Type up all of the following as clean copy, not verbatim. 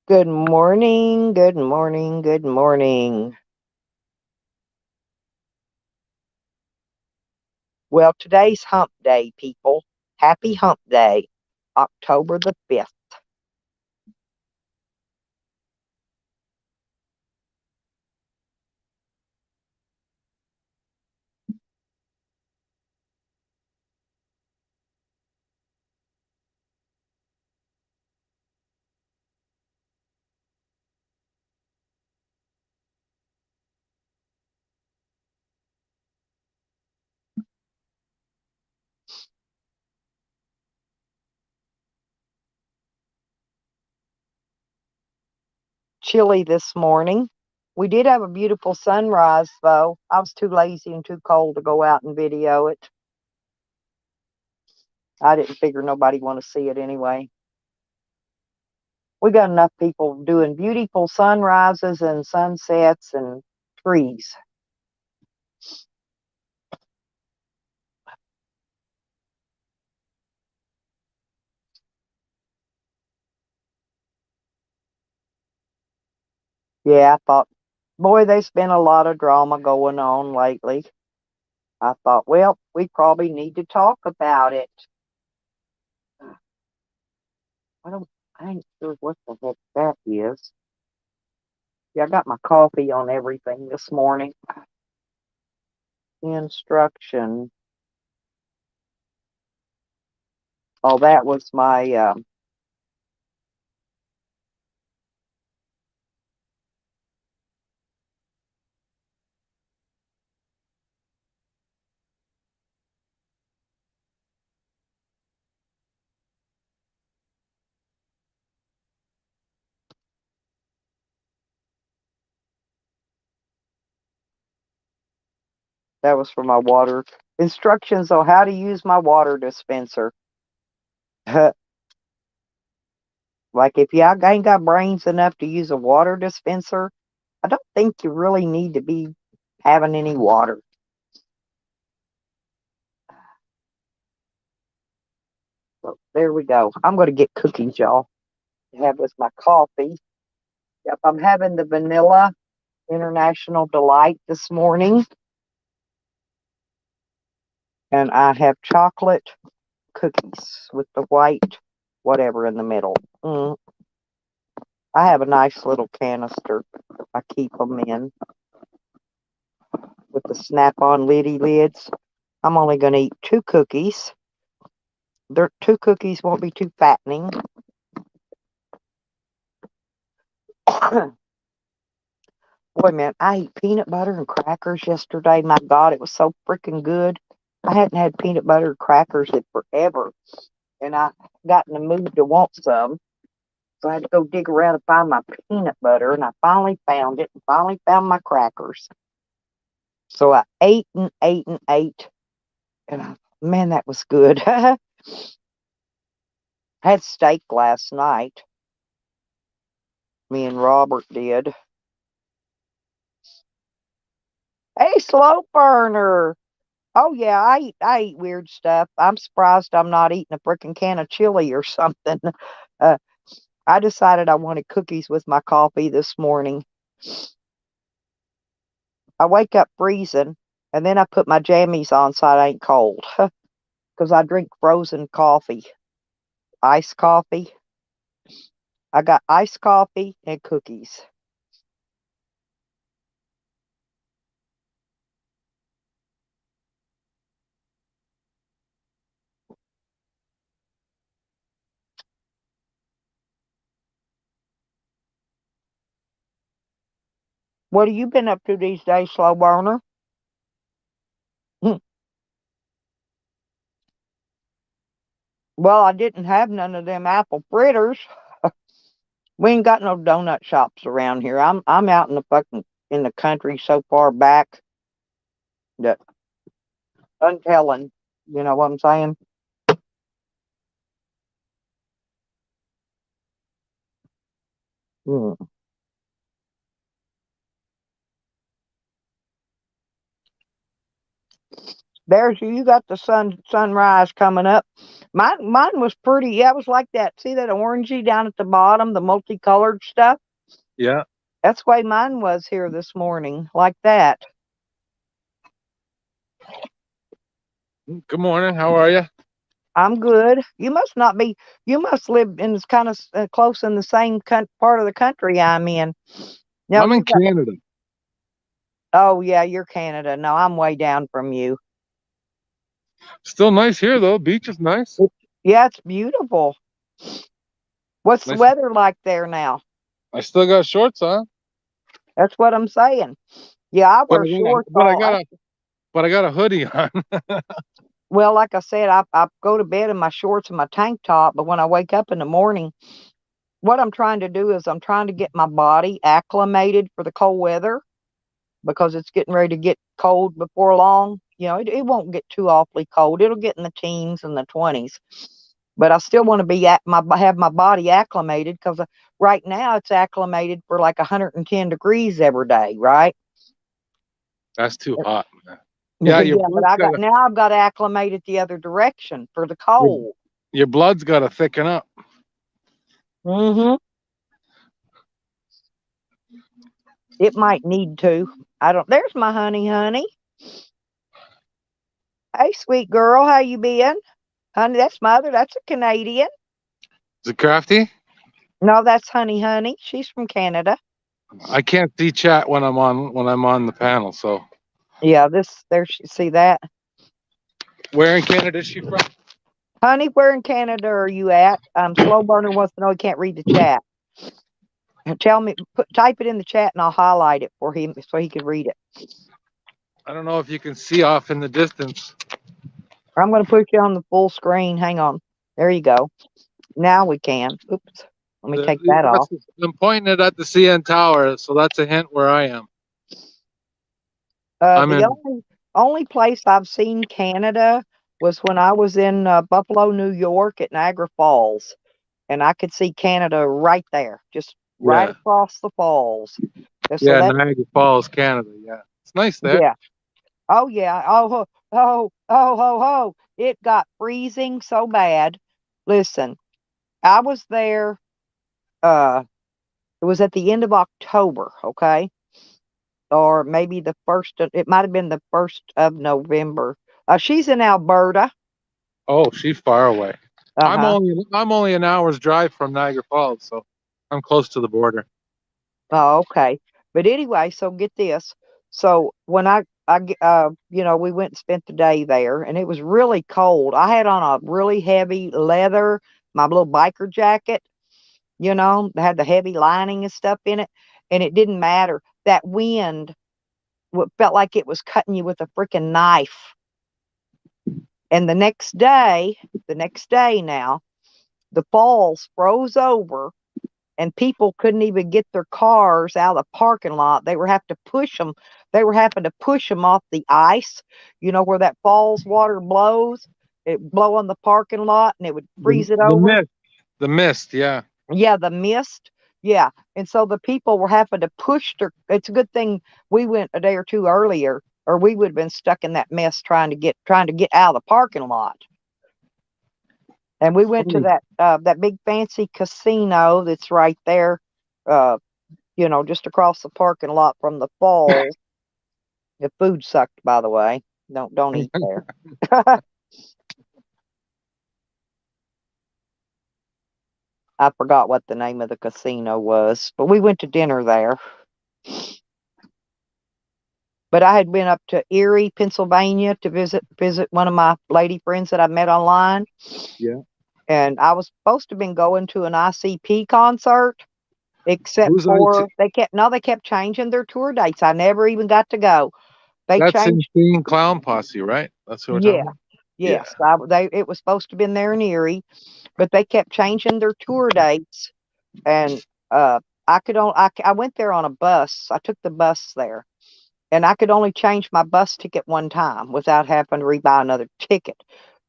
Good morning, good morning, good morning. Well, today's hump day, people. Happy hump day, October the 5th. Chilly this morning. We did have a beautiful sunrise, though. I was too lazy and too cold to go out and video it. I didn't figure nobody want to see it anyway. We got enough people doing beautiful sunrises and sunsets and trees. Yeah, I thought, boy, there's been a lot of drama going on lately. I thought, well, we probably need to talk about it. I don't, I ain't sure what the heck that is. Yeah, I got my coffee on everything this morning. Instruction. Oh, that was that was for my water instructions on how to use my water dispenser. Like if you ain't got brains enough to use a water dispenser, I don't think you really need to be having any water. So there we go. I'm going to get cookies, y'all, to have with my coffee. Yep, I'm having the vanilla International Delight this morning, and I have chocolate cookies with the white whatever in the middle. I have a nice little canister I keep them in with the snap-on liddy lids. I'm only going to eat two cookies. Two cookies won't be too fattening. Boy, man, I ate peanut butter and crackers yesterday. My God, it was so freaking good. I hadn't had peanut butter and crackers in forever, and I got in the mood to want some. So I had to go dig around and find my peanut butter, and I finally found it and finally found my crackers. So I ate and ate and ate, and man, that was good. I had steak last night. Me and Robert did. Hey, slow burner. Oh yeah, I eat weird stuff. I'm surprised I'm not eating a freaking can of chili or something. Uh, I decided I wanted cookies with my coffee this morning. I wake up freezing, and then I put my jammies on so I ain't cold. Because I drink frozen coffee, iced coffee. I got iced coffee and cookies. What have you been up to these days, slow burner? Well, I didn't have none of them apple fritters. We ain't got no donut shops around here. I'm out in the fucking in the country so far back that untelling. You know what I'm saying? Mm. There's you got the sunrise coming up. Mine was pretty. Yeah, it was like that. See that orangey down at the bottom, the multicolored stuff? Yeah. That's the way mine was here this morning, like that. Good morning. How are you? I'm good. You must not be. You must live in kind of close in the same part of the country I'm in. No, I'm in you got. Canada. Oh yeah, you're Canada. No, I'm way down from you. Still nice here though. Beach is nice. Yeah, it's beautiful. What's the Nice. weather like there now? I still got shorts on, That's what I'm saying. Yeah, I but wear I got a, shorts but I all. got a, but I got a hoodie on. Well, like I said, I go to bed in my shorts and my tank top, but when I wake up in the morning, what I'm trying to do is I'm trying to get my body acclimated for the cold weather because it's getting ready to get cold before long. It won't get too awfully cold. It'll get in the teens and the 20s. But I still want to have my body acclimated because right now it's acclimated for like 110 degrees every day, right? That's too hot, man. Yeah, your Yeah, but blood's got to I've got to acclimate it the other direction for the your, cold. your blood's got to thicken up. Hmm. It might need to. I don't. There's my honey. Hey, sweet girl, how you been? Honey, that's mother. That's a Canadian. Is it crafty? No, that's honey. She's from Canada. I can't see chat when I'm on the panel. So Yeah, see that? where in Canada is she from? Honey, where in Canada are you at? Slow burner wants to know he can't read the chat. Tell me, type it in the chat and I'll highlight it for him so he can read it. I don't know if you can see off in the distance. I'm going to put you on the full screen. Hang on. There you go. Now we can. Oops. Let me take that off. I'm pointing it at the CN Tower, so that's a hint where I am. I'm The in. only place I've seen Canada was when I was in Buffalo, New York at Niagara Falls, and I could see Canada right there, just right Yeah, across the falls. So yeah, that, Niagara Falls, Canada. Yeah, it's nice there. yeah. Oh yeah. Oh. It got freezing so bad. Listen, I was there. Uh, it was at the end of October. Okay. Or maybe it might have been the 1st of November. She's in Alberta. Oh, she's far away. I'm Uh-huh. only an hour's drive from Niagara Falls, so I'm close to the border. Oh, okay. But anyway, so get this. So when we went and spent the day there and it was really cold. I had on a really heavy leather, my little biker jacket, that had the heavy lining and stuff in it. And it didn't matter. That wind felt like it was cutting you with a freaking knife. And the next day now, the falls froze over and people couldn't even get their cars out of the parking lot. They were having to push them. They were having to push them off the ice, where that falls water blows. It blow on the parking lot and it would freeze it The over. mist, the mist, yeah. Yeah, the mist. Yeah. And so the people were having to push it's a good thing we went a day or two earlier, or we would have been stuck in that mess trying to get out of the parking lot. And we went to that big fancy casino that's right there, uh, just across the parking lot from the falls. The food sucked, by the way. Don't eat there. I forgot what the name of the casino was, but we went to dinner there. But I had been up to Erie, Pennsylvania to visit one of my lady friends that I met online. Yeah. And I was supposed to have been going to an ICP concert, except Who's for IT? they kept changing their tour dates. I never even got to go. They That's changed. Insane Clown Posse, right? That's who we're talking Yeah, about. Yeah. yes. It was supposed to have been there in Erie, but they kept changing their tour dates, and uh, I went there on a bus. I took the bus there, and I could only change my bus ticket one time without having to rebuy another ticket.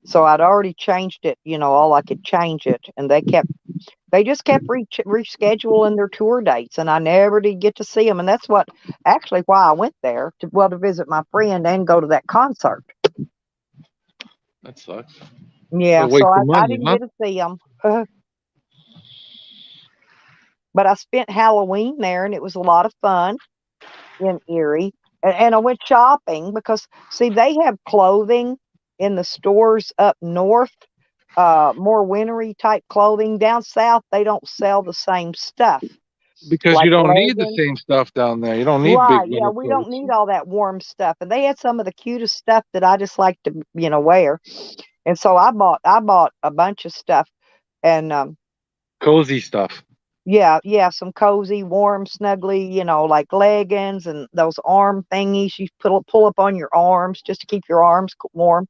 So I'd already changed it, all I could change it, and they just kept rescheduling their tour dates, and I never did get to see them. And that's why I went there to visit my friend and go to that concert. That sucks. Yeah, A so waste I, of I money, didn't huh? get to see them. But I spent Halloween there, and it was a lot of fun in Erie. And I went shopping because, see, they have clothing in the stores up north, more wintry type clothing. Down south, they don't sell the same stuff, Because you like don't need the leggings. same stuff down there. You don't need big Right, yeah, winter we don't coats. need all that warm stuff. And they had some of the cutest stuff that I just like to, wear. And so I bought a bunch of stuff. And Cozy stuff. yeah, yeah, some cozy, warm, snuggly, like leggings and those arm thingies you pull up on your arms just to keep your arms warm.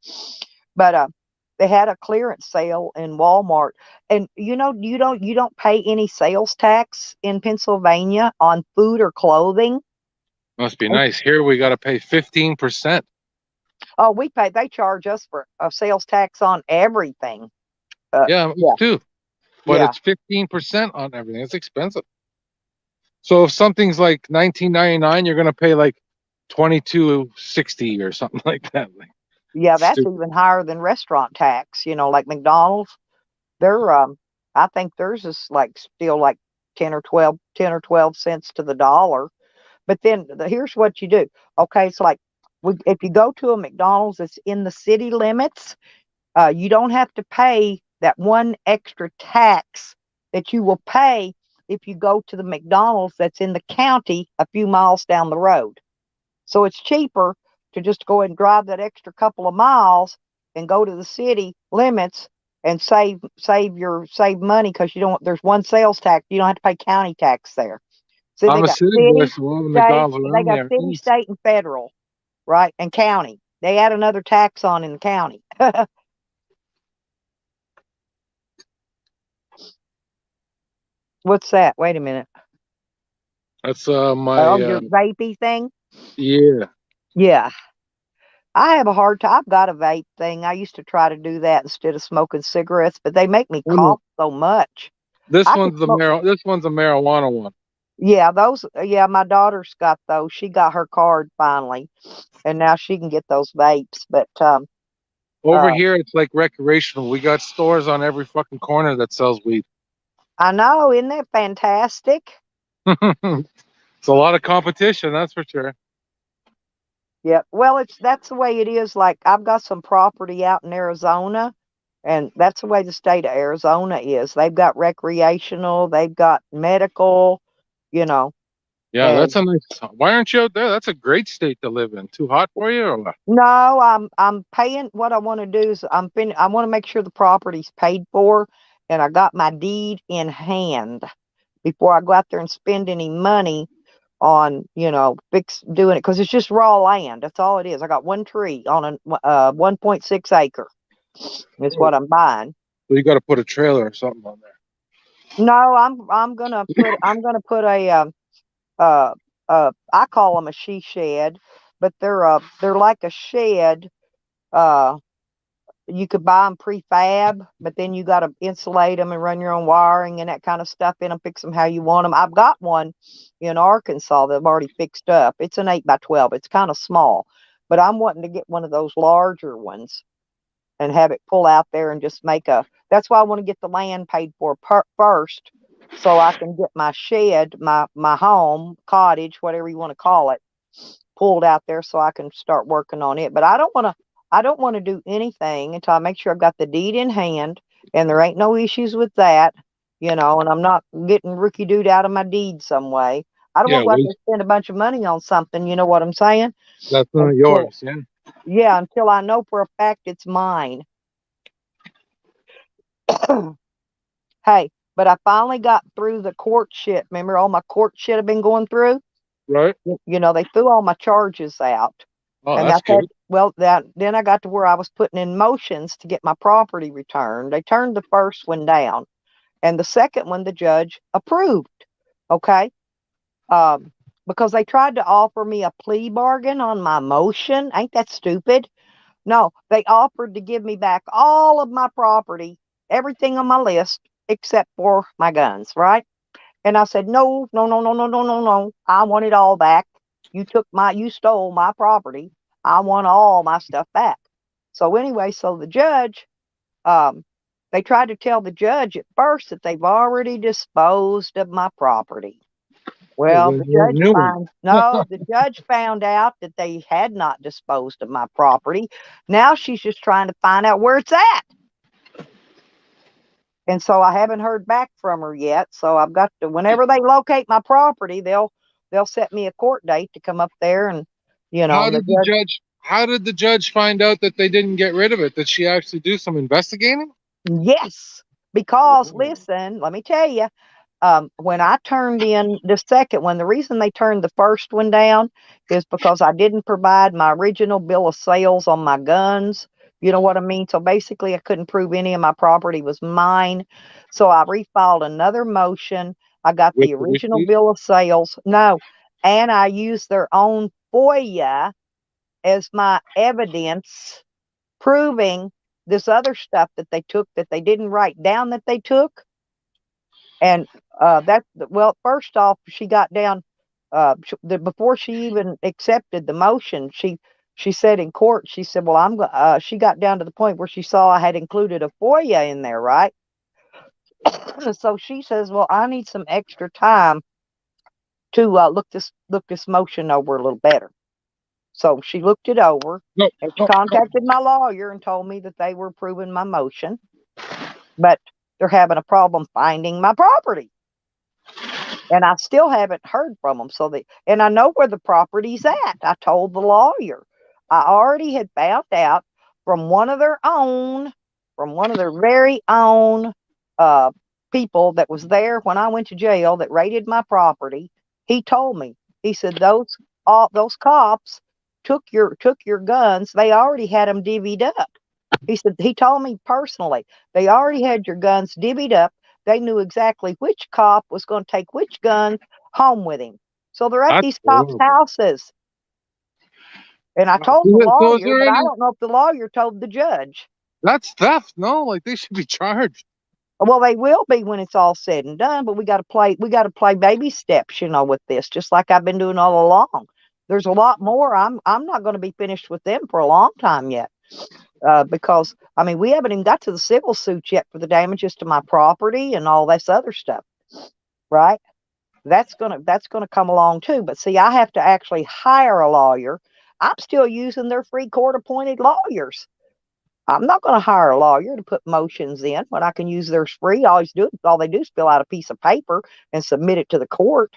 But they had a clearance sale in Walmart, and you don't pay any sales tax in Pennsylvania on food or clothing. Must be nice. Here we got to pay 15%. Oh, we pay. They charge us for a sales tax on everything. Yeah, us Yeah, too. But yeah. it's 15% on everything. It's expensive. So if something's like 19.99, you're gonna pay like 22.60 or something like that. Like Yeah, that's stupid. even higher than restaurant tax, like McDonald's. They're I think theirs is like still like 10 or 12 cents to the dollar. But then here's what you do. Okay, it's like if you go to a McDonald's that's in the city limits, you don't have to pay that one extra tax that you will pay if you go to the McDonald's that's in the county a few miles down the road. So it's cheaper to just go and drive that extra couple of miles and go to the city limits and save money because you don't there's one sales tax. You don't have to pay county tax there. See, I'm a city boy, so all the state, McDonald's they around got there city, east. state, and federal, right? And county. They add another tax on in the county. What's that? Wait a minute. That's my Oh, your vapey thing? yeah. Yeah. I have a hard time. I've got a vape thing. I used to try to do that instead of smoking cigarettes, but they make me Oh, no. cough so much. This I could one's smoke. this one's a marijuana one. Yeah, those. Yeah, my daughter's got those. She got her card finally, and now she can get those vapes. But Over uh, here it's like recreational. We got stores on every fucking corner that sells weed. I know, isn't that fantastic? It's a lot of competition, that's for sure. Yeah. Well, that's the way it is. Like I've got some property out in Arizona, and that's the way the state of Arizona is. They've got recreational, they've got medical, you know, Yeah, and that's a nice. Why aren't you out there? That's a great state to live in. Too hot for you or what? no, I'm paying. What I want to do is I want to make sure the property's paid for, and I got my deed in hand before I go out there and spend any money on fix doing it because it's just raw land. That's all it is. I got one tree on a 1.6 acre. Is Oh, what I'm buying. well, you got to put a trailer or something on there. No, I'm gonna put a uh I call them a she shed, but they're like a shed. Uh, you could buy them prefab, but then you got to insulate them and run your own wiring and that kind of stuff in them. Fix them how you want them. I've got one in Arkansas that I've already fixed up. It's an 8 by 12. It's kind of small, but I'm wanting to get one of those larger ones and have it pull out there and just make a. That's why I want to get the land paid for first, so I can get my shed, my home, cottage, whatever you want to call it, pulled out there so I can start working on it. But I don't want to do anything until I make sure I've got the deed in hand and there ain't no issues with that, and I'm not getting rookie dude out of my deed some way. I don't want Yeah, to go out wait. there and spend a bunch of money on something, you know what I'm saying? That's not Until yours. Yeah. yeah, until I know for a fact it's mine. Hey, but I finally got through the court shit. Remember all my court shit I've been going through? Right. They threw all my charges out. Oh, And that's I said, good. well, that then I got to where I was putting in motions to get my property returned. They turned the first one down, and the second one the judge approved. Okay, um, because they tried to offer me a plea bargain on my motion. Ain't that stupid? No, they offered to give me back all of my property, everything on my list except for my guns, right? And I said, no, no, no, no, no, no, no, no. I want it all back. You stole my property. I want all my stuff back. So anyway, so the judge, they tried to tell the judge at first that they've already disposed of my property. Well, Well, you knew. the judge found out that they had not disposed of my property. Now she's just trying to find out where it's at. And so I haven't heard back from her yet. So I've got to, whenever they locate my property, they'll set me a court date to come up there and, How and the did the judge. judge? How did the judge find out that they didn't get rid of it? Did she actually do some investigating? Yes, because Oh. listen, let me tell you, when I turned in the second one, the reason they turned the first one down is because I didn't provide my original bill of sales on my guns. You know what I mean? So basically, I couldn't prove any of my property was mine. So I refiled another motion. I got With the the original receipts? bill of sales. No, and I used their own FOIA as my evidence proving this other stuff that they took that they didn't write down that they took. And well, first off, she got down before she even accepted the motion. She said in court, she said, "Well, she got down to the point where she saw I had included a FOIA in there, right?" So she says, "Well, I need some extra time to look this motion over a little better." So she looked it over No, and she no, no. contacted my lawyer and told me that they were approving my motion, but they're having a problem finding my property. And I still haven't heard from them. And I know where the property's at. I told the lawyer. I already had found out from one of their own, from one of their very own uh, people that was there when I went to jail that raided my property. He told me. He said all those cops took your guns. They already had them divvied up. He said he told me personally they already had your guns divvied up. They knew exactly which cop was going to take which guns home with him. So they're at That's these cops' horrible. houses. And I Wow. told the So is lawyer, there but I any? don't know if the lawyer told the judge. That's theft. No, like they should be charged. Well, they will be when it's all said and done, but we got to play baby steps, with this, just like I've been doing all along. There's a lot more. I'm not going to be finished with them for a long time yet. Because I mean, we haven't even got to the civil suits yet for the damages to my property and all this other stuff, right? That's gonna come along too. But see, I have to actually hire a lawyer. I'm still using their free court appointed lawyers. I'm not going to hire a lawyer to put motions in when I can use theirs free. All they do is fill out a piece of paper and submit it to the court.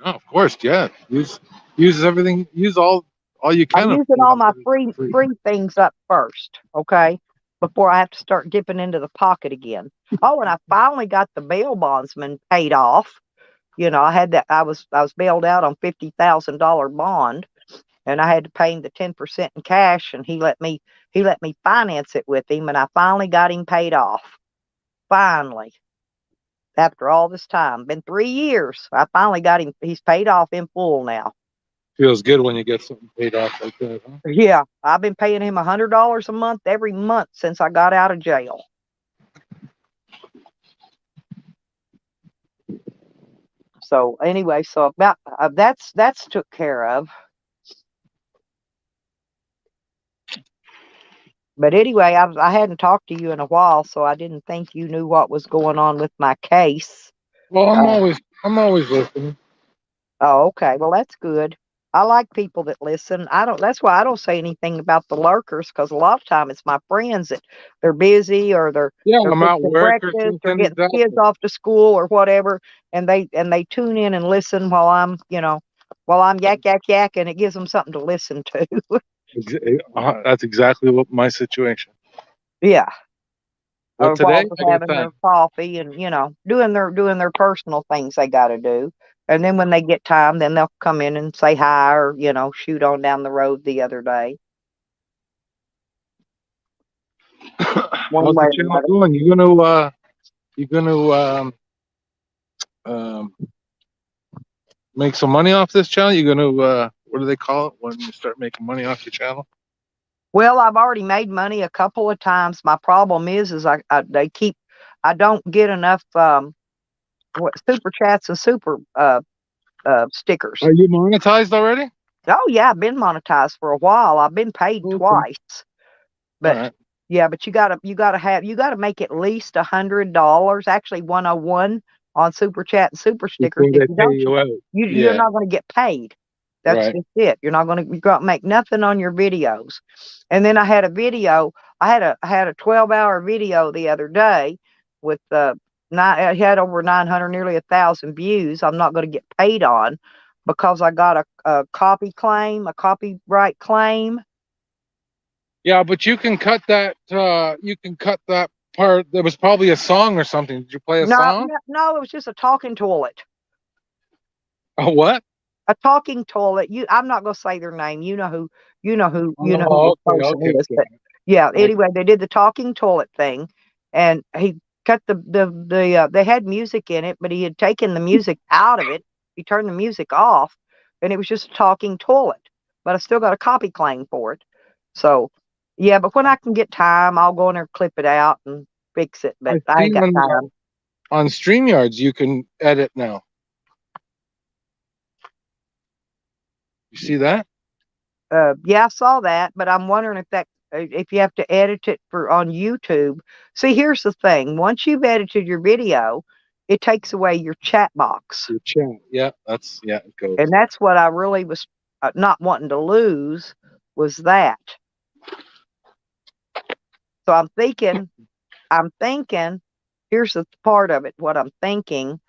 No, of course, yeah. Use everything. Use all you I'm can of using it all my for free. free things up first, okay, before I have to start dipping into the pocket again. Oh, and I finally got the bail bondsman paid off. I had that. I was bailed out on $50,000 bond, and I had to pay him the 10% in cash, and he let me finance it with him, and I finally got him paid off. Finally, after all this time, been 3 years, I finally got him. He's paid off in full now. Feels good when you get something paid off like that, huh? Yeah, I've been paying him $100 a month every month since I got out of jail. So anyway, so about that's took care of. But anyway, I hadn't talked to you in a while, so I didn't think you knew what was going on with my case. Well, Uh, I'm always listening. oh, okay. Well, that's good. I like people that listen. I don't. That's why I don't say anything about the lurkers, because a lot of time it's my friends that they're busy, or Yeah, they're I'm at fixing work or breakfast or something. getting the kids Exactly. off to school or whatever, and they tune in and listen while I'm yak yak yak, and it gives them something to listen to. That's exactly what my situation. Yeah. But Or while today I they're got having their time. coffee and doing their personal things they got to do. And then when they get time, then they'll come in and say hi, or shoot on down the road the other day, one How's way the or channel another. going? You gonna um make some money off this channel? You gonna what do they call it when you start making money off your channel? Well, I've already made money a couple of times. My problem is I don't get enough super chats and super stickers. Are you monetized already? Oh yeah, I've been monetized for a while. I've been paid Okay. twice. All But right. yeah, but you gotta make at least $100, actually 101 on Super Chat and Super Stickers. Before If they you pay don't, you out. you're Yeah. not gonna get paid. That's Right. just it. You're gonna make nothing on your videos. And then I had a video. I had a 12-hour video the other day with it had over 900, nearly 1,000 views. I'm not gonna get paid on because I got a copyright claim. Yeah, but you can cut that. You can cut that part. There was probably a song or something. Did you play a No, song? no, no, it was just a talking toilet. A what? A talking toilet. I'm not gonna say their name. You know who Oh, this okay, person okay, is. But okay. yeah, I, anyway, they did the talking toilet thing, and he cut they had music in it, but he had taken the music out of it. He turned the music off, and it was just a talking toilet. But I still got a copy claim for it. So yeah, but when I can get time, I'll go in there, clip it out, and fix it. But I I see ain't got time. on StreamYards you can edit now. You see that? Yeah, I saw that, but I'm wondering if you have to edit it for on YouTube. See, here's the thing: once you've edited your video, it takes away your chat box, Your chat. Yeah, it and goes. that's what I really was not wanting to lose was that. So I'm thinking. Here's the part of it. What I'm thinking.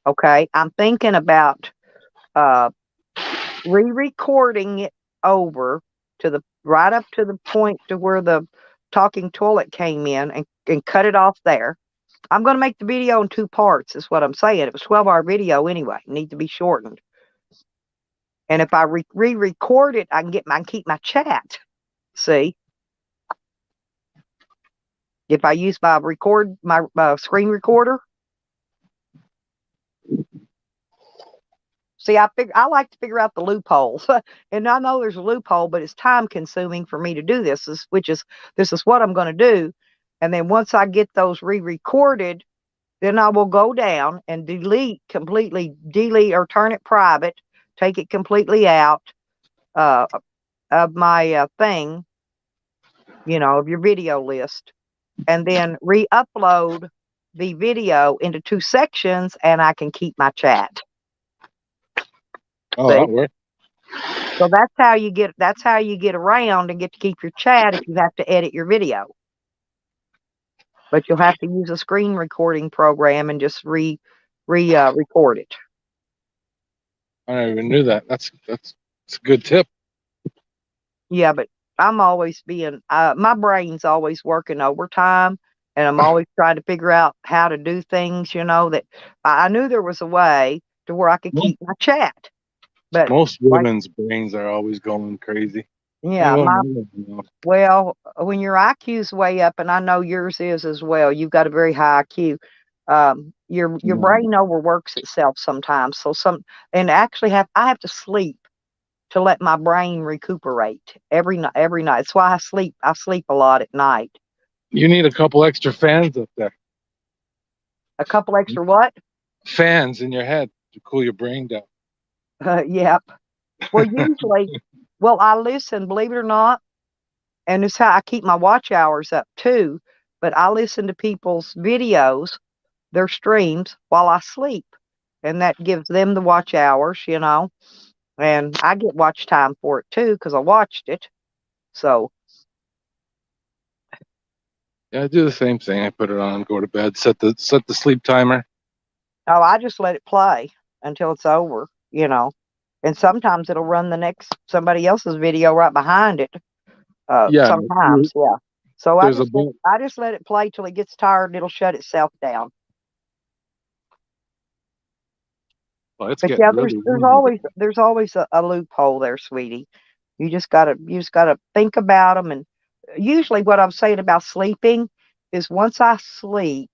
Okay, I'm thinking about uh, re-recording it over to the right up to the point to where the talking toilet came in and cut it off there. I'm going to make the video in two parts is what I'm saying. It was 12-hour video anyway. Need to be shortened. And if I re-record it, I can keep my chat. See, if I use my screen recorder. See, I like to figure out the loopholes, and I know there's a loophole, but it's time consuming for me to do this. This is what I'm going to do, and then once I get those re-recorded, then I will go down and completely delete or turn it private, take it completely out uh, of my thing, of your video list, and then re-upload the video into two sections, and I can keep my chat. Oh, See? that worked. So that's how you get around and get to keep your chat if you have to edit your video. But you'll have to use a screen recording program and just record it. I never even knew that. That's a good tip. Yeah, but I'm always my brain's always working overtime, and I'm always trying to figure out how to do things, that I knew there was a way to where I could keep my chat. But Most like, women's brains are always going crazy. yeah, Well, men don't know. well, when your IQ's way up, and I know yours is as well, you've got a very high IQ. Your No. brain overworks itself sometimes. And actually I have to sleep to let my brain recuperate every night. Every night. That's why I sleep. I sleep a lot at night. You need a couple extra fans up there. A couple extra what? Fans in your head to cool your brain down. Yep. Well, I listen. Believe it or not, and it's how I keep my watch hours up too. But I listen to people's videos, their streams while I sleep, and that gives them the watch hours. And I get watch time for it too because I watched it. So Yeah, I do the same thing. I put it on, go to bed, set the sleep timer. I just let it play until it's over. And sometimes it'll run somebody else's video right behind it. Yeah, Sometimes, yeah. So there's a I just let it play till it gets tired and it'll shut itself down. well, it's But yeah, getting there's really there's windy. always there's always a loophole there, sweetie. You just gotta think about them. And usually, what I'm saying about sleeping is once I sleep,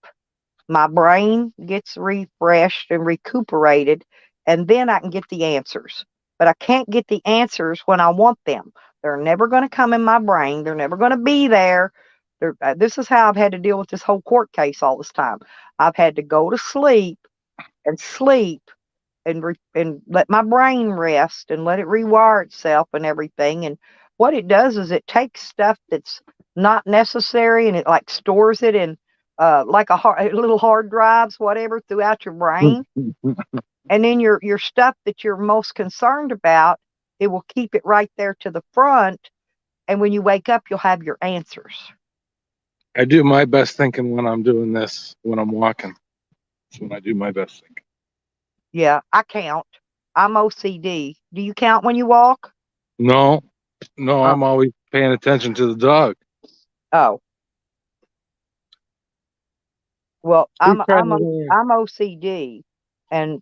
my brain gets refreshed and recuperated, and then I can get the answers. But I can't get the answers when I want them. They're never going to come in my brain. They're never going to be there. This is how I've had to deal with this whole court case all this time. I've had to go to sleep and sleep and let my brain rest and let it rewire itself and everything. And what it does is it takes stuff that's not necessary and it like stores it in like little hard drives, whatever, throughout your brain. And then your stuff that you're most concerned about, it will keep it right there to the front. And when you wake up, you'll have your answers. I do my best thinking when I'm doing this, when I'm walking. That's when I do my best thinking. Yeah, I count. I'm OCD. Do you count when you walk? No, Oh. I'm always paying attention to the dog. Oh. Well, He's trying I'm to- I'm OCD, and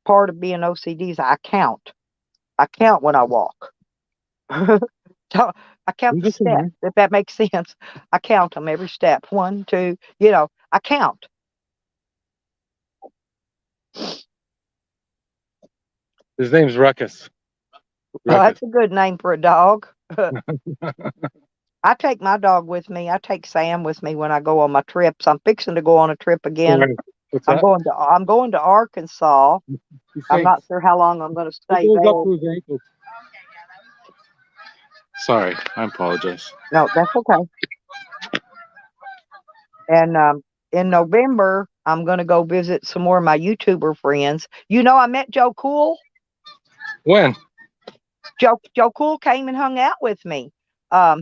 part of being OCD is I count. I count when I walk. So I count the steps, if that makes sense. I count them every step. 1, 2, I count. His name's Ruckus. Well, that's a good name for a dog. I take my dog with me. I take Sam with me when I go on my trips. I'm fixing to go on a trip again. Sorry. What's I'm that? going to Arkansas. I'm not sure how long I'm going to stay It goes there. up to his ankles. Sorry, I apologize. No, that's okay. And in November, I'm going to go visit some more of my YouTuber friends. I met Joe Cool. When? Joe Cool came and hung out with me.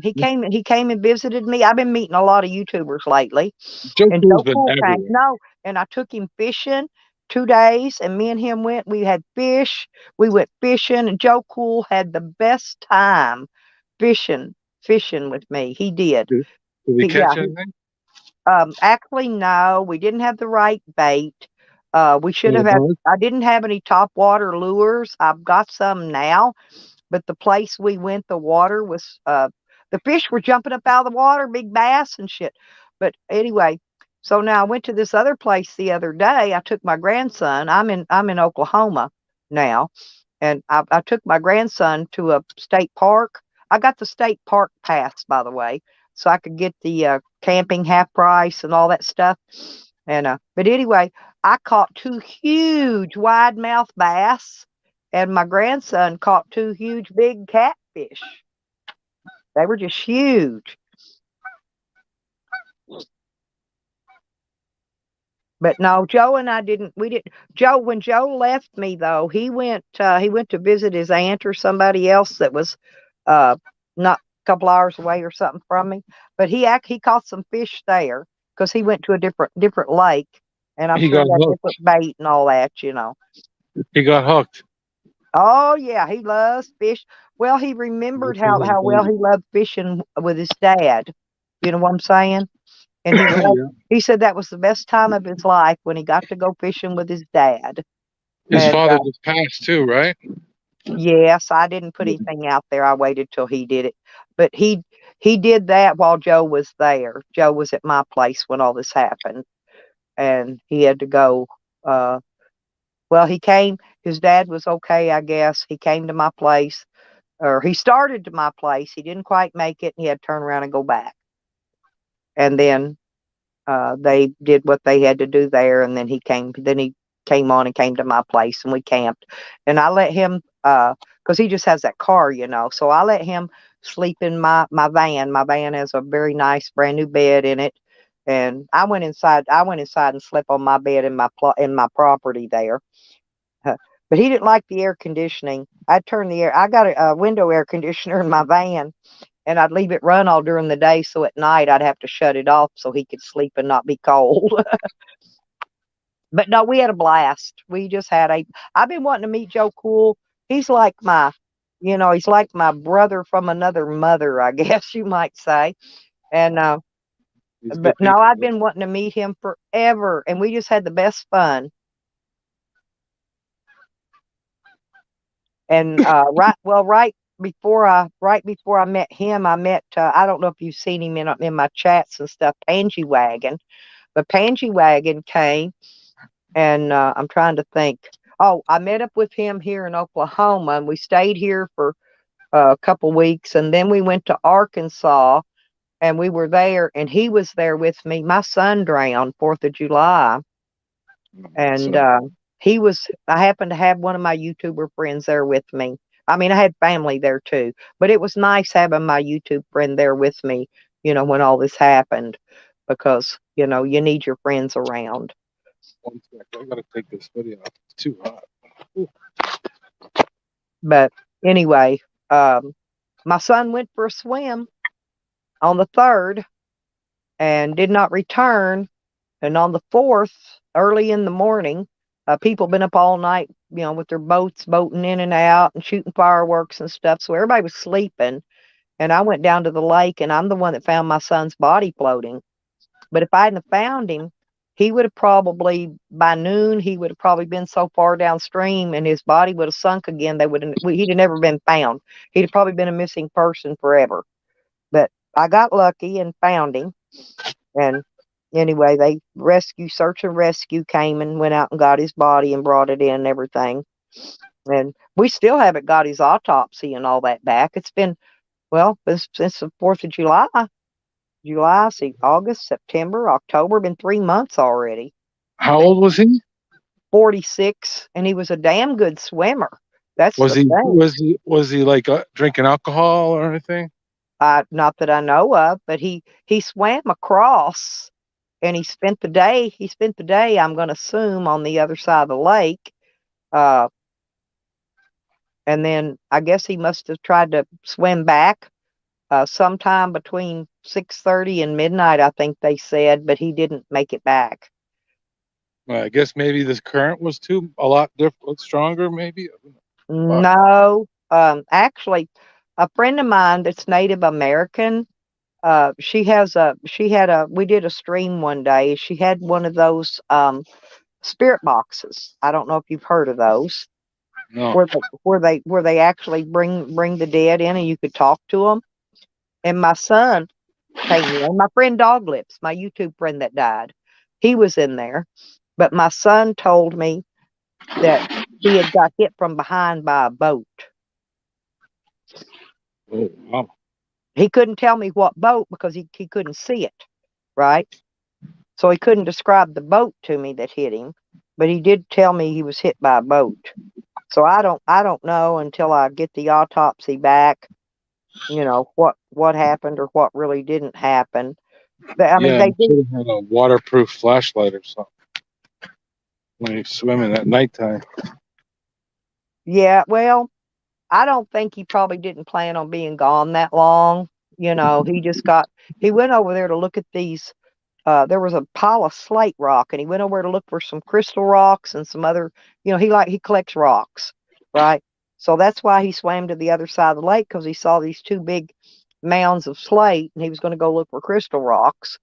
He came and visited me. I've been meeting a lot of YouTubers lately. Joe And Cool's Joe Cool been came. everywhere. No, and I took him fishing 2 days, and me and him went. We had fish. We went fishing, and Joe Cool had the best time fishing with me. He did. Did we catch anything? Actually, no, we didn't have the right bait. We should have had. I didn't have any top water lures. I've got some now, but the place we went, the water was the fish were jumping up out of the water, big bass and shit. But anyway, so now I went to this other place the other day. I took my grandson. I'm in Oklahoma now, and I took my grandson to a state park. I got the state park pass, by the way, so I could get the camping half price and all that stuff. And but anyway, I caught 2 huge wide mouth bass, and my grandson caught 2 huge big catfish. They were just huge. But no, Joe and I didn't. We didn't. Joe, when Joe left me though, he went to visit his aunt or somebody else that was not a couple hours away or something from me. But he caught some fish there because he went to a different lake, and I'm sure he had different bait and all that. He got hooked. Oh yeah, he loves fish. Well, he remembered how well he loved fishing with his dad. You know what I'm saying? And he said that was the best time of his life when he got to go fishing with his dad. His father just passed too, right? Yes, I didn't put anything out there. I waited till he did it. But he did that while Joe was there. Joe was at my place when all this happened. And he had to go. Well, he came. His dad was okay, I guess. He came to my place, or he started to my place. He didn't quite make it, and he had to turn around and go back. And then they did what they had to do there, and then he came. Then he came on and came to my place, and we camped. And I let him, because he just has that car, So I let him sleep in my van. My van has a very nice brand new bed in it, and I went inside. And slept on my bed in my property there. But he didn't like the air conditioning. I got a window air conditioner in my van, and I'd leave it run all during the day, so at night I'd have to shut it off so he could sleep and not be cold. But no, we had a blast. We just I've been wanting to meet Joe Cool. He's like he's like my brother from another mother, I guess you might say. And but no, I've been wanting to meet him forever, and we just had the best fun. And right before I met him, I met I don't know if you've seen him in my chats and stuff, Pangy Wagon. But Pangy Wagon came, and I'm trying to think. Oh, I met up with him here in Oklahoma, and we stayed here for a couple weeks, and then we went to Arkansas, and we were there, and he was there with me. My son drowned 4th of July, and I happened to have one of my YouTuber friends there with me. I mean, I had family there too, but it was nice having my YouTube friend there with me, when all this happened, because, you need your friends around. One sec, I gotta take this video off. It's too hot. But anyway, my son went for a swim on the 3rd and did not return. And on the 4th, early in the morning, people been up all night, with their boats boating in and out and shooting fireworks and stuff. So everybody was sleeping. And I went down to the lake, and I'm the one that found my son's body floating. But if I hadn't have found him, he would have probably, by noon, he would have probably been so far downstream and his body would have sunk again. He'd have never been found. He'd have probably been a missing person forever. But I got lucky and found him. And anyway, search and rescue came and went out and got his body and brought it in and everything. And we still haven't got his autopsy and all that back. It's been, well, since the 4th of July. August, September, October, been 3 months already. How old was he? 46, and he was a damn good swimmer. That's Was the he thing. was he like drinking alcohol or anything? Not that I know of, but he swam across, and he spent the day. I'm going to assume, on the other side of the lake. And then I guess he must have tried to swim back sometime between 6:30 and midnight, I think they said, but he didn't make it back. I guess maybe this current was a lot different, stronger, maybe. No, actually, a friend of mine that's Native American, we did a stream one day. She had one of those spirit boxes. I don't know if you've heard of those. No. Where they actually bring the dead in and you could talk to them. And my son came in. My friend Doglips, my YouTube friend that died, he was in there. But my son told me that he had got hit from behind by a boat. Oh, wow. He couldn't tell me what boat because he couldn't see it, right? So he couldn't describe the boat to me that hit him, but he did tell me he was hit by a boat. So I don't know until I get the autopsy back, what happened or what really didn't happen. I mean, they should have had a waterproof flashlight or something when you're swimming at nighttime. Yeah, well, I don't think he probably didn't plan on being gone that long. He went over there to look at these. There was a pile of slate rock, and he went over to look for some crystal rocks and some other, he collects rocks, right? So that's why he swam to the other side of the lake, because he saw these two big mounds of slate, and he was going to go look for crystal rocks.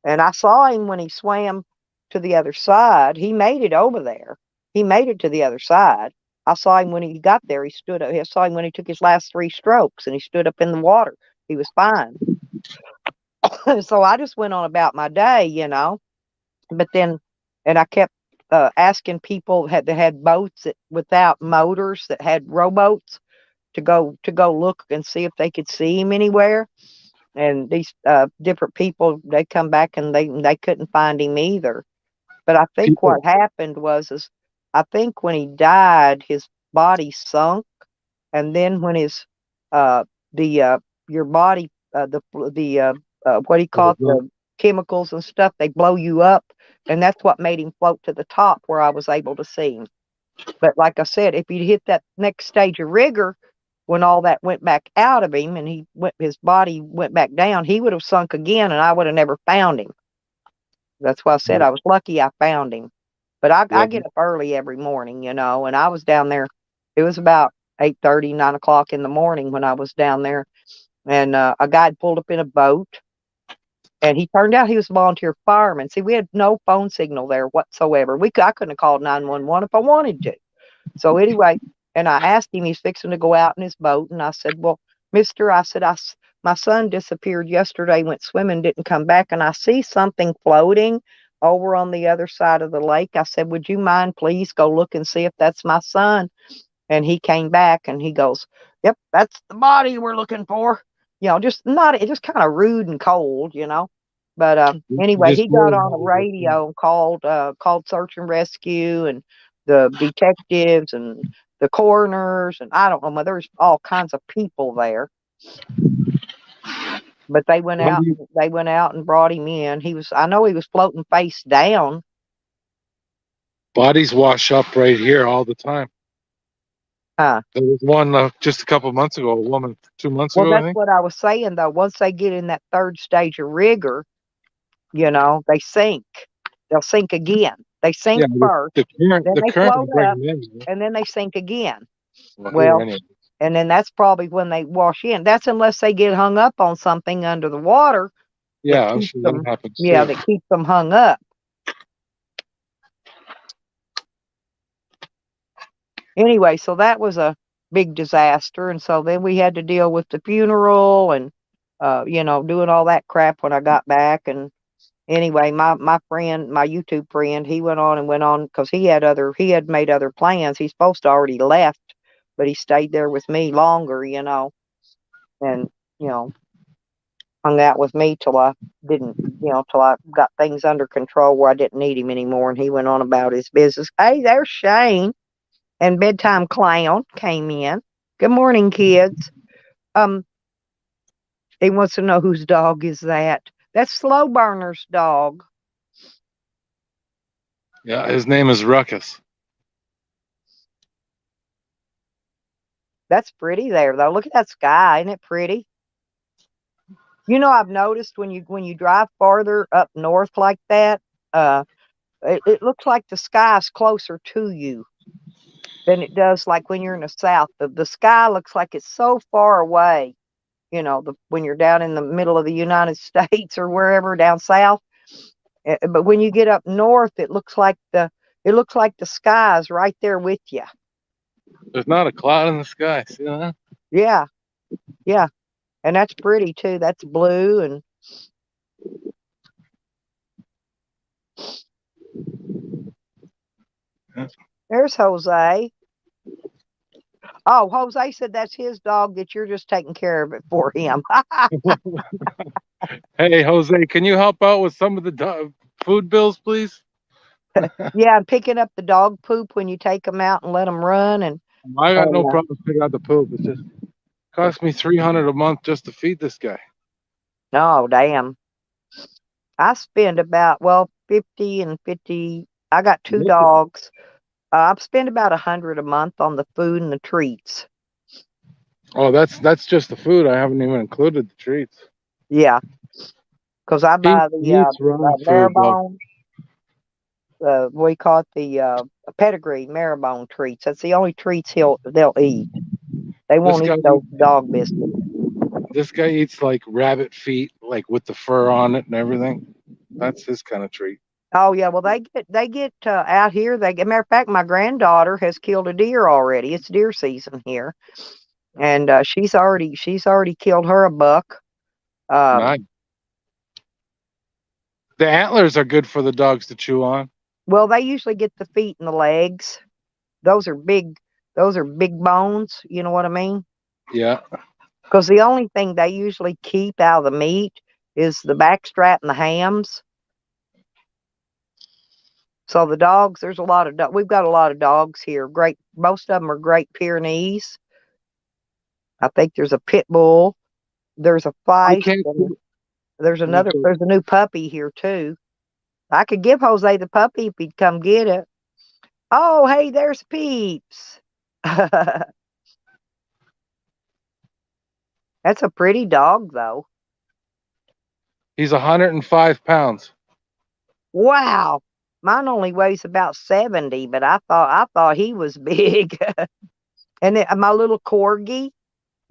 And I saw him when he swam to the other side. He made it over there. He made it to the other side. I saw him when he got there. He stood up. I saw him when he took his last 3 strokes, and he stood up in the water. He was fine. So I just went on about my day, But then, and I kept asking people that had boats without motors, that had rowboats, to go look and see if they could see him anywhere. And these different people, they come back and they couldn't find him either. But I think what happened is I think when he died, his body sunk, and then when his your body the what do you call it, the chemicals and stuff, they blow you up, and that's what made him float to the top where I was able to see him. But like I said, if he'd hit that next stage of rigor, when all that went back out of him and his body went back down, he would have sunk again, and I would have never found him. That's why I said I was lucky I found him. But I get up early every morning, and I was down there. It was about 8:30, 9 o'clock in the morning when I was down there, and a guy had pulled up in a boat, and he turned out he was a volunteer fireman. See, we had no phone signal there whatsoever. I couldn't have called 911 if I wanted to. So anyway, and I asked him, he's fixing to go out in his boat, and I said, well, mister, I said, my son disappeared yesterday, went swimming, didn't come back, and I see something floating over on the other side of the lake. I said, would you mind please go look and see if that's my son? And he came back and he goes, yep, that's the body we're looking for. Just kind of rude and cold, But anyway, he got on the radio and called search and rescue, and the detectives and the coroners, and I don't know, there's all kinds of people there. But they went What out. do you- They went out and brought him in. I know he was floating face down. Bodies wash up right here all the time. Huh. There was one just a couple months ago, a woman 2 months Well, ago, I that's think. what I was saying though. Once they get in that third stage of rigor, they sink. They'll sink again. They sink Yeah, first, then the they current will float bring up, them in. and then they sink again. Well, here Well, anyway. and then that's probably when they wash in. That's unless they get hung up on something under the water that Yeah, I'm keeps sure that them. happens Yeah, too. that keeps them hung up. Anyway, so that was a big disaster, and so then we had to deal with the funeral and doing all that crap when I got back. And anyway, my friend, my YouTube friend, he went on because he had made other plans. He's supposed to already left, but he stayed there with me longer, and you know hung out with me till I didn't, till I got things under control where I didn't need him anymore. And he went on about his business. Hey, there's Shane. And Bedtime Clown came in. Good morning, kids. Um, he wants to know whose dog is that. That's Slow Burner's dog. Yeah, his name is Ruckus. That's pretty there, though. Look at that sky. Isn't it pretty? I've noticed when you drive farther up north like that, uh, it looks like the sky's closer to you than it does like when you're in the south. The sky looks like it's so far away. When you're down in the middle of the United States or wherever down south. But when you get up north, it looks like the sky's right there with you. There's not a cloud in the sky. See that? Yeah, yeah, and that's pretty too. That's blue, and Yeah. there's Jose. Oh, Jose said that's his dog that you're just taking care of it for him. Hey, Jose, can you help out with some of the food bills, please? Yeah, and picking up the dog poop when you take them out and let them run, and I got no and problem picking out the poop. It just cost me $300 a month just to feed this guy. oh damn, I spend about 50 and 50. I got two Look at- dogs. I spend about 100 a month on the food and the treats. Oh, that's just the food. I haven't even included the treats. Yeah, because I He, buy he eats raw food, but Marabone, we call it the pedigree Marabone treats. That's the only treats they'll eat. They this won't guy eat those dog biscuits. this guy eats like rabbit feet, like with the fur on it and everything. That's his kind of treat. Oh yeah, well they get out here. Matter of fact, my granddaughter has killed a deer already. It's deer season here, and she's already killed her a buck. Um, Nice. The antlers are good for the dogs to chew on. well, they usually get the feet and the legs. Those are big. Those are big bones. You know what I mean? Yeah. Because the only thing they usually keep out of the meat is the backstrap and the hams. So the dogs, there's a lot of we've got a lot of dogs here. Great, most of them are Great Pyrenees. I think there's a pit bull. There's a I feist. can't. And there's Let me another. go. There's a new puppy here too. I could give Jose the puppy if he'd come get it. Oh, hey, there's Peeps. That's a pretty dog, though. He's 105 pounds. Wow. Mine only weighs about 70, but I thought he was big. And then my little corgi,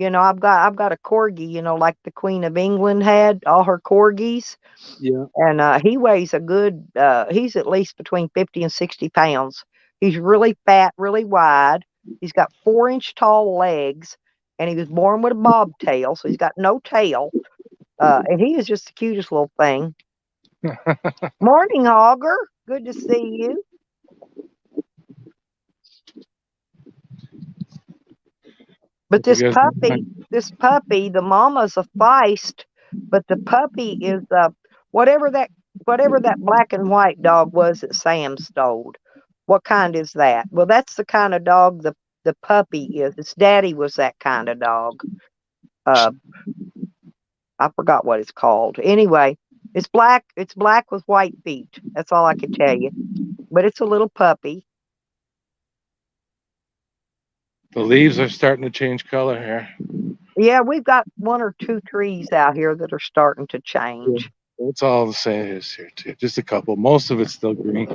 I've got a corgi, like the Queen of England had all her corgis, Yeah. and he weighs a good. He's at least between 50 and 60 pounds. He's really fat, really wide. He's got 4-inch tall legs, and he was born with a bobtail, so he's got no tail. And he is just the cutest little thing. Morning, Auger. Good to see you. But You guys, this puppy, the mama's a feist, but the puppy is whatever that black and white dog was that Sam stole. What kind is that? Well, that's the kind of dog the puppy is. Its daddy was that kind of dog. Uh, I forgot what it's called. Anyway, it's black. It's black with white feet. That's all I can tell you. But it's a little puppy. The leaves are starting to change color here. Yeah, we've got one or two trees out here that are starting to Yeah. change. It's all the same as here too. Just a couple. Most of it's still green.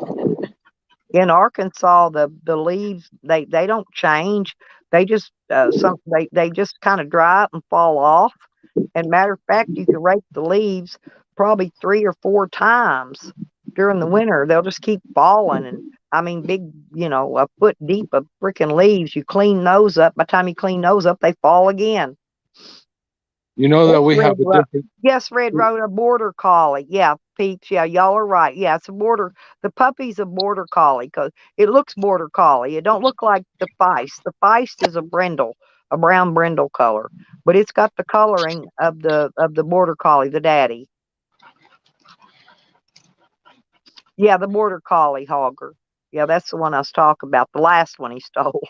In Arkansas, the leaves they don't change. They just they just kind of dry up and fall off. And matter of fact, you can rake the leaves probably 3 or 4 times during the winter. They'll just keep falling, and I mean, big, a foot deep of freaking leaves. You clean those up. By the time you clean those up, they fall again. You know that we have a different. Yes, Red Road, a border collie. Yeah, Peeps. Yeah, y'all are right. Yeah, it's a border. The puppy's a border collie because it looks border collie. It don't look like the Feist. The Feist is a brindle, a brown brindle color, but it's got the coloring of the border collie, the daddy. Yeah, the border collie hogger. Yeah, that's the one I was talking about. The last one he stole.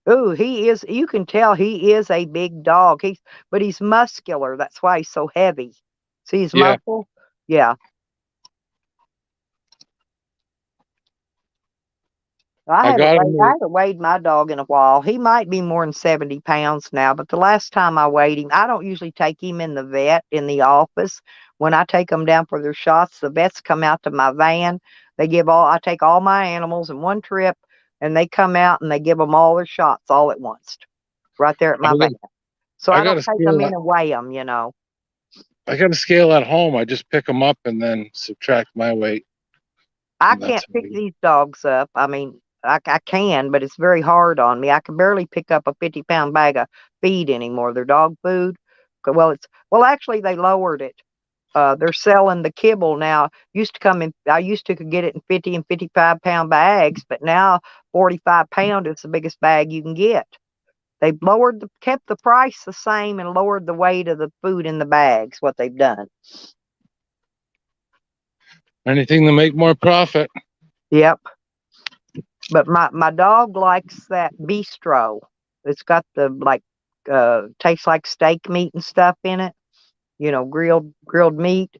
Ooh, he is. You can tell he is a big dog. But he's muscular. That's why he's so heavy. See his Yeah. muscle? Yeah. I I got him. haven't weighed my dog in a while. He might be more than 70 pounds now, but the last time I weighed him, I don't usually take him in the vet in the office. When I take them down for their shots, the vets come out to my van. I take all my animals in one trip, and they come out and they give them all their shots all at once, right there at my van. So I I got don't a take them scale. in and weigh them, I got a scale at home. I just pick them up and then subtract my weight. I And that's can't pick these dogs up. I mean, I can, but it's very hard on me. I can barely pick up a 50-pound bag of feed anymore. Their dog food. Actually they lowered it. They're selling the kibble now. I used to could get it in 50 and 55-pound bags, but now 45-pound is the biggest bag you can get. They've kept the price the same and lowered the weight of the food in the bags. What they've done. Anything to make more profit. Yep. But my dog likes that bistro. It's got the tastes like steak meat and stuff in it. Grilled meat.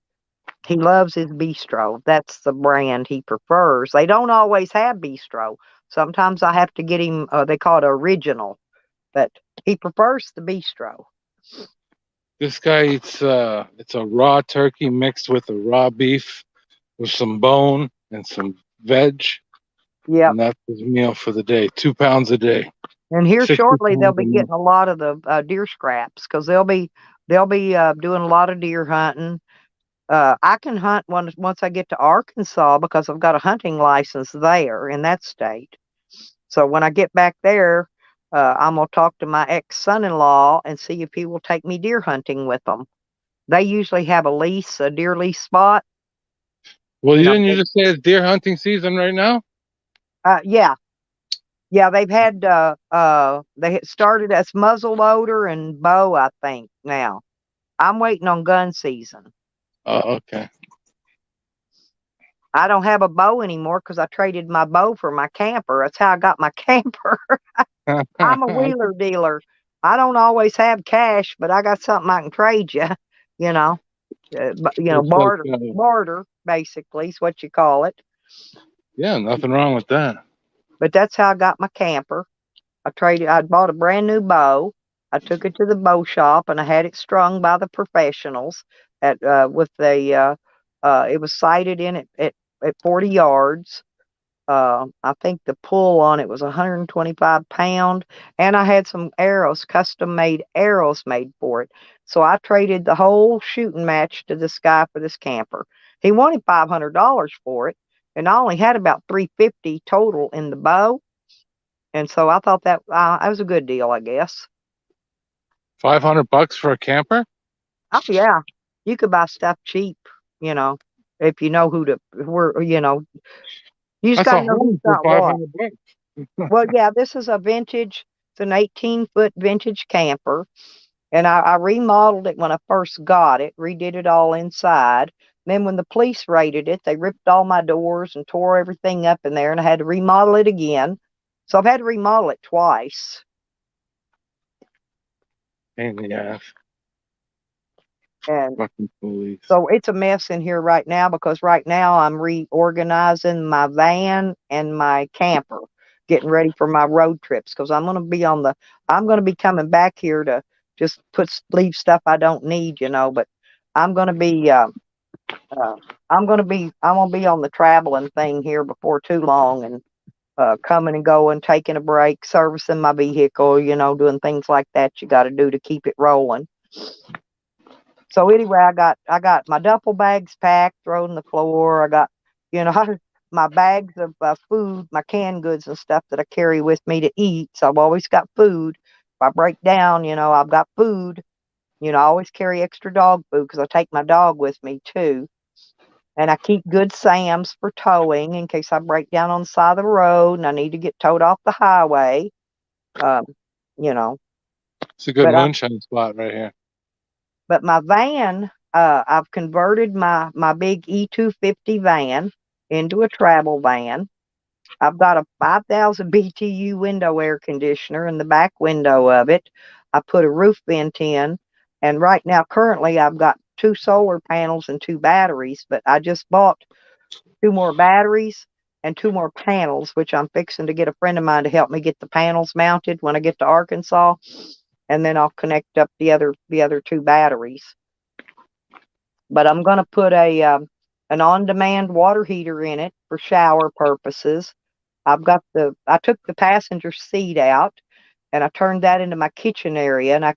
He loves his bistro. That's the brand he prefers. They don't always have bistro. Sometimes I have to get him. They call it original, but he prefers the bistro. This guy eats it's a raw turkey mixed with a raw beef with some bone and some veg. Yep. And that's his meal for the day. 2 pounds a day. And here 60 shortly they'll pounds be getting a lot of the deer scraps because they'll be doing a lot of deer hunting. I can hunt once I get to Arkansas because I've got a hunting license there in that state. So when I get back there, I'm gonna talk to my ex-son-in-law and see if he will take me deer hunting with them. They usually have a deer lease spot. Well, didn't you just say it's deer hunting season right now? Yeah. Yeah, they've had they started as muzzle loader and bow, I think, now. I'm waiting on gun season. Oh, okay. I don't have a bow anymore because I traded my bow for my camper. That's how I got my camper. I'm a wheeler dealer. I don't always have cash, but I got something I can trade you. You know, barter basically is what you call it. Yeah, nothing wrong with that. But that's how I got my camper. I bought a brand new bow. I took it to the bow shop and I had it strung by the professionals it was sighted in at 40 yards. I think the pull on it was 125 pound, and I had some custom made arrows made for it. So I traded the whole shooting match to this guy for this camper. He wanted $500 for it, and I only had about $350 total in the bow. And so I thought that was a good deal, I guess. $500 for a camper? Oh yeah, you could buy stuff cheap, if you know you just got to know who's got what. Well, yeah, this is it's an 18-foot vintage camper, and I remodeled it when I first got it, redid it all inside, Then when the police raided it, they ripped all my doors and tore everything up in there, and I had to remodel it again. So I've had to remodel it twice. And yeah, And fucking police. so it's a mess in here right now because right now I'm reorganizing my van and my camper, getting ready for my road trips because I'm going to be coming back here to just leave stuff I don't need, but I'm going to be, uh, I'm going to be on the traveling thing here before too long and, coming and going, taking a break, servicing my vehicle, doing things like that you got to do to keep it rolling. So anyway, I got my duffel bags packed, thrown on the floor. I got, my bags of food, my canned goods and stuff that I carry with me to eat. So I've always got food. If I break down, I've got food. I always carry extra dog food because I take my dog with me too. And I keep Good Sam's for towing in case I break down on the side of the road and I need to get towed off the highway. Um, you know, It's a good but I, moonshine spot right here. but my van, I've converted my big E250 van into a travel van. I've got a 5,000 BTU window air conditioner in the back window of it. I put a roof vent in, and right now, currently, I've got 2 solar panels and 2 batteries, but I just bought 2 more batteries and 2 more panels, which I'm fixing to get a friend of mine to help me get the panels mounted when I get to Arkansas, and then I'll connect up the other 2 batteries. But I'm going to put an on-demand water heater in it for shower purposes. I took the passenger seat out and I turned that into my kitchen area, and I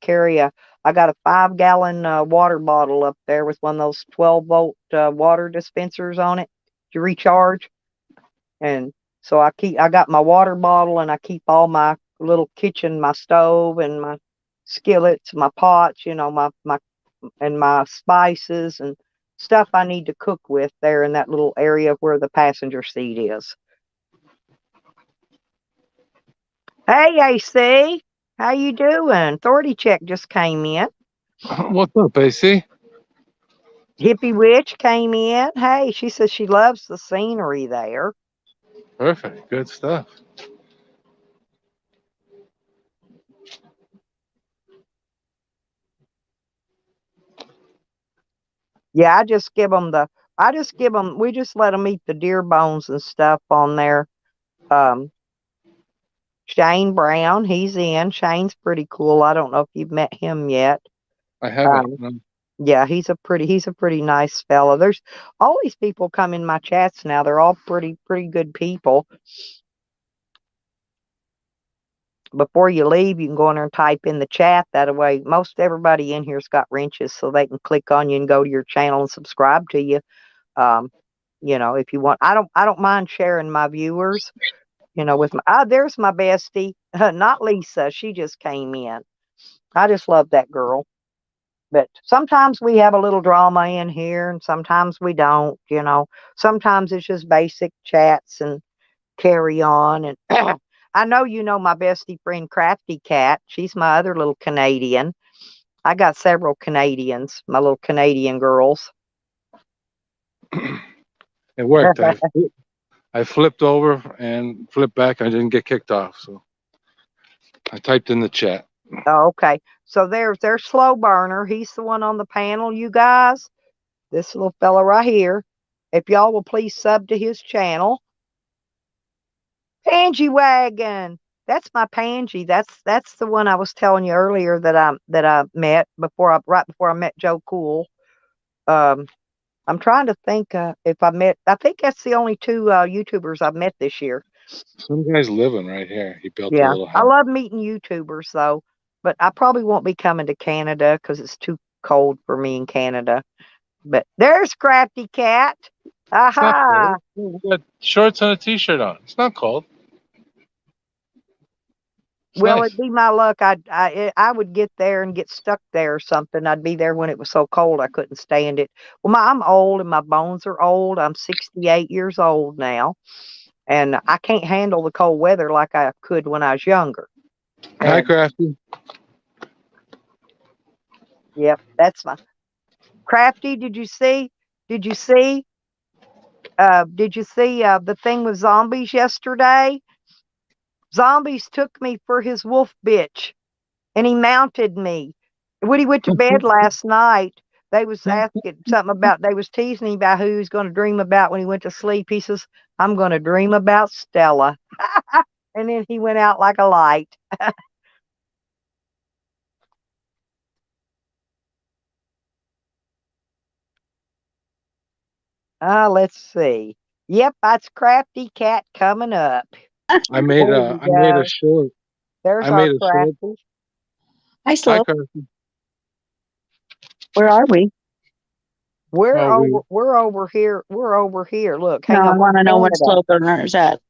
got a 5-gallon water bottle up there with one of those 12-volt water dispensers on it to recharge. And so I got my water bottle, and I keep all my little kitchen, my stove and my skillets, my pots, my spices and stuff I need to cook with there in that little area where the passenger seat is. Hey, AC, how you doing? Authority check just came in. What's up, AC? Hippie Witch came in. Hey, she says she loves the scenery there. Perfect. Good stuff. Yeah, we just let them eat the deer bones and stuff on there. Um, Shane Brown, he's in. Shane's pretty cool. I don't know if you've met him yet. I haven't. Um, No. yeah, he's a pretty nice fella. There's all these people come in my chats now. They're all pretty good people. Before you leave, you can go in there and type in the chat. That way, most everybody in here's got wrenches, so they can click on you and go to your channel and subscribe to you. Um, if you want, I don't mind sharing my viewers. With there's my bestie, not Lisa. She just came in. I just love that girl. But sometimes we have a little drama in here, and sometimes we don't. Sometimes it's just basic chats and carry on. And I know my bestie friend Crafty Cat. She's my other little Canadian. I got several Canadians, my little Canadian girls. It worked. I flipped over and flipped back. I didn't get kicked off, so I typed in the chat. Oh, okay. So there's Slow Burner. He's the one on the panel, you guys. This little fella right here. If y'all will please sub to his channel. Pansy Wagon. That's my Pansy. That's the one I was telling you earlier that I met right before I met Joe Cool. I'm trying to think if I think that's the only 2 YouTubers I've met this year. Some guy's living right here. He built a Yeah, little I house. love meeting YouTubers though, but I probably won't be coming to Canada because it's too cold for me in Canada. But there's Crafty Cat. It's not Aha! cold. We got shorts and a t-shirt on. It's not cold. It's Well, nice. it'd be my luck. I would get there and get stuck there or something. I'd be there when it was so cold I couldn't stand it. Well, I'm old and my bones are old. I'm 68 years old now, and I can't handle the cold weather like I could when I was younger. Hi, And Crafty. yep, that's my Crafty. Did you see? Did you see? The thing with zombies yesterday? Zombies took me for his wolf bitch, and he mounted me. When he went to bed last night, they was asking something about. They was teasing him about who he was going to dream about when he went to sleep. He says, "I'm going to dream about Stella," and then he went out like a light. Let's see. Yep, that's Crafty Cat coming up. I There made a you I made a go. short. There's I our made a short. Crafty. Hi, Hi, Slow. Carson. Where are we? We're Oh, over. We're over here. We're over here. Look, No, hang I on. want to know where Canada. Slow Burner is at.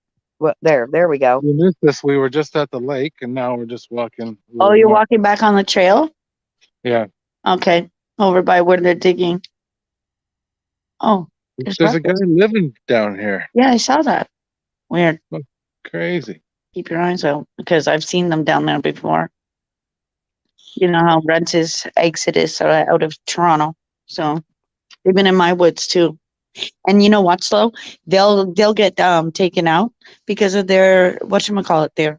Well, there we go. you missed this. We were just at the lake, and now we're just walking. a Oh, little you're north. walking back on the trail? Yeah. Okay. Over by where they're digging. Oh, There's a guy living down here. yeah, I saw that. Weird. Crazy. Keep your eyes out because I've seen them down there before. You know how Rentz's exodus are out of Toronto. So they've been in my woods too. And you know what, Slow? They'll get taken out because of their whatchamacallit there.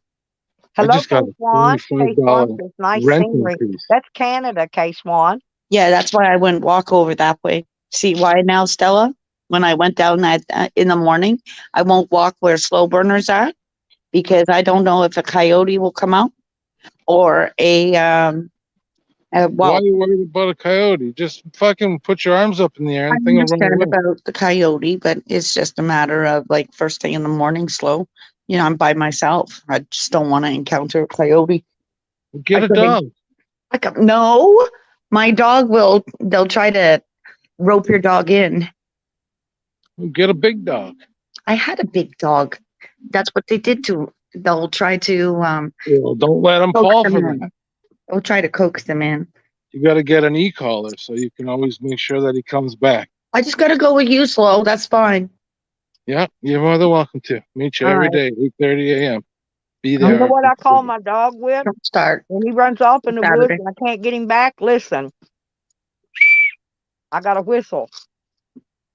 I Hello, just got a K-Swan. K-Swan $45 says nice rent scenery. increase. That's Canada, K-Swan. Yeah, that's why I wouldn't walk over that way. See why now, Stella? When I went down that in the morning, I won't walk where Slow Burner's at because I don't know if a coyote will come out or Why well, are you worried about a coyote? Just fucking put your arms up in the air I and thing will run understand away. about the coyote, but it's just a matter of like first thing in the morning, Slow. You know, I'm by myself. I just don't want to encounter a coyote. Get I a could be- dog. No, my dog will. They'll try to rope your dog in. Get a big dog. I had a big dog. That's what they did to. They'll try to Well, don't let them coax fall them for in. that. They'll try to coax them in. You got to get an e-collar so you can always make sure that he comes back. I just gotta go with you, Slow. That's fine. Yeah, you're more than welcome to. Meet you All every right. day, 8:30 a.m. Be You there. know what I call my dog with? Don't start When he runs off in the woods Saturday. and I can't get him back, listen. I got a whistle.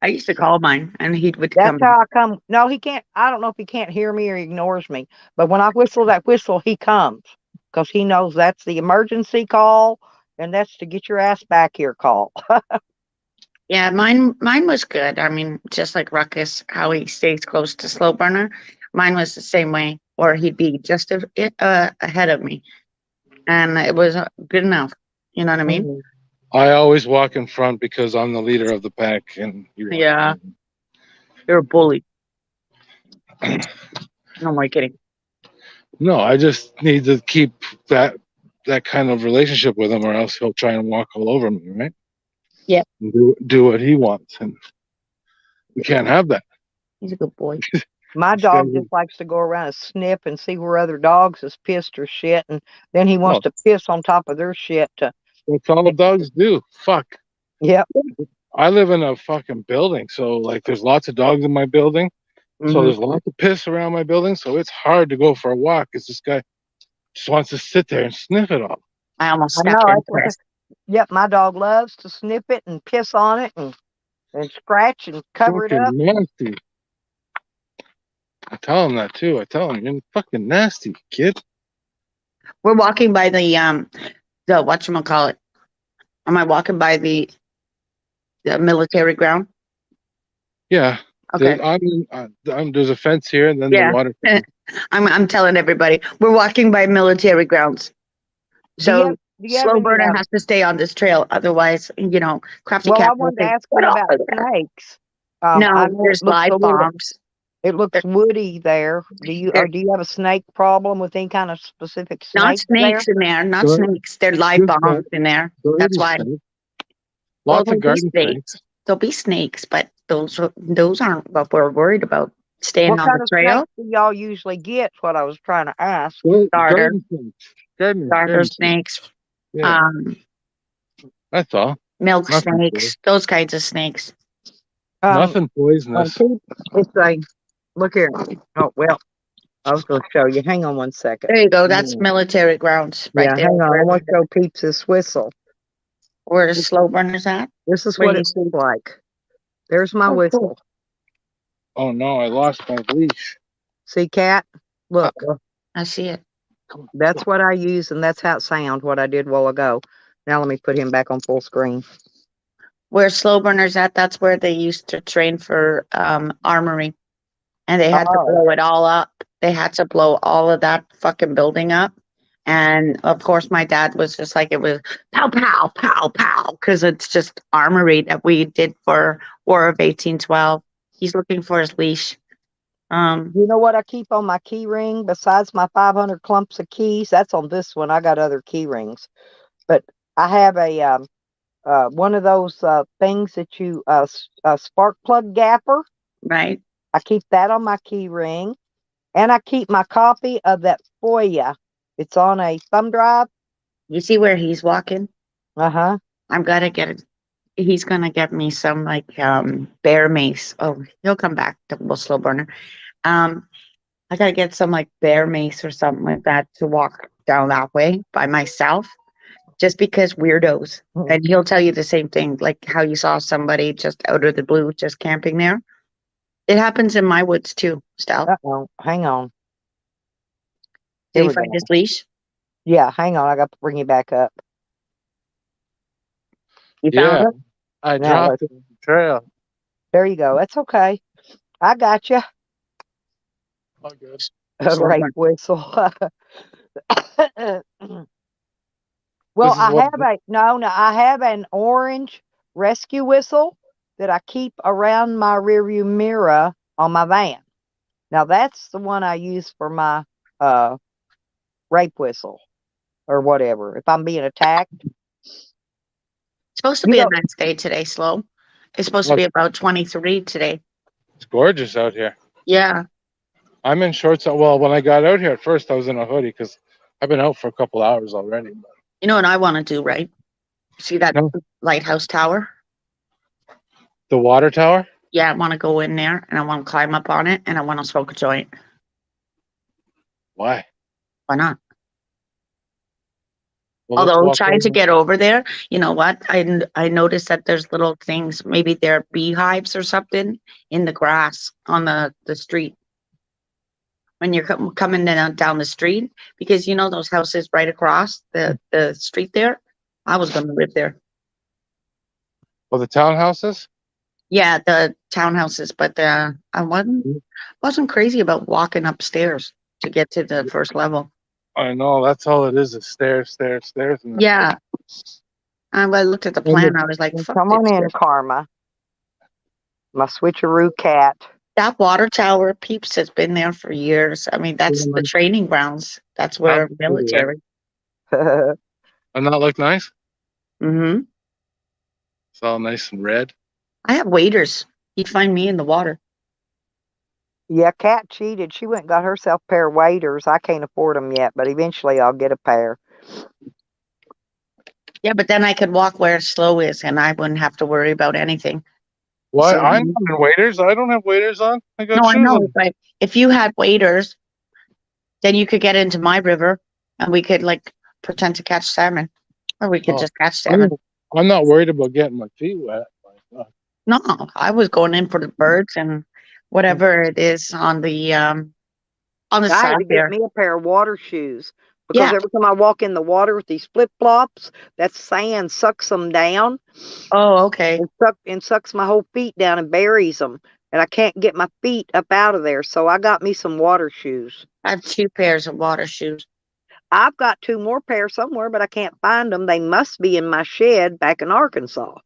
I used to call mine, and he would That's come. how I come. No, he can't. I don't know if he can't hear me or he ignores me. But when I whistle that whistle, he comes because he knows that's the emergency call and that's to get your ass back here call. Yeah, mine was good. I mean, just like Ruckus, how he stays close to Slow Burner. Mine was the same way, or he'd be just ahead of me, and it was good enough. You know what I mean? I always walk in front because I'm the leader of the pack, and you walk Yeah. in front. You're a bully. No more kidding. No, I just need to keep that kind of relationship with him, or else he'll try and walk all over me, right? Yeah. And do what he wants, and we can't have that. He's a good boy. My This dog guy- just likes to go around and sniff and see where other dogs is pissed or shit, and then he wants to piss on top of their shit. That's all dogs do. Fuck. Yep. I live in a fucking building, so like there's lots of dogs in my building. So Mhm. there's lots of piss around my building, so it's hard to go for a walk because this guy just wants to sit there and sniff it all. I almost I stepped know. into it. Yep. My dog loves to sniff it and piss on it and scratch and cover it Fucking up. nasty. I tell him that too. I tell him, you're fucking nasty, kid. We're walking by the whatchamacallit. Am I walking by the military ground? Yeah. Okay. There's a fence here, and then Yeah. the water. I'm telling everybody we're walking by military grounds. So Do you have Slow any, Burner has to stay on this trail, otherwise, you know, Crafty well, Cat. I will wanted to think, ask "Get him off about of there." snakes. No, I know there's it looks live a little, bombs. it looks woody there. Do you have a snake problem with any kind of specific Not snake there? snakes in there. Not Good. snakes. They're live Good bombs in there. That's why. Lots Well, of garden there'll be snakes. There'll be snakes, but those aren't what we're worried about. Staying What on kind the of trail. snakes do y'all usually get? What I was trying to ask. Garter. Garden snakes. Garter snakes. Yeah, that's all. Milk Nothing snakes. Those kinds of snakes. Nothing poisonous. It's a look here. Oh well, I was going to show you. Hang on one second. There you go. That's military grounds right Yeah, there. hang on. I want to show Peeps this whistle. Where the Slow Burner's at. This is Where what you it sleep. looks like. There's my Oh, cool. whistle. Oh no, I lost my leash. See, cat? Look, I see it. that's what I use, and that's how it sounds, what I did a while ago. Now let me put him back on full screen. Where Slow Burners at, that's where they used to train for armory. And they had to Oh. blow it all up. They had to blow all of that fucking building up. And of course, my dad was just like, it was pow, pow, pow, pow, because it's just armory that we did for War of 1812. He's looking for his leash. You know what I keep on my key ring besides my 500 clumps of keys? That's on this one. I got other key rings, but I have a one of those things that you spark plug gapper. Right. I keep that on my key ring, and I keep my copy of that FOIA. It's on a thumb drive. You see where he's walking? Uh-huh. I'm gonna get it. He's gonna get me some like bear mace. Oh, he'll come back to Slow Burner. I gotta get some like bear mace or something like that to walk down that way by myself, just because weirdos. And he'll tell you the same thing, like how you saw somebody just out of the blue just camping there. It happens in my woods too, Stel. Uh-oh. Hang on. Did Here he we find go. his leash? Yeah, hang on. I got to bring you back up. You found Yeah, it? I Now dropped it in the trail. There you go. That's okay. I got you. Oh, good. A Slow rape burn. whistle. Well, This is I what- have I have an orange rescue whistle that I keep around my rearview mirror on my van. Now that's the one I use for my rape whistle or whatever. If I'm being attacked. It's supposed to You be a know- nice day today, Slow. It's supposed to be about 23 today. It's gorgeous out here. Yeah. I'm in shorts. Well, when I got out here at first, I was in a hoodie because I've been out for a couple hours already. You know what I want to do, right? See that No. lighthouse tower? The water tower? Yeah, I want to go in there and I want to climb up on it and I want to smoke a joint. Why? Why not? Well, let's Although walk trying to over. get over there, you know what? I noticed that there's little things, maybe they're beehives or something in the grass on the street. When you're coming down the street, because you know those houses right across the street there. I was going to live there. Well, the townhouses? Yeah, the townhouses, but I wasn't crazy about walking upstairs to get to the first level. I know, that's all it is stairs, stairs, stairs. And Yeah. I looked at the plan. I was like, fuck Come on this in, shit. Karma. My switcheroo cat. That water tower, Peeps, has been there for years. I mean, that's the training grounds. That's where military. And that look nice? Mm-hmm. It's all nice and red. I have waders. You'd find me in the water. Yeah, Cat cheated. She went and got herself a pair of waders. I can't afford them yet, but eventually I'll get a pair. Yeah, but then I could walk where Slow is and I wouldn't have to worry about anything. Why? So- I'm not in waders. I don't have waders on. I got No, I shoes know, on. but if you had waders, then you could get into my river and we could like pretend to catch salmon. Or we could Oh, just catch salmon. I'm not worried about getting my feet wet. No, I was going in for the birds and whatever it is on the I had side to there. get me a pair of water shoes because Yeah. every time I walk in the water with these flip flops, that sand sucks them down Oh, okay. and sucks my whole feet down and buries them. And I can't get my feet up out of there. So I got me some water shoes. I have 2 pairs of water shoes. I've got 2 more pairs somewhere, but I can't find them. They must be in my shed back in Arkansas,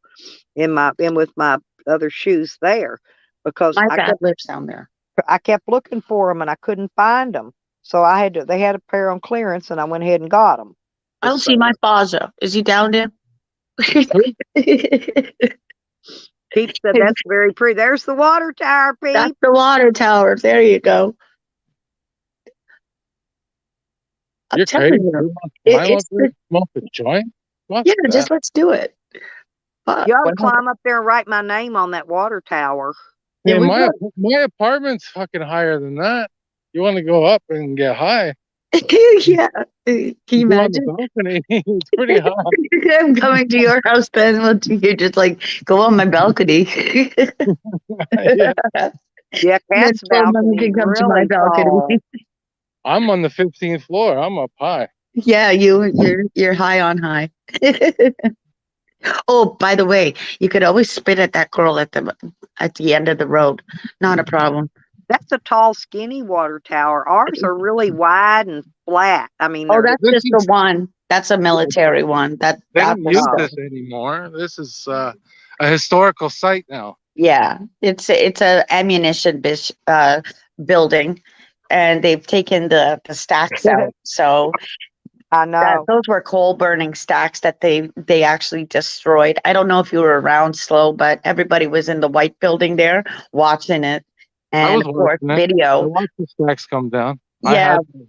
in with my other shoes there, because My dad lives down there. I kept looking for them and I couldn't find them. So they had a pair on clearance and I went ahead and got them. I don't see my father. Is he down there? Pete said that's very pretty. There's the water tower, Pete. That's the water tower. There you go. I'm You're telling crazy. you. You want It- to climb it's up there, smoke a joint? What's Yeah, that? just let's do it. Fuck, You ought to why not? climb up there and write my name on that water tower. Yeah, Yeah, we my apartment's fucking higher than that. You want to go up and get high? Yeah. Can you Go on the imagine? balcony. It's pretty hot. I'm coming to your house, Ben. You're just like, go on my balcony. Yeah, Yeah, And then Cat's Slow Mama balcony can come to my really balcony. tall. I'm on the 15th floor. I'm up high. Yeah, you're high on high. Oh, by the way, you could always spit at that girl at the end of the road. Not a problem. That's a tall, skinny water tower. Ours are really wide and flat. I mean, Oh, they're that's This just the is one. That's a military one. they That don't was use oh, this anymore. This is a historical site now. yeah. It's a ammunition building, and they've taken the stacks out. So I know. those were coal burning stacks that they actually destroyed. I don't know if you were around, Slow, but everybody was in the white building there watching it, I and was of course watching it. I video. watched the stacks come down. I Yeah, had my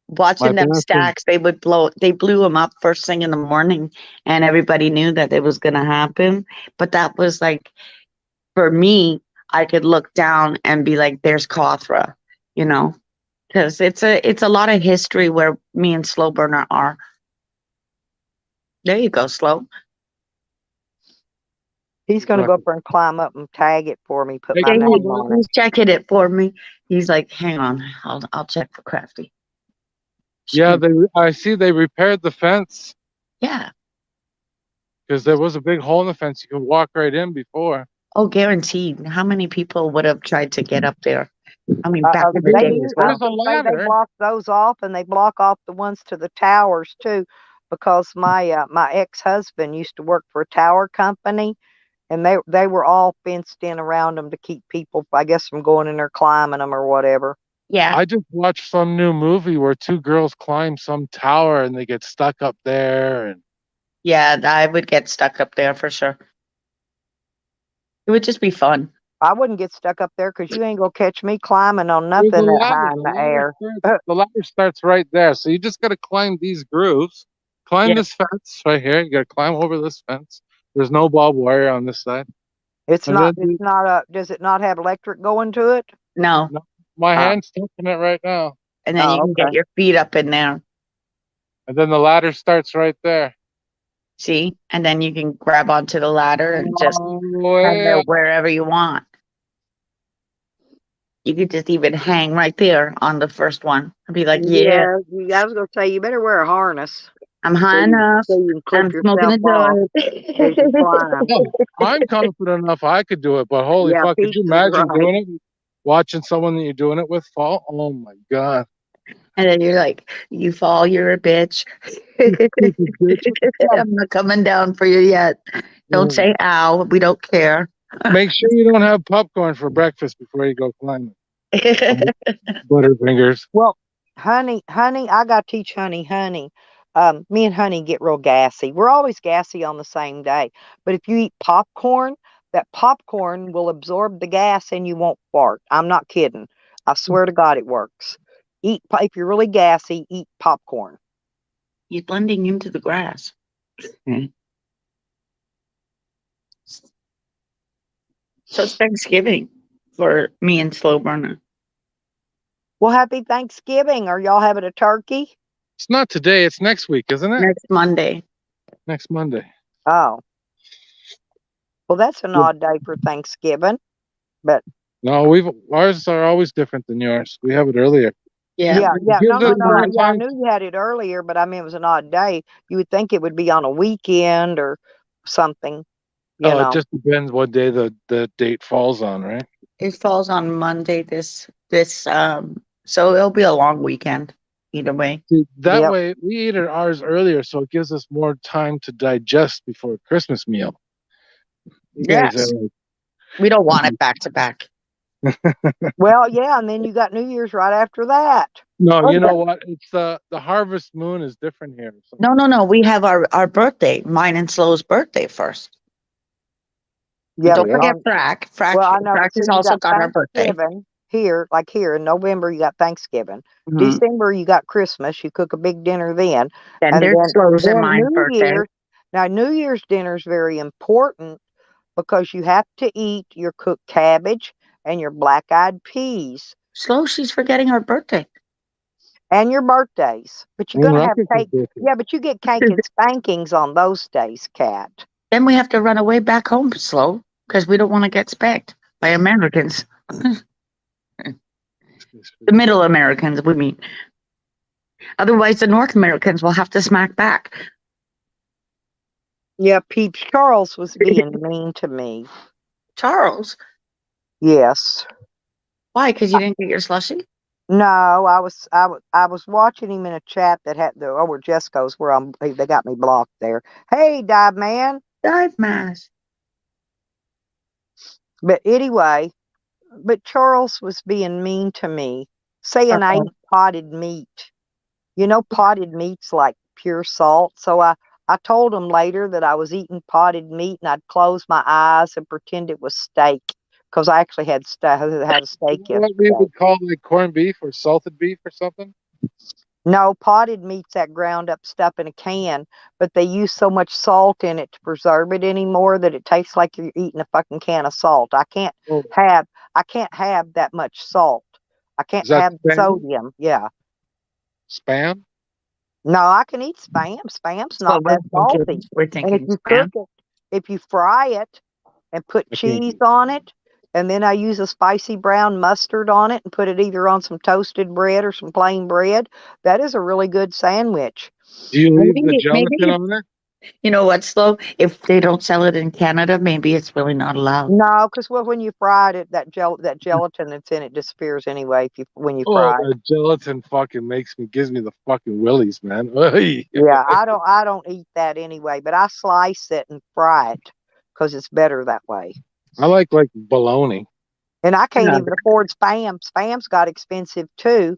watching them bathroom. stacks, they blew them up first thing in the morning, and everybody knew that it was going to happen. But that was like, for me, I could look down and be like, there's Kothra, you know, because it's a lot of history where me and Slow Burner are. There you go, Slow. He's going to go up there and climb up and tag it for me, put Hey, my come name on, on bud. it. He's checking it for me. He's like, hang on, I'll check for Crafty. Yeah, I see they repaired the fence Yeah. because there was a big hole in the fence. You could walk right in before. Oh, guaranteed. How many people would have tried to get up there? I mean, back in the They day do. as I well. There's a was gonna say they ladder. block those off, and they block off the ones to the towers too, because my ex-husband used to work for a tower company, and they were all fenced in around them to keep people, I guess, from going in there climbing them or whatever. Yeah. I just watched some new movie where two girls climb some tower and they get stuck up there. And Yeah, I would get stuck up there for sure. It would just be fun. I wouldn't get stuck up there because you ain't gonna catch me climbing on there's a nothing that ladder. high in the air. The ladder starts right there. So you just got to climb these grooves, climb Yeah. this fence right here. You got to climb over this fence. There's no barbed wire on this side. It's And not. then It's not a. Does it not have electric going to it? No. no, my Oh. hand's touching it right now. And then you Oh, can get okay. your feet up in there. And then the ladder starts right there. See? And then you can grab onto the ladder and just Oh, head yeah. there wherever you want. You could just even hang right there on the first one and be like, yeah, I was gonna say you better wear a harness I'm high enough. so you can clip I'm smoking yourself a off as you joint. climb. Oh, I'm confident enough I could do it, but holy Yeah, fuck, could Peach you is imagine right. doing it? Watching someone that you're doing it with fall? Oh my god. And then you're like, you fall, you're a bitch. I'm not coming down for you yet. Don't say ow. We don't care. Make sure you don't have popcorn for breakfast before you go climbing. Butterfingers. Well, honey, I gotta teach honey. Me and honey get real gassy. We're always gassy on the same day. But if you eat popcorn, that popcorn will absorb the gas and you won't fart. I'm not kidding. I swear to God, it works. If you're really gassy, eat popcorn. You're blending into the grass. So it's Thanksgiving for me and Slow Burner. Well, happy Thanksgiving. Are y'all having a turkey? It's not today, it's next week, isn't it? Next Monday. Next Monday. Oh. Well, that's an Yeah. odd day for Thanksgiving. But No, ours are always different than yours. We have it earlier. Yeah. yeah. Gives No, us no, more no. Yeah, I time. knew you had it earlier, but I mean, it was an odd day. You would think it would be on a weekend or something, you Oh, it know. just depends what day the date falls on, right? It falls on Monday so it'll be a long weekend either way. See, that Yep. way we ate ours earlier, so it gives us more time to digest before Christmas meal. You guys Yes. are like, We don't want it back to back. Well, yeah, and then you got New Year's right after that. no, Oh, you know what? It's the harvest moon is different here. So No. We have our birthday, mine and Slow's birthday first. Yeah. Don't forget on- Frack. well, I know. Frack So has you also got got her birthday. Thanksgiving here, like here in November, you got Thanksgiving. Mhm. December, you got Christmas. You cook a big dinner then. Then And there's Slow's and mine's New birthday. Year's. Now, New Year's dinner is very important because you have to eat your cooked cabbage and your black-eyed peas. Slow, she's forgetting her birthday. and your birthdays. But you And gotta have Ruckus's cake. birthday. Yeah, but you get cake and spankings on those days, Cat. Then we have to run away back home slow because we don't want to get spanked by Americans. The middle Americans, we mean. Otherwise, the North Americans will have to smack back. Yeah, Peeps Charles was being mean to me. Charles, Yes. why? Because you didn't get your slushy? No, I was watching him in a chat that had the over Jesco's where they got me blocked there. Hey, Dive Man. Dive mask. But anyway, but Charles was being mean to me, saying I Uh-oh. eat potted meat. You know, potted meat's like pure salt. So I told him later that I was eating potted meat and I'd close my eyes and pretend it was steak because I actually had had a steak You know what we yesterday. would call like corned beef or salted beef or something? No, potted meat's that ground up stuff in a can, but they use so much salt in it to preserve it anymore that it tastes like you're eating a fucking can of salt. I can't Oh, have that much salt. I can't is that have spam? sodium. Yeah. Spam? No, I can eat spam. Spam's That's what not that salty. we're And if thinking you spam. cook it, if you fry it and put I can't cheese eat. on it, and then I use a spicy brown mustard on it and put it either on some toasted bread or some plain bread, that is a really good sandwich. Do you leave the Maybe, gelatin on there? you know what, Slow? If they don't sell it in Canada, maybe it's really not allowed. No, because when you fried it, that gelatin that's in it disappears anyway when you Oh, fry it. the gelatin fucking gives me the fucking willies, man. Oy. Yeah, I don't eat that anyway, but I slice it and fry it because it's better that way. I like bologna. And I can't Yeah. even afford Spam. Spam's got expensive too.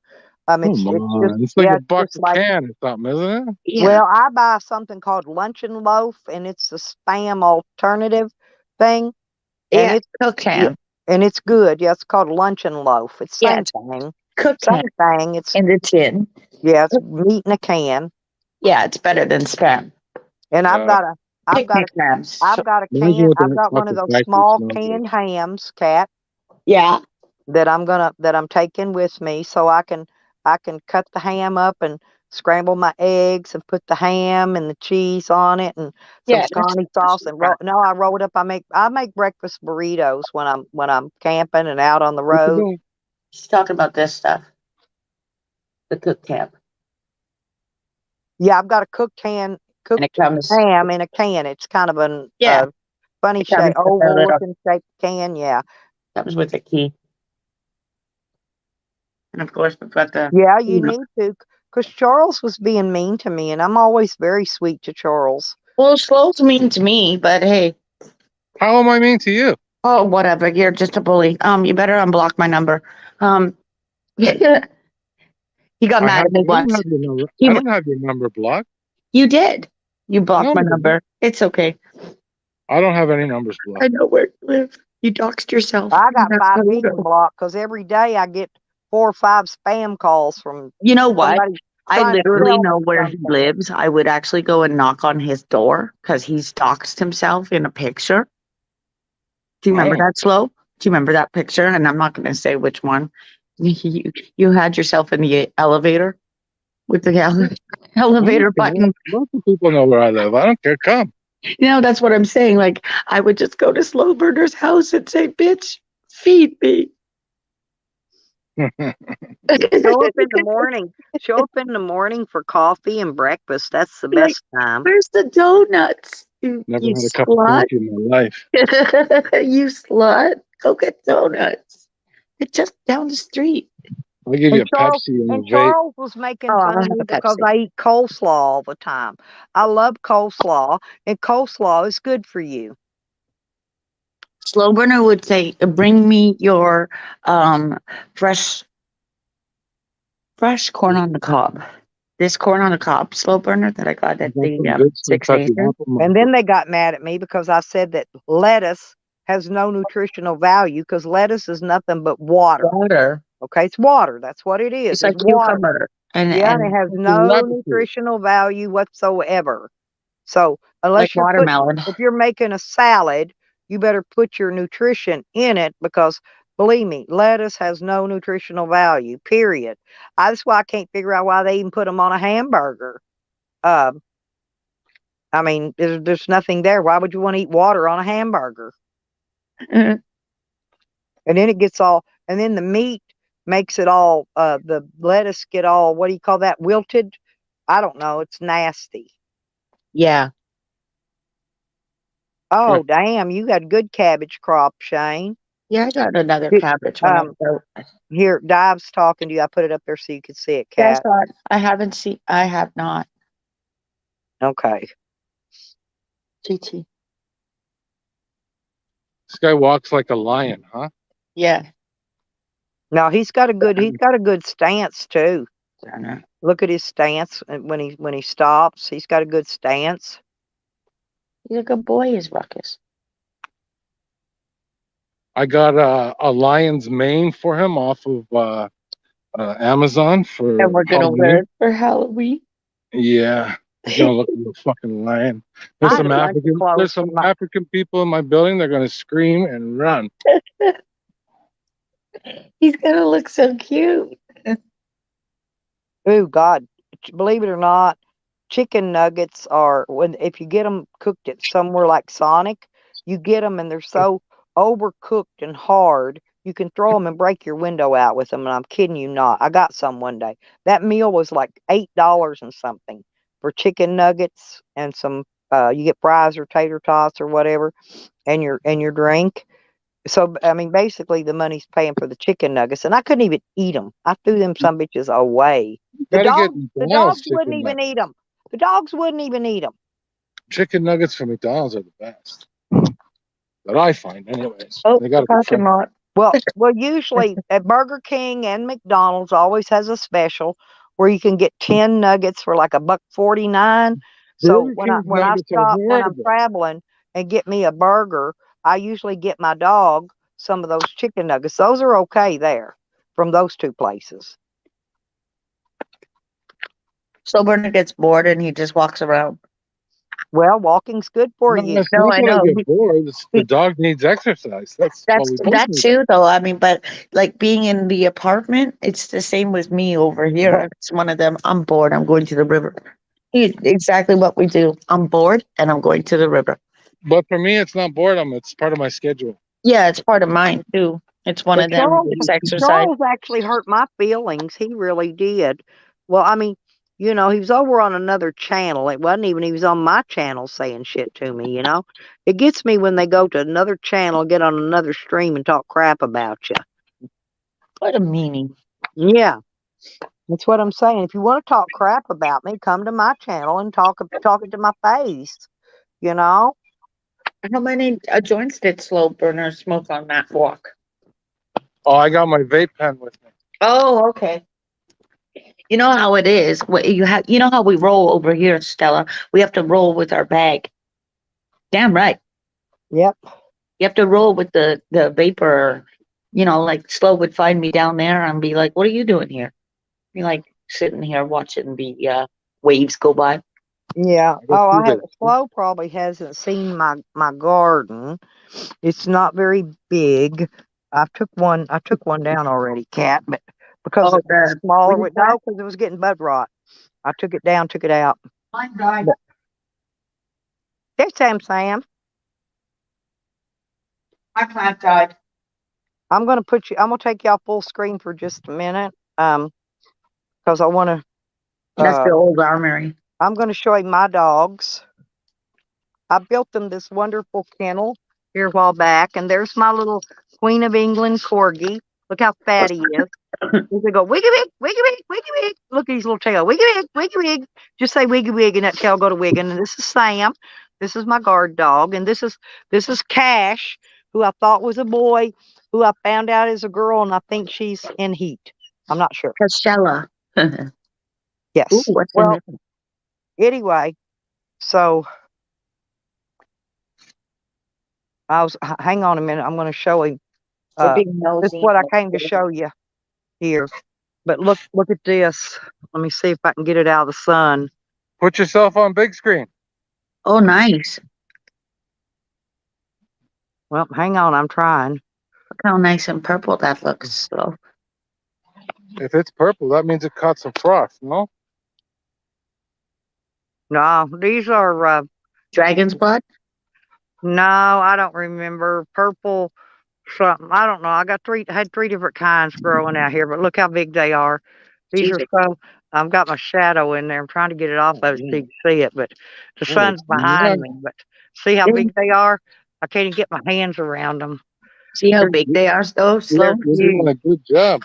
Come It's just on. It's like yeah, a buck it's a like can or something, isn't it? Yeah. well, I buy something called Luncheon Loaf, and it's the Spam alternative thing, and Yeah, it's cook yeah, ham. and it's good. Yeah, it's called Luncheon Loaf. It's Yeah, same it's thing, cook same ham thing. It's in the tin. yeah, it's meat in a can, Yeah, it's better than spam. and Yeah. I've got Picnic hams. I've got a Imagine can. what I've that got one of fucking those factory small smells like. canned hams, Cat, Yeah. that I'm taking with me so I can cut the ham up and scramble my eggs and put the ham and the cheese on it and some Yeah. Scotty sauce and I roll it up. I make breakfast burritos when I'm camping and out on the What you road. doing? She's talking about this stuff. The cooked ham. Yeah, I've got a cooked And it comes ham in a can. It's kind of a Yeah. funny It comes shape, with a oval little looking shaped can. Yeah. comes with a key. And of course we've got the Yeah, you need to, because Charles was being mean to me, and I'm always very sweet to Charles. well, Slow's mean to me, but hey. How am I mean to you? Oh, whatever. You're just a bully. You better unblock my number. He got mad at me I don't once. have your number. He I w- don't have your number blocked. You did. You blocked No, my I didn't. number. It's okay. I don't have any numbers blocked. I know where you live. You doxed yourself. I got You 5 have million photo. blocked because every day I get 4 or 5 spam calls from You know what? somebody I trying to literally sell know me where he something. lives. I would actually go and knock on his door because he's doxed himself in a picture. Do you remember Oh. that, Slow? Do you remember that picture? And I'm not going to say which one. You had yourself in the elevator with the elevator button. Lots of people know where I live. I don't care. Come. You know, that's what I'm saying. Like, I would just go to Slow Burner's house and say, bitch, feed me. Show up in the morning. Show up in the morning for coffee and breakfast. That's the Like, best time. Where's the donuts? You Never had a cup slut. of coffee in my life. You slut. Go get donuts. It's just down the street. I'll give you And a Pepsi and a vape. Charles was making Oh, fun I'll of me have a because Pepsi. I eat coleslaw all the time. I love coleslaw, and coleslaw is good for you. Slow Burner would say, bring me your fresh corn on the cob. This corn on the cob, Slow Burner, that I got at the Good Six stuff you Nations. want from And then they got mad at me because I said that lettuce has no nutritional value because lettuce is nothing but water. Water. Okay, it's water. That's what it is. It's like water. cucumber. And, Yeah, and and it has It's no leptin. nutritional value whatsoever. So unless like watermelon. if you're making a salad, you better put your nutrition in it because Believe me, lettuce has no nutritional value, period. That's why I can't figure out why they even put them on a hamburger. Um, I mean, there's nothing there. Why would you want to eat water on a hamburger? Mhm. And then it gets all, and then the meat makes it all, the lettuce get all, what do you call that? Wilted? I don't know. It's nasty. Yeah. Oh, damn. You got good cabbage crop, Shane. Yeah, I got another Did- cabbage when I Um, go. Here, Dive's talking to you. I put it up there so you could see it, Yeah, I Cat. saw it. I haven't seen. I have not. Okay. GT. This guy walks like a lion, huh? Yeah. No, he's got a good stance too. Turner. Look at his stance when he stops. He's got a good stance. He's a good boy, is Ruckus. I got a lion's mane for him off of Amazon for And we're gonna wear Halloween. it for Halloween. Yeah, he's gonna look like a fucking lion. There's I some just like African. clothes There's some for my- African people in my building. They're gonna scream and run. He's gonna look so cute. Oh God, believe it or not, chicken nuggets are when if you get them cooked at somewhere like Sonic, you get them and they're so overcooked and hard. You can throw them and break your window out with them. And I'm kidding you not. I got some one day. That meal was like $8 and something for chicken nuggets and some. You get fries or tater tots or whatever, and your drink. So I mean, basically, the money's paying for the chicken nuggets, and I couldn't even eat them. I threw them some bitches away. The Gotta get dogs, the McDonald's dogs wouldn't chicken even nuggets. eat them. The dogs wouldn't even eat them. Chicken nuggets from McDonald's are the best. That I find, anyways. Oh, They got parking lot. Well, usually at Burger King and McDonald's always has a special where you can get 10 nuggets for like $1.49. So Burger King's when I nuggets are stop when I'm horrible. traveling and get me a burger, I usually get my dog some of those chicken nuggets. Those are okay there from those two places. So Bernard gets bored and he just walks around. Well, walking's good for Not you. necessarily No, I that I know. get bored. The dog needs exercise. That's what we both That need. too, though. I mean, but like being in the apartment, it's the same with me over here. It's one of them. I'm bored. I'm going to the river. Exactly what we do. I'm bored and I'm going to the river. But for me, it's not boredom. It's part of my schedule. Yeah, it's part of mine too. It's one But of them. It's exercise. Charles actually hurt my feelings. He really did. Well, I mean, he was over on another channel. It wasn't even he was on my channel saying shit to me. It gets me when they go to another channel, get on another stream and talk crap about you. What a meaning. Yeah. That's what I'm saying. If you want to talk crap about me, come to my channel and talk it to my face. How many joints did Slow Burner smoke on that walk? Oh, I got my vape pen with me. Oh, okay. You know how it is. You know how we roll over here, Stella. We have to roll with our bag. Damn right. Yep. You have to roll with the vapor. Like Slow would find me down there and be like, "What are you doing here?" Be like sitting here watching the waves go by. Yeah. I Oh, guess I have Flo probably hasn't seen my garden. It's not very big. I took one down already, Cat, but because Oh, it was the smaller weed with no, because it was getting bud rot. I took it down, took it out. Mine died. There's Sam. My plant died. I'm gonna take y'all full screen for just a minute. Because I wanna That's the old armory. I'm gonna show you my dogs. I built them this wonderful kennel here a while back, and there's my little Queen of England corgi. Look how fat he is. They go wiggy wig, wiggy wig, wiggy wig. Look at his little tail, wiggy wig, wiggy wig. Just say wiggy wig, and that tail go to wigging. And this is Sam. This is my guard dog, and this is Cash, who I thought was a boy, who I found out is a girl, and I think she's in heat. I'm not sure. Coachella. Yes. Ooh, what's Well, in there? anyway, so hang on a minute. I'm going to show him. We're being This is nosy. what I came to show you here. But look at this. Let me see if I can get it out of the sun. Put yourself on big screen. Oh, nice. Well, hang on. I'm trying. how nice and purple that looks. So If it's purple, that means it caught some frost, no? No, these are, dragon's blood. no, I don't remember. Purple something. I don't know. Had three different kinds growing out here, but look how big they are. These are Jesus. so, I've got my shadow in there. I'm trying to get it off of it so you can see it, but the Oh, sun's behind yeah. me. But see how Yeah. big they are? I can't even get my hands around them. See how big they are, though. Slow. You're doing a good job.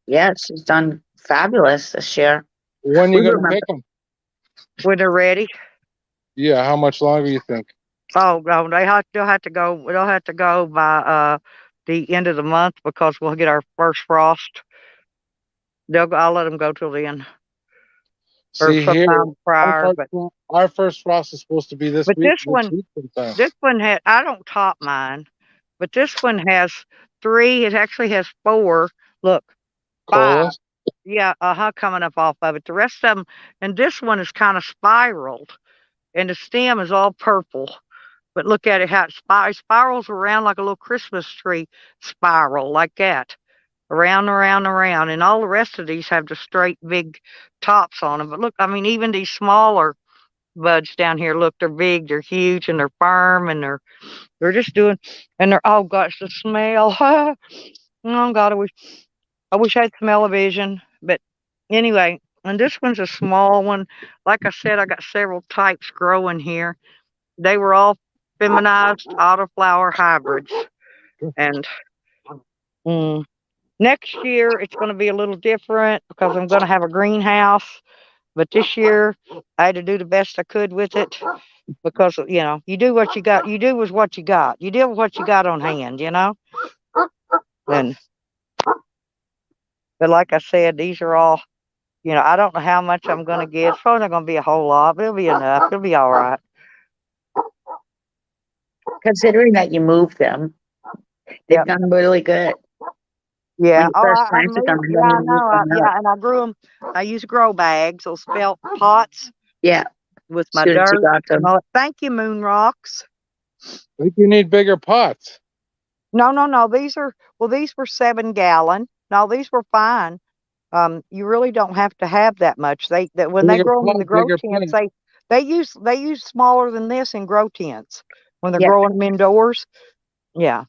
Yes, she's done fabulous this year. When We you gonna remember. pick them? When they're ready. Yeah, how much longer you think? Oh no, they'll have to go. They'll have to go by the end of the month because we'll get our first frost. I'll let them go till then or See here, sometime prior. But our first frost is supposed to be this but week. this one, sometime. this one had. I don't top mine, but this one has three. It actually has four. Look, five. Colas? Yeah, coming up off of it. The rest of them, and this one is kind of spiraled, and the stem is all purple. But look at it, how it spirals around like a little Christmas tree spiral, like that. Around, around, around. And all the rest of these have the straight, big tops on them. But look, I mean, even these smaller buds down here, look, they're big, they're huge, and they're firm, and they're just doing, and they're, oh gosh, the smell. Oh God, I wish I had smell-o-vision. But anyway, and this one's a small one. Like I said, I got several types growing here. They were all feminized autoflower hybrids. And next year it's going to be a little different because I'm going to have a greenhouse. But this year I had to do the best I could with it because, you do what you got. You do with what you got. You deal with what you got on hand, And, but like I said, these are all, I don't know how much I'm going to get. It's probably not going to be a whole lot, but it'll be enough. It'll be all right. Considering that you moved them, they've Yep. done really good. Yeah. When you first planted them, and then I you moved know. them up. And I grew them. I used grow bags, those felt pots Yeah, with as my soon as you dirt. got them. Thank you, Moon Rocks. I think you need bigger pots. No. These were 7-gallon. No, these were fine. You really don't have to have that much. When they Bigger grow them in the pot, grow bigger tents, plant. they use smaller than this in grow tents when they're Yeah. growing them indoors. Yeah.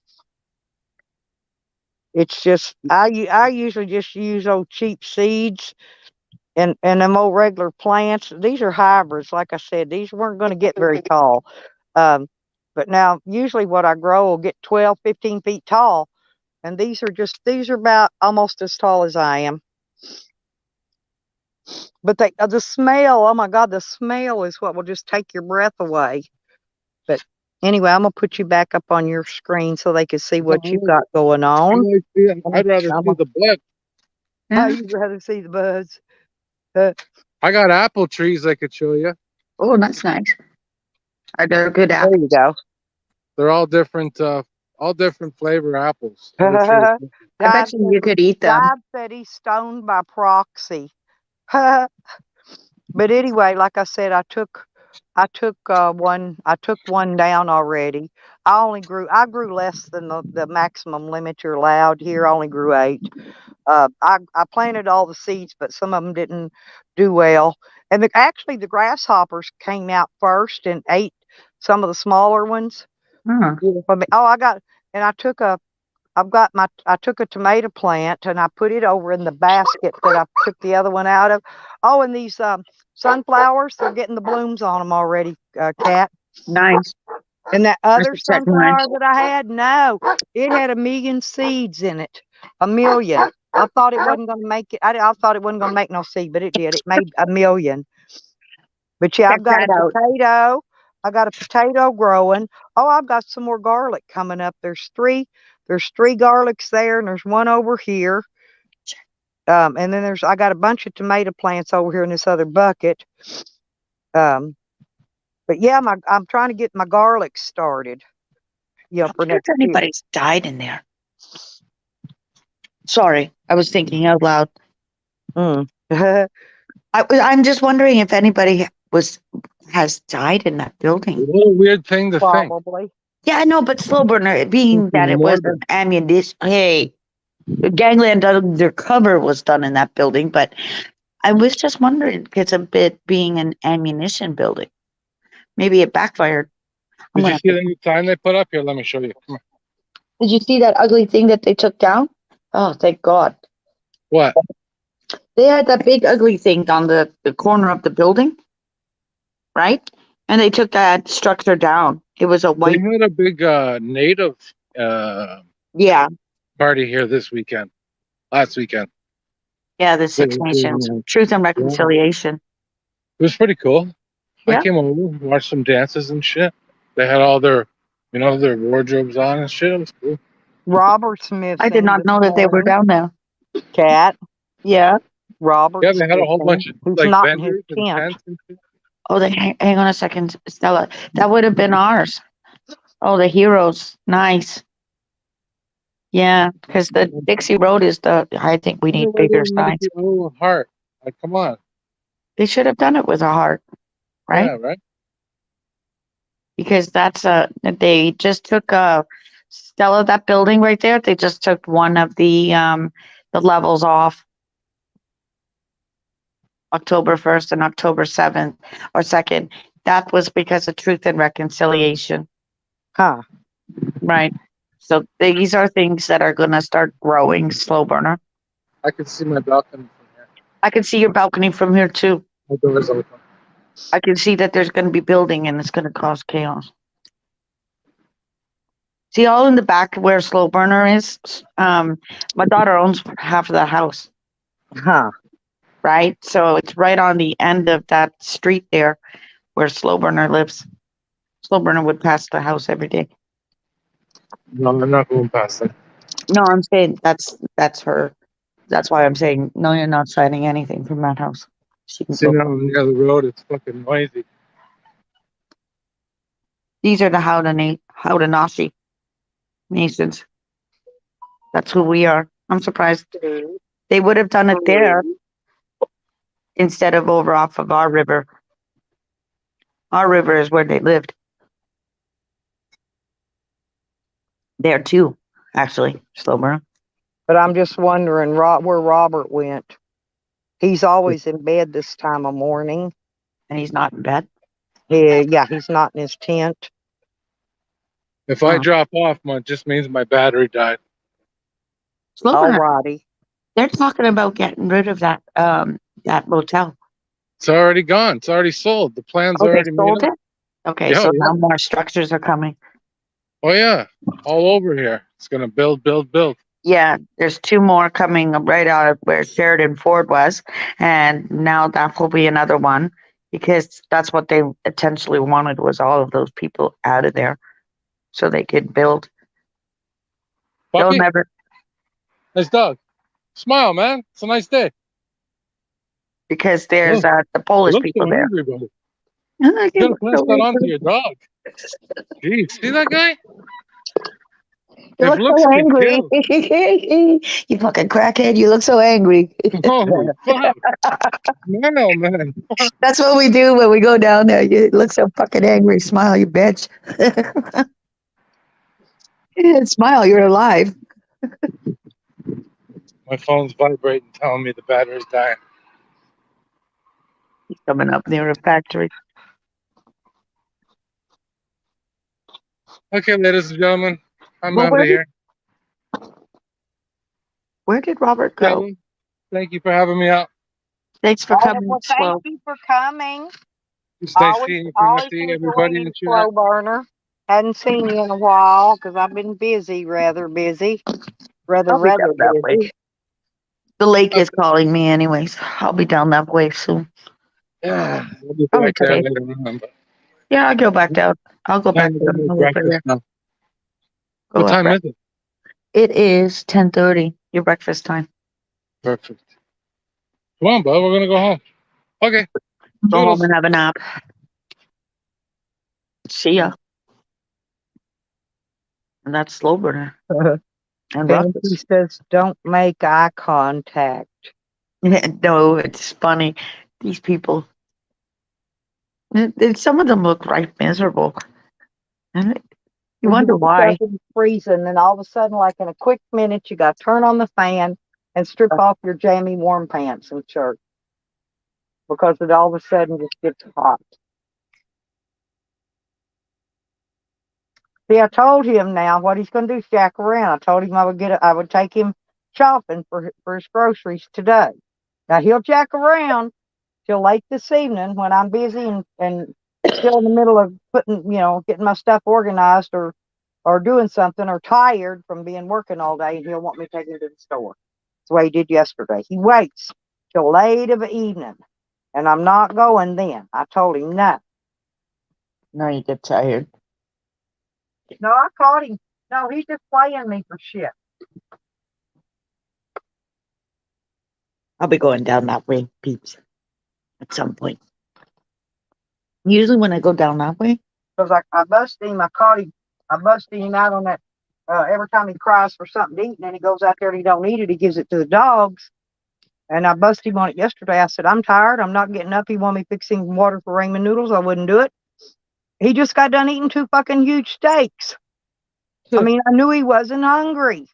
It's just I usually just use old cheap seeds and them old regular plants. These are hybrids, like I said. These weren't going to get very tall. But now usually what I grow will get 12, 15 feet tall, and these are about almost as tall as I am. But the smell, oh my God, the smell is what will just take your breath away. But anyway, I'm gonna put you back up on your screen so they can see what you've got going on. I'd rather see the bud. Oh, Yeah. you'd rather see the buds. I got apple trees I could show you. Oh, that's nice. Are they good There apples? you go. They're all different flavor apples. I bet you could eat them. God said he's stoned by proxy. But anyway, like I said, I took one down already. I grew less than the maximum limit you're allowed here. I only grew 8. I planted all the seeds, but some of them didn't do well. And actually the grasshoppers came out first and ate some of the smaller ones. Huh. I took a tomato plant and I put it over in the basket that I took the other one out of. Oh, and these sunflowers, they're getting the blooms on them already, Kat. Nice. And that other That's the second sunflower one. that I had, no, it had 1,000,000 seeds in it. 1,000,000. I thought it wasn't going to make it. I thought it wasn't going to make no seed, but it did. It made 1,000,000. But yeah, Check I've got that a out. potato. I got a potato growing. Oh, I've got some more garlic coming up. There's three garlics there, and there's one over here. And then I got a bunch of tomato plants over here in this other bucket. But yeah, I'm trying to get my garlic started. Yeah, for I wonder next if year. anybody's died in there. Sorry, I was thinking out loud. I'm just wondering if anybody has died in that building. What a weird thing to think. Probably. Yeah, I know, but slow burner, being that it was an Morgan. ammunition, hey, the gangland undercover was done in that building, but I was just wondering, because of it being an ammunition building, maybe it backfired. I'm Did you gonna. see the new sign they put up here? Let me show you. Come on. Did you see that ugly thing that they took down? Oh, thank God. What? They had that big ugly thing on the corner of the building, right? And they took that structure down. It was a They white, had a big native uh, yeah, party here this weekend. Last weekend. yeah, the Six Nations, Truth and Yeah. Reconciliation. It was pretty cool. I Yeah. came over, watched some dances and shit. They had all their, their wardrobes on and shit. It was cool. Robert's missing. I did not this know that they were morning. down there. Cat. Yeah. Robert's Yeah, they had a whole bunch missing. of He's like not in his vendors and tent. tents and shit. Oh, hang on a second, Stella. That would have been ours. Oh, the heroes. Nice. Yeah, because the Dixie Road is I think we I wonder need why they bigger didn't make signs. it a little heart. Like, come on. They should have done it with a heart, right? Yeah, right. Because they just took Stella, that building right there, they just took one of the levels off October 1st and October 7th or 2nd. That was because of Truth and Reconciliation. Huh. Right. So these are things that are gonna start growing, slow burner. I can see my balcony from here. I can see your balcony from here too. My door's open. I can see that there's gonna be building and it's gonna cause chaos. See, all in the back where slow burner is, my daughter owns half of the house, Huh. right? So it's right on the end of that street there where slow burner lives. Slow burner would pass the house every day. No, I'm not going past that. No, I'm saying that's her. That's why I'm saying no. You're not signing anything from that house. She can See go. now on the other road, it's fucking noisy. These are the Haudenosaunee nations. That's who we are. I'm surprised they would have done it there instead of over off of our river. Our river is where they lived. There too, actually, Slowburn. But I'm just wondering where Robert went. He's always in bed this time of morning. And he's not in bed. Yeah, he's not in his tent. If I Oh. drop off, it just means my battery died. Slowburn. Alrighty. They're talking about getting rid of that motel. It's already gone. It's already sold. The plan's Oh, they already made sold up. it? Okay, Yeah, so yeah. now more structures are coming. Oh yeah, all over here. It's gonna build. Yeah, there's two more coming right out of where Sheridan Ford was, and now that will be another one because that's what they essentially wanted was all of those people out of there, so they could build. They'll Puppy, never nice dog. Smile, man. It's a nice day. because there's Oh, the you Polish look people so there. angry, buddy. I You get gotta pass so that on to angry. your dog. Jeez, see that guy? You If look looks so could angry. kill. You fucking crackhead. You look so angry. Holy fuck. No, man. That's what we do when we go down there. You look so fucking angry. Smile, you bitch. Yeah, smile, you're alive. My phone's vibrating, telling me the battery's dying. He's coming up near a factory. Okay, ladies and gentlemen, I'm Well, out of here. where did Robert go? Gentlemen, thank you for having me out. Thanks for coming. Well, Slow. thank you for coming. It's nice seeing you, Always Timothy, everybody enjoying in chat. Slow Burner. Hadn't seen you in a while because I've been busy, rather busy. I'll be down that way. Busy. The lake is calling me anyways. I'll be down that way soon. Yeah, we'll be Probably back there today. later on. But Yeah, I'll go back down. I'll go back time to down. make I'll go over breakfast there. now. Go What up time there. is it? It is 10:30. Your breakfast time. Perfect. Come on, bud. We're gonna go home. Okay. Go home Toodles. and have a nap. See ya. And that's slow burner. And And breakfast. he says, don't make eye contact. No, it's funny. These people. Some of them look right miserable. And You wonder why. It's freezing, and all of a sudden, like in a quick minute, you got to turn on the fan and strip off your jammy warm pants and shirt because it all of a sudden just gets hot. See, I told him now what he's going to do is jack around. I told him I would take him shopping for his groceries today. Now he'll jack around till late this evening when I'm busy and still in the middle of getting my stuff organized or doing something or tired from being working all day, and he'll want me to take him to the store. That's the way he did yesterday. He waits till late of the evening, and I'm not going then. I told him no. No, you get tired. No, I caught him. No, he's just playing me for shit. I'll be going down that way, peeps, at some point. Usually when I go down that way. Because I busted him. I caught him. I busted him out on that. Every time he cries for something to eat, and then he goes out there and he don't eat it, he gives it to the dogs. And I busted him on it yesterday. I said, I'm tired. I'm not getting up. He wanted me fixing water for ramen noodles. I wouldn't do it. He just got done eating 2 fucking huge steaks. I mean, I knew he wasn't hungry.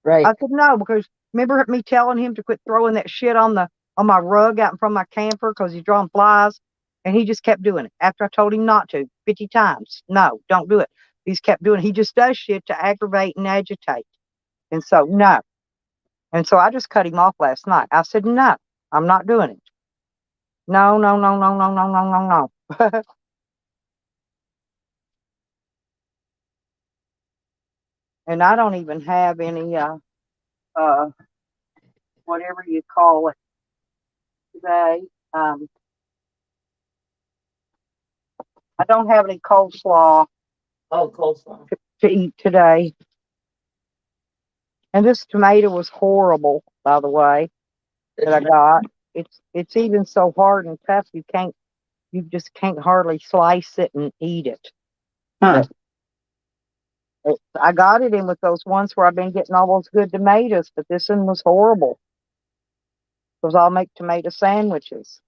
Right. I said no, because remember me telling him to quit throwing that shit on my rug out in front of my camper because he's drawing flies, and he just kept doing it after I told him not to 50 times. No, don't do it. He's kept doing it. He just does shit to aggravate and agitate, and so no. And so I just cut him off last night. I said no, I'm not doing it. No, no, no, no, no, no, no, no, no. And I don't even have any whatever you call it today. I don't have any coleslaw. Oh, coleslaw. To eat today. And this tomato was horrible, by the way, that I got. It's even so hard and tough you just can't hardly slice it and eat it. Huh. I got it in with those ones where I've been getting all those good tomatoes, but this one was horrible. Because I'll make tomato sandwiches.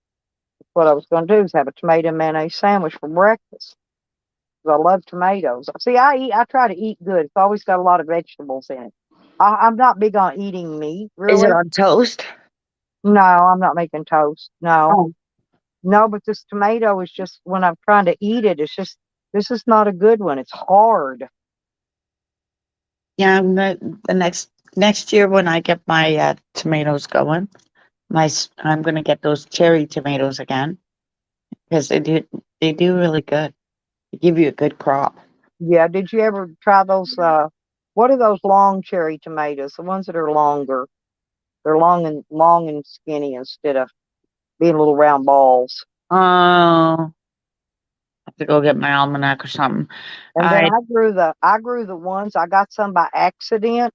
What I was going to do is have a tomato and mayonnaise sandwich for breakfast. Because I love tomatoes. See, I try to eat good. It's always got a lot of vegetables in it. I'm not big on eating meat, really. Is it on toast? No, I'm not making toast. No. Oh. No, but this tomato is just, when I'm trying to eat it, it's just, this is not a good one. It's hard. Yeah, the next year when I get my tomatoes going, I'm gonna get those cherry tomatoes again because they do really good. They give you a good crop. Yeah, did you ever try those, what are those long cherry tomatoes? The ones that are longer. They're long and skinny instead of being little round balls. Oh, I have to go get my almanac or something. And then I grew the ones. I got some by accident.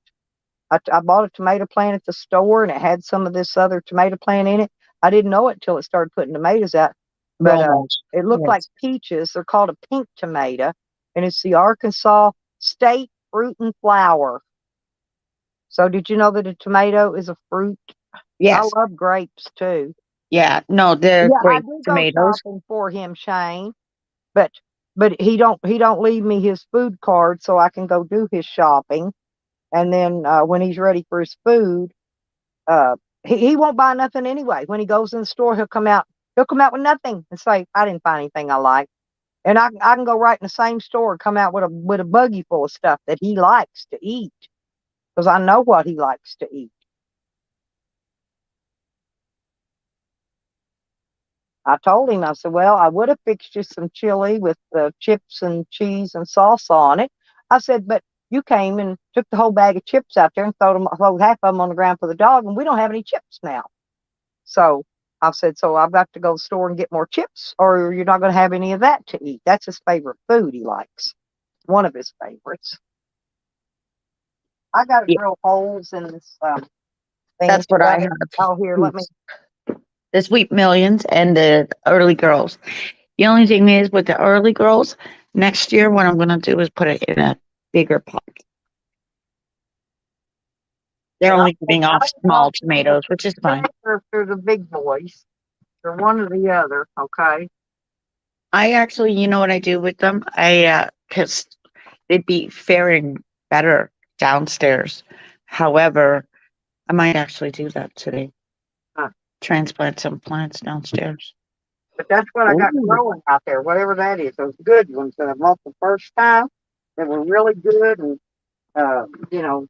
I bought a tomato plant at the store, and it had some of this other tomato plant in it. I didn't know it till it started putting tomatoes out. But it looked like peaches. They're called a pink tomato, and it's the Arkansas State Fruit and Flower. So did you know that a tomato is a fruit? Yes. I love grapes too. Yeah. No, they're great I do tomatoes. go shopping for him, Shane, but he don't leave me his food card so I can go do his shopping. And then when he's ready for his food, he won't buy nothing anyway. When he goes in the store, he'll come out with nothing and say, I didn't find anything I like. And I can go right in the same store and come out with a buggy full of stuff that he likes to eat, because I know what he likes to eat. I told him, I said, well, I would have fixed you some chili with the chips and cheese and salsa on it. I said, but you came and took the whole bag of chips out there and throw half of them on the ground for the dog, and we don't have any chips now. So I said, so I've got to go to the store and get more chips, or you're not going to have any of that to eat. That's his favorite food he likes. One of his favorites. I got to drill holes in this thing. That's what I have. Oh, here, let me. The Sweet Millions and the Early Girls. The only thing is with the Early Girls, next year what I'm going to do is put it in a bigger pot. They're only giving off small tomatoes, which is fine. They're the big boys. They're one or the other, okay? I actually, you know what I do with them? Because they'd be faring better downstairs. However, I might actually do that today. Huh. Transplant some plants downstairs. But that's what I got Ooh. growing out there, whatever that is. Those good ones that I bought the first time, they were really good and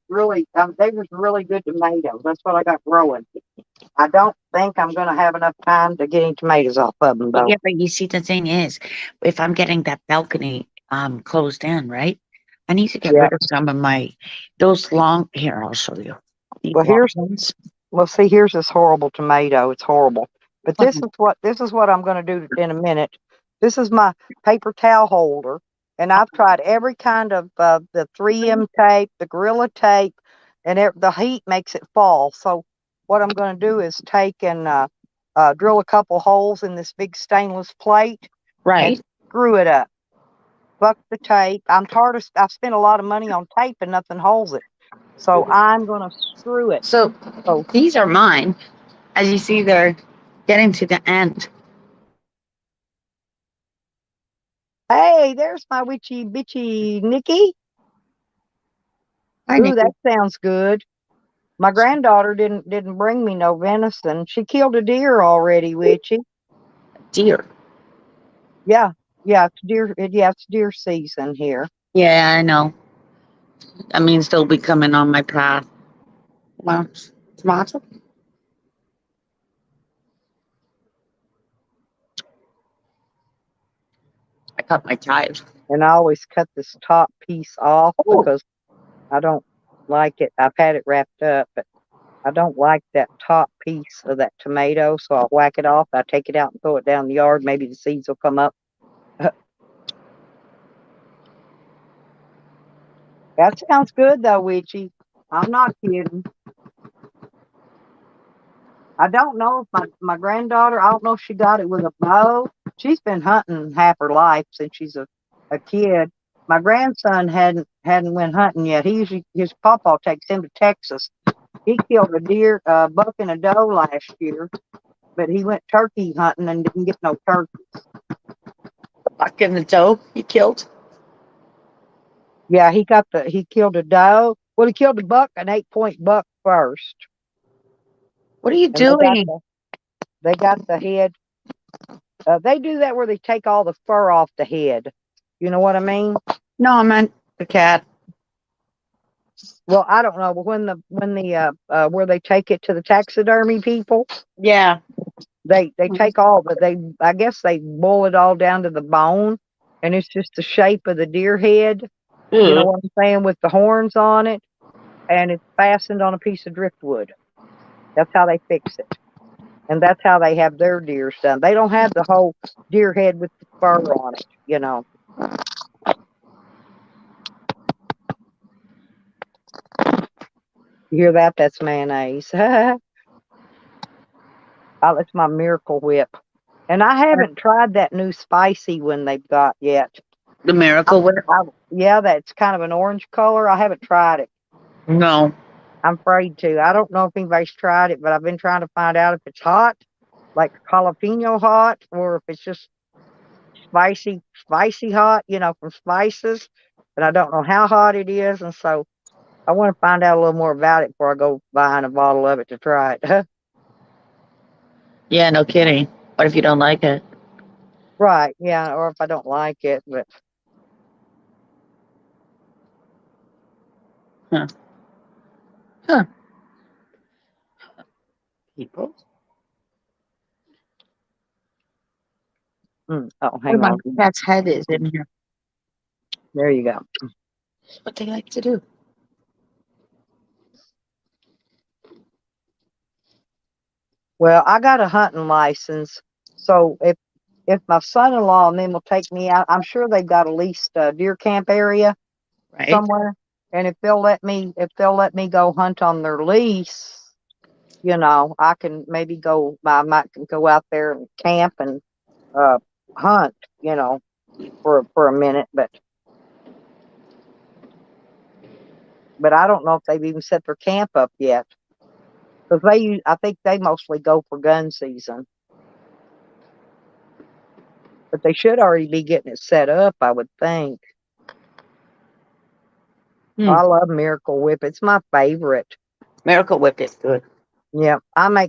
really, they was really good tomatoes. That's what I got growing. I don't think I'm gonna have enough time to get any tomatoes off of them though. Yeah, but you see, the thing is, if I'm getting that balcony closed in, right? I need to get Yeah. rid of some of my those long here, I'll show you. These Well, long here's ones. well, see, here's this horrible tomato. It's horrible. But What? this is what I'm gonna do in a minute. This is my paper towel holder, and I've tried every kind of the 3M tape, the Gorilla tape, and the heat makes it fall. So what I'm gonna do is take and drill a couple holes in this big stainless plate Right. and screw it up. Buck the tape. I'm tired of. I've spent a lot of money on tape and nothing holds it. So I'm gonna screw it. So So these are mine. As you see, they're getting to the end. hey, there's my witchy bitchy Nikki. I Ooh, need that sounds good. My granddaughter didn't bring me no venison. She killed a deer already, witchy. deer. Yeah, yeah, it's deer. Yeah, it's deer season here. Yeah, I know. That means they'll be coming on my path. Well, tomato. I cut my ties. And I always cut this top piece off Oh, because I don't like it. I've had it wrapped up, but I don't like that top piece of that tomato, so I'll whack it off. I take it out and throw it down the yard. Maybe the seeds will come up. That sounds good though, Witchy. I'm not kidding. I don't know if my granddaughter, I don't know if she got it with a bow. She's been hunting half her life since she's a kid. My grandson hadn't went hunting yet. He usually his pawpaw takes him to Texas. He killed a deer, buck and a doe last year, but he went turkey hunting and didn't get no turkey. buck in the doe you killed. Yeah, he killed a doe. Well, he killed a buck, an 8-point buck first, What are you and doing? they got the head. They do that where they take all the fur off the head. You know what I mean? No, I meant the cat. Well, I don't know, but when the where they take it to the taxidermy people, Yeah. they take all, but I guess they boil it all down to the bone, and it's just the shape of the deer head. You know Ugh. what I'm saying, with the horns on it, and it's fastened on a piece of driftwood. That's how they fix it, and that's how they have their deers done. They don't have the whole deer head with the fur on it. You know. You hear that? That's mayonnaise. It's my Miracle Whip. And I haven't tried that new spicy one they've got yet. The miracle whip. Yeah, that's kind of an orange color. I haven't tried it. No. I'm afraid to. I don't know if anybody's tried it, but I've been trying to find out if it's hot, like jalapeno hot, or if it's just spicy hot, from spices. But I don't know how hot it is, and so I want to find out a little more about it before I go buying a bottle of it to try it. Yeah, no kidding. What if you don't like it? Right, yeah, or if I don't like it, but Huh. Huh. People. oh, Oh, hang my on. cat's head is in here. There you go. What they like to do. Well, I got a hunting license, so if my son-in-law and them will take me out, I'm sure they've got at least a deer camp area Right? somewhere. And if they'll let me go hunt on their lease, I can maybe I might go out there and camp and uh hunt, for a minute, but I don't know if they've even set their camp up yet. Because I think they mostly go for gun season. But they should already be getting it set up, I would think. Hmm. I love Miracle Whip. It's my favorite. Miracle Whip is good. Yeah, I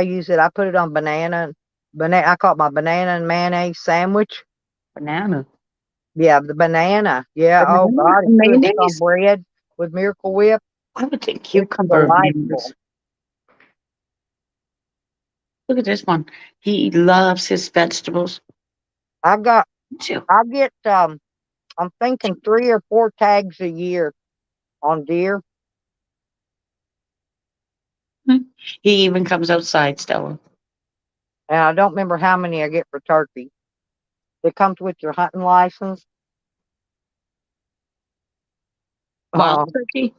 use it. I put it on banana. I call it my banana and mayonnaise sandwich. Banana. Yeah, the banana. Yeah. Oh Banana God, and it's good. It's on mayonnaise? bread with Miracle Whip. I would think It's cucumber and delightful. mayonnaise. Look at this one. He loves his vegetables I got. too. I get. I'm thinking 3 or 4 tags a year on deer. He even comes outside, Stella. And I don't remember how many I get for turkey. It comes with your hunting license. Wild turkey,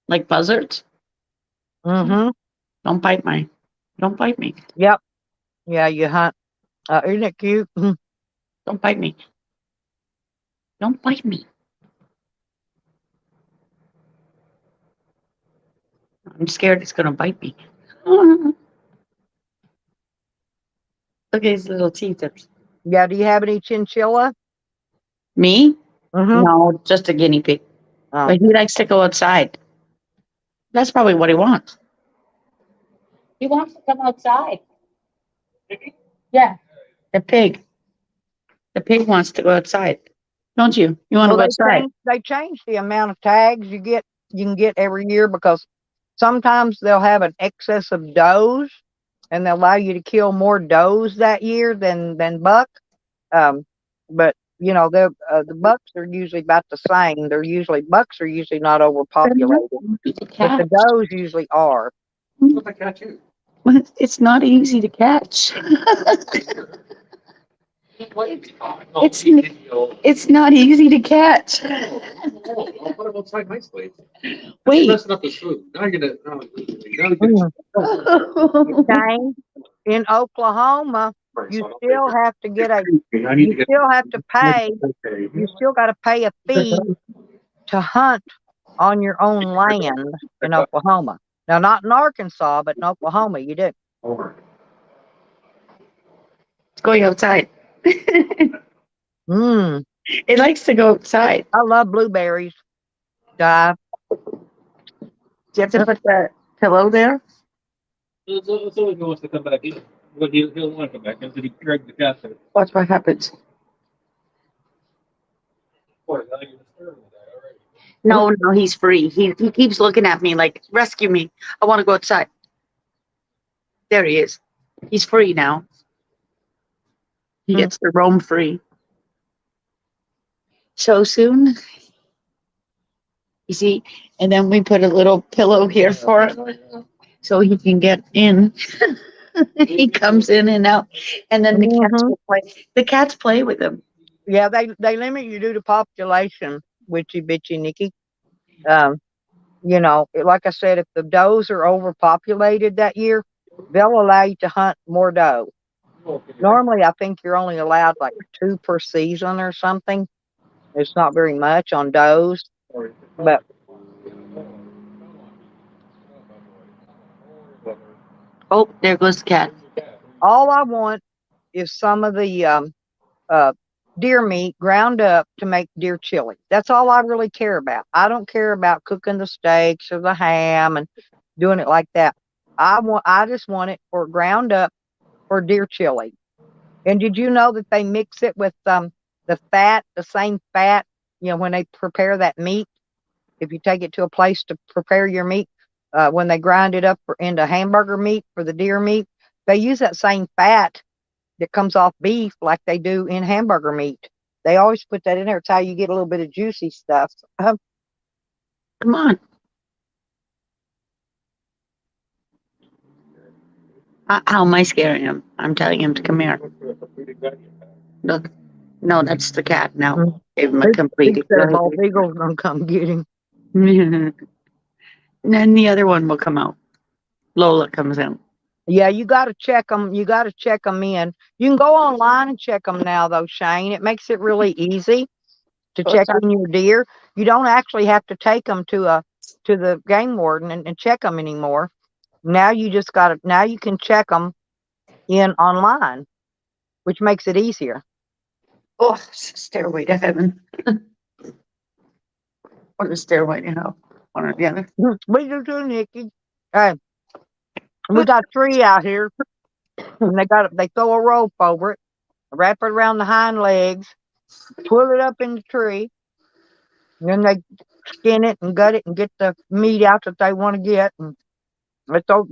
like buzzards. Mm-hmm. Don't bite me. Don't bite me. Yep. Yeah, you hunt. Isn't it cute? Don't bite me. Don't bite me. I'm scared it's gonna bite me. Look at his little teeth. Yeah. Do you have any chinchilla? Me? Mm-hmm. No, just a guinea pig. Oh. But he likes to go outside. That's probably what he wants. He wants to come outside. Yeah, the pig. The pig wants to go outside. Don't you? You want to Well, go outside? they change the amount of tags you can get every year because sometimes they'll have an excess of does and they'll allow you to kill more does that year than buck. Um, but you know the bucks are usually about the same. Bucks are usually not overpopulated, The but the cat. does usually are. Well, it's not easy to catch. It's it's not easy to catch. I'll put him outside nicely. Wait. Messing up his food. Now you're gonna. Mm. Shane, in Oklahoma, you still have to get a you still have to pay. You still got to pay a fee to hunt on your own land in Oklahoma. Now, not in Arkansas, but in Oklahoma, you do. It's going outside. Mm, It likes to go outside. I love blueberries. Uh, Do you have to put the pillow there? It's always he wants to come back in. But he'll want to come back in. So he dragged the cat there. Watch what happens. Boy, now you're disturbing that already. No, he's free. He keeps looking at me like, rescue me. I want to go outside. There he is. He's free now. He gets to roam free. So soon. You see? And then we put a little pillow here for him so he can get in. He comes in and out. And then the cats will play. The cats play with him. yeah, they limit you due to population, witchy bitchy Nikki. You know, like I said, if the does are overpopulated that year, they'll allow you to hunt more doe. Normally, I think you're only allowed like 2 per season or something. It's not very much on does, but Oh, there goes the cat. all I want is some of the deer meat ground up to make deer chili. That's all I really care about. I don't care about cooking the steaks or the ham and doing it like that. I just want it for ground up for deer chili. And did you know that they mix it with the fat, the same fat, you know, when they prepare that meat? If you take it to a place to prepare your meat, when they grind it up into hamburger meat for the deer meat, they use that same fat that comes off beef like they do in hamburger meat. They always put that in there. It's how you get a little bit of juicy stuff. Come on. How am I scaring him? I'm telling him to come here. Look. No, that's the cat now. Gave him a complete. Big set of bald eagles gonna come get him. And then the other one will come out. Lola comes in. Yeah, you got to check them. You got to check them in. You can go online and check them now, though, Shane. It makes it really easy to check in your deer. You don't actually have to take them to the game warden and check them anymore. Now you just got to. Now you can check them in online, which makes it easier. Oh, stairway to heaven. Or the stairway, you know, one or the other. We do too, Nikki. Hey, we got a tree out here, and they throw a rope over it, wrap it around the hind legs, pull it up in the tree, and then they skin it and gut it and get the meat out that they want to get, and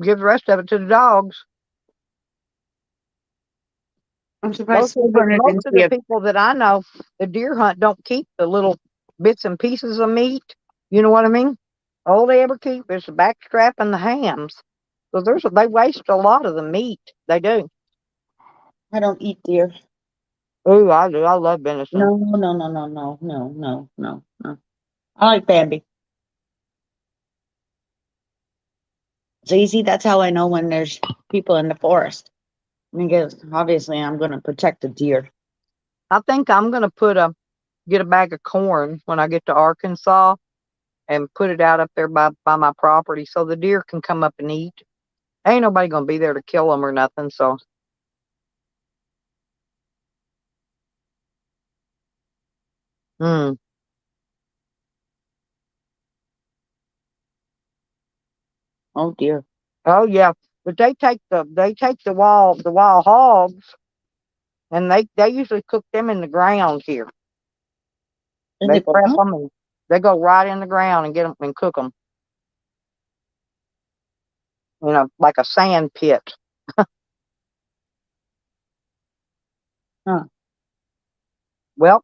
give the rest of it to the dogs. I'm surprised Silver Most didn't of see the it. people that I know, the deer hunt don't keep the little bits and pieces of meat. You know what I mean? All they ever keep is the back strap and the hams. So they waste a lot of the meat. They do. I don't eat deer. Ooh, I do. I love venison. No, no, no, no, no, no, no, no, no. I like Bambi. So you see, that's how I know when there's people in the forest. Because obviously I'm going to protect the deer. I think I'm gonna get a bag of corn when I get to Arkansas and put it out up there by my property so the deer can come up and eat. Ain't nobody gonna be there to kill them or nothing. So, hmm. Oh dear. Oh yeah, but they take the wild hogs, and they usually cook them in the ground here. And They they go, prep huh? them and they go right in the ground and get them and cook them. Like a sand pit. Huh. Well,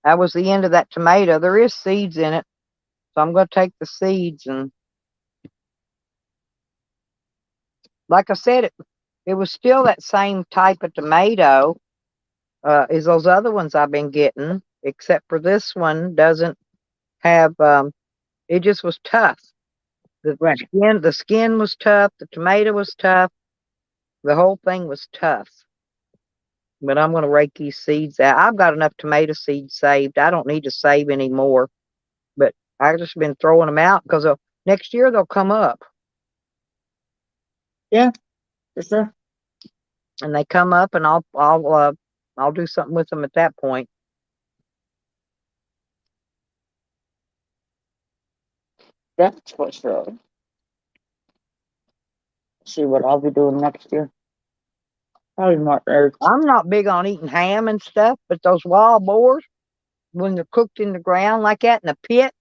that was the end of that tomato. There is seeds in it, so I'm going to take the seeds and, like I said, it was still that same type of tomato as those other ones I've been getting, except for this one doesn't have. It just was tough. Right. The skin was tough. The tomato was tough. The whole thing was tough. But I'm going to rake these seeds out. I've got enough tomato seeds saved. I don't need to save any more. But I've just been throwing them out because next year they'll come up. Yeah, for sure. And they come up, and I'll do something with them at that point. That's for sure. See what I'll be doing next year. Probably more herbs. I'm not big on eating ham and stuff, but those wild boars, when they're cooked in the ground like that in a pit,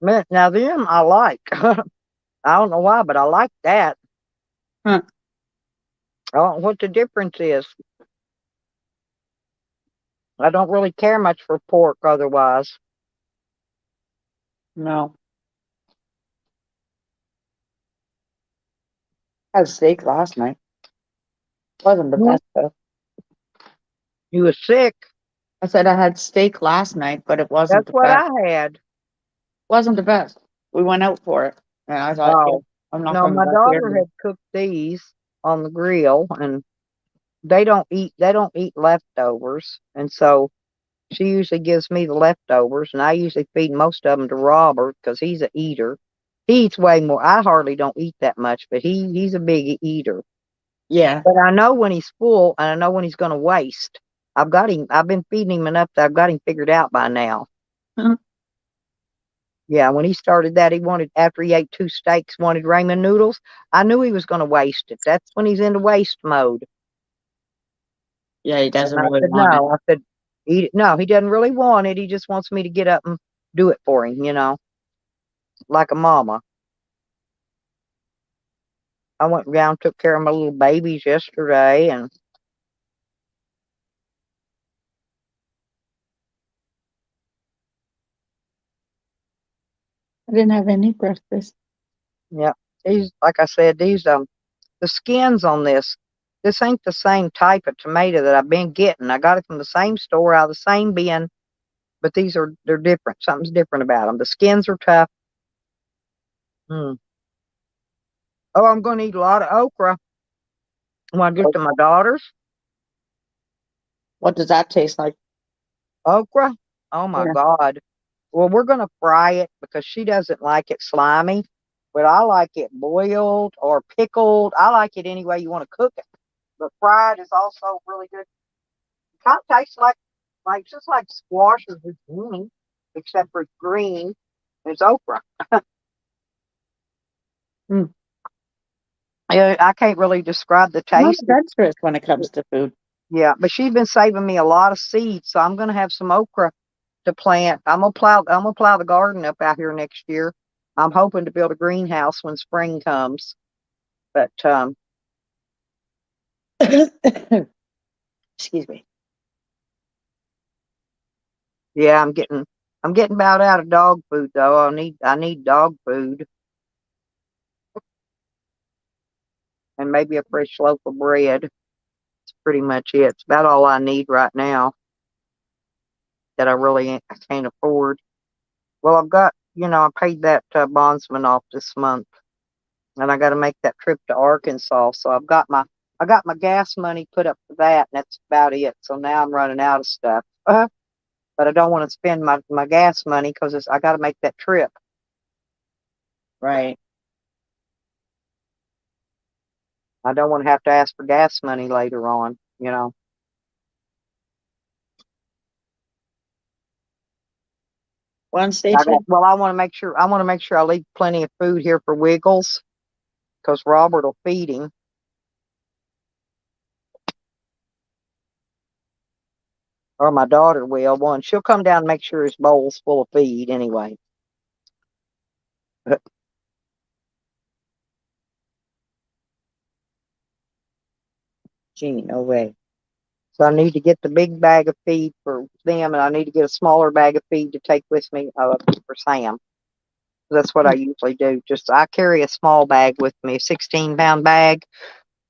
man, now them I like. I don't know why, but I like that. Huh. I don't know what the difference is. I don't really care much for pork otherwise. No. I had steak last night. Wasn't the Hmm. best though. You was sick. I said I had steak last night, but it wasn't That's the what best. I had. Wasn't the best. We went out for it, and I thought, yeah, Oh, I'm not no, coming my back here daughter again. had cooked these on the grill, and they don't eat leftovers, and so she usually gives me the leftovers, and I usually feed most of them to Robert because he's a eater. He eats way more. I hardly don't eat that much, but he's a big eater. Yeah. But I know when he's full, and I know when he's going to waste. I've got him. I've been feeding him enough that I've got him figured out by now. Huh. Yeah, when he started that, after he ate 2 steaks, wanted ramen noodles. I knew he was going to waste it. That's when he's into waste mode. Yeah, he And doesn't I really said, want it. no. I said, eat it. No, he doesn't really want it. He just wants me to get up and do it for him, like a mama. I went down, took care of my little babies yesterday, and I didn't have any breakfast. yeah, like I said, the skins on this ain't the same type of tomato that I've been getting. I got it from the same store out of the same bin, but they're different. Something's different about them. The skins are tough. Hmm. Oh, I'm going to eat a lot of okra when I get to my daughter's. What does that taste like? Okra? Oh my Yeah. God. Well, we're going to fry it because she doesn't like it slimy, but I like it boiled or pickled. I like it any way you want to cook it. But fried is also really good. It kind of tastes like just like squash or zucchini, except for it's green. It's okra. Mm. I can't really describe the I'm taste. adventurous when it comes to food. Yeah, but she's been saving me a lot of seeds, so I'm gonna have some okra to plant. I'm gonna plow the garden up out here next year. I'm hoping to build a greenhouse when spring comes. But Excuse me. yeah, I'm getting about out of dog food though. I need dog food and maybe a fresh loaf of bread. That's pretty much it. It's about all I need right now that I can't afford. Well, I paid that bondsman off this month, and I got to make that trip to Arkansas. So I got my gas money put up for that, and that's about it. So now I'm running out of stuff. But I don't want to spend my gas money because I got to make that trip. Right. I don't want to have to ask for gas money later on. One station. Well, I want to make sure. I want to make sure I leave plenty of food here for Wiggles, because Robert will feed him. Or my daughter will. One, she'll come down and make sure his bowl's full of feed anyway. Gee, no way. So I need to get the big bag of feed for them, and I need to get a smaller bag of feed to take with me for Sam. That's what I usually do. I carry a small bag with me, a 16-pound bag.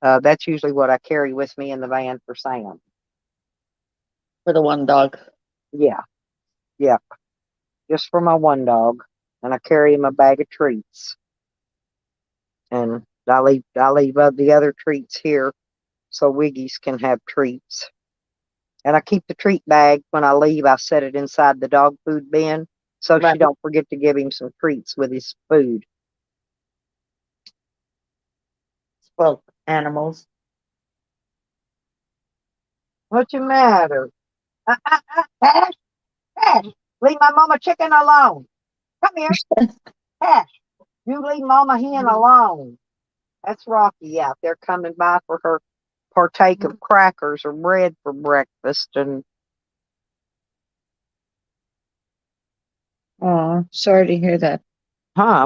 That's usually what I carry with me in the van for Sam. For the one dog. Yeah, yeah, just for my one dog, and I carry him a bag of treats, and I leave the other treats here so Wiggies can have treats. And I keep the treat bag when I leave. I set it inside the dog food bin so Right. she don't forget to give him some treats with his food. Well, animals. What's the matter? Cash, Cash, leave my mama chicken alone. Come here, Cash. You leave Mama Hen alone. That's Rocky out there coming by for her partake of crackers or bread for breakfast. And Oh, sorry to hear that.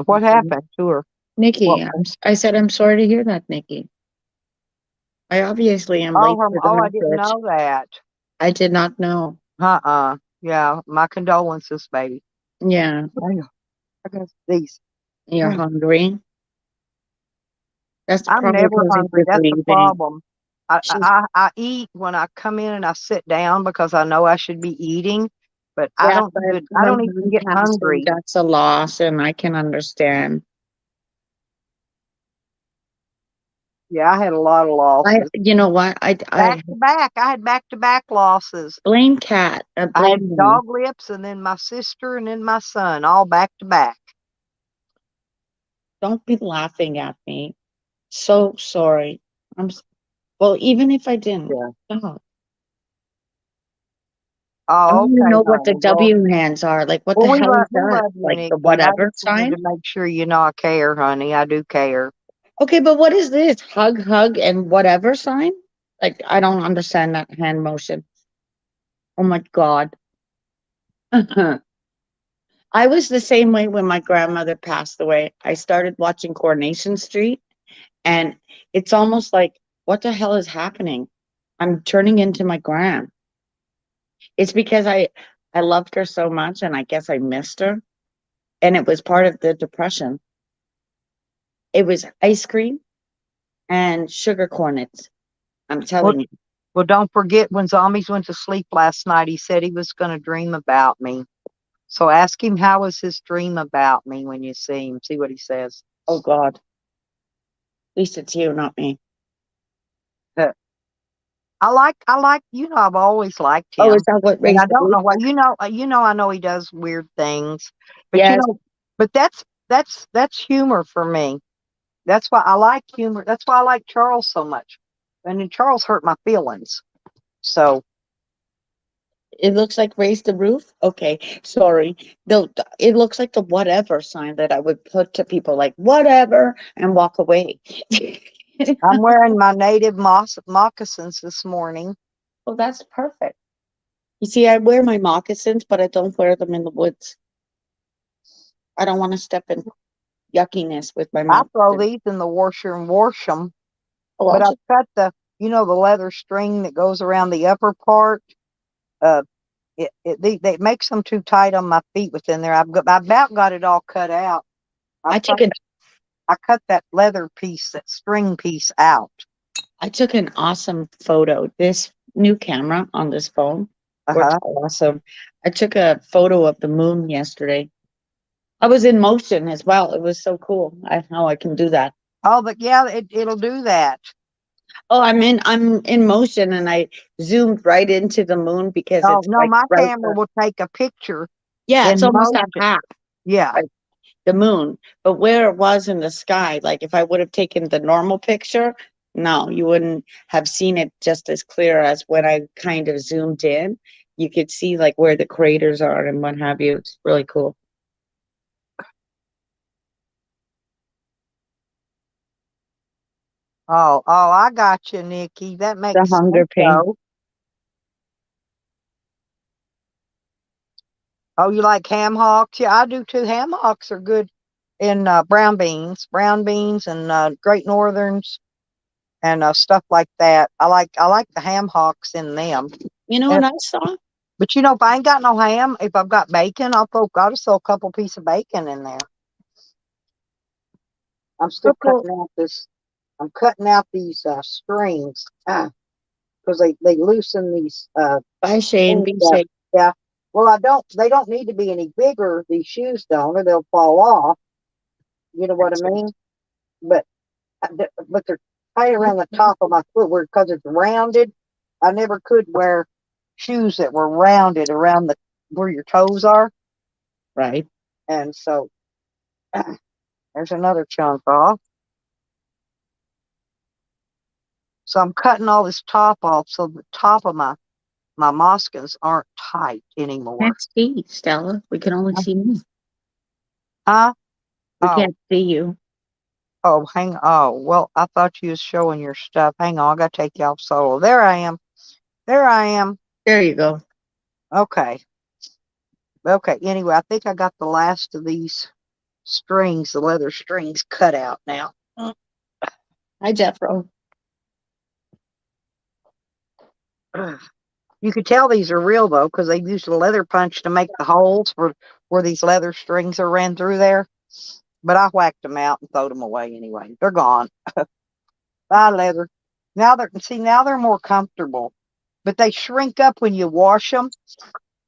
what happened to her? Nikki, Well, I said I'm sorry to hear that, Nikki. I obviously am late for the I didn't message. know that. I did not know. Yeah, my condolences, baby. Yeah, I got these. you're hungry. That's I'm probably never because he's hungry. That's the breathing. problem. I, She's I eat when I come in and I sit down because I know I should be eating, but I yeah, don't but even I her don't even mom get passing, hungry. that's a loss, and I can understand. Yeah, I had a lot of losses. You know what? I Back to back. I had back to back losses. blame Cat. I I blame had me. dog lips and then my sister and then my son, all back to back. Don't be laughing at me. So sorry. Well, even if I didn't, Yeah. stop. I Oh, want to okay, know what the honey. Well, W hands are. Like, what well, the hell is we that? love you, Like the Nikki. I whatever just wanted sign? to make sure you know I care, honey. I do care. Okay, but what is this? Hug, hug, and whatever sign? Like, I don't understand that hand motion. Oh my God. I was the same way when my grandmother passed away. I started watching Coronation Street, and it's almost like, what the hell is happening? I'm turning into my grand. It's because I loved her so much, and I guess I missed her. And it was part of the depression. It was ice cream and sugar cornets. I'm Well, telling you. well, don't forget when Zombies went to sleep last night, he said he was going to dream about me. So ask him how was his dream about me when you see him. See what he says. Oh God. At least it's you, not me. Uh, I've always liked Oh, is him. that what And I raised the don't roof? know why, I know he does weird things, but Yes. but that's humor for me. That's why I like humor. That's why I like Charles so much. And then Charles hurt my feelings. So It looks like raise the roof. Okay, sorry. It looks like the whatever sign that I would put to people like whatever and walk away. I'm wearing my native moccasins this morning. Well, that's perfect. You see, I wear my moccasins, but I don't wear them in the woods. I don't want to step in yuckiness with my I throw moccasins. these in the washer and wash them, Oh, I'll but I just, cut the leather string that goes around the upper part. Uh, they makes them too tight on my feet within there. I about got it all cut out. I took an I cut that leather piece, that string piece out. I took an awesome photo. This new camera on this phone works Uh-huh. awesome. I took a photo of the moon yesterday. I was in motion as well. It was so cool. How I can do that. Oh, but yeah, it'll do that. Oh, I'm in motion and I zoomed right into the moon because Oh it's no, like my right camera there. will take a picture Yeah, it's in almost at motion. half Yeah. like the moon. But where it was in the sky, like if I would have taken the normal picture, no, you wouldn't have seen it just as clear as when I kind of zoomed in. You could see like where the craters are and what have you. It's really cool. Oh, I got you, Nikki. That The makes hunger sense, pain. though. Oh, you like ham hocks? Yeah, I do too. Ham hocks are good in brown beans, and Great Northerns and stuff like that. I like the ham hocks in them. You know And, what I saw? but if I ain't got no ham, if I've got bacon, I'll just throw a couple pieces of bacon in there. I'm still So cool. cutting out this. I'm cutting out these strings because they loosen these Bye, Shane. strings Be up. safe. Yeah. Well, I don't. They don't need to be any bigger. These shoes don't, or they'll fall off. You know what I mean? But but they're tight around the top of my foot where because it's rounded. I never could wear shoes that were rounded around the where your toes are, Right. and so there's another chunk off. So I'm cutting all this top off so the top of my moccasins aren't tight anymore. Can't see, Stella. We can only see me. Huh? We Oh, can't see you. well, I thought you was showing your stuff. Hang on, I gotta take you off solo. There I am. There I am. There you go. Okay. Okay. Anyway, I think I got the last of these strings, the leather strings cut out now. Hi, Jeffro. You could tell these are real though, because they used a leather punch to make the holes for where these leather strings are ran through there. But I whacked them out and throwed them away anyway. They're gone. Bye, leather. Now they're more comfortable, but they shrink up when you wash them.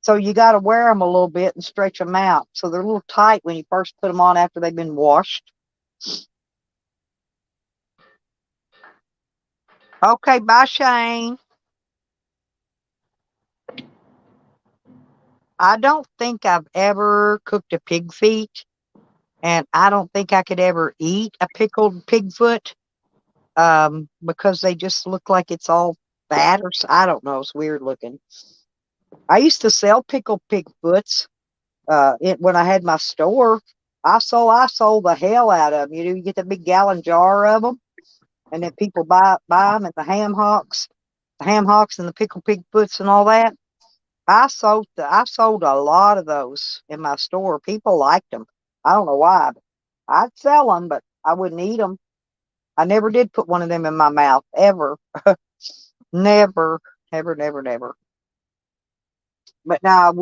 So you got to wear them a little bit and stretch them out. So they're a little tight when you first put them on after they've been washed. Okay, bye, Shane. I don't think I've ever cooked a pig feet, and I don't think I could ever eat a pickled pig foot because they just look like it's all fat I don't know. It's weird looking. I used to sell pickled pig foots when I had my store. I sold the hell out of them. You get the big gallon jar of them, and then people buy them at the ham hocks and the pickled pig foots and all that. I sold a lot of those in my store. People liked them. I don't know why, but I'd sell them, but I wouldn't eat them. I never did put one of them in my mouth ever. Never, never, never, never. But now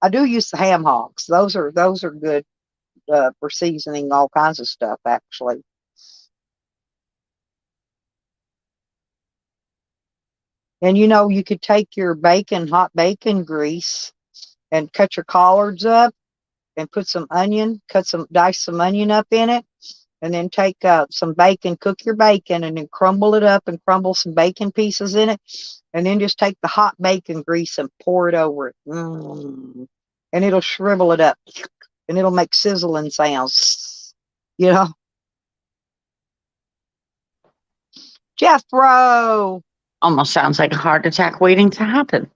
I do use the ham hocks. Those are good for seasoning all kinds of stuff actually. And you could take your hot bacon grease, and cut your collards up, and put some onion, dice some onion up in it, and then take some bacon, cook your bacon, and then crumble it up and crumble some bacon pieces in it, and then just take the hot bacon grease and pour it over it. And it'll shrivel it up, and it'll make sizzling sounds. You know, Jeffro. Almost sounds like a heart attack waiting to happen.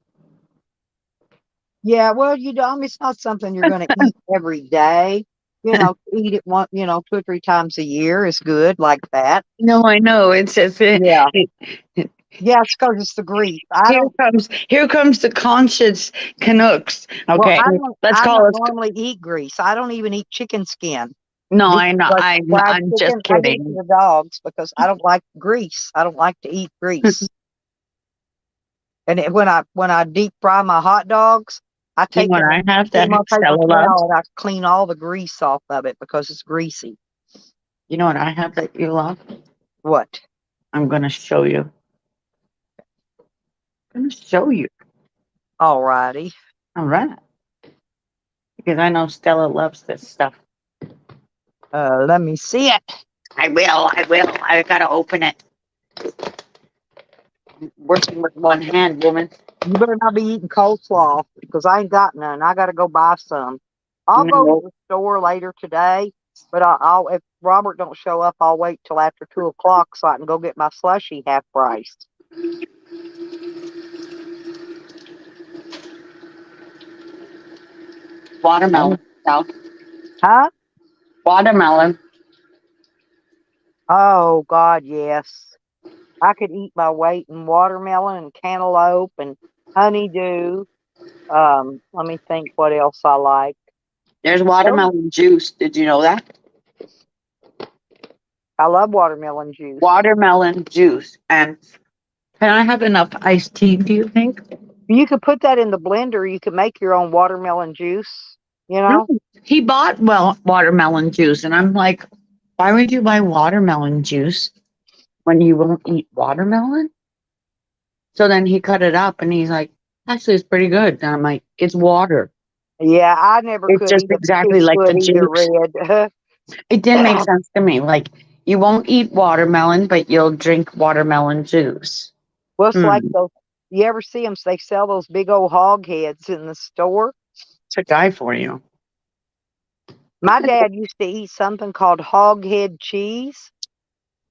Yeah, well, it's not something you're going to eat every day. Eat it one, 2 or 3 times a year is good, like that. No, I know. It's just Yeah, yeah, it's because it's the grease. here comes the conscious Canucks. Well, Okay, let's I don't call us. normally eat grease. I don't even eat chicken skin. No, Deep I know. like fried I'm just chicken, I give it to kidding. the dogs because I don't like grease. I don't like to eat grease. And when I deep fry my hot dogs, I You know take what it I have put 'em that on paper Stella loves? towel and I clean all the grease off of it because it's greasy. You know what I have that you love? What? I'm gonna show you. I'm gonna show you. All righty. All right. Because I know Stella loves this stuff. Let me see it. I will. I will. I gotta open it. Working with one hand, woman. You better not be eating coleslaw because I ain't got none. I got to go buy some. I'll go to No. the store later today, but I'll if Robert don't show up, I'll wait till after 2 o'clock so I can go get my slushy half price. Watermelon. No. Huh? Watermelon. Oh God, yes. I could eat my weight in watermelon and cantaloupe and honeydew. Let me think what else I like. There's watermelon juice. Did you know that? I love watermelon juice. Watermelon juice. And can I have enough iced tea, do you think? You could put that in the blender. You could make your own watermelon juice. No. He bought watermelon juice, and I'm like, why would you buy watermelon juice when you won't eat watermelon? So then he cut it up and he's like, actually, it's pretty good. And I'm like, it's water. Yeah, I never It's could just either. exactly Kids like the would either, juice. Red. It didn't make sense to me. Like, you won't eat watermelon, but you'll drink watermelon juice. Well, it's like Hmm. those. You ever see them? They sell those big old hog heads in the store. It's a guy for you. My dad used to eat something called hog head cheese.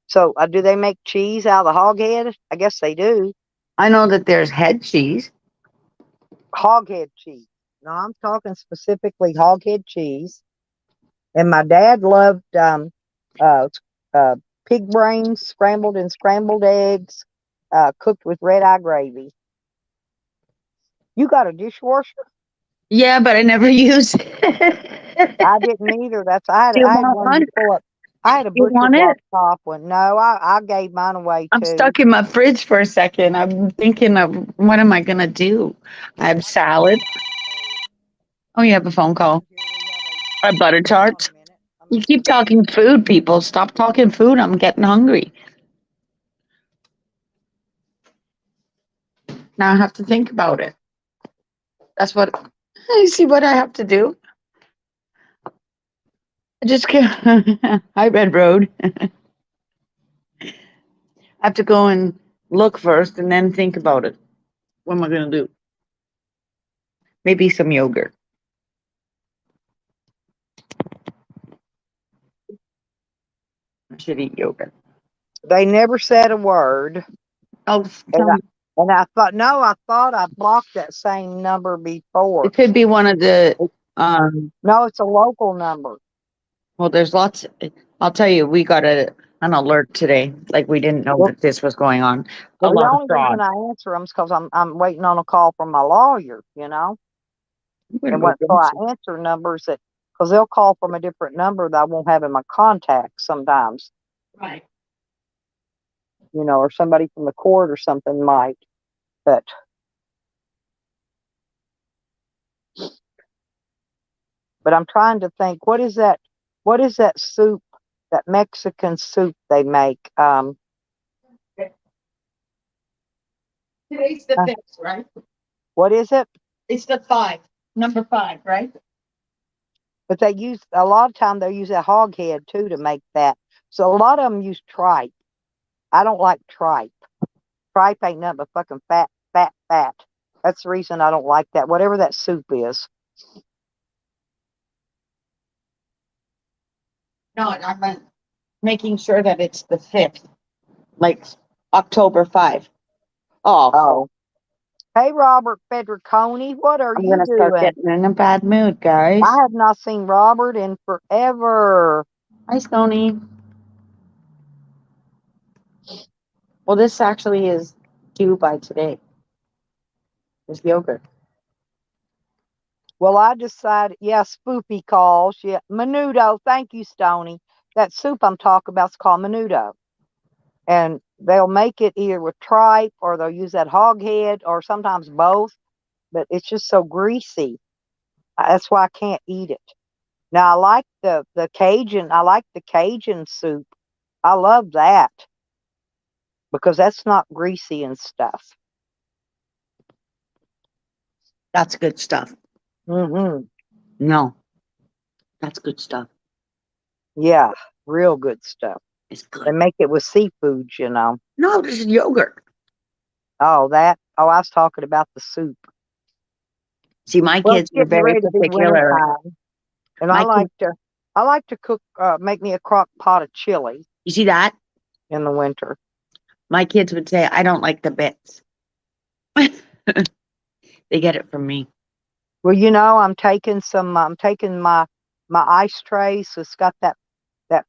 So, do they make cheese out of the hog head? I guess they do. I know that there's head cheese. Hog head cheese. No, I'm talking specifically hog head cheese. And my dad loved uh, uh, pig brains scrambled in scrambled eggs, cooked with red eye gravy. You got a dishwasher? Yeah, but I never use it. I didn't either. Do you I had want one one? before. I had a You butcher want block it? top one. No, I gave mine away I'm too. stuck in my fridge for a second. I'm thinking of what am I gonna do? I have salad. Oh, you have a phone call. I have butter Hold on tarts. a minute. Let You me keep see. talking food, people. Stop talking food. I'm getting hungry. Now I have to think about it. That's what I see what I have to do. I just can't. Hi, Red Road. I have to go and look first and then think about it. What am I gonna do? Maybe some yogurt. I should eat yogurt. They never said a word, Oh, and I thought, no, I thought I blocked that same number before. it could be one of the. No, it's a local number. Well, there's lots. I'll tell you, we got an alert today. Like we didn't know Well, that this was going on. A well, the lot of only reason fraud. I answer them is because I'm waiting on a call from my lawyer. I'm gonna And go so I grocery. answer numbers that because they'll call from a different number that I won't have in my contacts sometimes. Right. Or somebody from the court or something might. But I'm trying to think, what is that? What is that soup? That Mexican soup they make? Today's the Uh, 5th, right? what is it? It's the 5, number 5, right? But they use a lot of time. They use a hog head too to make that. So a lot of them use tripe. I don't like tripe. Tripe ain't nothing but fucking fat, fat, fat. That's the reason I don't like that. Whatever that soup is. No, I meant making sure that it's the 5th, like October 5. Oh, Oh, Hey, Robert Federiconi, what are I'm you gonna start doing? getting in a bad mood, guys. I have not seen Robert in forever. Hi, Stony. Well, this actually is due by today. This yogurt. Well, I decided, yeah, Spoopy calls. Yeah, Menudo. Thank you, Stony. That soup I'm talking about is called Menudo. And they'll make it either with tripe or they'll use that hog head or sometimes both. But it's just so greasy. That's why I can't eat it. Now, I like the Cajun. I like the Cajun soup. I love that because that's not greasy and stuff. That's good stuff. Hmm. No, that's good stuff. Yeah, real good stuff. It's They good. make it with seafoods, you know. No, this is yogurt. Oh, that. Oh, I was talking about the soup. See, my Well, it's kids were getting very ready to be winter particular. time, and My kids, I like to cook, make me a crock pot of chili you see that? in the winter. My kids would say, I don't like the bits. They get it from me. Well, I'm taking my ice tray, so it's got that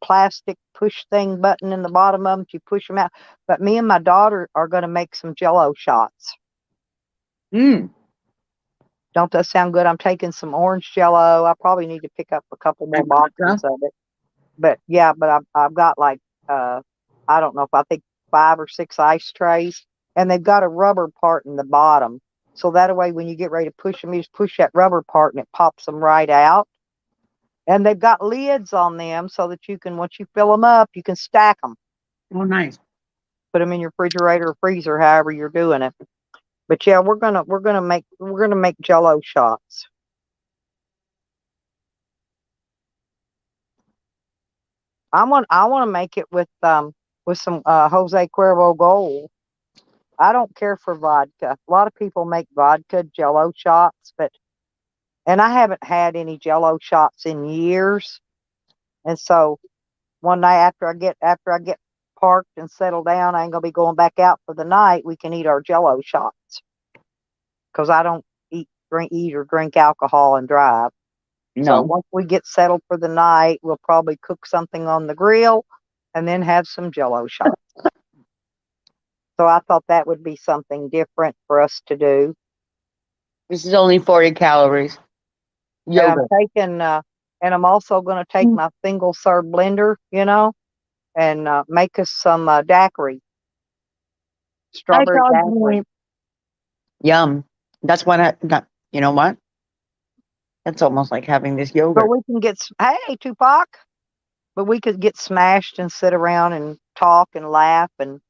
plastic push thing button in the bottom of them. You push them out. But me and my daughter are going to make some Jello shots. Mm. Don't that sound good? I'm taking some orange Jello. I probably need to pick up a couple more And vodka. boxes of it. But yeah, but I've got like I don't know if I think 5 or 6 ice trays, and they've got a rubber part in the bottom. So that way, when you get ready to push them, you just push that rubber part and it pops them right out. And they've got lids on them so that you can, once you fill them up, you can stack them, Oh, nice. put them in your refrigerator or freezer, however you're doing it. But yeah, we're gonna make Jello shots. I want to make it with some Jose Cuervo Gold. I don't care for vodka. A lot of people make vodka Jello shots, and I haven't had any Jello shots in years. And so one night after I get parked and settled down, I ain't gonna be going back out for the night. We can eat our Jello shots because I don't eat or drink alcohol and drive. So No. once we get settled for the night, we'll probably cook something on the grill and then have some Jello shots. So I thought that would be something different for us to do. This is only 40 calories. And I'm Yogurt. taking, and I'm also going to take my single serve blender, and make us some daiquiri, Hi, strawberry daiquiri. doggy. Yum. That's what you know what? That's almost like having this But yogurt. we can hey, Tupac, but we could get smashed and sit around and talk and laugh. And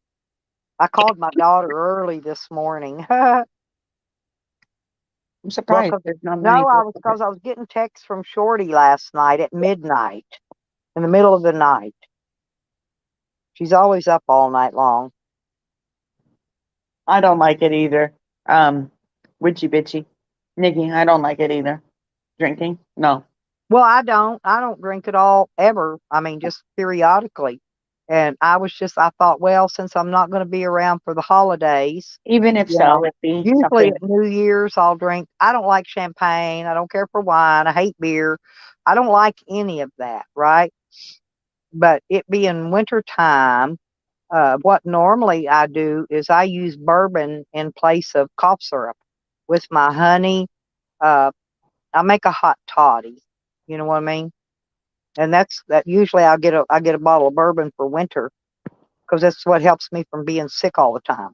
I called my daughter early this morning. I'm Well, surprised 'cause there's not no, many. because I was getting texts from Shorty last night at midnight, in the middle of the night. She's always up all night long. I don't like it either. Witchy bitchy. Nikki, I don't like it either. Drinking? No. Well, I don't drink at all ever. I mean, just periodically. And I thought, well, since I'm not going to be around for the holidays, Even if you so, know, it'd be usually something. at New Year's I'll drink. I don't like champagne. I don't care for wine. I hate beer. I don't like any of that, right? But it being winter time, what normally I do is I use bourbon in place of cough syrup with my honey. Uh, I make a hot toddy. You know what I mean? And that usually I get a bottle of bourbon for winter because that's what helps me from being sick all the time.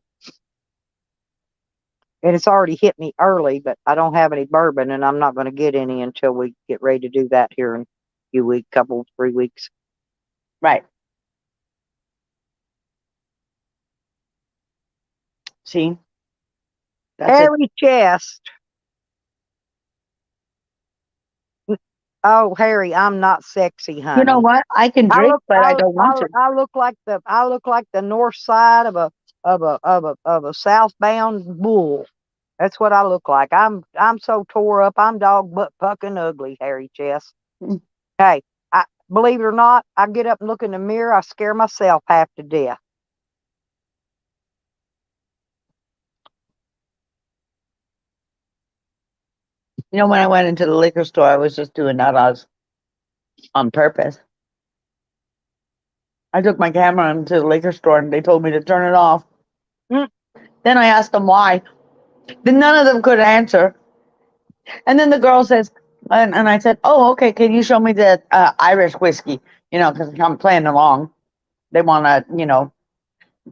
And it's already hit me early, but I don't have any bourbon, and I'm not going to get any until we get ready to do that here in a few weeks, 3 weeks. Right. See? That's it. Hairy chest. Oh, Harry, I'm not sexy, honey. You know what? I can drink, but I don't want to. I look like the north side of a southbound bull. That's what I look like. I'm so tore up. I'm dog butt fucking ugly, hairy chest. Mm. Hey, I believe it or not, I get up and look in the mirror. I scare myself half to death. You know, when I went into the liquor store, I was just doing that on purpose. I took my camera into the liquor store and they told me to turn it off. Mm. Then I asked them why. Then none of them could answer. And then the girl says, and I said, "Oh, okay. Can you show me the Irish whiskey? You know, because I'm playing along. They want to,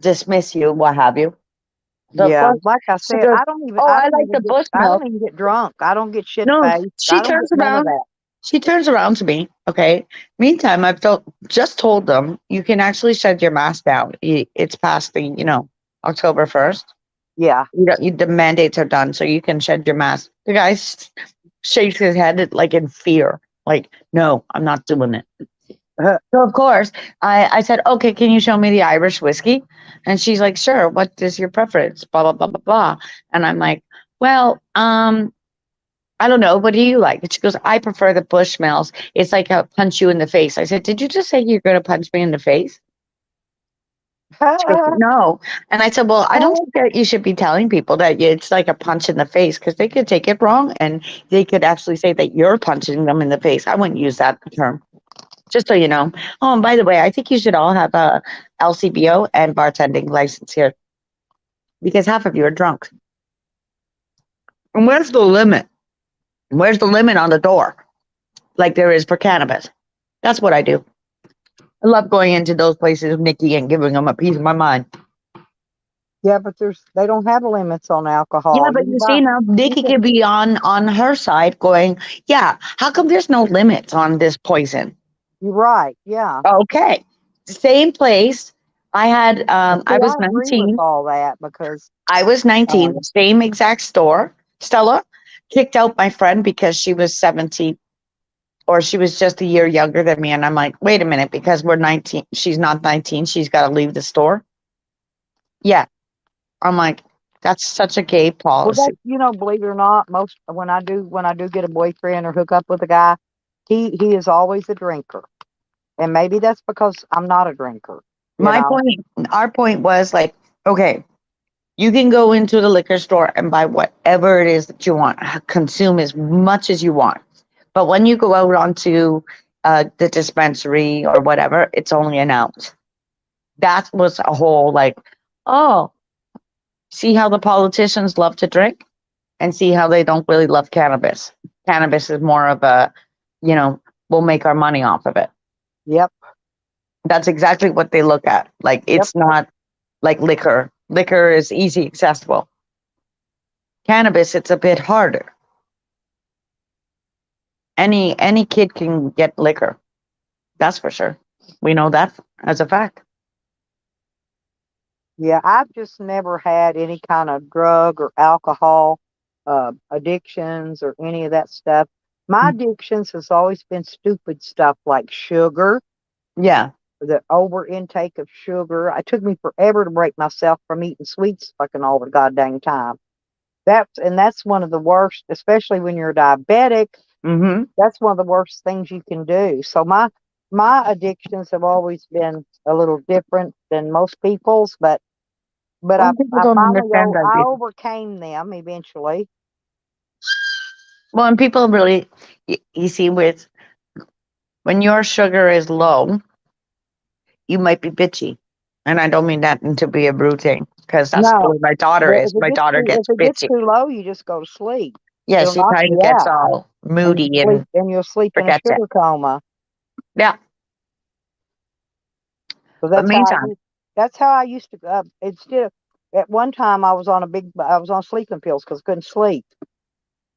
dismiss you, what have you." So of Yeah, course like I she said, goes, "Oh, I like the I Bushmilk." don't even get drunk. I don't get shit No, faced. she I don't turns get none of around. that. She turns around to me. Okay. Meantime, just told them you can actually shut your mask down. It's past the October 1st. Yeah. The mandates are done, so you can shed your mask. The guy shakes his head like in fear, like, "No, I'm not doing it." So of course, I said, "Okay, can you show me the Irish whiskey?" And she's like, "Sure. What is your preference?" Blah blah blah blah blah. And I'm like, "Well, I don't know. What do you like?" And she goes, "I prefer the Bushmills. It's like a punch you in the face." I said, "Did you just say you're going to punch me in the face?" She goes, "No." And I said, "Well, I don't think that you should be telling people that it's like a punch in the face because they could take it wrong and they could actually say that you're punching them in the face. I wouldn't use that term, just so you know." Oh, and by the way, I think you should all have a LCBO and bartending license here because half of you are drunk. And where's the limit? Where's the limit on the door? Like there is for cannabis. That's what I do. I love going into those places, Nikki, and giving them a piece of my mind. Yeah, but they don't have limits on alcohol. Yeah, but you see now, Nikki could be on her side going, "Yeah, how come there's no limits on this poison?" You're right. Yeah. Okay, same place. I had See, I was I agree with 19. all that because I was 19. um, Same exact store. Stella kicked out my friend because she was 17 or she was just a year younger than me. And I'm like, wait a minute, because we're 19, she's not 19, she's got to leave the store. Yeah. I'm like, that's such a gay well, that policy. believe it or not, most when I do get a boyfriend or hook up with a guy, he is always a drinker, and maybe that's because I'm not a drinker. You My know. point, our point was like, okay, you can go into the liquor store and buy whatever it is that you want, consume as much as you want. But when you go out onto the dispensary or whatever, it's only an ounce. That was a whole like, oh, see how the politicians love to drink and see how they don't really love cannabis. Cannabis is more of a, we'll make our money off of it. Yep. That's exactly what they look at. Like Yep. it's not like liquor. Liquor is easy accessible. Cannabis, it's a bit harder. Any kid can get liquor. That's for sure. We know that as a fact. Yeah, I've just never had any kind of drug or alcohol addictions or any of that stuff. My addictions has always been stupid stuff like sugar, Yeah. the over intake of sugar. It took me forever to break myself from eating sweets fucking all the goddamn time. That's one of the worst, especially when you're diabetic. Mm-hmm. That's one of the worst things you can do. So my addictions have always been a little different than most people's, but Well, people I don't finally understand that. I overcame them eventually. Well, and people really, you see, when your sugar is low, you might be bitchy. And I don't mean that to be a rude thing, because that's the No, way my daughter is. My daughter if gets it gets bitchy. too low, you just go to sleep. Yeah, It'll she knock kind of you gets out, all and moody and you'll sleep in a forgets it. sugar coma. Yeah. So But meantime, that's how I used to. Instead of at one time I was on sleeping pills because I couldn't sleep,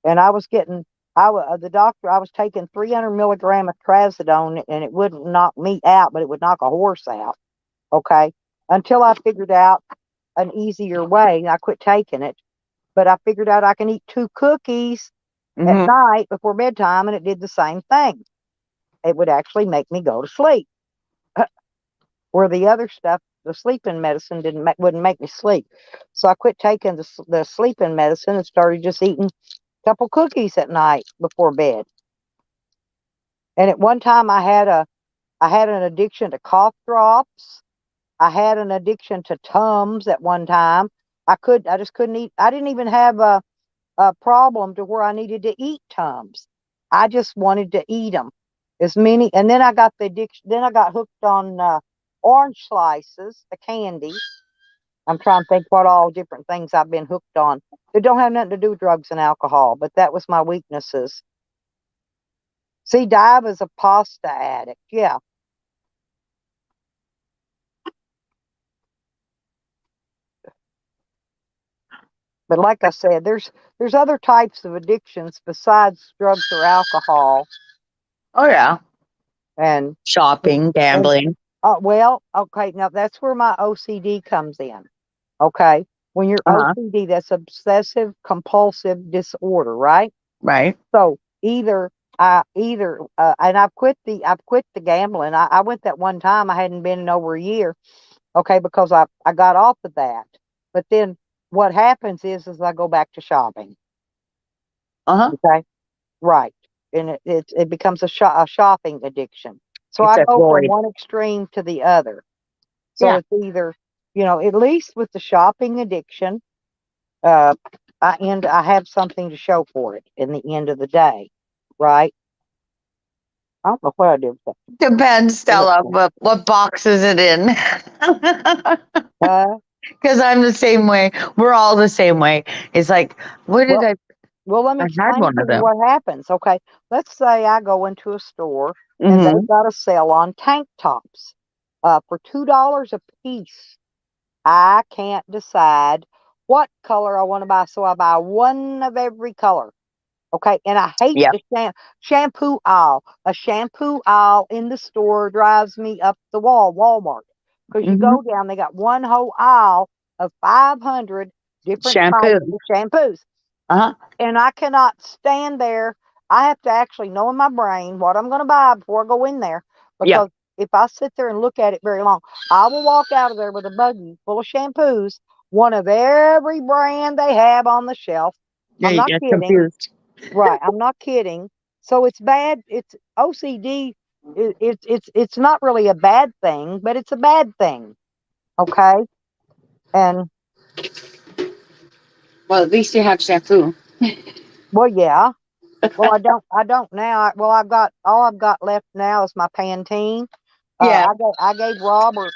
and I was getting the doctor I was taking 300 milligram of trazodone, and it wouldn't knock me out, but it would knock a horse out. Okay, until I figured out an easier way. I quit taking it, but I figured out I can eat 2 cookies at mhm, night before bedtime, and it did the same thing. It would actually make me go to sleep. Where the other stuff, the sleeping medicine wouldn't make me sleep. So I quit taking the sleeping medicine and started just eating a couple cookies at night before bed. And at one time I had an addiction to cough drops. I had an addiction to Tums at one time. I just couldn't eat. I didn't even have a problem to where I needed to eat Tums. I just wanted to eat them as many. And then I got the addiction. Then I got hooked on orange slices, the candy. I'm trying to think what all different things I've been hooked on. They don't have nothing to do with drugs and alcohol, but that was my weaknesses. See, Dive is a pasta addict. Yeah. But like I said, there's other types of addictions besides drugs or alcohol. Oh yeah. And Shopping, gambling. well, okay, now that's where my OCD comes in. Okay, when you're OCD, that's obsessive compulsive disorder, right? Right. So and I've quit the gambling. I went that one time. I hadn't been in over a year. Okay, because I got off of that. But then what happens is I go back to shopping. Okay, right, and it becomes a shopping addiction. So It's I a go from void. one extreme to the other. So Yeah. it's either, at least with the shopping addiction, uh, I have something to show for it in the end of the day, right? I don't know what I did with that. Depends, Stella, what box is it in? Uh, Because I'm the same way. We're all the same way. It's like, what did well, I? well, let me I had explain one to of you them. what happens. Okay, let's say I go into a store and Mm-hmm. they've got a sale on tank tops, for $2 a piece. I can't decide what color I want to buy, so I buy one of every color. Okay, and I hate Yep. the shampoo aisle. A shampoo aisle in the store drives me up the wall, Walmart. Because you Mm-hmm. go down, they got one whole aisle of 500 different types Shampoo. of shampoos. Uh-huh. And I cannot stand there. I have to actually know in my brain what I'm going to buy before I go in there. Yep. Because if I sit there and look at it very long, I will walk out of there with a buggy full of shampoos, one of every brand they have on the shelf. Yeah, I'm you not get kidding. confused. Right, I'm not kidding. So it's bad. It's OCD. It's not really a bad thing, but it's a bad thing. Okay, and Well, at least you have shampoo. well, yeah. Well, I don't now. Well, I've got left now is my Pantene. Yeah. I gave Robert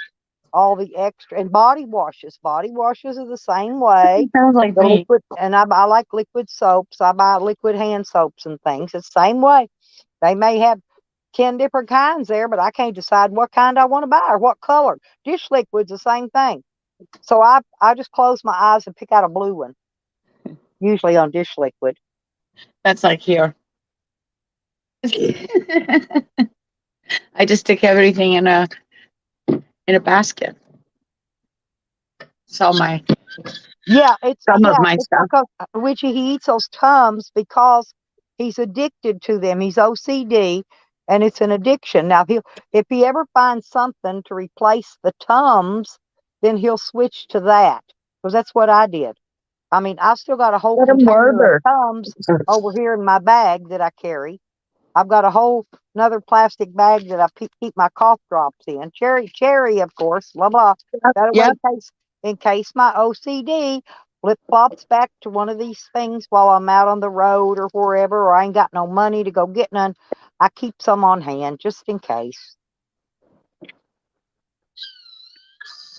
all the extra and body washes. Body washes are the same way. Sounds like The me. liquid, and I like liquid soaps. I buy liquid hand soaps and things. It's the same way. They may have 10 different kinds there, but I can't decide what kind I want to buy or what color. Dish liquid's the same thing. So I just close my eyes and pick out a blue one, usually on dish liquid. That's like here. I just stick everything in a basket. So some of my It's stuff. because Richie, he eats those Tums because he's addicted to them. He's OCD and it's an addiction. Now if he ever finds something to replace the Tums, then he'll switch to that. Because that's what I did. I mean, I've still got a whole Let 'em container of murder. Tums over here in my bag that I carry. I've got a whole another plastic bag that I keep my cough drops in. Cherry, of course, blah blah. That way, Yep. in case my OCD flip flops back to one of these things while I'm out on the road or wherever, or I ain't got no money to go get none. I keep some on hand just in case.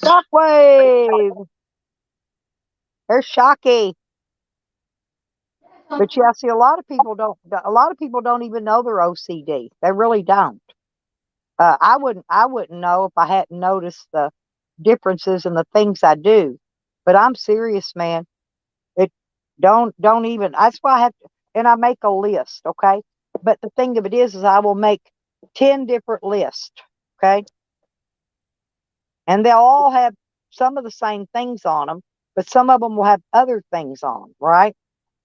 Shockwave. There's Shocky. But yeah, see, a lot of people don't even know they're OCD. They really don't. I wouldn't know if I hadn't noticed the differences in the things I do. But I'm serious, man. It don't even. That's why I have to, and I make a list, okay. But the thing of it is I will make 10 different lists, okay, and they'll all have some of the same things on them, but some of them will have other things on them, right?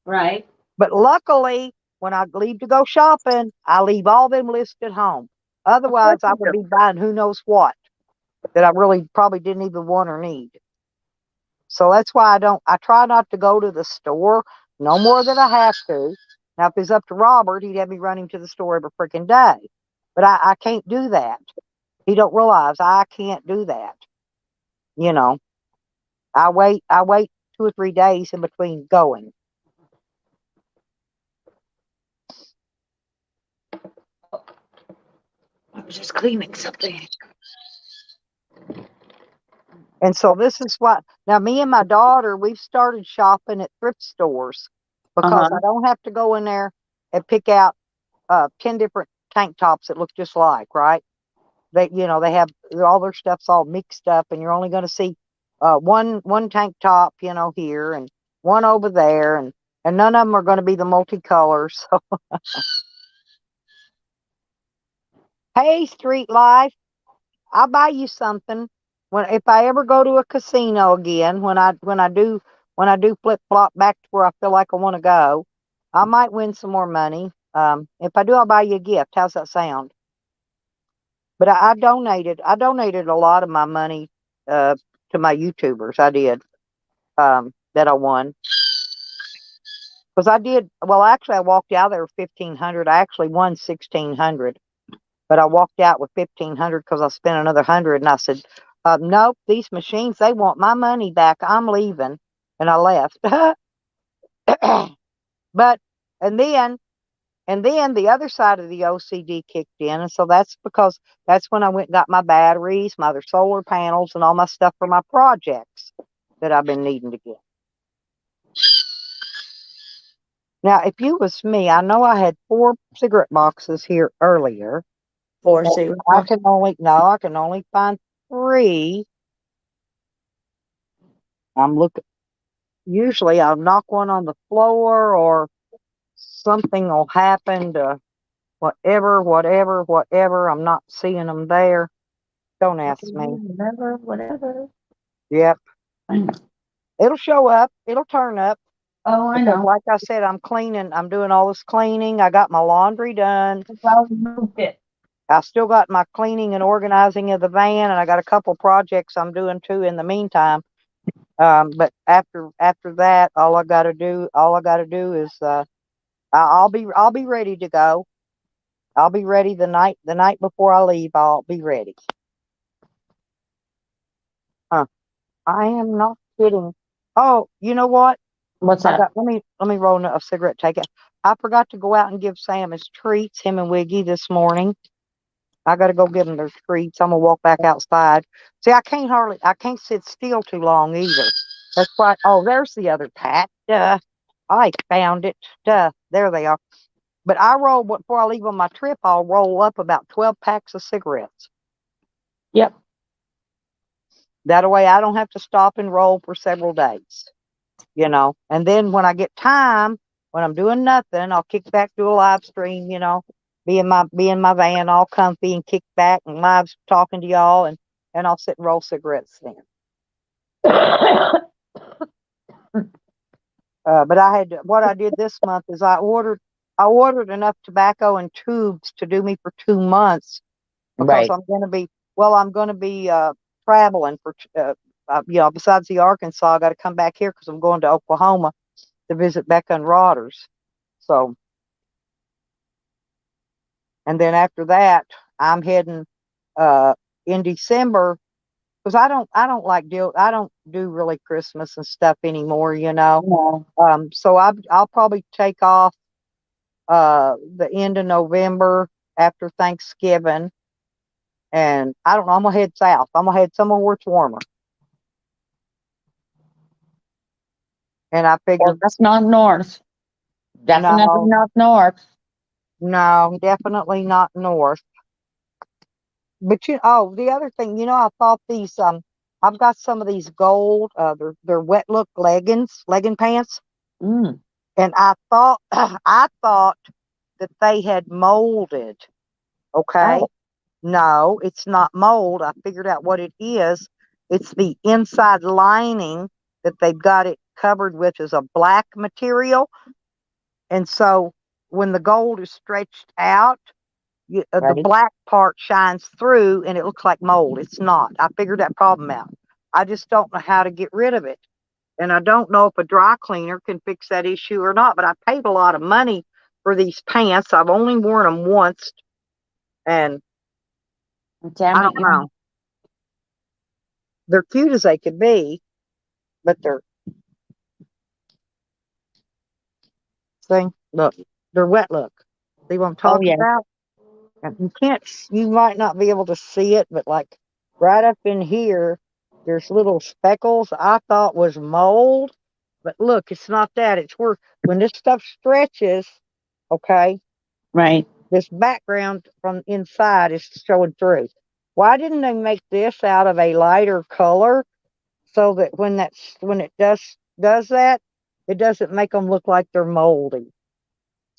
Right. But luckily, when I leave to go shopping, I leave all them lists at home. Of course Otherwise, I you would do. be buying who knows what that I really probably didn't even want or need. So that's why I try not to go to the store no more than I have to. Now, if it's up to Robert, he'd have me running to the store every freaking day. But I can't do that. He don't realize I can't do that. You know, I wait 2 or 3 days in between going. just cleaning something. And so this is what, now me and my daughter, we've started shopping at thrift stores because Uh-huh. I don't have to go in there and pick out 10 different tank tops that look just like, right? They have all their stuff's all mixed up and you're only going to see one tank top, here and one over there and none of them are going to be the multicolors. So, hey, Street Life, I'll buy you something if I ever go to a casino again. When I do flip flop back to where I feel like I want to go, I might win some more money. If I do, I'll buy you a gift. How's that sound? But I donated a lot of my money uh, to my YouTubers. I did that I won because I did well. Actually, I walked out there with 1,500. I actually won 1,600. But I walked out with 1,500 because I spent another 100. And I said, nope, these machines, they want my money back. I'm leaving. And I left. But, and then, the other side of the OCD kicked in. And so that's when I went and got my batteries, my other solar panels, and all my stuff for my projects that I've been needing to get. Now, if you was me, I know I had 4 cigarette boxes here earlier. 4 Well, cigarette I boxes. can only find 3. I'm looking. Usually I'll knock one on the floor or something will happen to whatever. I'm not seeing them there. Don't ask me. Whatever. Yep. I know. It'll show up. It'll turn up. Oh, I Because know. like I said, I'm cleaning. I'm doing all this cleaning. I got my laundry done. Well, moved it. I still got my cleaning and organizing of the van, and I got a couple projects I'm doing too in the meantime. But after that, all I got to do is I'll be ready to go. I'll be ready the night before I leave. I'll be ready. Huh. I am not kidding. Oh, you know what? What's that? Let me roll a cigarette. Take it. I forgot to go out and give Sam his treats, him and Wiggy, this morning. I got to go give them their treats. I'm gonna walk back outside. See, I can't sit still too long either. That's why. Oh, there's the other pack. Duh. I found it. Duh. There they are. But before I leave on my trip. I'll roll up about 12 packs of cigarettes. Yep. That way, I don't have to stop and roll for several days. And then when I get time, when I'm doing nothing, I'll kick back to a live stream. Be in my van, all comfy, and kick back and live talking to y'all, and I'll sit and roll cigarettes then. But what I did this month is I ordered enough tobacco and tubes to do me for 2 months because Right. I'm going to be traveling for besides the Arkansas, I got to come back here because I'm going to Oklahoma to visit Becca and Rodders. So, and then after that, I'm heading in December because I don't do really Christmas and stuff anymore. No. So I'll probably take off the end of November after Thanksgiving, and I don't know. I'm gonna head south. I'm gonna head somewhere where it's warmer. And I Well, figured, that's not north. Definitely no, not north. no, definitely not north. But the other thing, I thought I've got some of these gold, they're wet look legging pants, Mm. and I thought that they had molded. Okay, Oh, no, it's not mold. I figured out what it is. It's the inside lining that they've got it covered with is a black material, and so when the gold is stretched out, the right. black part shines through and it looks like mold. It's not. I figured that problem out. I just don't know how to get rid of it. And I don't know if a dry cleaner can fix that issue or not, but I paid a lot of money for these pants. I've only worn them once, and Damn I it. don't know. They're cute as they could be, but see, look, they're wet look. See what I'm Oh, talking yeah. about? And you can't, you might not be able to see it, but like right up in here, there's little speckles I thought was mold. But look, it's not that. It's where when this stuff stretches, okay, Right. this background from inside is showing through. Why didn't they make this out of a lighter color so that when it does that, it doesn't make them look like they're moldy.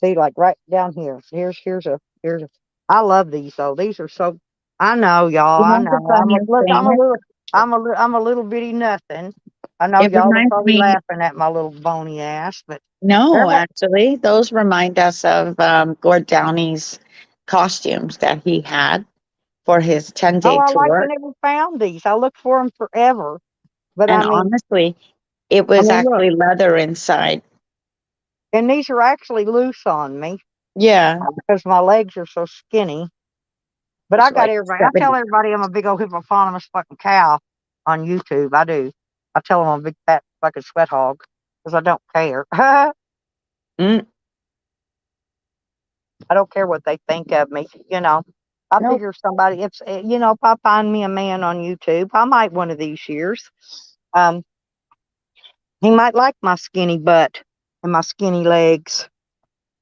See, like right down here. Here's a. I love these though. These are so. I know y'all. You I know know. the funniest Look. thing? I'm a little bitty nothing. I know It y'all are reminds probably me, laughing at my little bony ass, but no, everybody. actually, those remind us of Gord Downey's costumes that he had for his 10-day Oh, I like I tour. never found these. I looked for them forever, but And honestly, it I was mean, look, actually leather inside. and these are actually loose on me Yeah. because my legs are so skinny. But I It's got like everybody. I tell 70. everybody I'm a big old hippopotamus fucking cow on YouTube. I do. I tell them I'm a big fat fucking sweat hog because I don't care. I Mm, don't care what they think of me. You know, I nope. figure somebody, if I find me a man on YouTube, I might one of these years. Um, he might like my skinny butt and my skinny legs.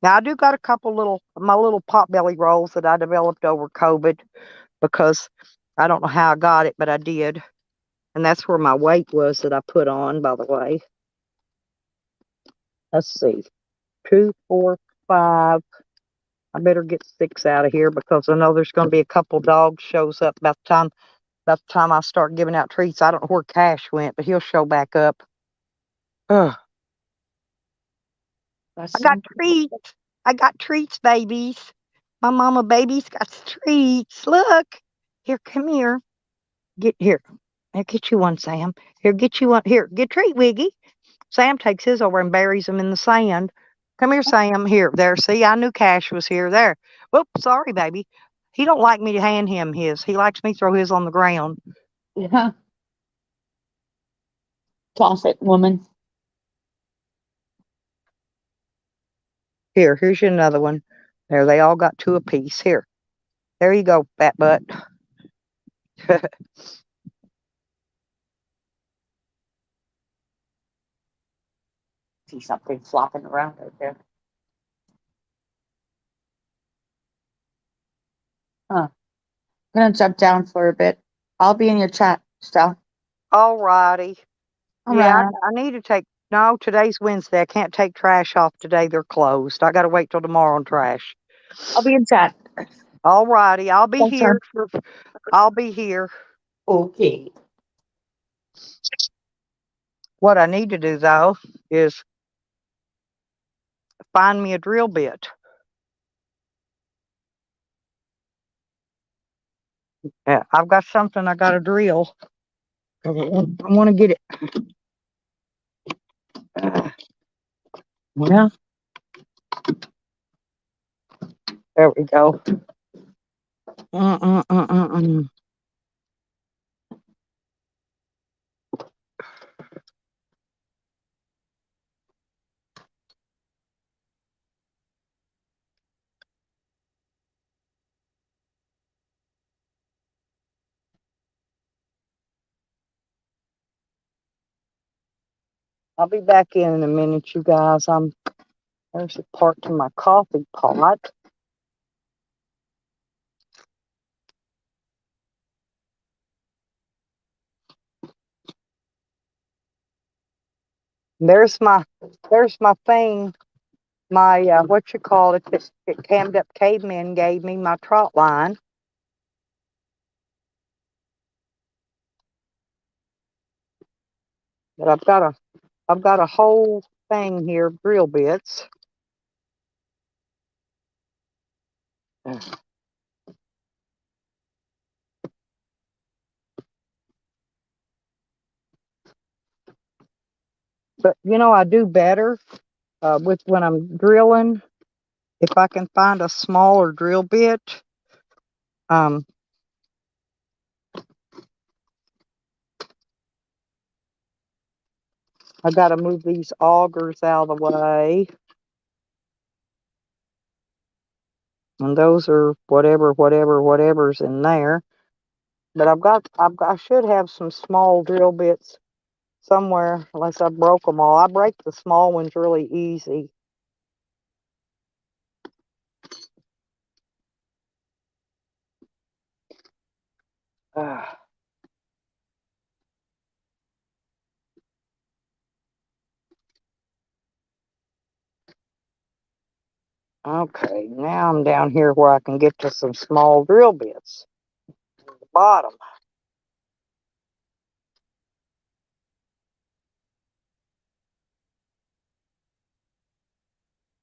Now I do got a couple my little pot belly rolls that I developed over COVID because I don't know how I got it, but I did. And that's where my weight was that I put on, by the way. Let's see. 2, 4, 5. I better get 6 out of here because I know there's going to be a couple dogs shows up about the time I start giving out treats. I don't know where Cash went, but he'll show back up. Ugh. I That's got some, treats. I got treats, babies. My mama babies got treats. Look. Here, come here. Get here. Here, get you one, Sam. Here, get you one. Here, get treat, Wiggy. Sam takes his over and buries them in the sand. Come here, Sam. Here, there. See, I knew Cash was here. There. Whoop, sorry, baby. He don't like me to hand him his. He likes me to throw his on the ground. yeah. Toss it, woman. Here's you another one. There, they all got 2 apiece. Here. There you go, fat butt. See something flopping around out there. Huh. I'm gonna jump down for a bit. I'll be in your chat, Steph. All righty. All Yeah, right. I need to take. No, today's Wednesday. I can't take trash off today. They're closed. I got to wait till tomorrow on trash. I'll be in chat. All righty. I'll be Thanks, here. hon. I'll be here. Okay. What I need to do though is find me a drill bit. Yeah, I've got something I got to drill. I want to get it. Well, there we go. Mm-mm-mm-mm-mm. I'll be back in a minute, you guys. There's a part to my coffee pot. There's my thing. My what you call it? That cammed up caveman gave me my trot line. But I've got a whole thing here of drill bits. But I do better with when I'm drilling. If I can find a smaller drill bit, um, I got to move these augers out of the way. And those are whatever's in there. But I should have some small drill bits somewhere, unless I broke them all. I break the small ones really easy. Ah. Okay, now I'm down here where I can get to some small drill bits. At the bottom.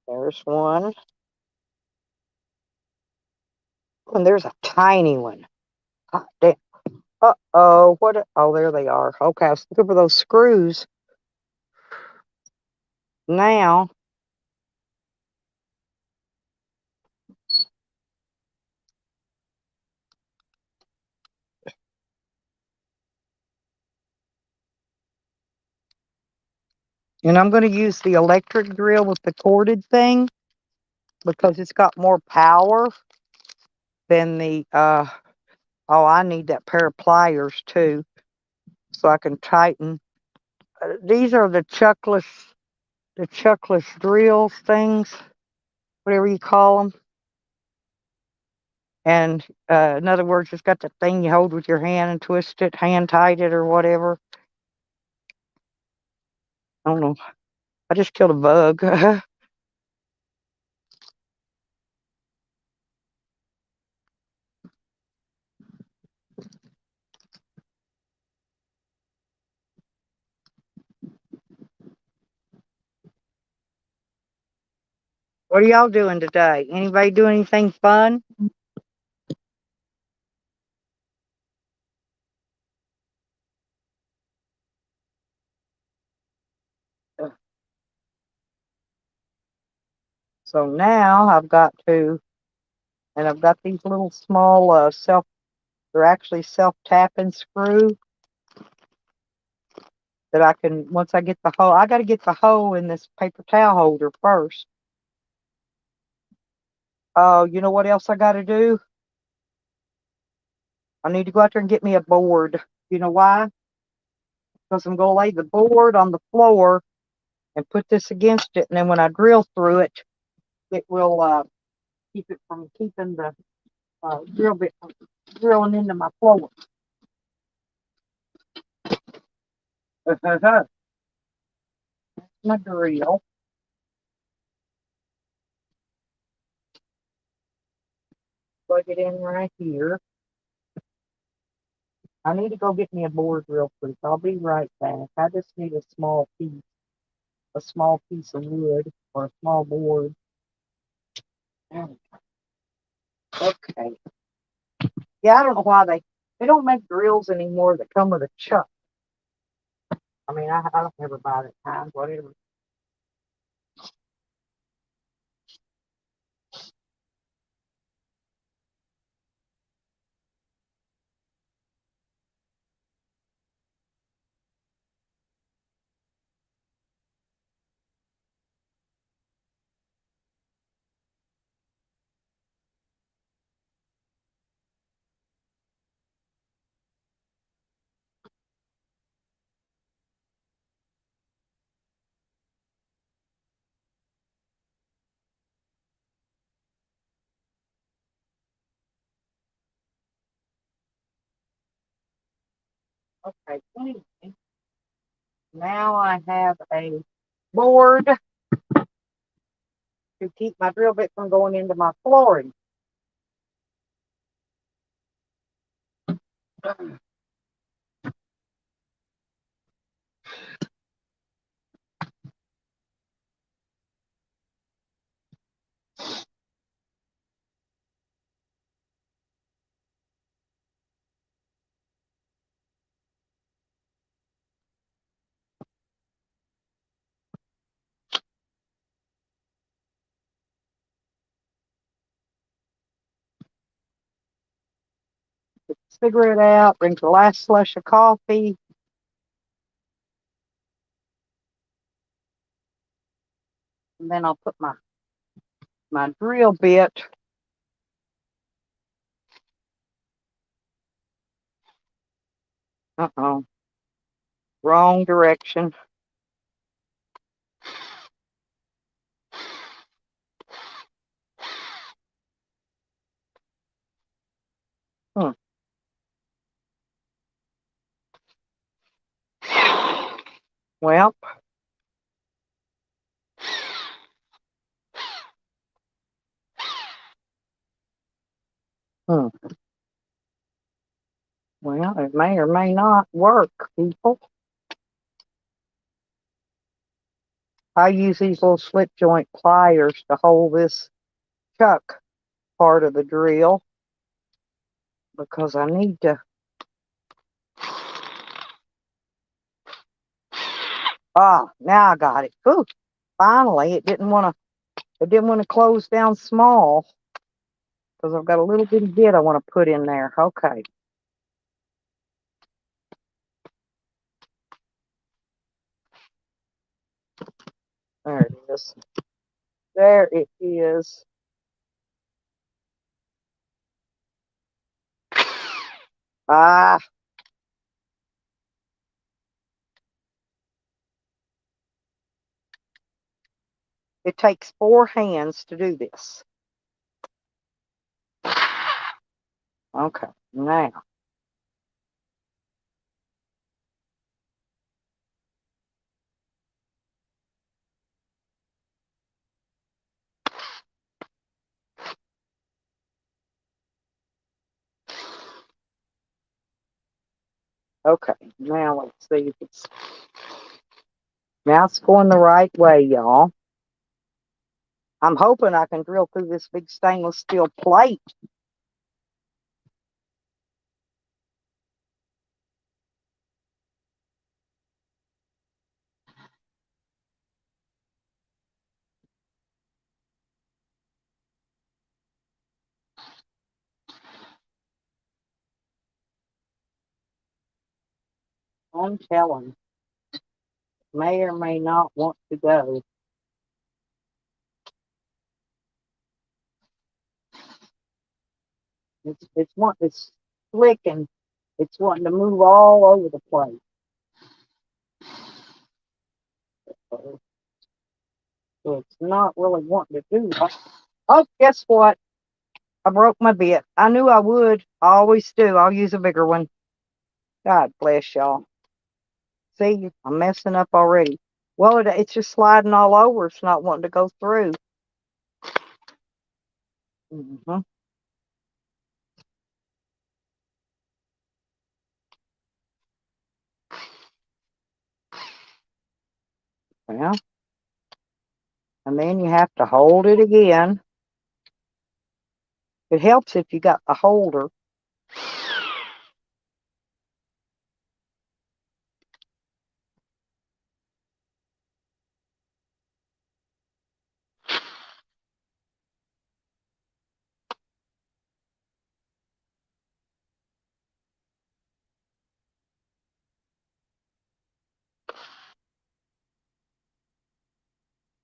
There's one. And there's a tiny one. Hot damn. Uh-oh, oh, there they are. Okay, I was looking for those screws. Now, and I'm going to use the electric drill with the corded thing because it's got more power than the, oh, I need that pair of pliers too so I can tighten. These are the chuckless drill things, whatever you call them. And in other words, it's got the thing you hold with your hand and twist it, hand tight it or whatever. I don't know. I just killed a bug. What are y'all doing today? Anybody doing anything fun? So now I've got these little small they're actually self-tapping screw that I can, once I get the hole, I got to get the hole in this paper towel holder first. Oh, you know what else I got to do? I need to go out there and get me a board. You know why? Because I'm going to lay the board on the floor and put this against it. And then when I drill through it, it will keep it from keeping the drill bit from drilling into my floor. My drill. Plug it in right here. I need to go get me a board real quick. I'll be right back. I just need a small piece of wood or a small board. Okay. Yeah, I don't know why they don't make drills anymore that come with a chuck. I mean, I don't ever buy that kind, whatever. Okay, anyway, now I have a board to keep my drill bit from going into my flooring. Figure it out, drink the last slush of coffee. And then I'll put my drill bit Uh-oh. Wrong direction. Hmm. Well, hmm. Well, it may or may not work, people. I use these little slip joint pliers to hold this chuck part of the drill because I need to. Ah, now I got it. Whew. Finally, it didn't want to. It didn't want to close down small because I've got a little bitty bit I want to put in there. Okay. There it is. There it is. Ah, it takes 4 hands to do this. Okay, now. Okay, now let's see if it's. Now it's going the right way, y'all. I'm hoping I can drill through this big stainless steel plate. I'm telling. May or may not want to go. It's slick and it's wanting to move all over the place. So it's not really wanting to do that. Oh, guess what? I broke my bit. I knew I would. I always do. I'll use a bigger one. God bless y'all. See, I'm messing up already. Well, it's just sliding all over. It's not wanting to go through. Mm-hmm. Well, and then you have to hold it again. It helps if you got the holder.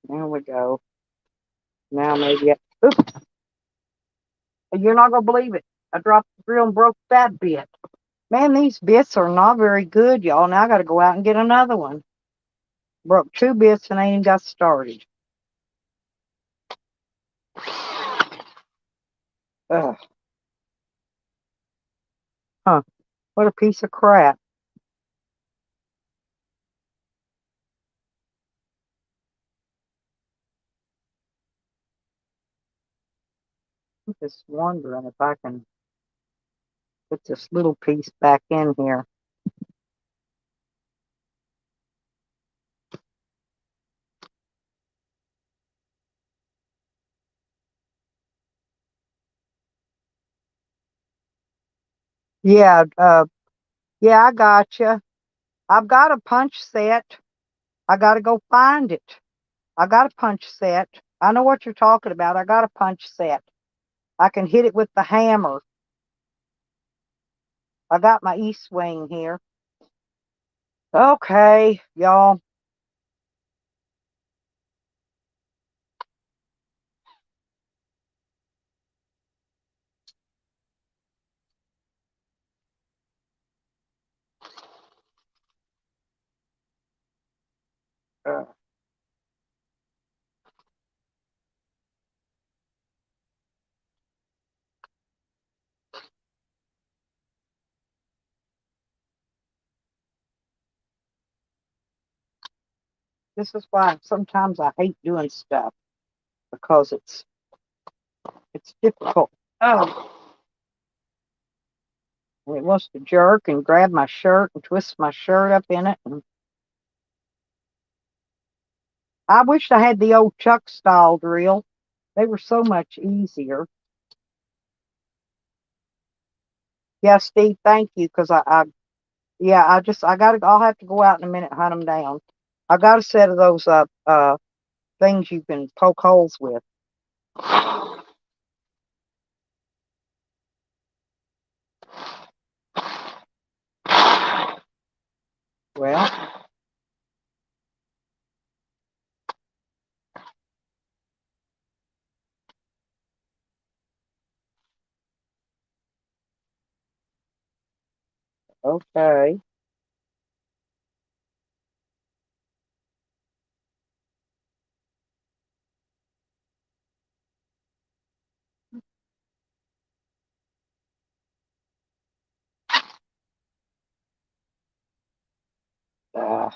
There we go. Now maybe. Oops. You're not going to believe it. I dropped the drill and broke that bit. Man, these bits are not very good, y'all. Now I got to go out and get another one. Broke 2 bits and I ain't even got started. Ugh. Huh. What a piece of crap. I'm just wondering if I can put this little piece back in here. Yeah, yeah, I got you. I've got a punch set. I got to go find it. I got a punch set. I know what you're talking about. I got a punch set. I can hit it with the hammer. I got my E-swing here. Okay, y'all. Uh, this is why sometimes I hate doing stuff because it's difficult. Oh, and it wants to jerk and grab my shirt and twist my shirt up in it. And I wish I had the old Chuck style drill. They were so much easier. Yeah, Steve, thank you. Cause yeah, I'll have to go out in a minute and hunt them down. I got a set of those, things you can poke holes with. Well, okay. Uh,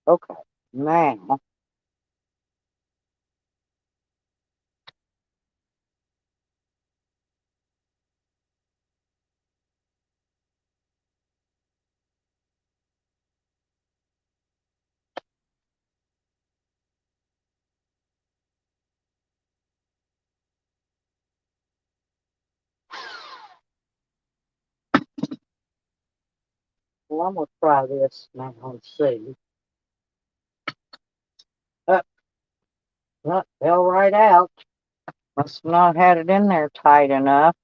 okay. Now, well, I'm gonna try this now and see. Uh, fell right out. Must not had it in there tight enough.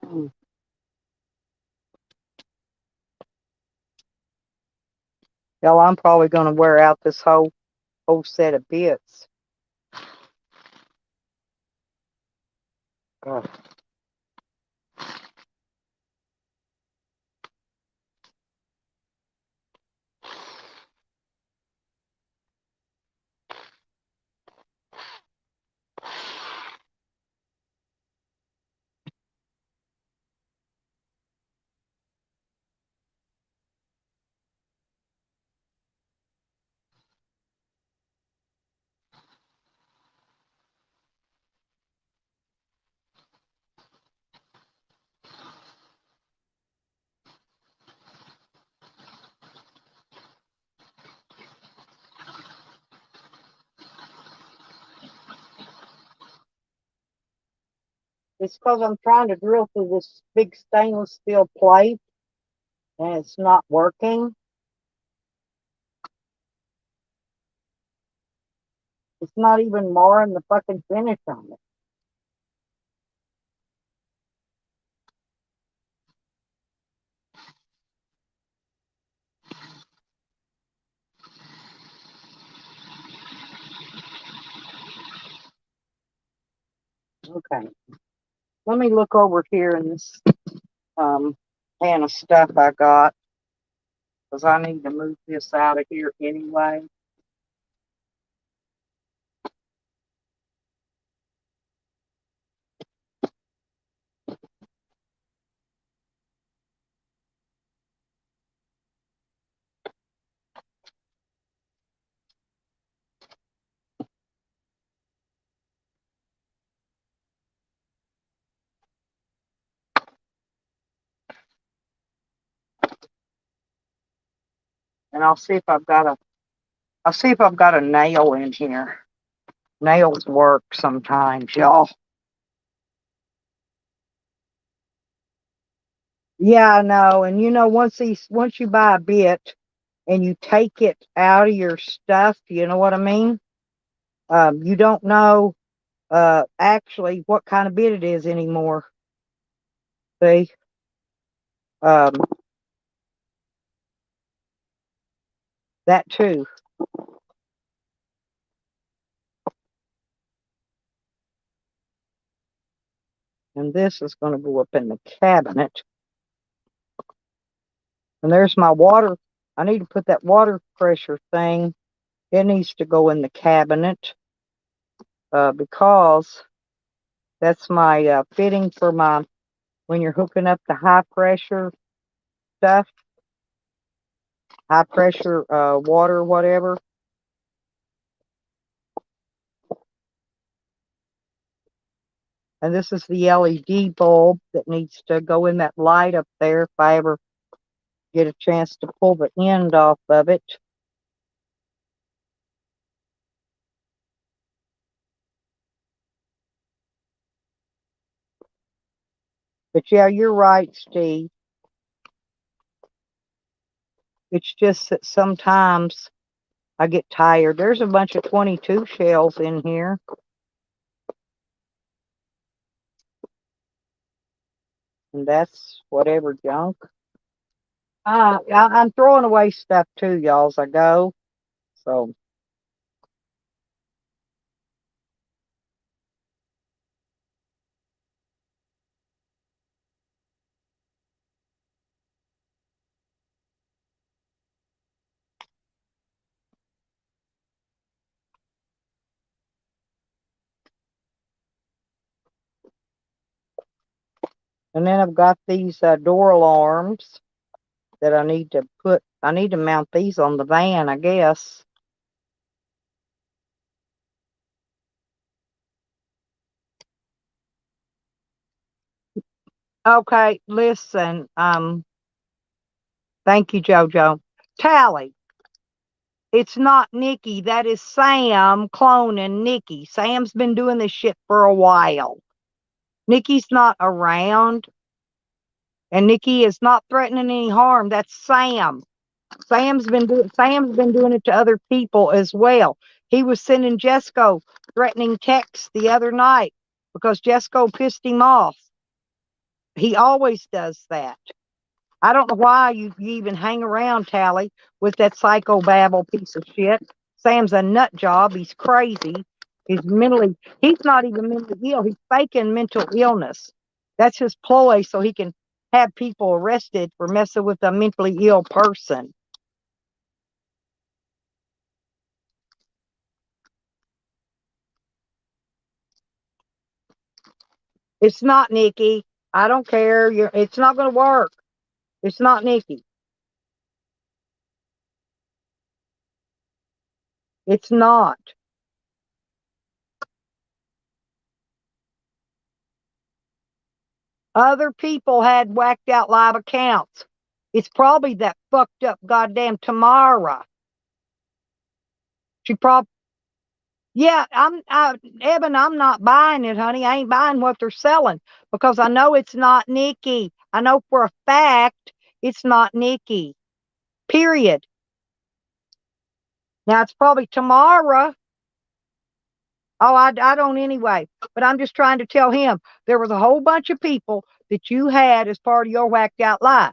Hmm. Hell, I'm probably gonna wear out this whole set of bits. Ugh. It's because I'm trying to drill through this big stainless steel plate and it's not working. It's not even marring the fucking finish on it. Okay. Let me look over here in this pan of stuff I got because I need to move this out of here anyway. And I'll see if I've got a nail in here. Nails work sometimes, y'all. Yeah, I know. And once you buy a bit and you take it out of your stuff, you know what I mean? You don't know actually what kind of bit it is anymore. See? Um, that too. And this is going to go up in the cabinet. And there's my water. I need to put that water pressure thing. It needs to go in the cabinet because that's my fitting for my when you're hooking up the high pressure stuff, high pressure water, whatever. And this is the LED bulb that needs to go in that light up there if I ever get a chance to pull the end off of it. But yeah, you're right, Steve. It's just that sometimes I get tired. There's a bunch of 22 shells in here. And that's whatever junk. I'm throwing away stuff too, y'all, as I go. So, and then I've got these door alarms that I need to mount these on the van, I guess. Okay, listen, thank you, JoJo. Tally, it's not Nikki. That is Sam cloning Nikki. Sam's been doing this shit for a while. Nikki's not around, and Nikki is not threatening any harm. That's Sam. Sam's been doing it to other people as well. He was sending Jesco threatening texts the other night because Jesco pissed him off. He always does that. I don't know why you even hang around, Tally, with that psychobabble piece of shit. Sam's a nut job. He's crazy. He's not even mentally ill. He's faking mental illness. That's his ploy so he can have people arrested for messing with a mentally ill person. It's not Nikki. I don't care. It's not going to work. It's not Nikki. It's not. Other people had whacked out live accounts. It's probably that fucked up goddamn Tamara. She probably, yeah, Evan, I'm not buying it, honey. I ain't buying what they're selling because I know it's not Nikki. I know for a fact it's not Nikki. Period. Now it's probably Tamara. Oh, I don't anyway. But I'm just trying to tell him there was a whole bunch of people that you had as part of your whacked out live.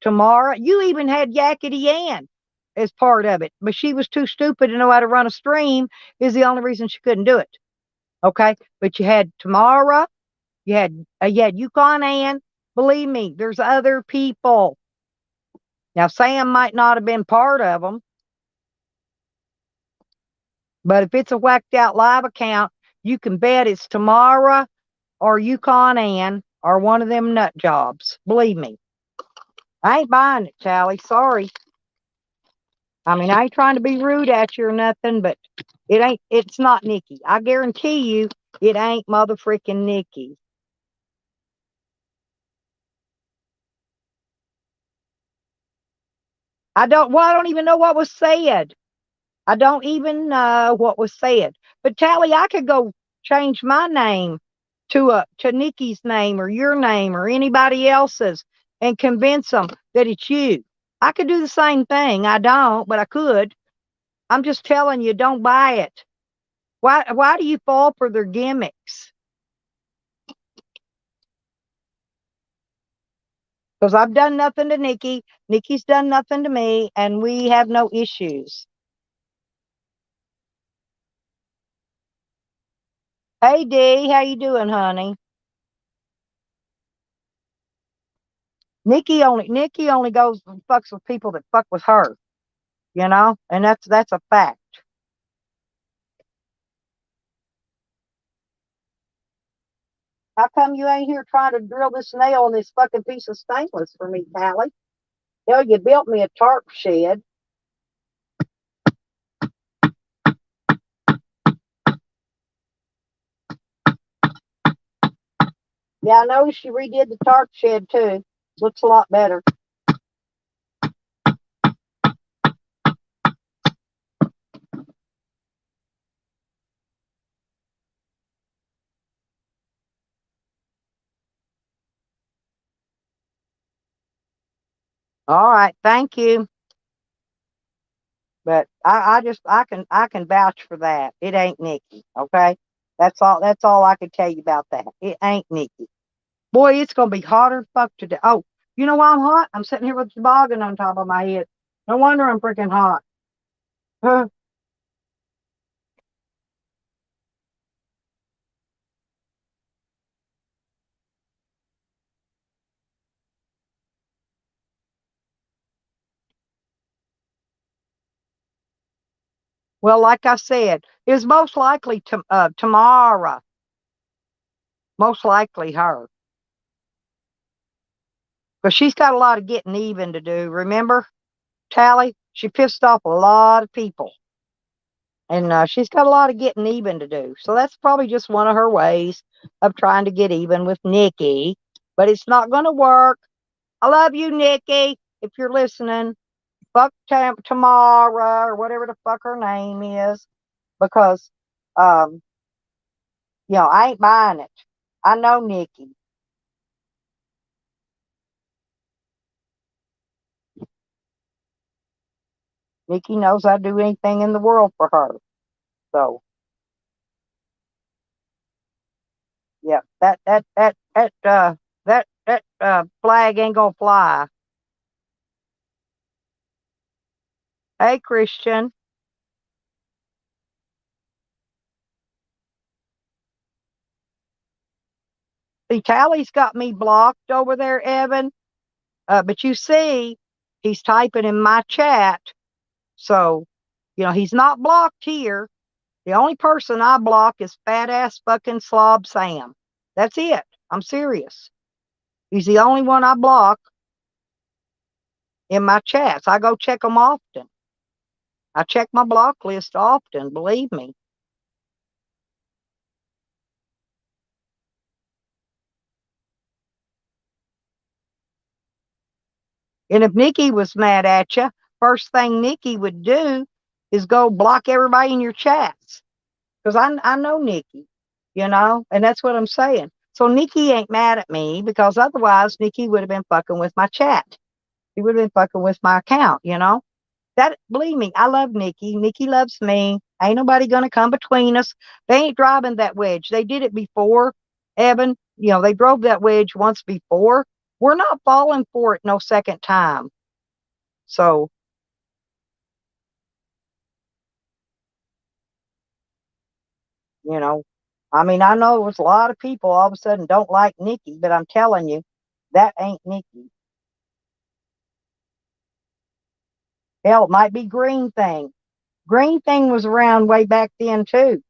Tamara, you even had Yakety Ann as part of it, but she was too stupid to know how to run a stream, is the only reason she couldn't do it. Okay. But you had Tamara, you had Yukon Ann. Believe me, there's other people. Now, Sam might not have been part of them, but if it's a whacked out live account, you can bet it's Tamara or Yukon Ann or one of them nut jobs. Believe me. I ain't buying it, Tally. Sorry. I mean, I ain't trying to be rude at you or nothing, but it's not Nikki. I guarantee you it ain't motherfucking Nikki. I don't even know what was said. I don't even know what was said. But Tally, I could go change my name to Nikki's name or your name or anybody else's and convince them that it's you. I could do the same thing. I don't, but I could. I'm just telling you, don't buy it. Why do you fall for their gimmicks? Because I've done nothing to Nikki. Nikki's done nothing to me, and we have no issues. Hey Dee, how you doing, honey? Nikki only goes and fucks with people that fuck with her, and that's a fact. How come you ain't here trying to drill this nail in this fucking piece of stainless for me, Callie? Hell, you built me a tarp shed. Yeah, I noticed you redid the tarp shed too. Looks a lot better. All right, thank you. But I can vouch for that. It ain't Nikki, okay? That's all I can tell you about that. It ain't Nikki. Boy, it's gonna be hotter than fuck today. Oh, you know why I'm hot? I'm sitting here with the toboggan on top of my head. No wonder I'm freaking hot. Huh? Well, like I said, it's most likely tomorrow. Most likely her. But she's got a lot of getting even to do. Remember, Tally? She pissed off a lot of people. And she's got a lot of getting even to do. So that's probably just one of her ways of trying to get even with Nikki. But it's not going to work. I love you, Nikki, if you're listening. Fuck Tamara or whatever the fuck her name is. Because, um, I ain't buying it. I know Nikki. Nikki knows I'd do anything in the world for her. So, yeah, that flag ain't gonna fly. Hey, Christian. See, Tally's got me blocked over there, Evan. But you see, he's typing in my chat. So, he's not blocked here. The only person I block is fat ass fucking slob Sam. That's it. I'm serious. He's the only one I block in my chats. I go check them often. I check my block list often, believe me. And if Nikki was mad at you, first thing Nikki would do is go block everybody in your chats. Because I know Nikki, and that's what I'm saying. So Nikki ain't mad at me because otherwise Nikki would have been fucking with my chat. He would have been fucking with my account, That, believe me, I love Nikki. Nikki loves me. Ain't nobody gonna come between us. They ain't driving that wedge. They did it before, Evan. They drove that wedge once before. We're not falling for it no second time. So, I mean, I know there's a lot of people all of a sudden don't like Nikki, but I'm telling you, that ain't Nikki. Hell, it might be Green Thing. Green Thing was around way back then too.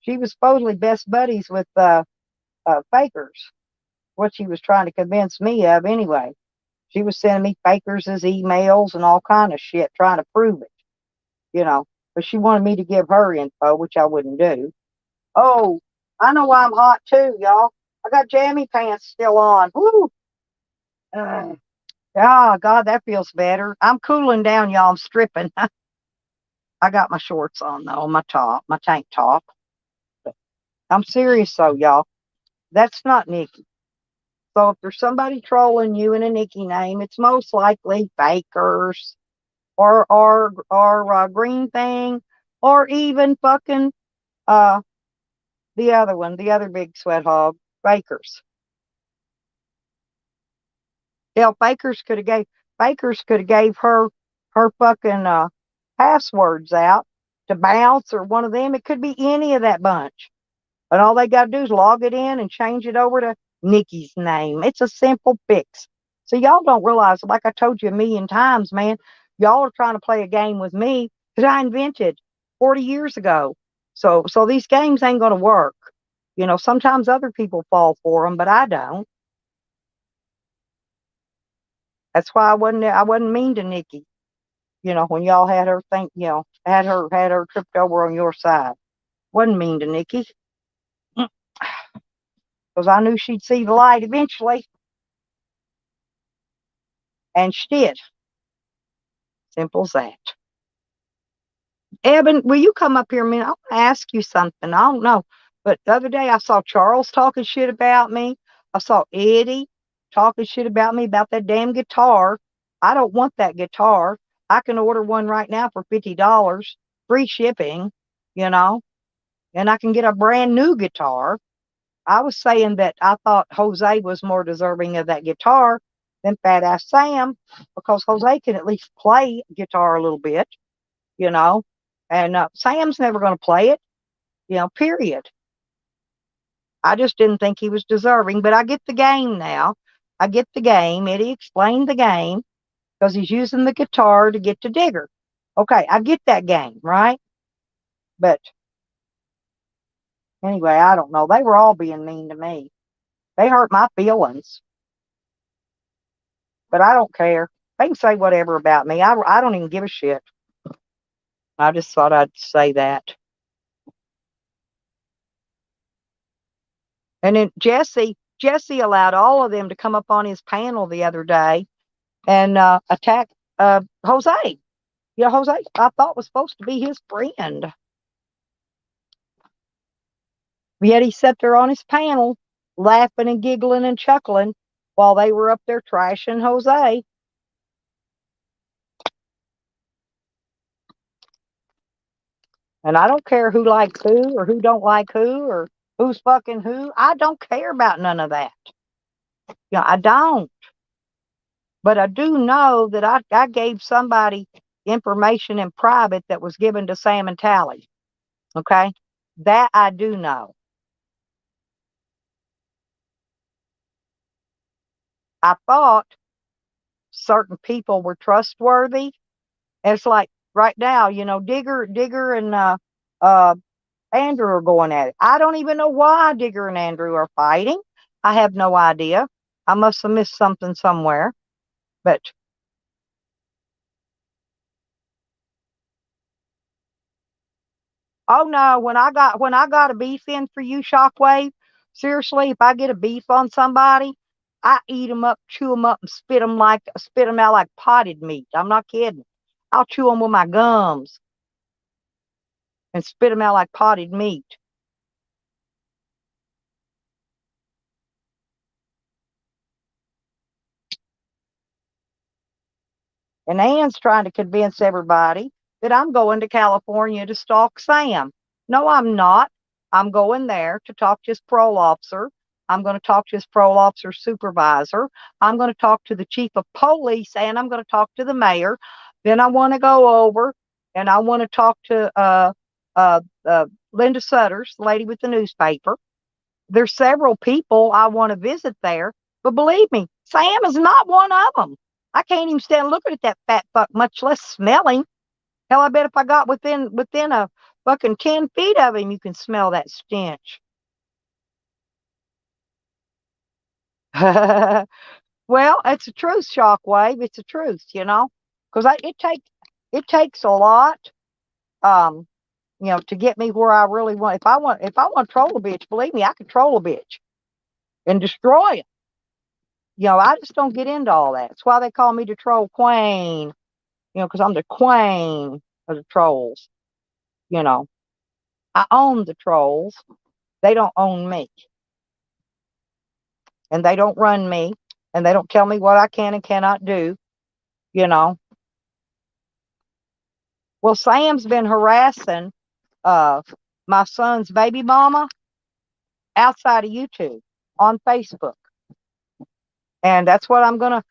She was supposedly best buddies with Fakers. What she was trying to convince me of anyway. She was sending me Fakers' emails and all kind of shit trying to prove it, But she wanted me to give her info, which I wouldn't do. Oh, I know why I'm hot too, y'all. I got jammy pants still on. Woo! Oh, God, that feels better. I'm cooling down, y'all. I'm stripping. I got my shorts on, though, my top, my tank top. But I'm serious, though, y'all. That's not Nikki. So if there's somebody trolling you in a Nikki name, it's most likely fakers or green thing or even fucking uh the other one, the other big sweat hog, fakers. Hell, Bakers could have gave her fucking passwords out to Bounce or one of them. It could be any of that bunch. And all they got to do is log it in and change it over to Nikki's name. It's a simple fix. So y'all don't realize, like I told you a million times, man, y'all are trying to play a game with me that I invented 40 years ago. So these games ain't going to work. You know, sometimes other people fall for them, but I don't. That's why I wasn't mean to Nikki. You know, when y'all had her think, had her tripped over on your side. Wasn't mean to Nikki because I knew she'd see the light eventually, and she did. Simple as that. Eben, will you come up here a minute? I want to ask you something. I don't know, but the other day I saw Charles talking shit about me. I saw Eddie talking shit about me about that damn guitar. I don't want that guitar. I can order one right now for $50, free shipping, you know, and I can get a brand new guitar. I was saying that I thought Jose was more deserving of that guitar than Fat Ass Sam because Jose can at least play guitar a little bit, you know, and Sam's never going to play it, period. I just didn't think he was deserving, but I get the game now. I get the game. Eddie explained the game because he's using the guitar to get to Digger. Okay, I get that game, right? But anyway, I don't know. They were all being mean to me. They hurt my feelings, but I don't care. They can say whatever about me. I don't even give a shit. I just thought I'd say that. And then Jesse allowed all of them to come up on his panel the other day and attack Jose. Yeah, Jose, I thought was supposed to be his friend. Yet he sat there on his panel, laughing and giggling and chuckling while they were up there trashing Jose. And I don't care who likes who or who don't like who or who's fucking who. I don't care about none of that. Yeah, I don't. But I do know that I gave somebody information in private that was given to Sam and Tally. Okay? That I do know. I thought certain people were trustworthy. And it's like right now, Digger and uh, Andrew are going at it. I don't even know why Digger and Andrew are fighting. I have no idea. I must have missed something somewhere. But oh no, when I got a beef in for you, Shockwave, seriously, if I get a beef on somebody, I eat them up, chew them up, and spit them out like potted meat. I'm not kidding. I'll chew them with my gums and spit them out like potted meat. And Ann's trying to convince everybody that I'm going to California to stalk Sam. No, I'm not. I'm going there to talk to his parole officer. I'm going to talk to his parole officer supervisor. I'm going to talk to the chief of police and I'm going to talk to the mayor. Then I want to go over and I want to talk to Linda Sutters, the lady with the newspaper. There's several people I want to visit there, but believe me, Sam is not one of them. I can't even stand looking at that fat fuck, much less smell him. Hell, I bet if I got within a fucking 10 feet of him, you can smell that stench. Well, it's a truth, Shockwave. It's a truth, because it takes a lot, um, to get me where I really want. If I want to troll a bitch, believe me, I can troll a bitch and destroy it. I just don't get into all that. That's why they call me the troll queen, because I'm the queen of the trolls. You know, I own the trolls. They don't own me. and they don't run me, and they don't tell me what I can and cannot do, you know. Well, Sam's been harassing uh, my son's baby mama outside of YouTube on Facebook. And that's what I'm gonna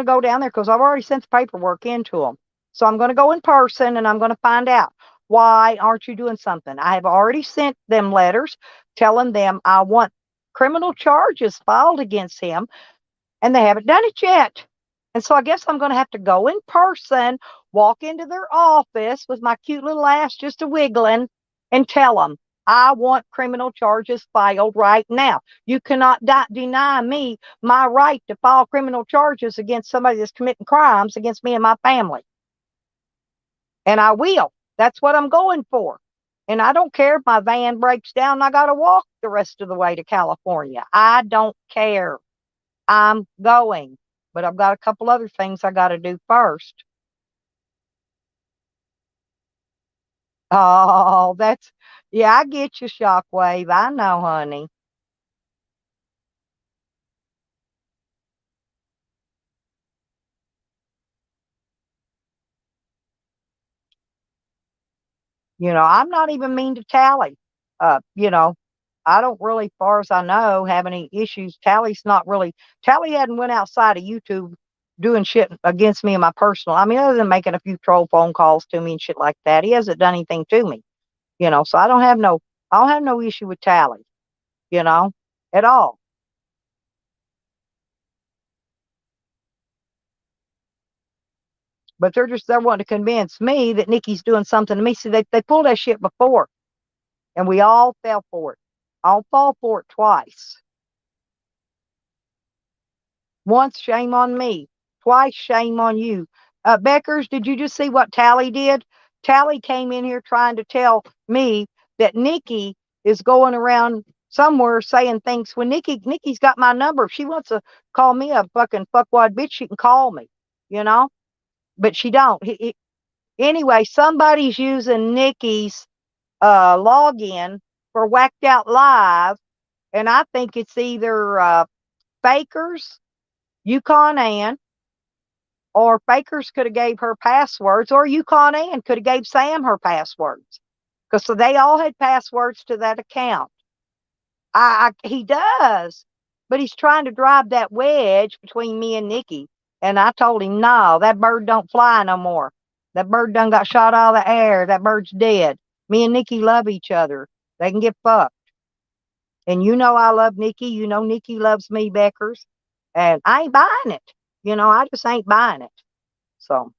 go down there because I've already sent the paperwork into them. So I'm gonna go in person and I'm gonna find out why aren't you doing something. I have already sent them letters telling them I want criminal charges filed against him, and they haven't done it yet. And so I guess I'm gonna have to go in person, walk into their office with my cute little ass just a wiggling, and tell them I want criminal charges filed right now. You cannot deny me my right to file criminal charges against somebody that's committing crimes against me and my family. And I will. That's what I'm going for. And I don't care if my van breaks down and I got to walk the rest of the way to California. I don't care. I'm going. But I've got a couple other things I got to do first. Oh, yeah, I get you, Shockwave. I know, honey. I'm not even mean to Tally. You know, I don't really, far as I know, have any issues. Tally hadn't went outside of YouTube doing shit against me in my personal. I mean, other than making a few troll phone calls to me and shit like that, he hasn't done anything to me. So I don't have no issue with Tally, at all. But they're wanting to convince me that Nikki's doing something to me. See, they pulled that shit before, and we all fell for it. I'll fall for it twice. Once, shame on me. Twice, shame on you. Beckers, did you just see what Tally did? Tally came in here trying to tell me that Nikki is going around somewhere saying things when Nikki's got my number. If she wants to call me a fucking fuckwad bitch, she can call me, but she don't. Anyway, somebody's using Nikki's login for Whacked Out Live, and I think it's either Fakers, Yukon Ann, or Fakers could have gave her passwords, or Yukon Ann could have gave Sam her passwords, because so they all had passwords to that account. He does, but he's trying to drive that wedge between me and Nikki, and I told him no, that bird don't fly no more. That bird done got shot out of the air. That bird's dead. Me and Nikki love each other. They can get fucked. And I love Nikki. Nikki loves me, Beckers. And I ain't buying it. I just ain't buying it. So.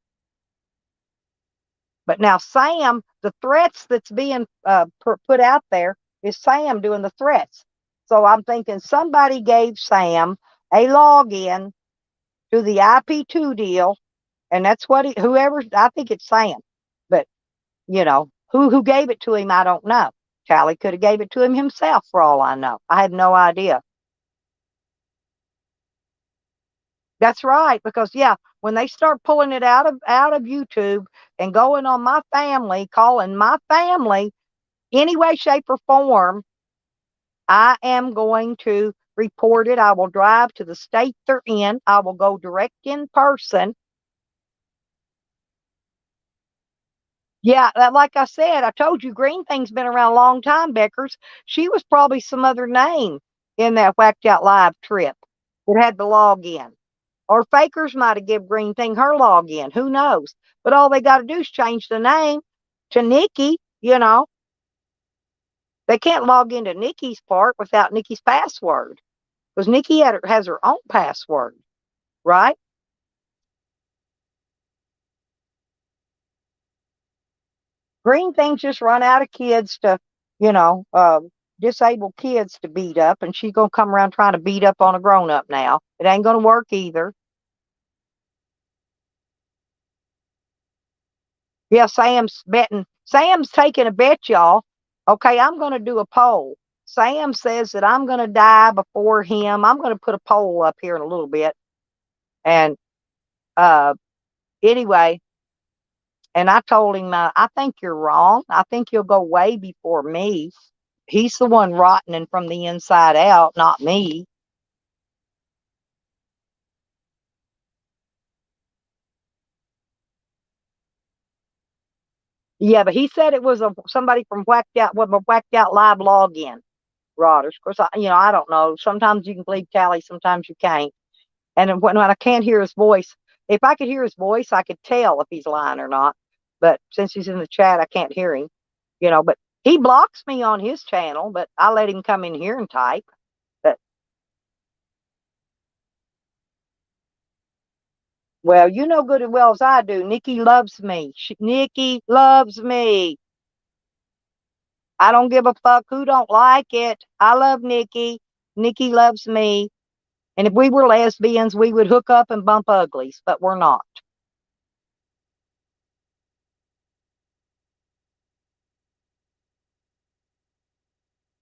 But now Sam, the threats that's being put out there is Sam doing the threats. So I'm thinking somebody gave Sam a login to the IP2 deal. And that's what I think it's Sam. But, who gave it to him, I don't know. Tally could have gave it to him himself for all I know. I have no idea. That's right, because when they start pulling it out of YouTube and going on my family, calling my family any way, shape, or form, I am going to report it. I will drive to the state they're in. I will go direct in person. Yeah, like I said, I told you Green Thing's been around a long time, Beckers. She was probably some other name in that Whacked Out Live trip that had the login. Or Fakers might have given Green Thing her login. Who knows? But all they got to do is change the name to Nikki, They can't log into Nikki's part without Nikki's password. Because Nikki has her own password, right? Green Thing's just run out of kids to, disabled kids to beat up, and she's going to come around trying to beat up on a grown-up now. It ain't going to work either. Yeah, Sam's betting. Sam's taking a bet, y'all. Okay, I'm going to do a poll. Sam says that I'm going to die before him. I'm going to put a poll up here in a little bit. And anyway, and I told him, I think you're wrong. I think you'll go way before me. He's the one rotting from the inside out, not me. Yeah, but he said it was somebody from Whacked Out with a Whacked Out Live login. Rodders. Of course, I don't know. Sometimes you can believe Tally, sometimes you can't. And when I can't hear his voice, if I could hear his voice, I could tell if he's lying or not. But since he's in the chat, I can't hear him. But he blocks me on his channel, but I let him come in here and type. But well, you know good as well as I do. Nikki loves me. Nikki loves me. I don't give a fuck who don't like it. I love Nikki. Nikki loves me. And if we were lesbians, we would hook up and bump uglies, but we're not.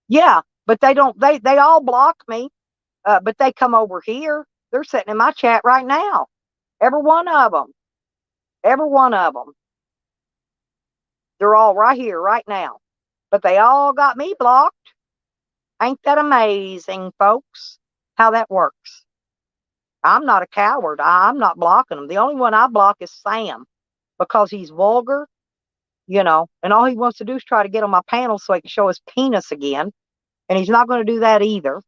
Yeah, but they don't. They all block me. But they come over here. They're sitting in my chat right now. Every one of them. Every one of them. They're all right here right now. But they all got me blocked. Ain't that amazing, folks? How that works. I'm not a coward. I'm not blocking them. The only one I block is Sam because he's vulgar, and all he wants to do is try to get on my panel so he can show his penis again. And he's not going to do that either.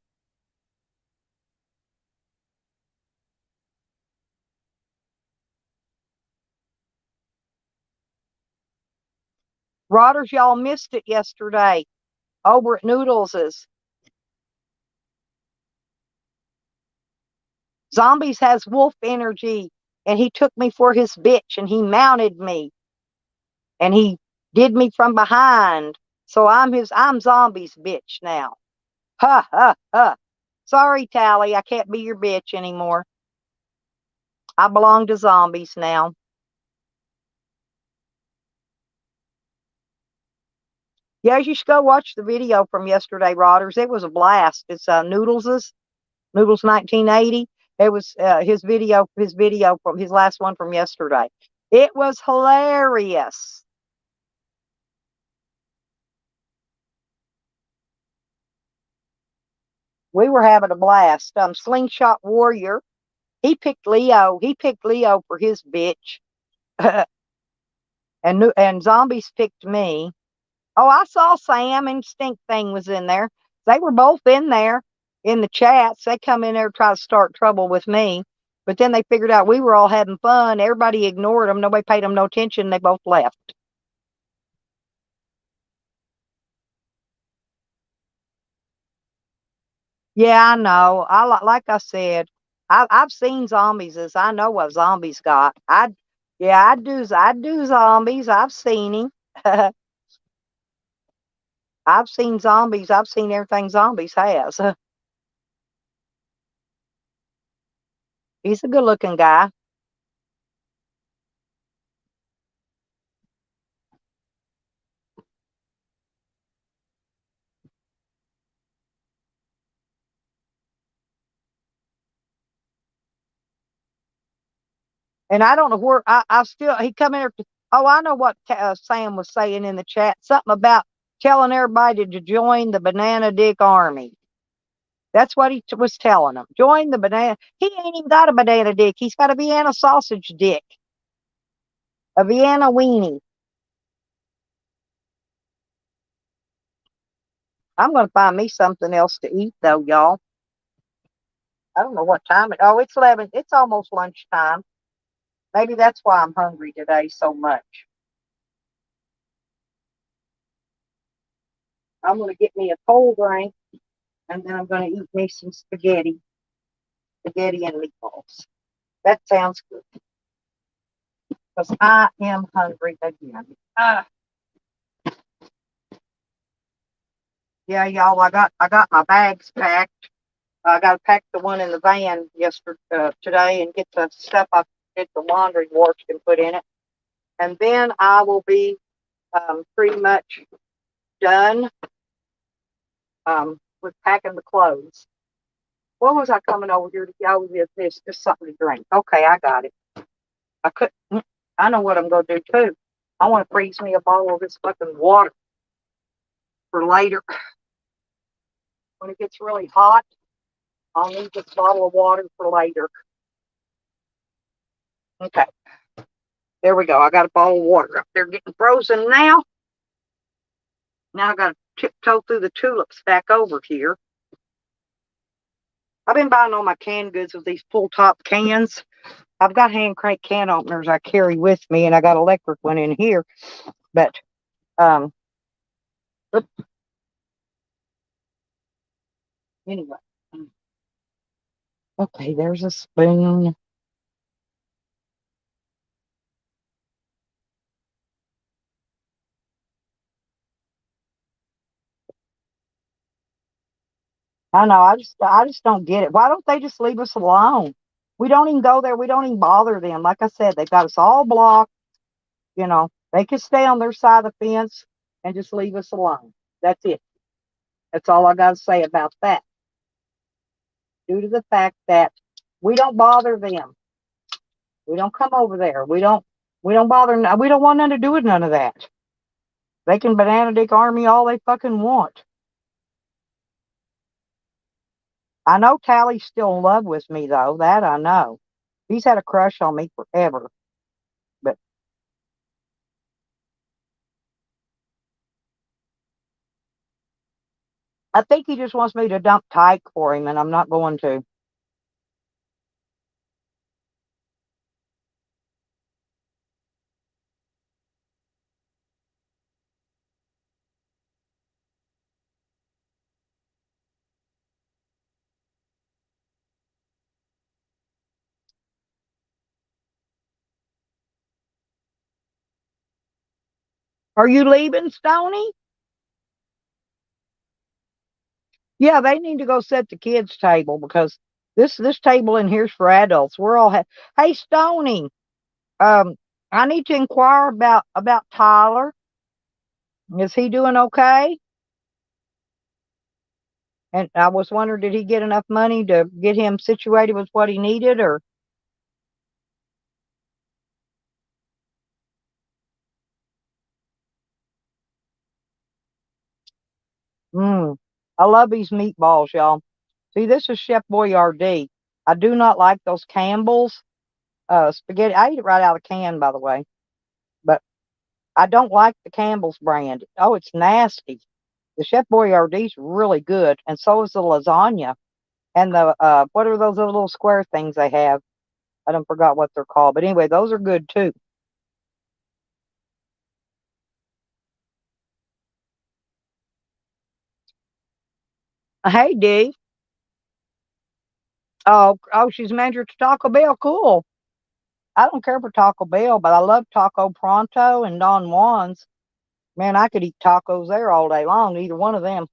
Rodders, y'all missed it yesterday over at Noodles's. Zombies has wolf energy, and he took me for his bitch, and he mounted me, and he did me from behind. So I'm Zombie's bitch now. Ha ha ha. Sorry, Tally, I can't be your bitch anymore. I belong to Zombies now. Yeah, you should go watch the video from yesterday, Rodders. It was a blast. It's Noodles 1980. It was his video from his last one from yesterday. It was hilarious. We were having a blast. Slingshot Warrior, he picked Leo. He picked Leo for his bitch, and Zombies picked me. Oh, I saw Sam and Stink Thing was in there. They were both in there in the chats. They come in there to try to start trouble with me. But then they figured out we were all having fun. Everybody ignored them. Nobody paid them no attention. They both left. Yeah, I know. Like I said, I've seen zombies. As I know what zombies got. I do zombies. I've seen him. I've seen zombies. I've seen everything zombies has. He's a good looking guy. And I don't know where I still he come in here. Oh, I know what Sam was saying in the chat. Something about telling everybody to join the Banana Dick Army. That's what he was telling them. Join the banana. He ain't even got a banana dick. He's got a Vienna sausage dick. A Vienna weenie. I'm going to find me something else to eat, though, y'all. I don't know what time it. Oh, it's 11. It's almost lunchtime. Maybe that's why I'm hungry today so much. I'm going to get me a cold drink, and then I'm going to eat me some spaghetti and meatballs. That sounds good. Because I am hungry again. Yeah, y'all. I got my bags packed. I got to pack the one in the van today and get the stuff I did the laundry washed and put in it. And then I will be pretty much done with packing the clothes. What was I coming over here to get? Oh, this just something to drink. Okay, I got it. I know what I'm going to do too. I want to freeze me a bottle of this fucking water for later. When it gets really hot, I'll need this bottle of water for later. Okay. There we go. I got a bottle of water up there getting frozen now. Now I got to tiptoe through the tulips back over here. I've been buying all my canned goods with these pull top cans. I've got hand crank can openers I carry with me, and I got electric one in here. But um, anyway, okay, there's a spoon. I know. I just don't get it. Why don't they just leave us alone? We don't even go there. We don't even bother them. Like I said, they've got us all blocked. They can stay on their side of the fence and just leave us alone. That's it. That's all I got to say about that. Due to the fact that we don't bother them. We don't come over there. We don't bother. We don't want nothing to do with none of that. They can banana dick army all they fucking want. I know Tally's still in love with me though. That I know. He's had a crush on me forever. But I think he just wants me to dump Tyke for him, and I'm not going to. Are you leaving, Stony? Yeah, they need to go set the kids' table because this table in here's for adults. We're all hey, Stony. Um, I need to inquire about Tyler. Is he doing okay? And I was wondering, did he get enough money to get him situated with what he needed, or? Mm, I love these meatballs, y'all. See, this is Chef Boyardee. I do not like those Campbell's spaghetti. I eat it right out of the can, by the way. But I don't like the Campbell's brand. Oh, it's nasty. The Chef Boyardee's really good, and so is the lasagna. And the what are those little square things they have? I don't forgot what they're called, but anyway, those are good too. Hey, Dee. Oh, she's manager to Taco Bell. Cool. I don't care for Taco Bell, but I love Taco Pronto and Don Juan's. Man, I could eat tacos there all day long, either one of them.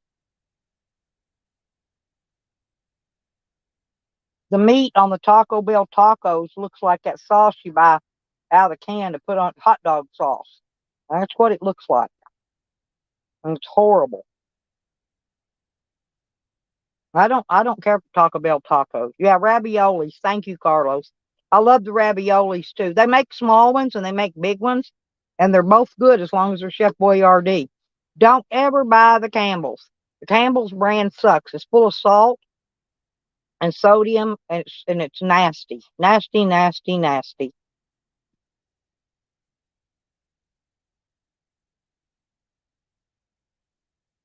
The meat on the Taco Bell tacos looks like that sauce you buy out of the can to put on hot dog sauce. That's what it looks like. And it's horrible. I don't care for Taco Bell tacos. Yeah, raviolis. Thank you, Carlos. I love the raviolis too. They make small ones and they make big ones, and they're both good as long as they're Chef Boyardee. Don't ever buy the Campbell's. The Campbell's brand sucks. It's full of salt and sodium, and it's nasty, nasty, nasty, nasty.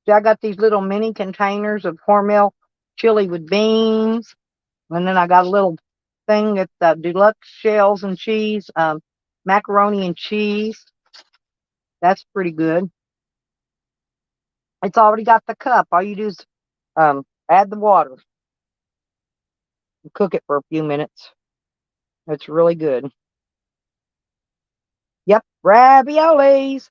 See, I got these little mini containers of Hormel chili with beans, and then I got a little thing at the deluxe shells and cheese, macaroni and cheese. That's pretty good. It's already got the cup. All you do is add the water, and cook it for a few minutes. It's really good. Yep, raviolis.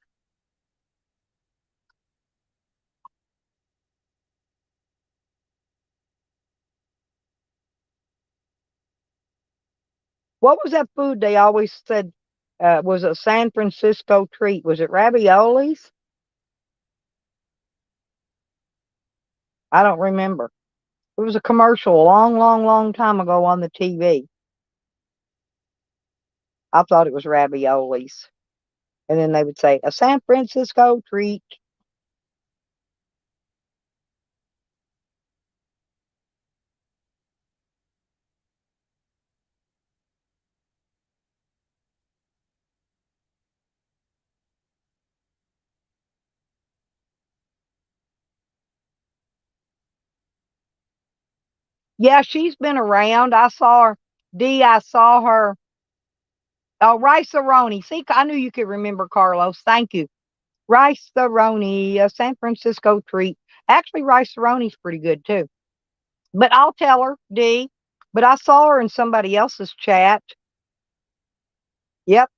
What was that food they always said was a San Francisco treat? Was it raviolis? I don't remember. It was a commercial a long, long, long time ago on the TV. I thought it was raviolis. And then they would say, a San Francisco treat. Yeah, she's been around. I saw her. I saw her. Oh, Rice Aroni. See, I knew you could remember Carlos. Thank you. Rice Aroni, a San Francisco treat. Actually, Rice Aroni's pretty good too. But I'll tell her, Dee. But I saw her in somebody else's chat. Yep,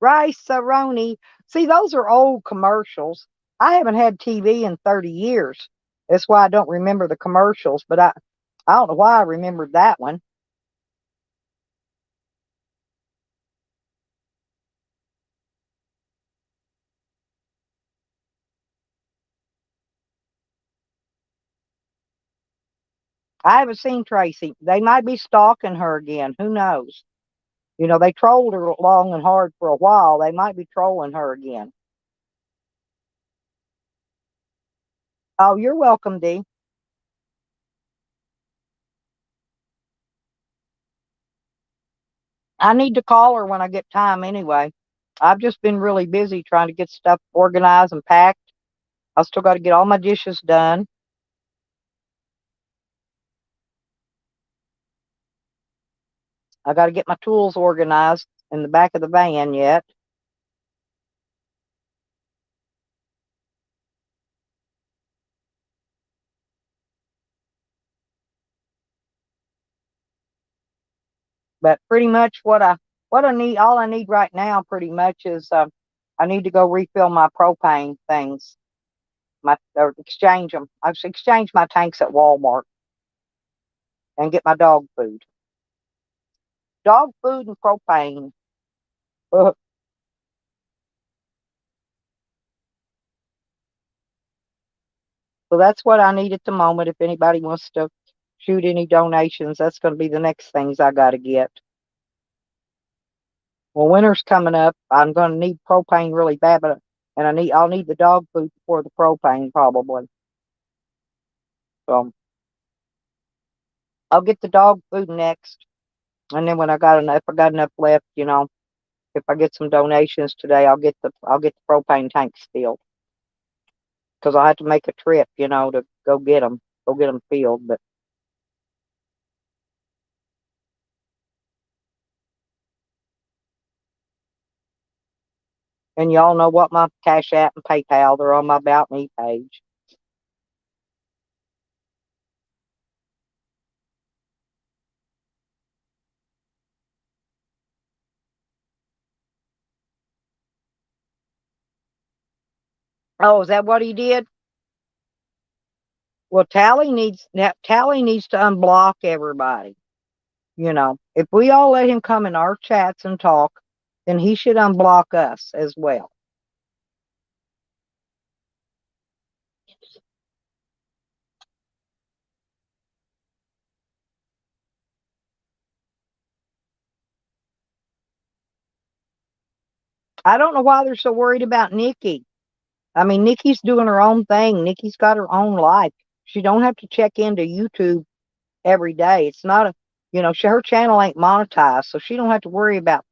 Rice Aroni. See, those are old commercials. I haven't had TV in 30 years. That's why I don't remember the commercials, but I don't know why I remembered that one. I haven't seen Tracy. They might be stalking her again. Who knows? They trolled her long and hard for a while. They might be trolling her again. Oh, you're welcome, Dee. I need to call her when I get time anyway. I've just been really busy trying to get stuff organized and packed. I still got to get all my dishes done. I got to get my tools organized in the back of the van yet. But pretty much what I need, all I need right now, pretty much is I need to go refill my propane things, or exchange them. I should exchange my tanks at Walmart and get my dog food and propane. Ugh. So that's what I need at the moment. If anybody wants to shoot any donations, that's going to be the next things I got to get. Well, winter's coming up. I'm going to need propane really bad, and I'll need the dog food before the propane probably. So I'll get the dog food next, and then when if I got enough left, if I get some donations today, I'll get the propane tanks filled because I'll have to make a trip, to go get them filled. But and y'all know what my Cash App and PayPal, they're on my About Me page. Oh, is that what he did? Well, Tally needs to unblock everybody. If we all let him come in our chats and talk, then he should unblock us as well. I don't know why they're so worried about Nikki. I mean, Nikki's doing her own thing. Nikki's got her own life. She don't have to check into YouTube every day. It's not her channel ain't monetized, so she don't have to worry about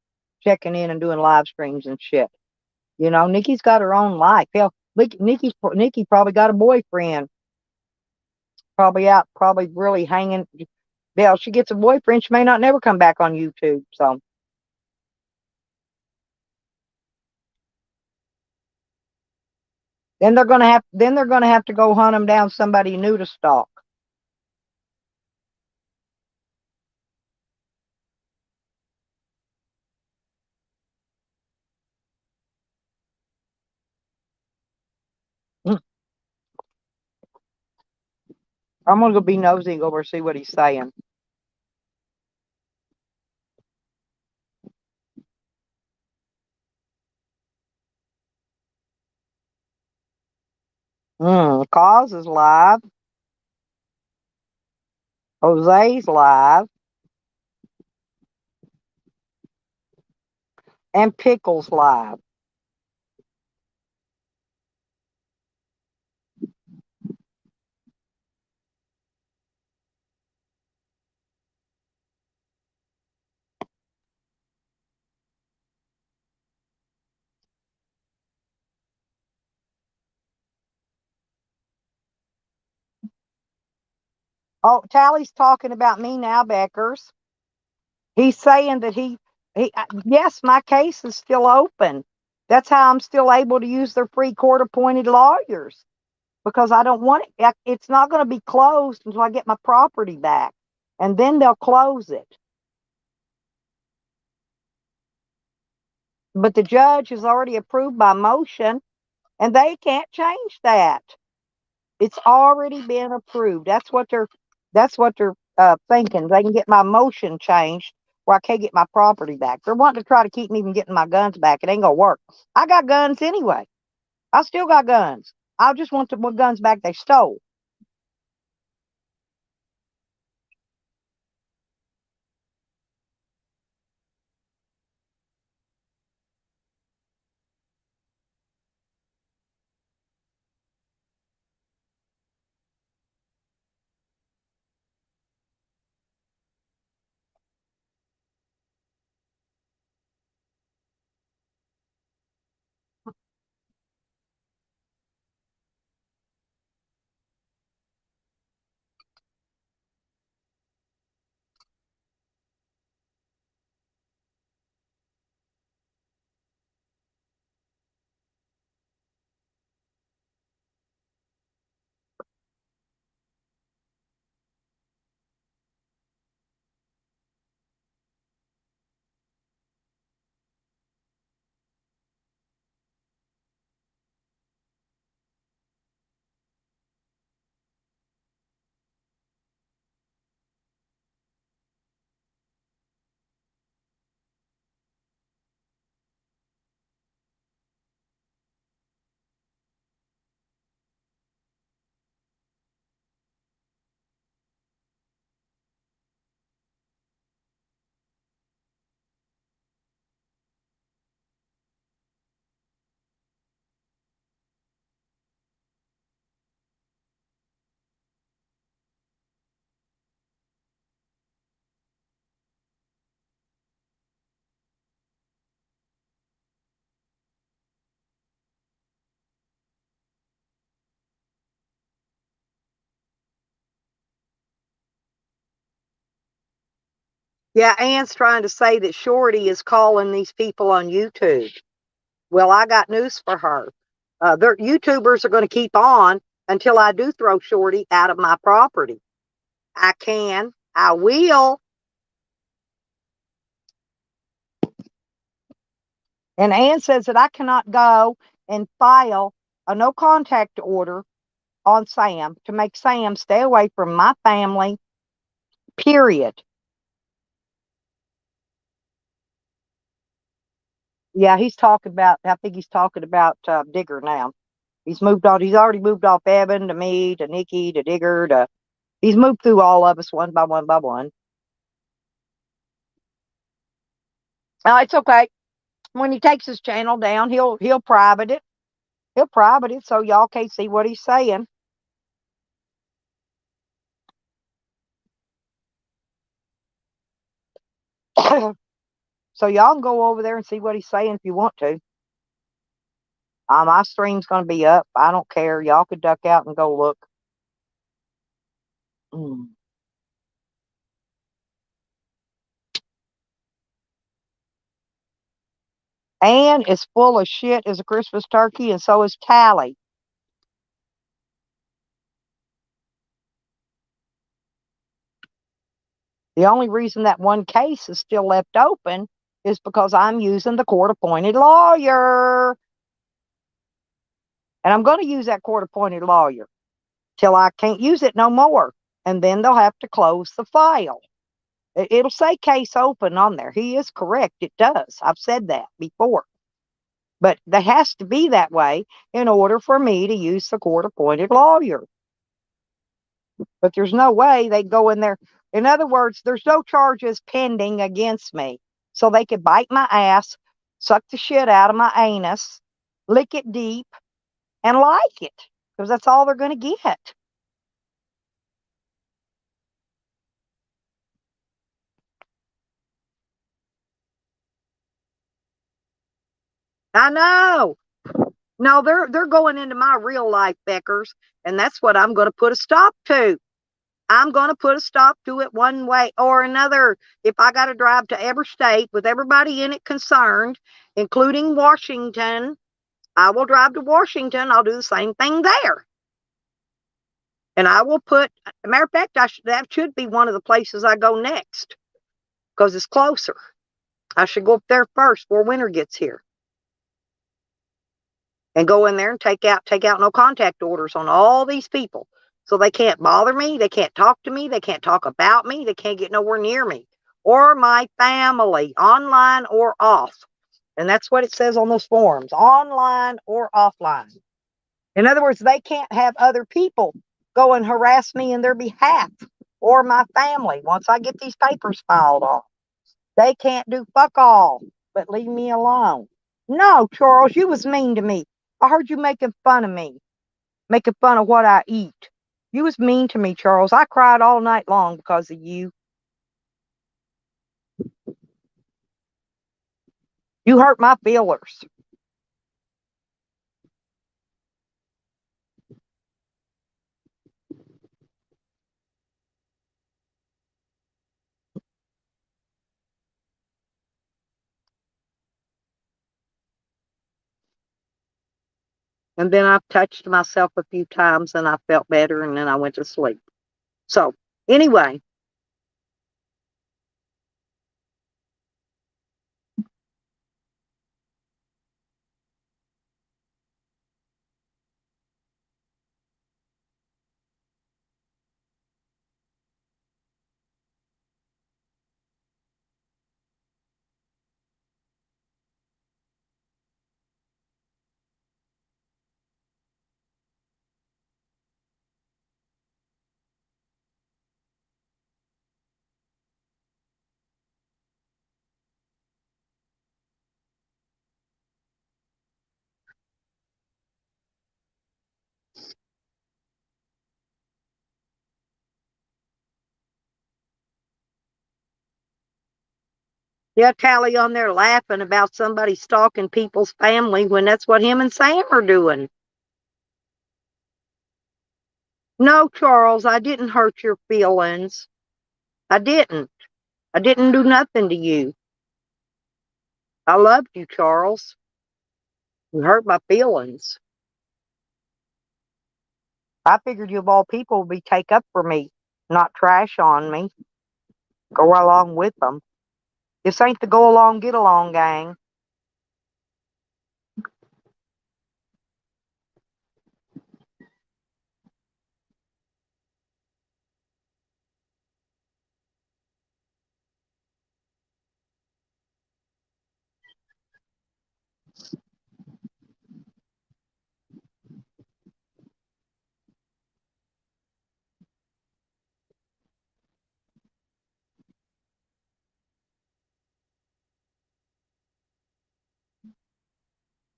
checking in and doing live streams and shit. Nikki's got her own life. Hell, Nikki probably got a boyfriend. Probably really hanging. Hell, she gets a boyfriend, she may not never come back on YouTube. So then they're gonna have to go hunt them down somebody new to stalk. I'm gonna go be nosy and go over see what he's saying. Cause is live. Jose's live. And Pickles live. Oh, Tally's talking about me now, Beckers. He's saying that yes, my case is still open. That's how I'm still able to use their free court appointed lawyers because I don't want it. It's not going to be closed until I get my property back, and then they'll close it. But the judge has already approved my motion, and they can't change that. It's already been approved. That's what they're thinking. They can get my motion changed where I can't get my property back. They're wanting to try to keep me from getting my guns back. It ain't gonna work. I got guns anyway. I still got guns. I just want the guns back they stole. Yeah, Ann's trying to say that Shorty is calling these people on YouTube. Well, I got news for her. Their YouTubers are going to keep on until I do throw Shorty out of my property. I can. I will. And Ann says that I cannot go and file a no contact order on Sam to make Sam stay away from my family, period. Yeah, I think he's talking about Digger now. He's moved on. He's already moved off Evan to me to Nikki to Digger to. He's moved through all of us one by one by one. Oh, it's okay. When he takes his channel down, he'll private it. He'll private it so y'all can't see what he's saying. So y'all can go over there and see what he's saying if you want to. My stream's gonna be up. I don't care. Y'all could duck out and go look. Mm. Ann is full of shit as a Christmas turkey, and so is Tally. The only reason that one case is still left open is because I'm using the court appointed lawyer. And I'm going to use that court appointed lawyer till I can't use it no more. And then they'll have to close the file. It'll say case open on there. He is correct. It does. I've said that before. But there has to be that way in order for me to use the court appointed lawyer. But there's no way they go in there. In other words, there's no charges pending against me. So they could bite my ass, suck the shit out of my anus, lick it deep, and like it. Because that's all they're going to get. I know. No, they're going into my real life, Beckers, and that's what I'm going to put a stop to. I'm going to put a stop to it one way or another. If I got to drive to every state with everybody in it concerned, including Washington, I will drive to Washington. I'll do the same thing there. And I will put, matter of fact, that should be one of the places I go next because it's closer. I should go up there first before winter gets here. And go in there and take out no contact orders on all these people. So they can't bother me, they can't talk to me, they can't talk about me, they can't get nowhere near me or my family, online or off. And that's what it says on those forms, online or offline. In other words, they can't have other people go and harass me in their behalf or my family once I get these papers filed off. They can't do fuck all but leave me alone. No, Charles, you was mean to me. I heard you making fun of me, making fun of what I eat. You was mean to me, Charles. I cried all night long because of you. You hurt my feelers. And then I touched myself a few times and I felt better and then I went to sleep. So, anyway. Yeah, Tally on there laughing about somebody stalking people's family when that's what him and Sam are doing. No, Charles, I didn't hurt your feelings. I didn't. I didn't do nothing to you. I loved you, Charles. You hurt my feelings. I figured you of all people would be take up for me, not trash on me. Go along with them. This ain't the go along, get along gang.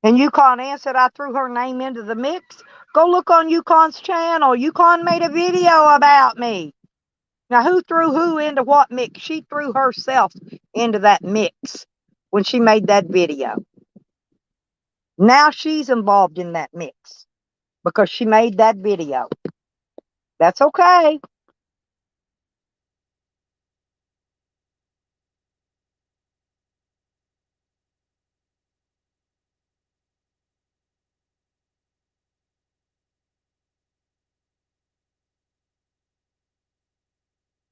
And Yukon Ann said I threw her name into the mix. Go look on Yukon's channel. Yukon made a video about me. Now, who threw who into what mix? She threw herself into that mix when she made that video. Now she's involved in that mix because she made that video. That's okay.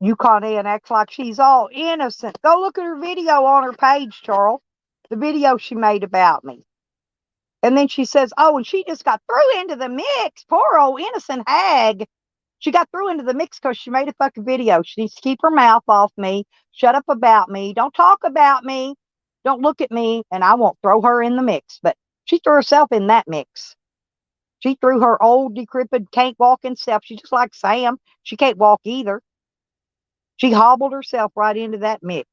Yukon Ann acts like she's all innocent. Go look at her video on her page, Charles. The video she made about me. And then she says, oh, and she just got through into the mix. Poor old innocent hag. She got through into the mix because she made a fucking video. She needs to keep her mouth off me. Shut up about me. Don't talk about me. Don't look at me. And I won't throw her in the mix. But she threw herself in that mix. She threw her old, decrepit, can't walk self. She's just like Sam. She can't walk either. She hobbled herself right into that mix.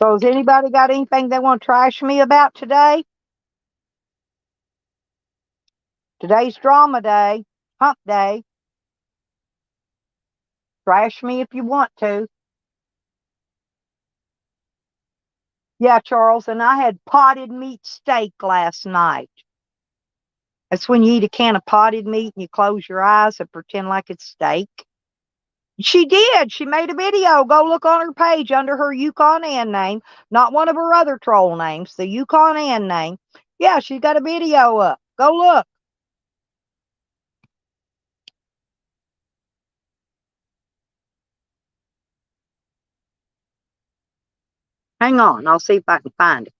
So has anybody got anything they want to trash me about today? Today's drama day. Hump day. Trash me if you want to. Yeah, Charles, and I had potted meat steak last night. That's when you eat a can of potted meat and you close your eyes and pretend like it's steak. She did. She made a video. Go look on her page under her Yukon Ann name, not one of her other troll names, the Yukon Ann name. Yeah, she's got a video up. Go look. Hang on. I'll see if I can find it.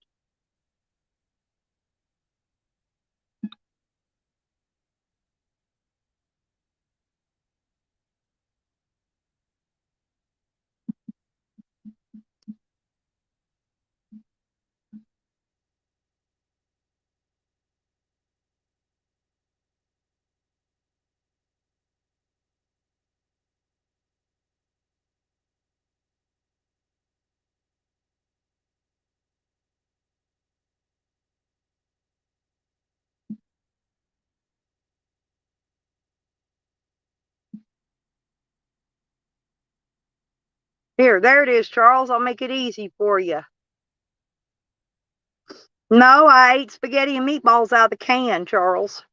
Here, there it is, Charles. I'll make it easy for you. No, I ate spaghetti and meatballs out of the can, Charles.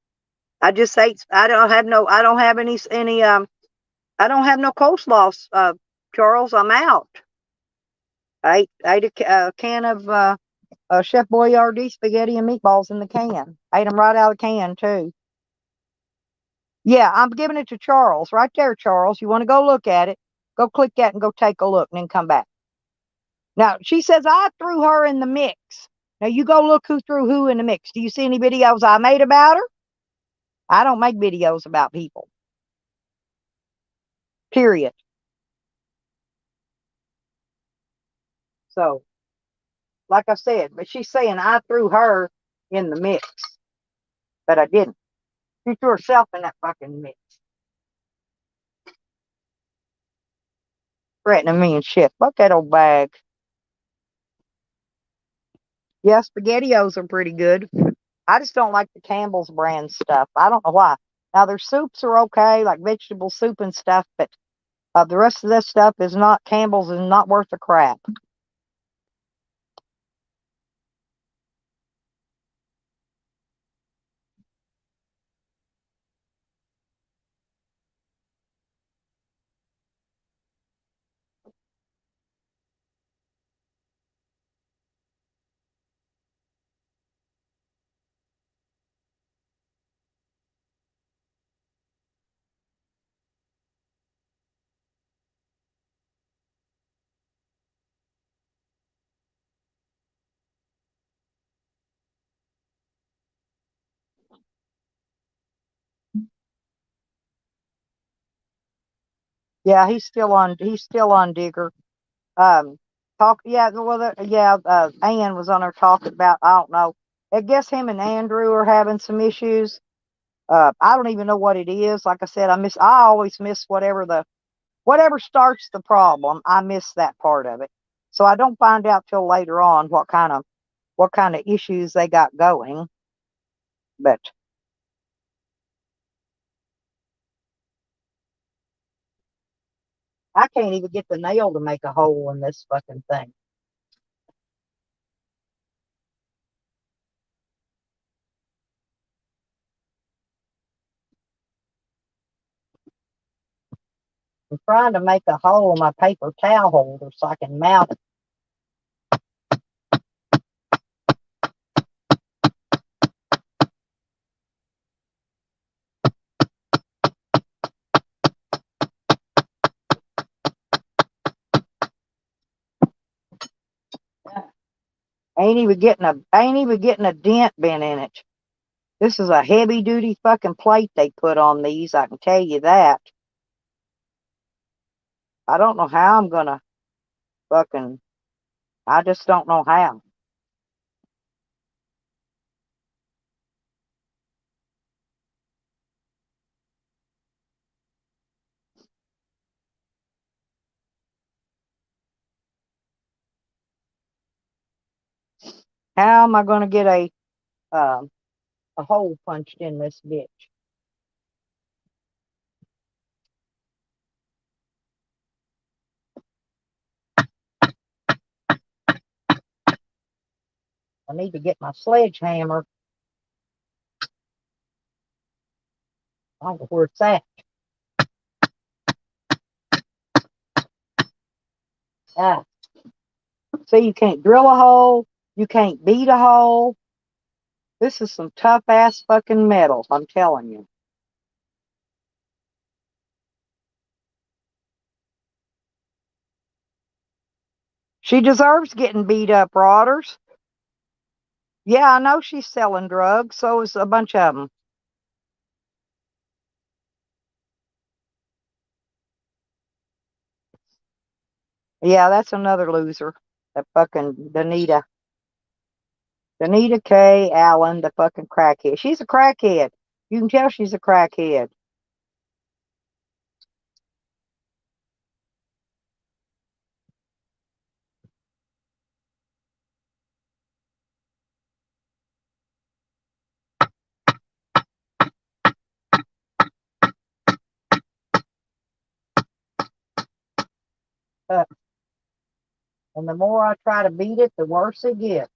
I just ate. I don't have no. I don't have any. I don't have no coleslaw, Charles. I'm out. I ate a can of Chef Boyardee spaghetti and meatballs in the can. Ate them right out of the can too. Yeah, I'm giving it to Charles right there, Charles. You want to go look at it? Go click that and go take a look, and then come back. Now she says I threw her in the mix. Now you go look who threw who in the mix. Do you see any videos I made about her? I don't make videos about people. Period. So, like I said, but she's saying I threw her in the mix, but I didn't. She threw herself in that fucking mix. Threatening me and shit. Fuck that old bag. Yeah, SpaghettiOs are pretty good. I just don't like the Campbell's brand stuff. I don't know why. Now their soups are okay, like vegetable soup and stuff, but the rest of this stuff is not. Campbell's is not worth the crap. Yeah, he's still on. He's still on Digger. Um, talk. Yeah, well, yeah. Ann was on there talking about. I don't know. I guess him and Andrew are having some issues. I don't even know what it is. Like I said, I always miss whatever starts the problem. I miss that part of it. So I don't find out till later on what kind of issues they got going. But I can't even get the nail to make a hole in this fucking thing. I'm trying to make a hole in my paper towel holder so I can mount it. I ain't even getting a dent bent in it. This is a heavy duty fucking plate they put on these, I can tell you that. I don't know how I'm gonna fucking I just don't know how. How am I gonna get um a hole punched in this bitch? I need to get my sledgehammer. I don't know where it's at. Ah, see, you can't drill a hole. You can't beat a hole. This is some tough ass fucking metal, I'm telling you. She deserves getting beat up, Rodders. Yeah, I know she's selling drugs. So is a bunch of them. Yeah, that's another loser. That fucking Danita. Danita K. Allen, the fucking crackhead. She's a crackhead. You can tell she's a crackhead. Uh, and the more I try to beat it, the worse it gets.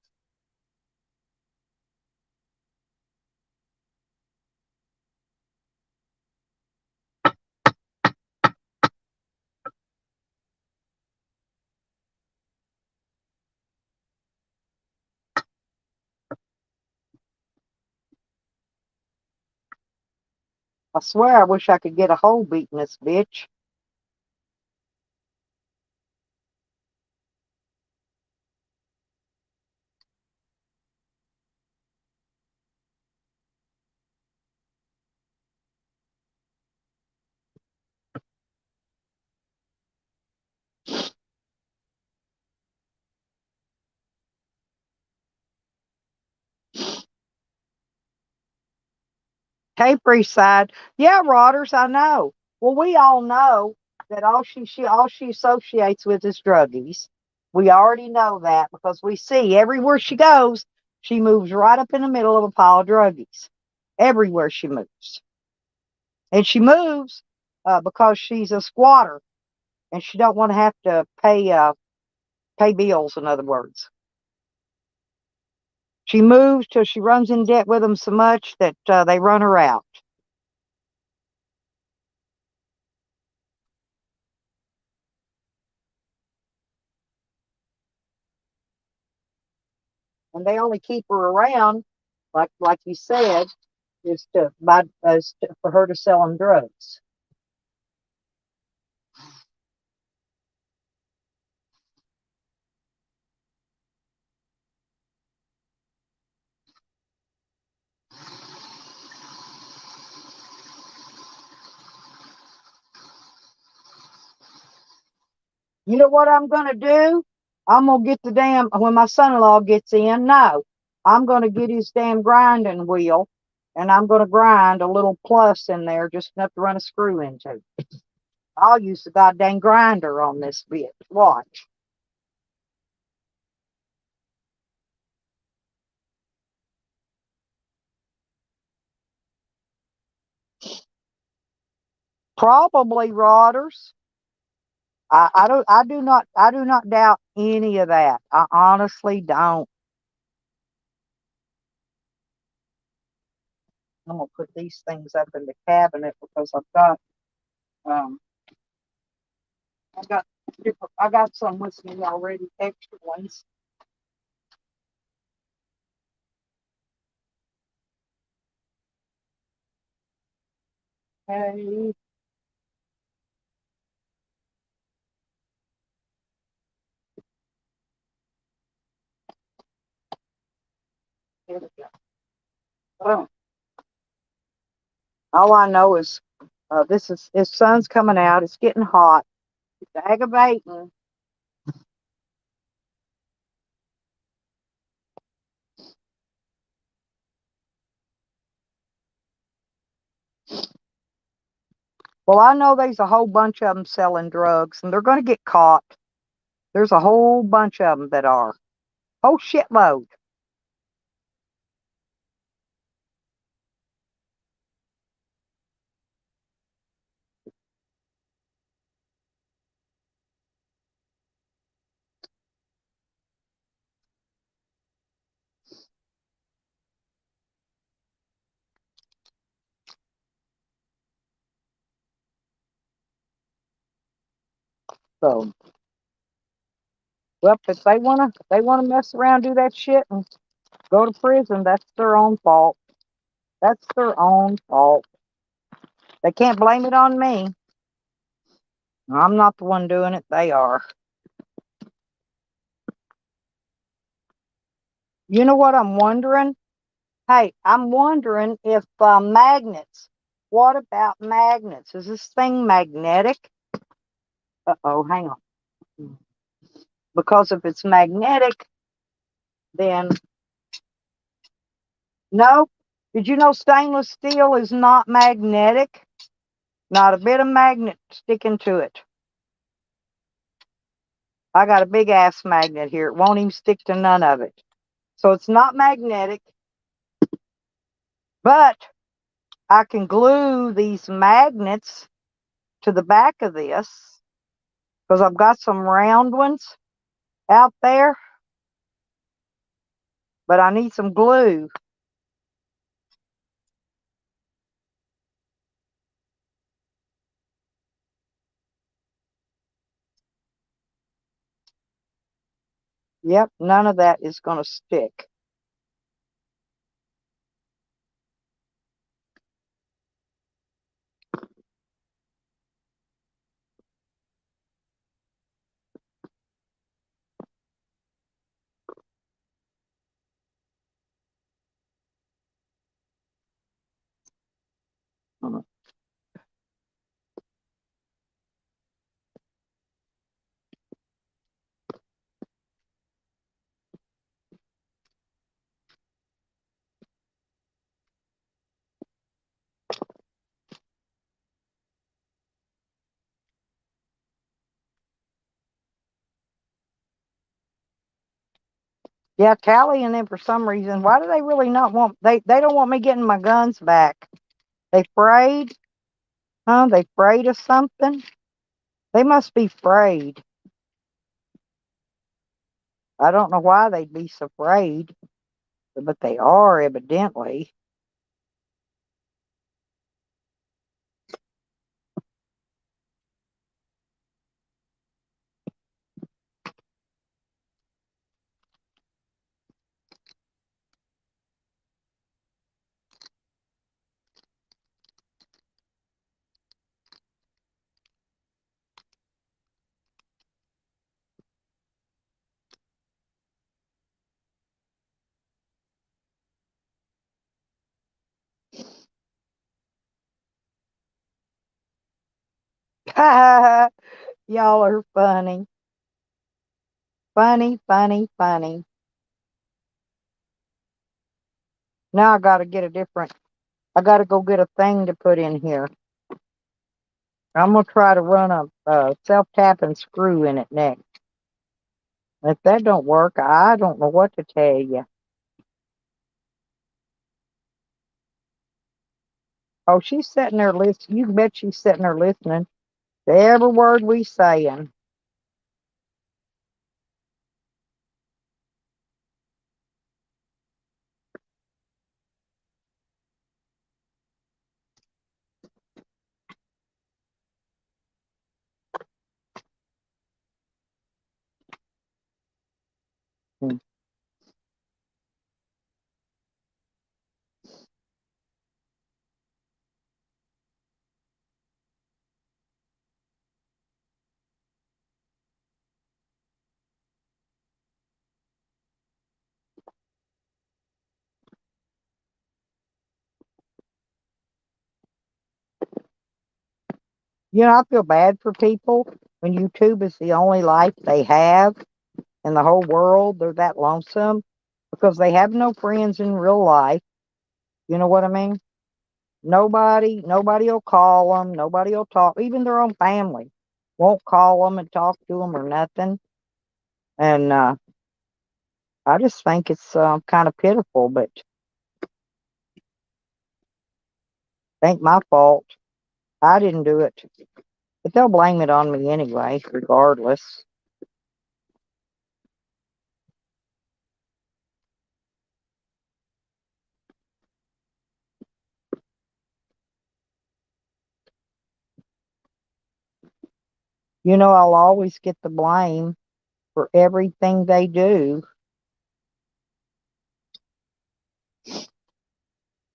I swear I wish I could get a hole beating this bitch. Hey, Freeside. Yeah, Rodders, I know. Well, we all know that all she associates with is druggies. We already know that because we see everywhere she goes, she moves right up in the middle of a pile of druggies. Everywhere she moves. And she moves because she's a squatter and she don't want to have to pay bills, in other words. She moves till she runs in debt with them so much that they run her out. And they only keep her around, like you said, for her to sell them drugs. You know what I'm gonna do? I'm gonna get the damn when my son-in-law gets in. No, I'm gonna get his damn grinding wheel, and I'm gonna grind a little plus in there, just enough to run a screw into. I'll use the goddamn grinder on this bit. Watch. Probably Rodders. I do not doubt any of that. I honestly don't. I'm gonna put these things up in the cabinet because um I got some with me already, extra ones. Hey, here we go. Oh, all I know is this sun's coming out. It's getting hot. It's aggravating. Well, I know there's a whole bunch of them selling drugs, and they're going to get caught. There's a whole bunch of them that are. Whole shitload. So, well, if they wanna mess around, do that shit, and go to prison, that's their own fault. That's their own fault. They can't blame it on me. I'm not the one doing it. They are. You know what I'm wondering? Hey, I'm wondering if magnets. What about magnets? Is this thing magnetic? Uh-oh, hang on. Because if it's magnetic, then no. Did you know stainless steel is not magnetic? Not a bit of magnet sticking to it. I got a big ass magnet here. It won't even stick to none of it. So it's not magnetic, but I can glue these magnets to the back of this because I've got some round ones out there, but I need some glue. Yep, none of that is going to stick. Yeah, Callie and them, for some reason, why do they really not want, they don't want me getting my guns back? They afraid? Huh? They afraid of something? They must be afraid. I don't know why they'd be so afraid, but they are evidently. Y'all are funny. Funny, funny, funny. Now I gotta get a different, I gotta go get a thing to put in here. I'm gonna try to run a self-tapping screw in it next. If that don't work, I don't know what to tell you. Oh, she's sitting there listening. You bet she's sitting there listening to every word we saying. Hmm. You know, I feel bad for people when YouTube is the only life they have in the whole world. They're that lonesome because they have no friends in real life. You know what I mean? Nobody will call them. Nobody will talk. Even their own family won't call them and talk to them or nothing. And I just think it's kind of pitiful, but ain't my fault. I didn't do it, but they'll blame it on me anyway, regardless. You know, I'll always get the blame for everything they do.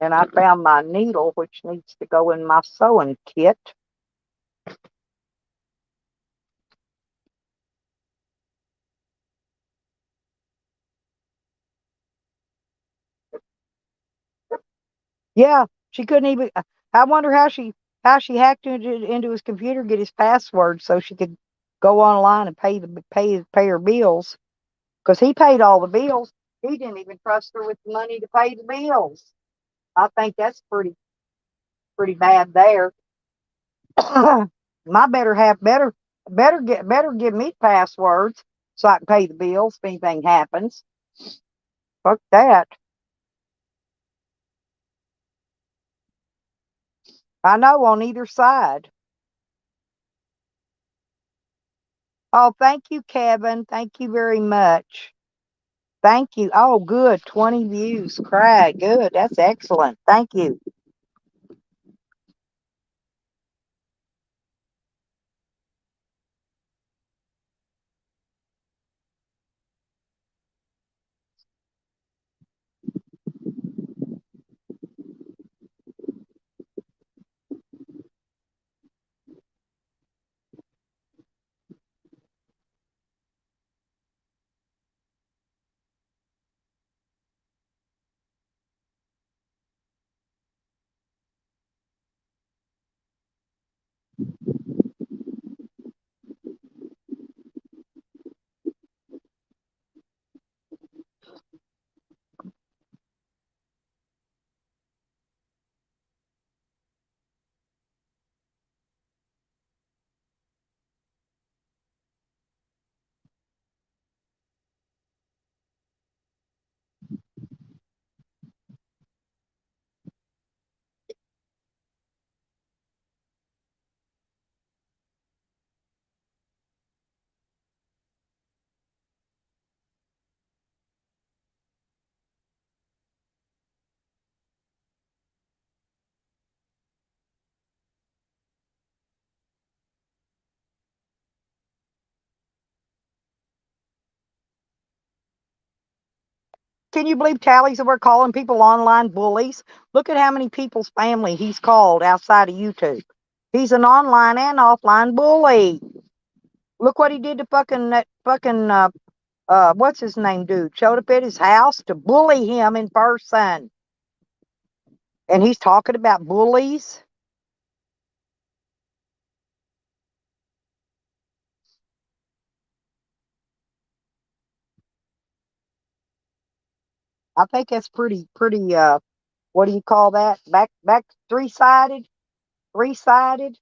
And I found my needle, which needs to go in my sewing kit. Yeah, she couldn't even. I wonder how she hacked into his computer, get his password, so she could go online and pay her bills. Because he paid all the bills. He didn't even trust her with the money to pay the bills. I think that's pretty bad there. My better give me passwords so I can pay the bills if anything happens. Fuck that. I know on either side. Oh, thank you, Kevin. Thank you very much. Thank you. Oh, good. 20 views. Craig. Good. That's excellent. Thank you. Can you believe Tally's over calling people online bullies? Look at how many people's family he's called outside of YouTube. He's an online and offline bully. Look what he did to that fucking what's his name dude? Showed up at his house to bully him in person. And he's talking about bullies. I think that's pretty what do you call that? Back three-sided? Three-sided?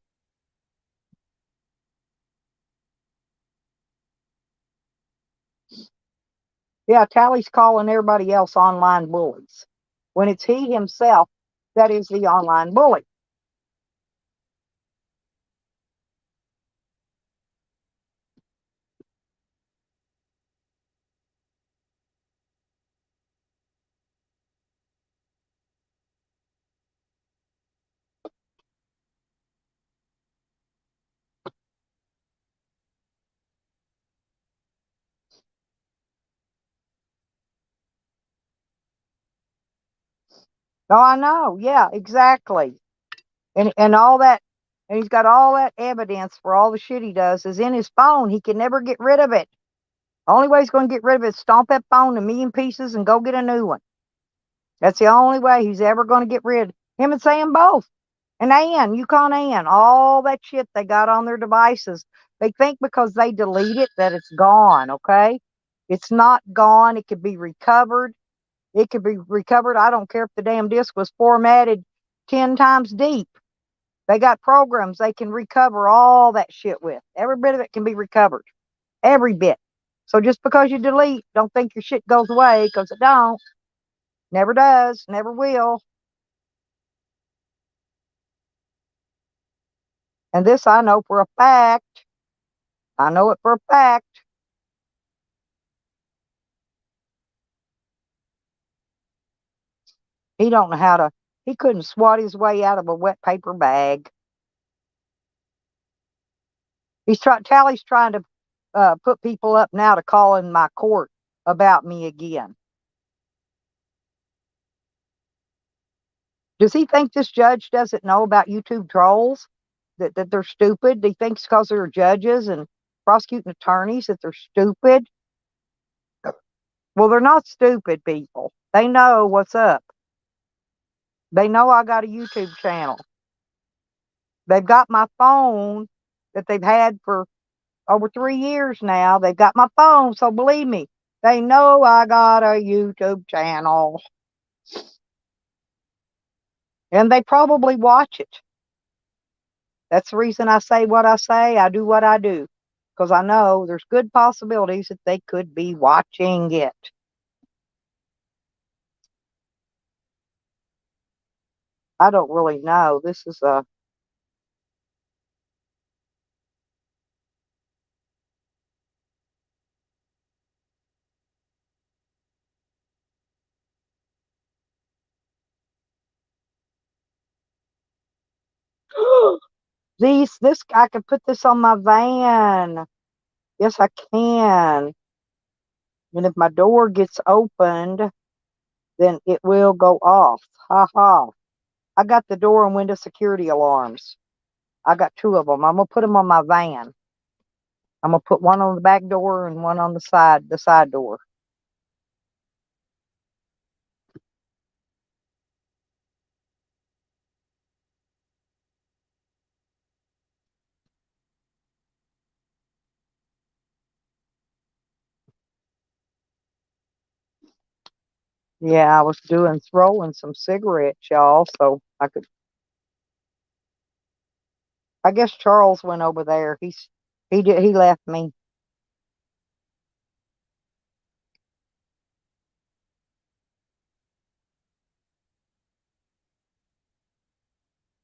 Yeah, Tally's calling everybody else online bullies. When it's he himself that is the online bully. Oh, I know. Yeah, exactly. And all that, and he's got all that evidence for all the shit he does is in his phone. He can never get rid of it. Only way he's going to get rid of it is stomp that phone a million pieces and go get a new one. That's the only way he's ever going to get rid of him and Sam both. And Ann, Yukon Ann, all that shit they got on their devices. They think because they delete it that it's gone, okay? It's not gone. It could be recovered. It could be recovered. I don't care if the damn disk was formatted 10 times deep. They got programs they can recover all that shit with. Every bit of it can be recovered. Every bit. So just because you delete, don't think your shit goes away, because it don't. Never does. Never will. And this I know for a fact. I know it for a fact. He don't know how to. He couldn't swat his way out of a wet paper bag. Tally's trying to put people up now to call in my court about me again. Does he think this judge doesn't know about YouTube trolls? That they're stupid? He thinks because they're judges and prosecuting attorneys that they're stupid? Well, they're not stupid people. They know what's up. They know I got a YouTube channel. They've got my phone that they've had for over 3 years now. They've got my phone, so believe me, they know I got a YouTube channel. And they probably watch it. That's the reason I say what I say. I do what I do. Because I know there's good possibilities that they could be watching it. I don't really know. This is a... This, I could put this on my van. Yes, I can. And if my door gets opened, then it will go off. Ha ha. I got the door and window security alarms. I got 2 of them. I'm going to put them on my van. I'm going to put one on the back door and one on the side door. Yeah, I was throwing some cigarettes, y'all, so I could... I guess Charles went over there. He left me.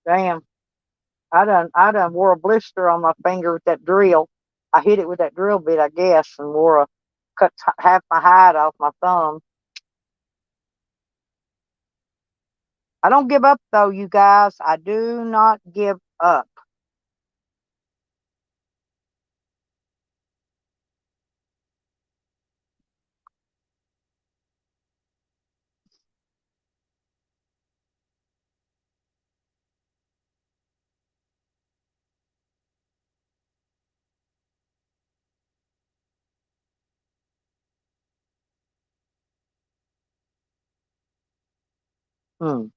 Damn. I done wore a blister on my finger with that drill. I hit it with that drill bit, I guess, and cut half my hide off my thumb. I don't give up though, you guys. I do not give up. Hmm.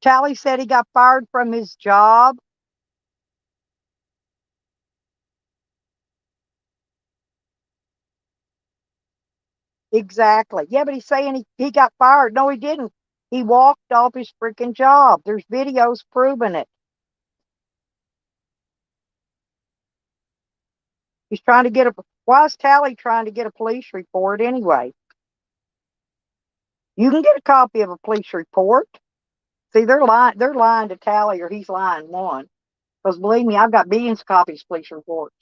Tally said he got fired from his job. Exactly. Yeah, but he's saying he got fired. No, he didn't. He walked off his freaking job. There's videos proving it. He's trying to get a. Why is Tally trying to get a police report anyway? You can get a copy of a police report. See, they're lying. They're lying to Tally, or he's lying one. Because believe me, I've got billions of copies of police reports.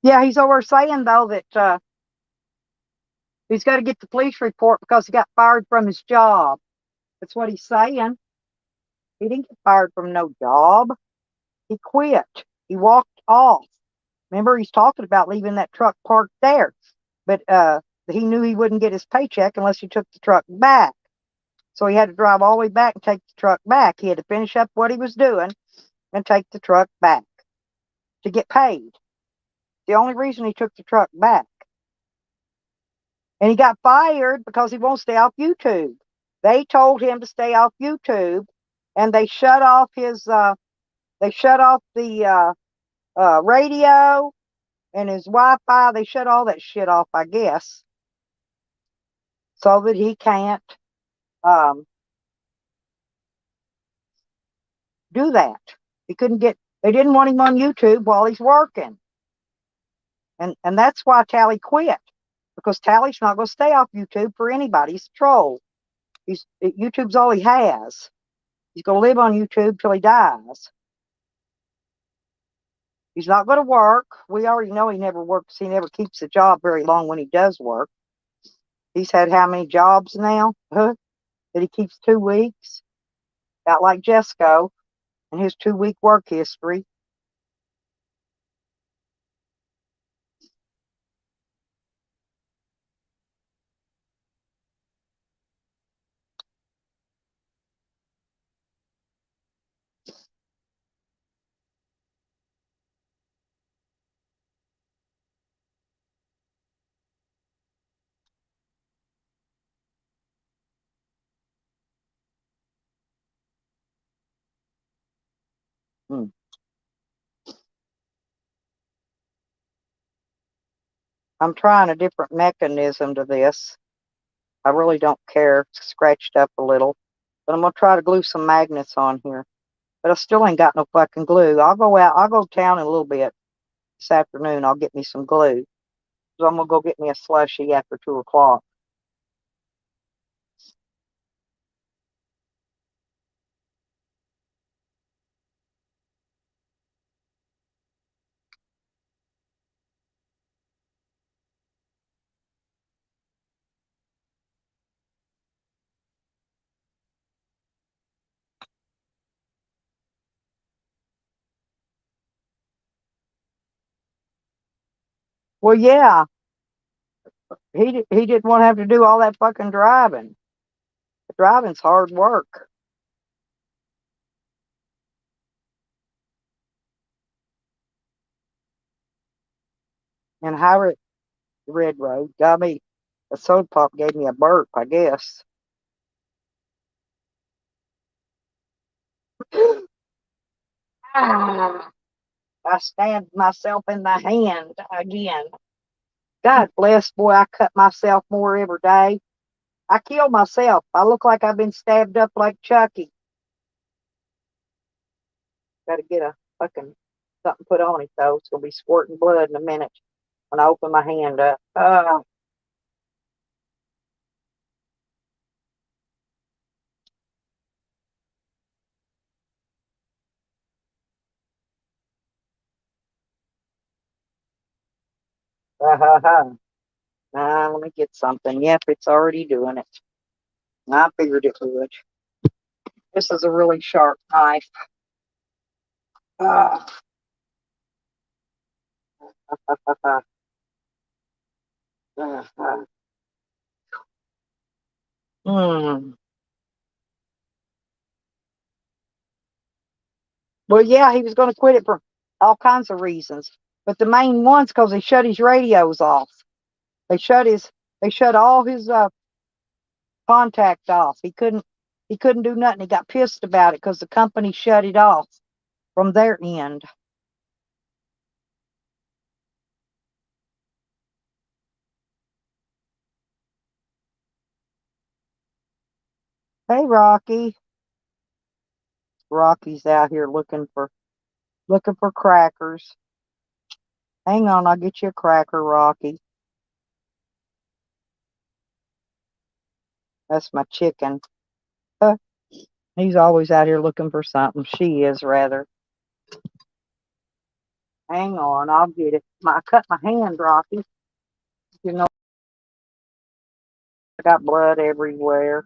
Yeah, he's over saying though that he's got to get the police report because he got fired from his job. That's what he's saying. He didn't get fired from no job. He quit. He walked off. Remember, he's talking about leaving that truck parked there. But he knew he wouldn't get his paycheck unless he took the truck back. So he had to drive all the way back and take the truck back. He had to finish up what he was doing and take the truck back to get paid. The only reason he took the truck back. And he got fired because he won't stay off YouTube. They told him to stay off YouTube, and they shut off his. They shut off the radio and his Wi-Fi. They shut all that shit off, I guess, so that he can't do that. He couldn't get. They didn't want him on YouTube while he's working, and that's why Tally quit, because Tally's not going to stay off YouTube for anybody. He's a troll. YouTube's all he has. He's going to live on YouTube till he dies. He's not going to work. We already know he never works. He never keeps a job very long when he does work. He's had how many jobs now? That he keeps 2 weeks? About like Jesco and his 2-week work history. Hmm. I'm trying a different mechanism to this. I really don't care. It's scratched up a little. But I'm going to try to glue some magnets on here. But I still ain't got no fucking glue. I'll go out. I'll go to town in a little bit this afternoon. I'll get me some glue. So I'm going to go get me a slushie after 2 o'clock. Well, yeah. He didn't want to have to do all that fucking driving. Driving's hard work. And High Red Road got me. A soda pop gave me a burp, I guess. Ah, I stabbed myself in the hand again. God bless, boy, I cut myself more every day. I killed myself. I look like I've been stabbed up like Chucky. Got to get a fucking something put on it, though. It's going to be squirting blood in a minute when I open my hand up. Ha ha ha. Let me get something. Yep, it's already doing it. I figured it would. This is a really sharp knife. Ah. Hmm. Well, yeah, he was going to quit it for all kinds of reasons, but the main one's because he shut his radios off. They shut his, they shut all his contact off. He couldn't do nothing. He got pissed about it because the company shut it off from their end. Hey, Rocky. Rocky's out here looking for crackers. Hang on, I'll get you a cracker, Rocky. That's my chicken. Huh. He's always out here looking for something. She is, rather. Hang on, I'll get it. I cut my hand, Rocky. You know, I got blood everywhere.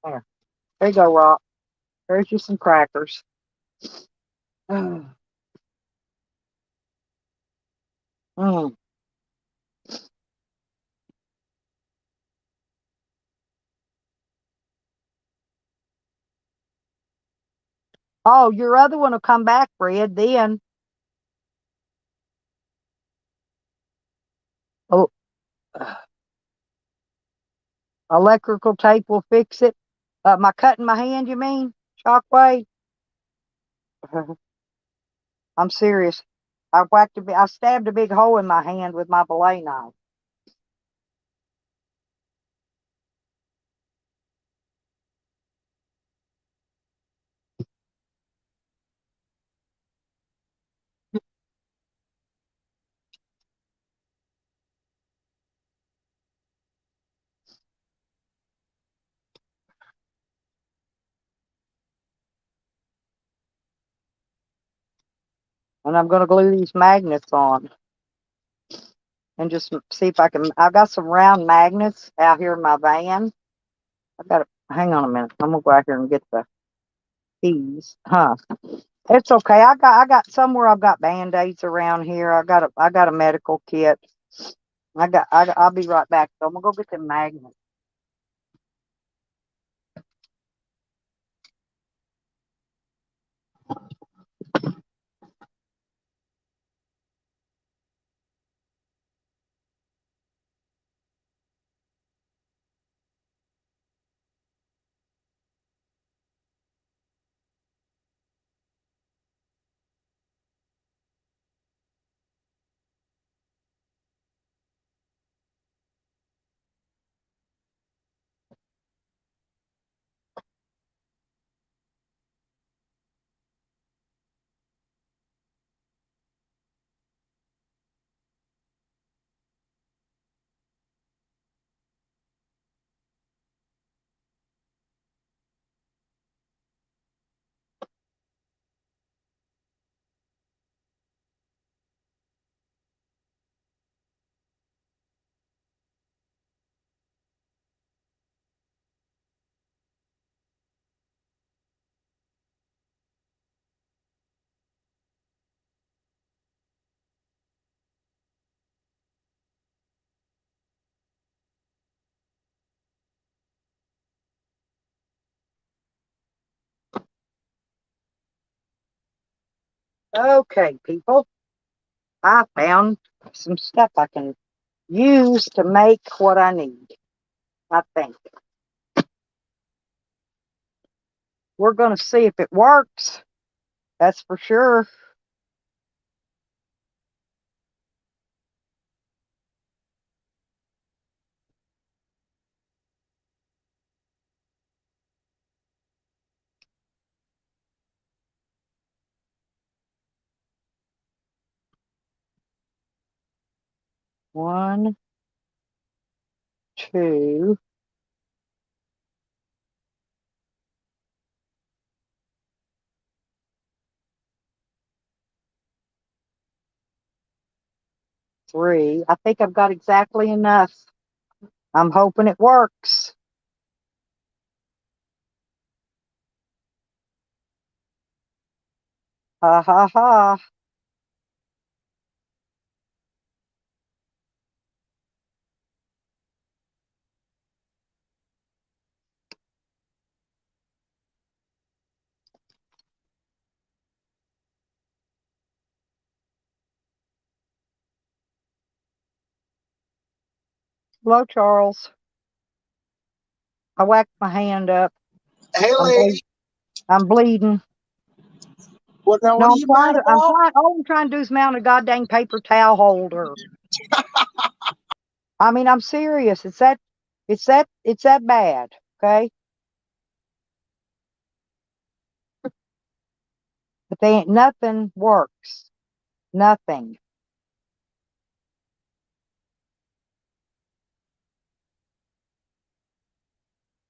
There you go, Rock. There's you some crackers. Mm. Mm. Oh, your other one will come back, Fred, then. Oh, electrical tape will fix it. My cutting my hand, you mean? Shockwave? I'm serious. I stabbed a big hole in my hand with my fillet knife. And I'm going to glue these magnets on and just see if I can. I've got some round magnets out here in my van. Hang on a minute. I'm going to go out here and get the keys. Huh. It's okay. I got somewhere. I've got band-aids around here. I got a medical kit. I'll be right back. So I'm going to go get the magnets. Okay, people. I found some stuff I can use to make what I need. I think. We're going to see if it works. That's for sure. One, two, 3. I think I've got exactly enough. I'm hoping it works. Ha ha ha. Hello, Charles. I whacked my hand up. Hey, I'm, lady. I'm bleeding. What now? No, What are you mad I'm about? trying. All I'm trying to do is mount a goddamn paper towel holder. I mean, I'm serious. It's that bad. Okay, but they ain't nothing works. Nothing.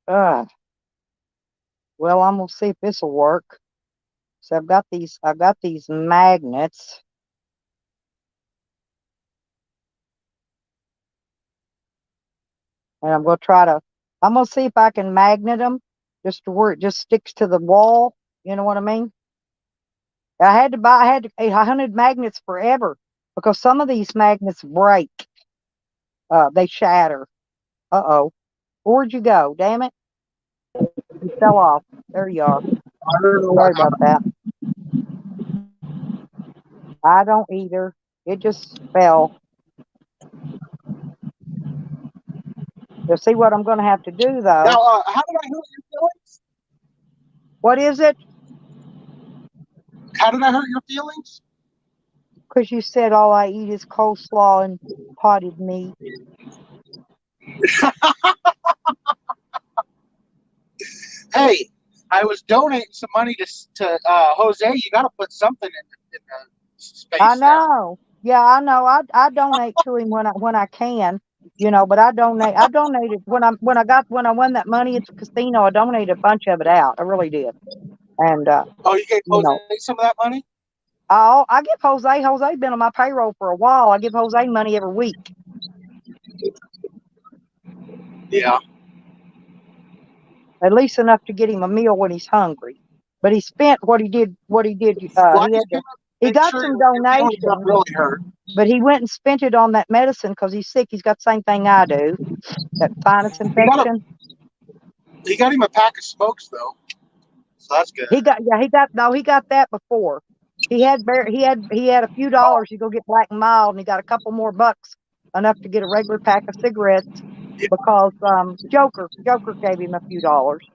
Ugh. Well, I'm gonna see if this will work. So I've got these magnets. And I'm gonna see if I can magnet them just to where it just sticks to the wall. You know what I mean? I had to 100 magnets forever because some of these magnets break. They shatter. Uh-oh. Where'd you go? Damn it. You fell off. There you are. I don't know Sorry what about that. I don't either. It just fell. You'll see what I'm going to have to do, though. Now, how did I hurt your feelings? What is it? How did I hurt your feelings? Because you said all I eat is coleslaw and potted meat. Hey, I was donating some money to Jose. You got to put something in the space I there. know. Yeah, I know. I donate to him when I can, but I donated when I won that money at the casino, I donated a bunch of it out. I really did. And Oh, you gave you Jose know, some of that money? I give Jose been on my payroll for a while. I give Jose money every week. Yeah. At least enough to get him a meal when he's hungry. But he spent what he did Well, I just came up to he make got sure some your feelings don't donations, really hurt. but he went and spent it on that medicine because he's sick. He's got the same thing I do, that sinus infection. He got him a pack of smokes though, so that's good. He got that before. He had a few dollars to go get Black and Mild, and he got a couple more bucks, enough to get a regular pack of cigarettes because Joker gave him a few dollars,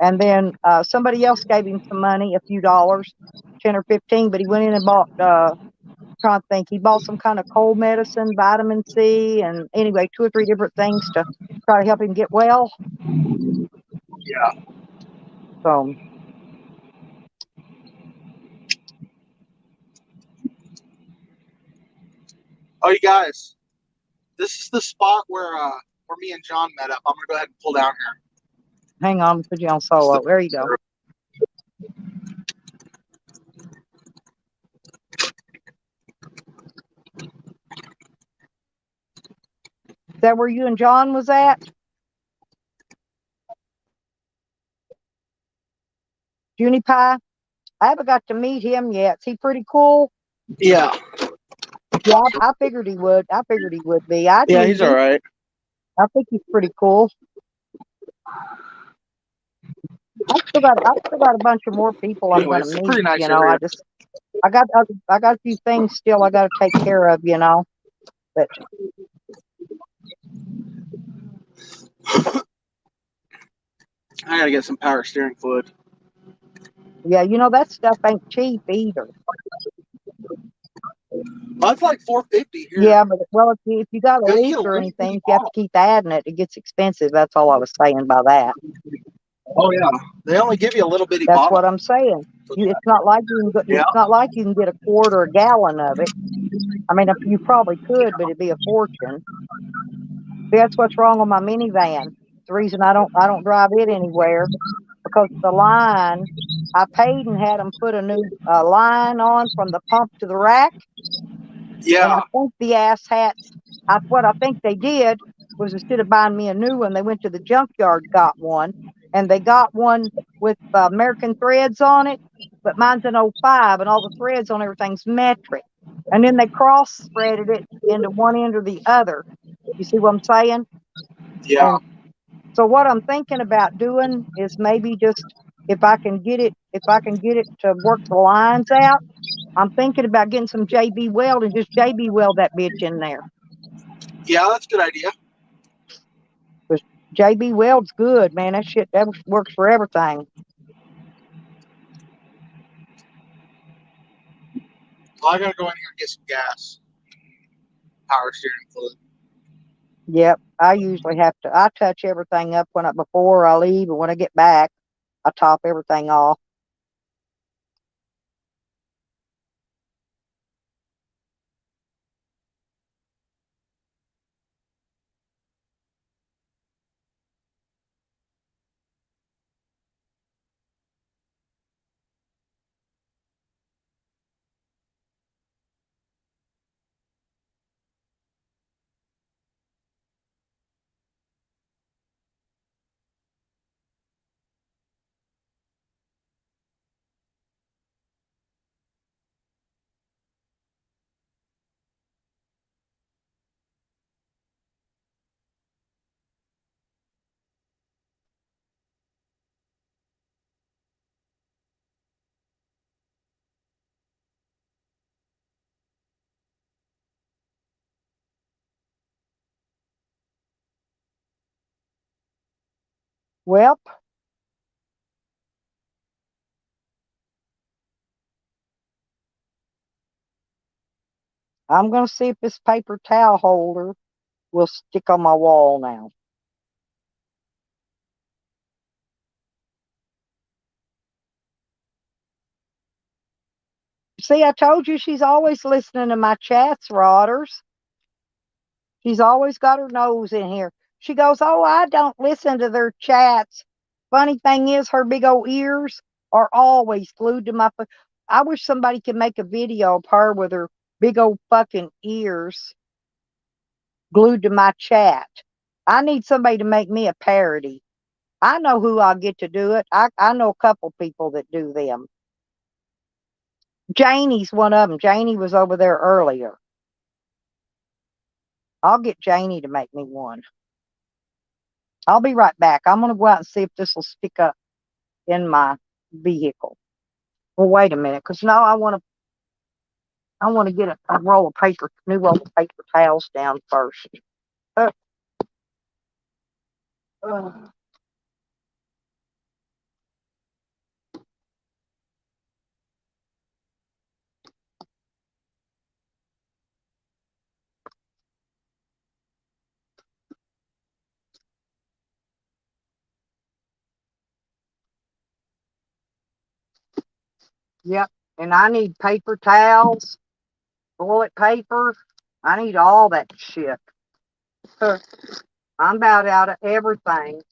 and then somebody else gave him some money, a few dollars, 10 or 15. But he went in and bought. Trying to think, he bought some kind of cold medicine, vitamin C, and anyway, 2 or 3 different things to try to help him get well. Yeah. So. Oh, you guys, this is the spot where me and John met up. I'm gonna go ahead and pull down here. Hang on, put you on solo. There you go. Is that where you and John was at? Junie Pie? I haven't got to meet him yet. Is he pretty cool? Yeah. Yeah, I figured he would. I figured he would be. Yeah, he's all right. I think he's pretty cool. I've still got a bunch of more people I'm going Anyways, to meet. pretty nice I got a few things still I got to take care of. But I gotta get some power steering fluid. yeah, that stuff ain't cheap either. Well, it's like $4.50 here. Yeah, but if you got a Yeah, you leak get a or leak, anything, you have to keep adding it. It gets expensive. That's all I was saying by that. Oh yeah, they only give you a little bitty That's bottle. what I'm saying. It's not like Yeah. it's not like you can get a quart or a gallon of it. I mean, you probably could, but it'd be a fortune. See, that's what's wrong with my minivan. The reason I don't drive it anywhere, because the line, I paid and had them put a new line on from the pump to the rack, And Yeah. I think the asshats, what I think they did was instead of buying me a new one, they went to the junkyard, got one, and they got one with American threads on it, but mine's an '05, and all the threads on everything's metric. And then they cross threaded it into one end or the other. You see what I'm saying? Yeah. And so what I'm thinking about doing is maybe just if I can get it to work the lines out, I'm thinking about getting some JB Weld and just JB Weld that bitch in there. Yeah, that's a good idea. Because JB Weld's good, man. That shit that works for everything. Well, I gotta go in here and get some gas. Power steering fluid. Yep. I usually have to I touch everything up before I leave, and when I get back, I top everything off. Well, I'm gonna see if this paper towel holder will stick on my wall now. See, I told you she's always listening to my chats, Rodders. She's always got her nose in here. She goes, "Oh, I don't listen to their chats." Funny thing is, her big old ears are always glued to my phone. I wish somebody could make a video of her with her big old fucking ears glued to my chat. I need somebody to make me a parody. I know who I'll get to do it. I know a couple people that do them. Janie's one of them. Janie was over there earlier. I'll get Janie to make me one. I'll be right back. I'm going to go out and see if this will stick up in my vehicle. Well, wait a minute, because now I want to get a roll of paper, new roll of paper towels down first. Uh, uh, yep, and I need paper towels, toilet paper. I need all that shit. Uh, I'm about out of everything.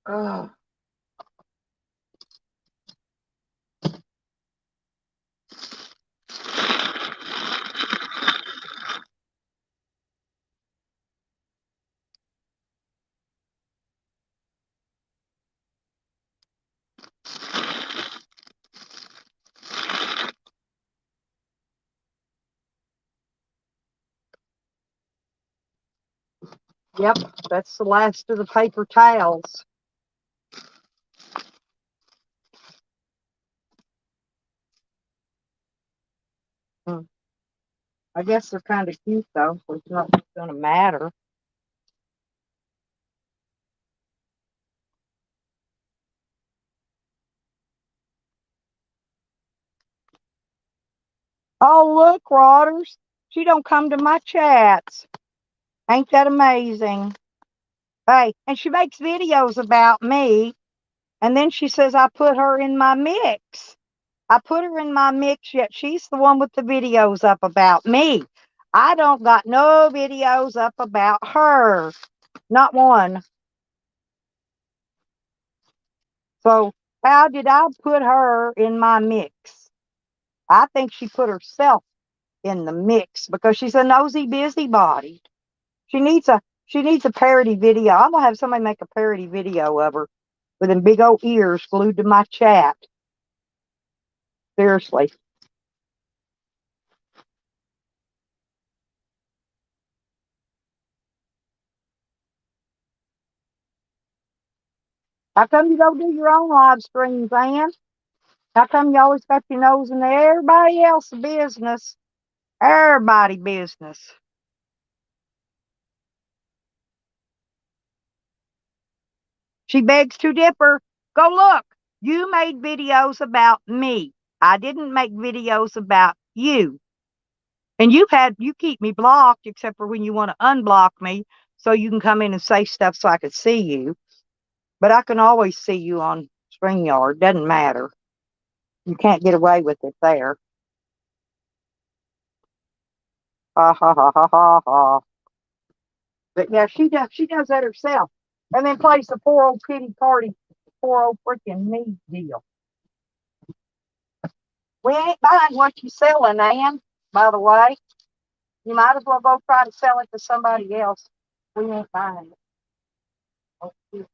Uh, yep, that's the last of the paper towels. Hmm. I guess they're kind of cute though, so it's not going to matter. Oh, look, Rodders. She don't come to my chats. Ain't that amazing? Hey, and she makes videos about me, and then she says I put her in my mix. I put her in my mix, yet she's the one with the videos up about me. I don't got no videos up about her. Not one. So how did I put her in my mix? I think she put herself in the mix because she's a nosy busybody. She needs a parody video. I'm gonna have somebody make a parody video of her with them big old ears glued to my chat. Seriously. How come you don't do your own live streams, Ann? How come you always got your nose in everybody else's business? Everybody business. She begs to differ. Go look. You made videos about me. I didn't make videos about you. And you keep me blocked except for when you want to unblock me so you can come in and say stuff so I can see you. But I can always see you on StreamYard. Doesn't matter. You can't get away with it there. Ha ha ha ha ha ha. But yeah, she does that herself. And then plays the poor old pity party, poor old freaking me deal. We ain't buying what you selling, Ann, by the way. You might as well go try to sell it to somebody else. We ain't buying it.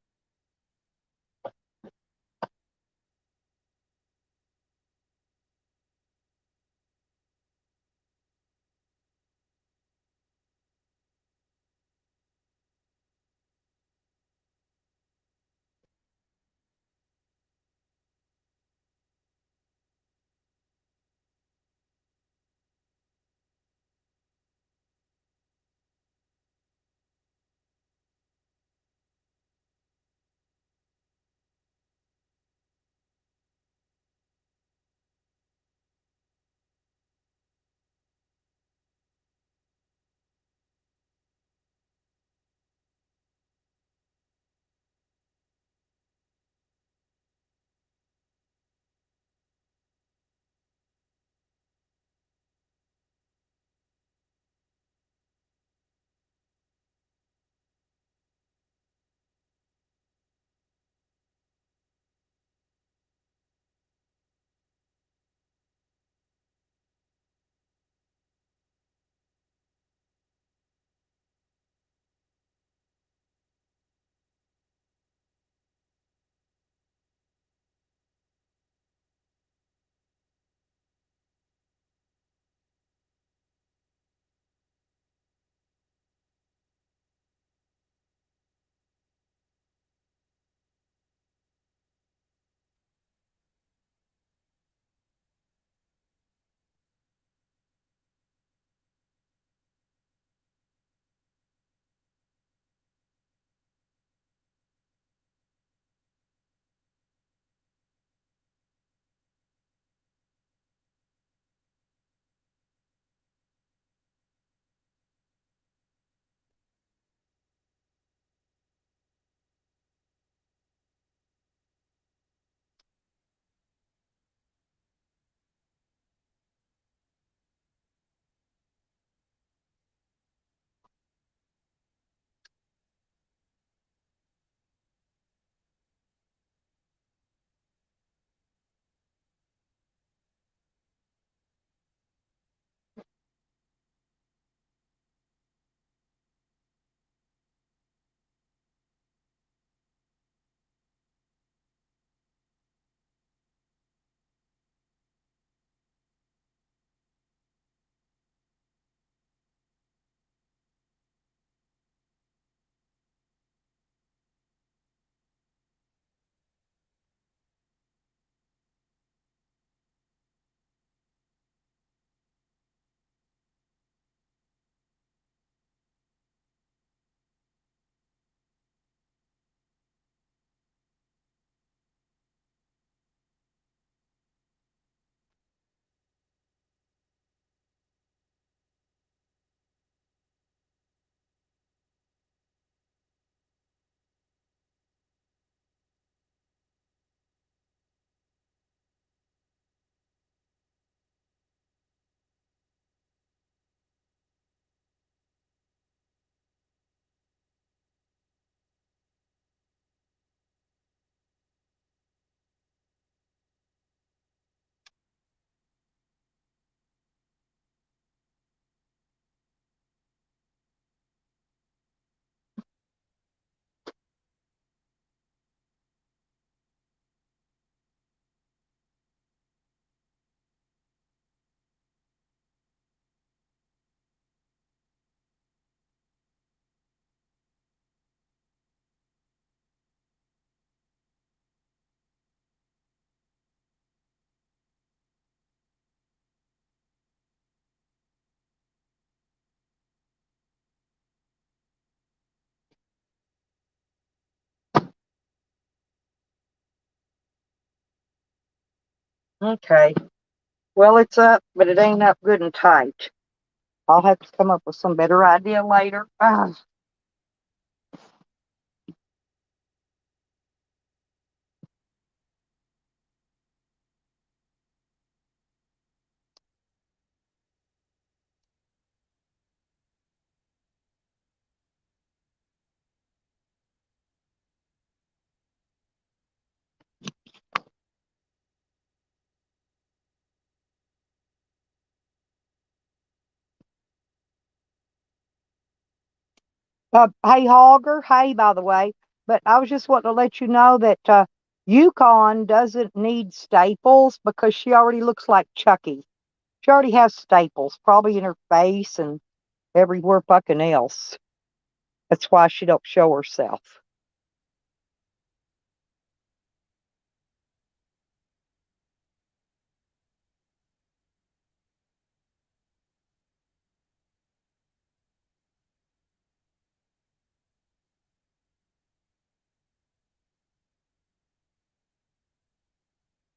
Okay. Well, it's up, but it ain't up good and tight. I'll have to come up with some better idea later. Hey, Hogger. Hey, by the way. But I was just wanting to let you know that Yukon doesn't need staples because she already looks like Chucky. She already has staples, probably in her face and everywhere fucking else. That's why she don't show herself.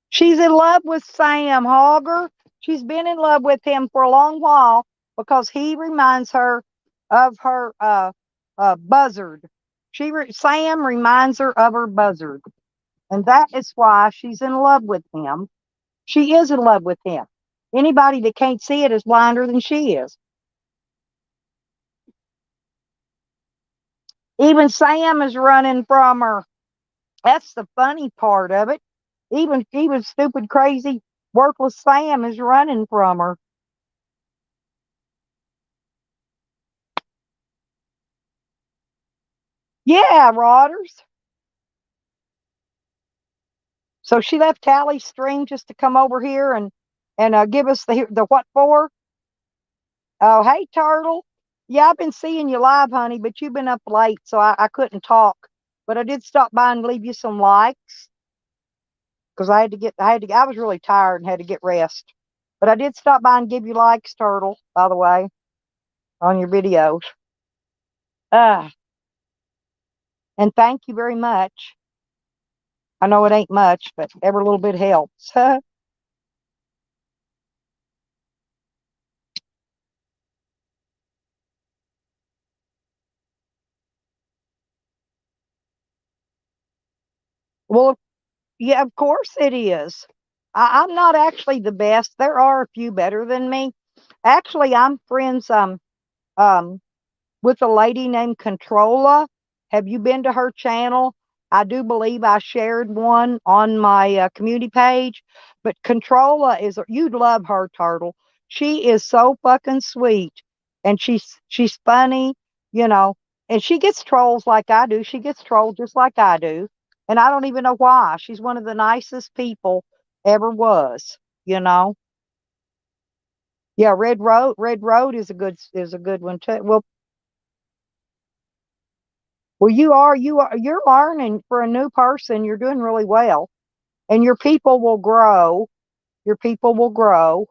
She's in love with Sam Hogger. She's been in love with him for a long while because he reminds her of her buzzard. Sam reminds her of her buzzard, and that is why she's in love with him. She is in love with him. Anybody that can't see it is blinder than she is. Even Sam is running from her. That's the funny part of it. Even stupid, crazy, worthless Sam is running from her. Yeah, Rodders. So she left Tally Stream just to come over here and give us the what for? Oh, hey, Turtle. Yeah, I've been seeing you live, honey, but you've been up late, so I couldn't talk. But I did stop by and leave you some likes because I was really tired and had to get rest. But I did stop by and give you likes, Turtle, by the way, on your videos. Uh, and thank you very much. I know it ain't much, but every little bit helps. Well, yeah, of course it is. I'm not actually the best. There are a few better than me. Actually, I'm friends um with a lady named Controlla. Have you been to her channel? I do believe I shared one on my community page. But Controlla you'd love her, Turtle. She is so fucking sweet, and she's funny, you know. And she gets trolls like I do. She gets trolled just like I do, and I don't even know why. She's one of the nicest people ever was, you know. Yeah, Red Road is a good one too. Well, you're learning for a new person. You're doing really well, and your people will grow. Your people will grow.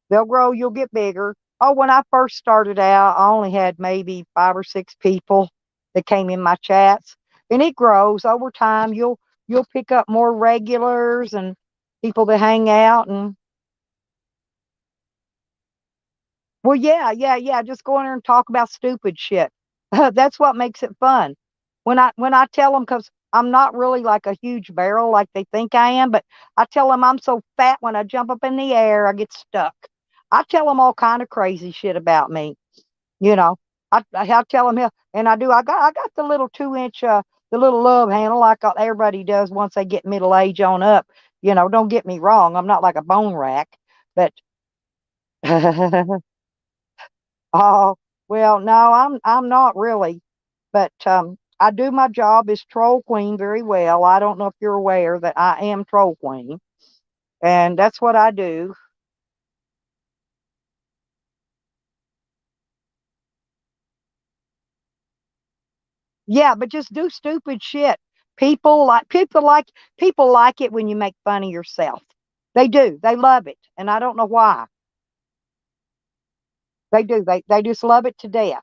They'll grow. You'll get bigger. Oh, when I first started out, I only had maybe 5 or 6 people that came in my chats, and it grows over time. You'll pick up more regulars and people that hang out and well, yeah. Just go in there and talk about stupid shit. That's what makes it fun. When I tell them, because I'm not really like a huge barrel like they think I am, but I tell them I'm so fat when I jump up in the air, I get stuck. I tell them all kind of crazy shit about me. You know, I tell them, and I do. I got the little 2 inch, the little love handle like everybody does once they get middle age on up. Don't get me wrong. I'm not like a bone rack, but oh, well, no, I'm not really, but I do my job as troll queen very well. I don't know if you're aware that I am troll queen, and that's what I do. Yeah, but just do stupid shit. People like it when you make fun of yourself. They do. They love it, and I don't know why. They do. They just love it to death.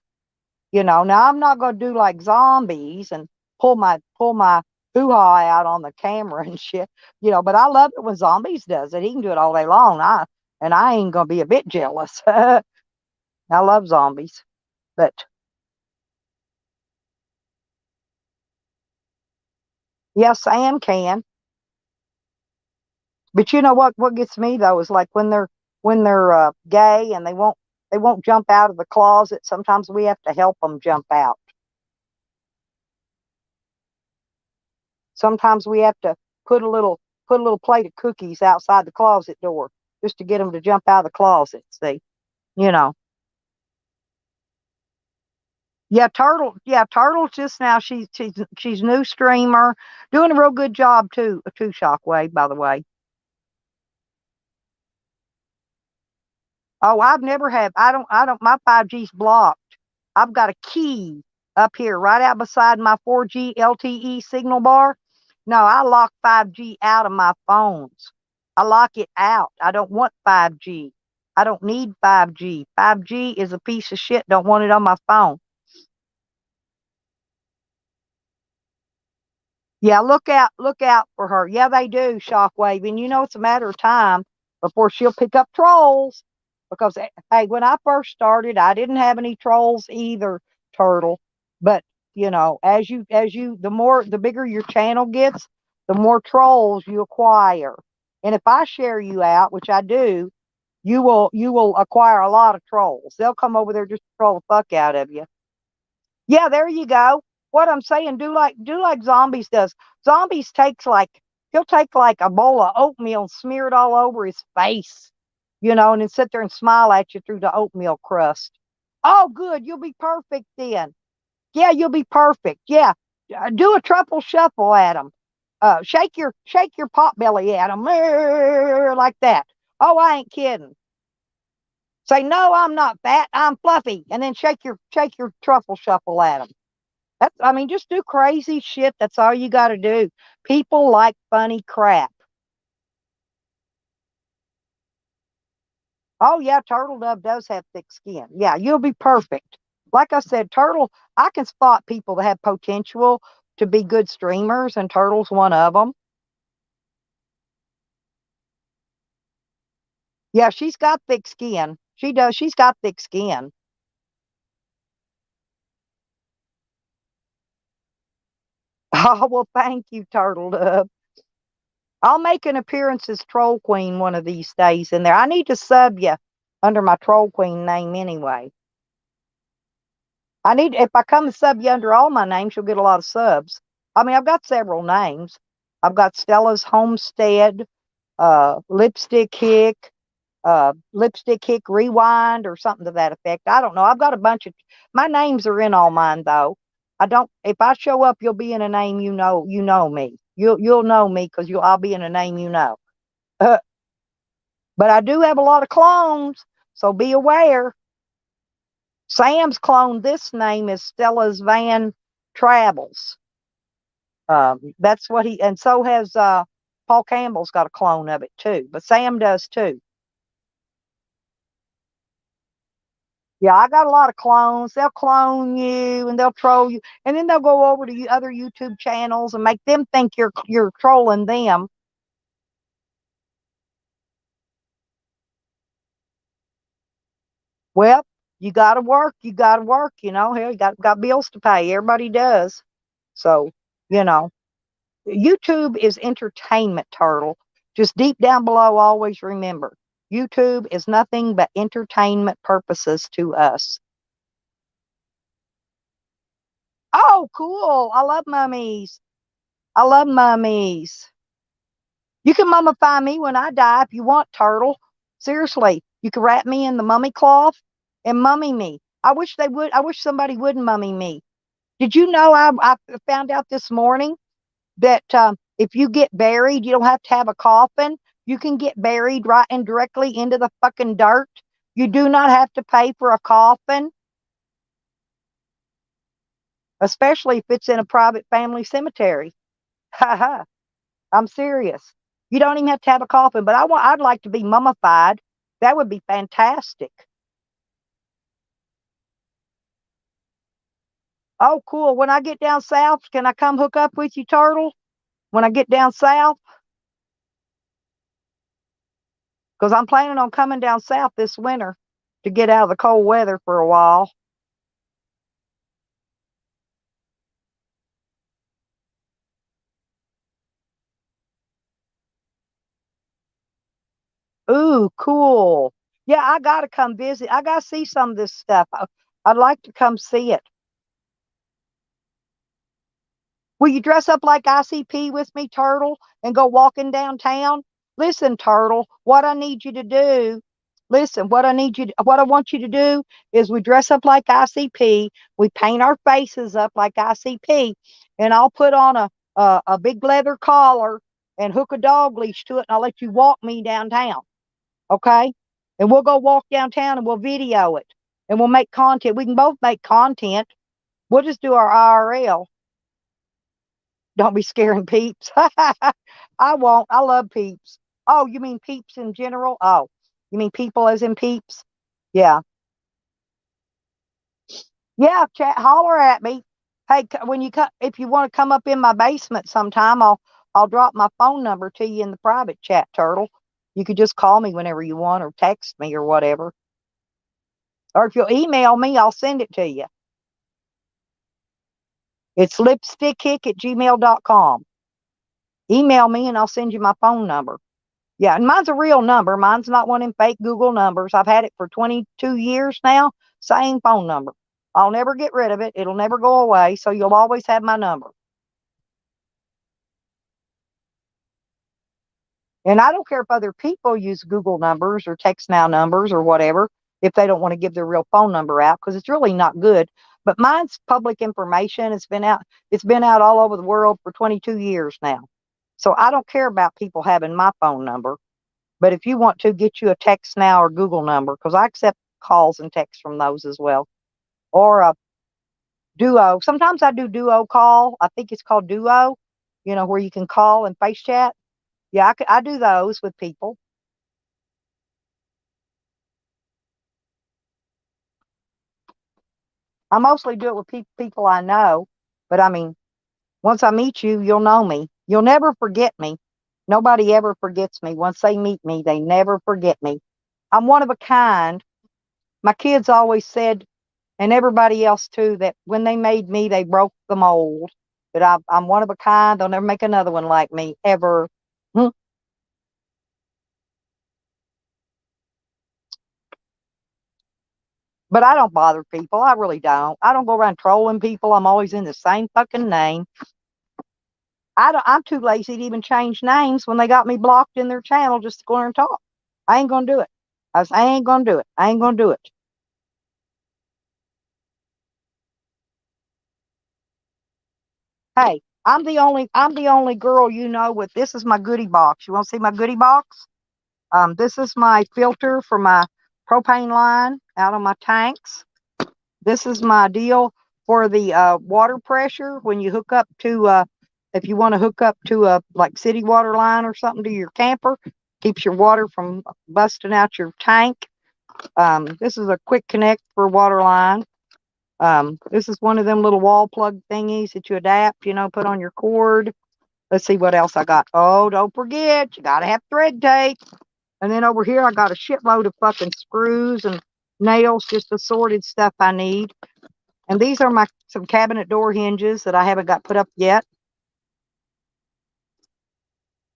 Now I'm not going to do like zombies and pull my hoo-ha out on the camera and shit, but I love it when Zombies does it. He can do it all day long. And I ain't gonna be a bit jealous. I love Zombies, but yeah, Sam can. But you know what gets me though is like when they're gay and they won't jump out of the closet. Sometimes we have to help them jump out. Sometimes we have to put a little plate of cookies outside the closet door just to get them to jump out of the closet. See, you know. Yeah, Turtle. Yeah, Turtle's just now. She's new streamer, doing a real good job too. Shockwave, by the way. Oh, I've never had. I don't. My 5G's blocked. I've got a key up here, right out beside my 4G LTE signal bar. No, I lock 5G out of my phones. I lock it out. I don't want 5G. I don't need 5G. 5G is a piece of shit. Don't want it on my phone. Yeah, look out for her. Yeah, they do, Shockwave. And it's a matter of time before she'll pick up trolls. Because hey, when I first started, I didn't have any trolls either, Turtle. But the bigger your channel gets, the more trolls you acquire. And if I share you out, which I do, you will acquire a lot of trolls. They'll come over there just to troll the fuck out of you. Yeah, there you go. What I'm saying, do like Zombies does. Zombies he'll take like a bowl of oatmeal and smear it all over his face, and then sit there and smile at you through the oatmeal crust. Oh, good, you'll be perfect then. Yeah, you'll be perfect. Yeah, do a truffle shuffle at him. Shake your pot belly at him like that. Oh, I ain't kidding. Say no, I'm not fat. I'm fluffy, and then shake your truffle shuffle at him. Just do crazy shit. That's all you got to do. People like funny crap. Oh yeah, Turtle Dove does have thick skin. Yeah, you'll be perfect. Like I said, Turtle, I can spot people that have potential to be good streamers, and Turtle's one of them. Yeah, she's got thick skin. She does. She's got thick skin. Oh well, thank you, Turtle Dove. I'll make an appearance as Troll Queen one of these days in there. I need to sub you under my Troll Queen name anyway. If I come and sub you under all my names, you'll get a lot of subs. I've got several names. I've got Stella's Homestead, Lipstick Hick Rewind, or something to that effect. I don't know. I've got a bunch of my names are in all mine though. I don't. If I show up, you'll be in a name you know. You know me. You'll know me because I'll be in a name you know. But I do have a lot of clones, so be aware. Sam's clone, this name is Stella's Van Travels. That's what and so has Paul Campbell's got a clone of it too, but Sam does too. Yeah, I got a lot of clones. They'll clone you and they'll troll you, and then they'll go over to other YouTube channels and make them think you're trolling them. Well, you got to work. You got to work. Hell, you got bills to pay. Everybody does. So, you know, YouTube is entertainment, Turtle. Just deep down below, always remember, YouTube is nothing but entertainment purposes to us. Oh, cool. I love mummies. I love mummies. You can mummify me when I die if you want, Turtle. Seriously, you can wrap me in the mummy cloth and mummy me. I wish they would. I wish somebody would mummy me. Did you know I found out this morning that if you get buried, you don't have to have a coffin. You can get buried right and directly into the fucking dirt. You do not have to pay for a coffin, especially if it's in a private family cemetery. Ha ha. I'm serious. You don't even have to have a coffin, but I'd like to be mummified. That would be fantastic. Oh, cool. When I get down south, can I come hook up with you, Turtle? when I get down south, because I'm planning on coming down south this winter to get out of the cold weather for a while. Ooh, cool. Yeah, I gotta come visit. I gotta see some of this stuff. I'd like to come see it. Will you dress up like ICP with me, Turtle, and go walking downtown? Listen, Turtle, what I need you to do, listen, what I want you to do is we dress up like ICP, we paint our faces up like ICP, and I'll put on a big leather collar and hook a dog leash to it, and I'll let you walk me downtown, okay? And we'll go walk downtown and we'll video it, and we'll make content. We can both make content. We'll just do our IRL. Don't be scaring peeps. I won't. I love peeps. Oh, you mean peeps in general? Oh, you mean people as in peeps? Yeah. Yeah, chat, holler at me. Hey, when you come, if you want to come up in my basement sometime, I'll drop my phone number to you in the private chat, Turtle. You could just call me whenever you want or text me or whatever. Or if you'll email me, I'll send it to you. It's lipstickhick@gmail.com. Email me and I'll send you my phone number. Yeah, and mine's a real number. Mine's not one of them fake Google numbers. I've had it for 22 years now. Same phone number. I'll never get rid of it. It'll never go away. So you'll always have my number. And I don't care if other people use Google numbers or text now numbers or whatever, if they don't want to give their real phone number out, because it's really not good. But mine's public information. It's been out all over the world for 22 years now. So I don't care about people having my phone number. But if you want to, get you a text now or Google number, because I accept calls and texts from those as well. Or a Duo. Sometimes I do Duo call. I think it's called Duo, where you can call and face chat. Yeah, I do those with people. I mostly do it with people I know. But I mean, once I meet you, you'll know me. You'll never forget me. Nobody ever forgets me. Once they meet me, they never forget me. I'm one of a kind. My kids always said, and everybody else too, that when they made me, they broke the mold. That I'm one of a kind. They'll never make another one like me, ever. Hmm. But I don't bother people. I really don't. I don't go around trolling people. I'm always in the same fucking name. I'm too lazy to even change names when they got me blocked in their channel just to go and talk. I ain't gonna do it. I ain't gonna do it. I ain't gonna do it. Hey, I'm the only girl with this is my goodie box. You want to see my goodie box? This is my filter for my propane line out of my tanks. This is my deal for the water pressure when you hook up to if you want to hook up to a like city water line or something to your camper, keeps your water from busting out your tank. This is a quick connect for water line. This is one of them little wall plug thingies that you adapt, put on your cord. Let's see what else I got. Oh, don't forget, you got to have thread tape. And then over here, I got a shitload of fucking screws and nails, just assorted stuff I need. And these are some cabinet door hinges that I haven't got put up yet.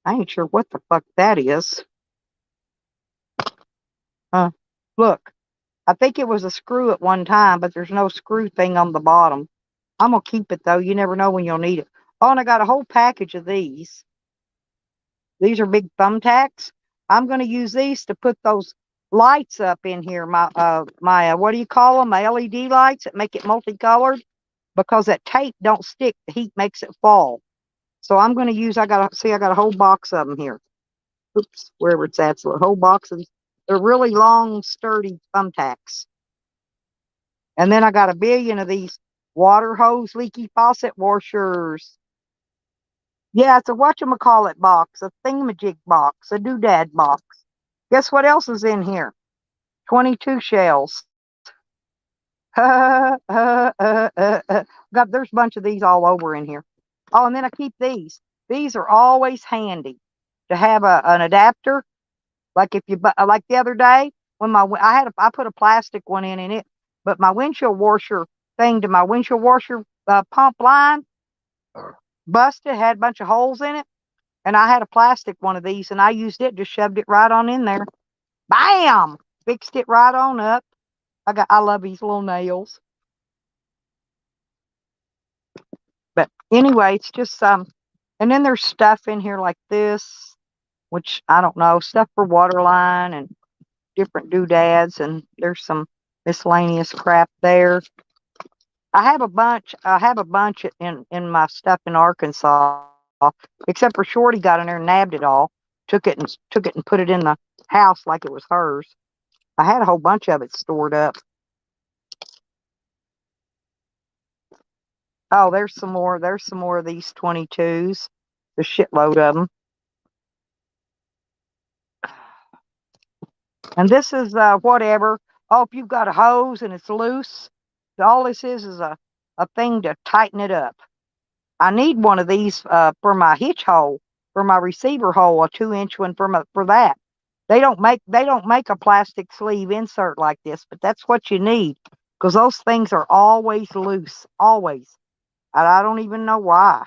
I ain't sure what the fuck that is. Look, I think it was a screw at one time, but there's no screw thing on the bottom. I'm going to keep it, though. You never know when you'll need it. Oh, and I got a whole package of these. These are big thumbtacks. I'm going to use these to put those lights up in here. My what do you call them? My LED lights that make it multicolored, because that tape don't stick. The heat makes it fall. So I'm going to use, I got a whole box of them here. Oops, wherever it's at. So a whole box of, they're really long, sturdy thumbtacks. And then I got a billion of these water hose leaky faucet washers. Yeah, it's a whatchamacallit box, a thingamajig box, a doodad box. Guess what else is in here? 22 shells. There's a bunch of these all over in here. Oh, and then I keep these. these are always handy to have an adapter. Like if you like the other day when I put a plastic one in it, but my windshield washer thing to my windshield washer pump line busted, had a bunch of holes in it, and I had a plastic one of these, and I used it, just shoved it right on in there. Bam! Fixed it right on up. I love these little nails. But anyway, it's just and then there's stuff in here like this, which I don't know, stuff for waterline and different doodads, and there's some miscellaneous crap there. I have a bunch. I have a bunch in my stuff in Arkansas, except for Shorty got in there and nabbed it all, took it and put it in the house like it was hers. I had a whole bunch of it stored up. Oh, there's some more. There's some more of these 22s. The shitload of them. And this is whatever. Oh, if you've got a hose and it's loose, all this is a thing to tighten it up. I need one of these for my hitch hole, for my receiver hole, a 2-inch one for that. They don't make a plastic sleeve insert like this, but that's what you need because those things are always loose, always. And I don't even know why.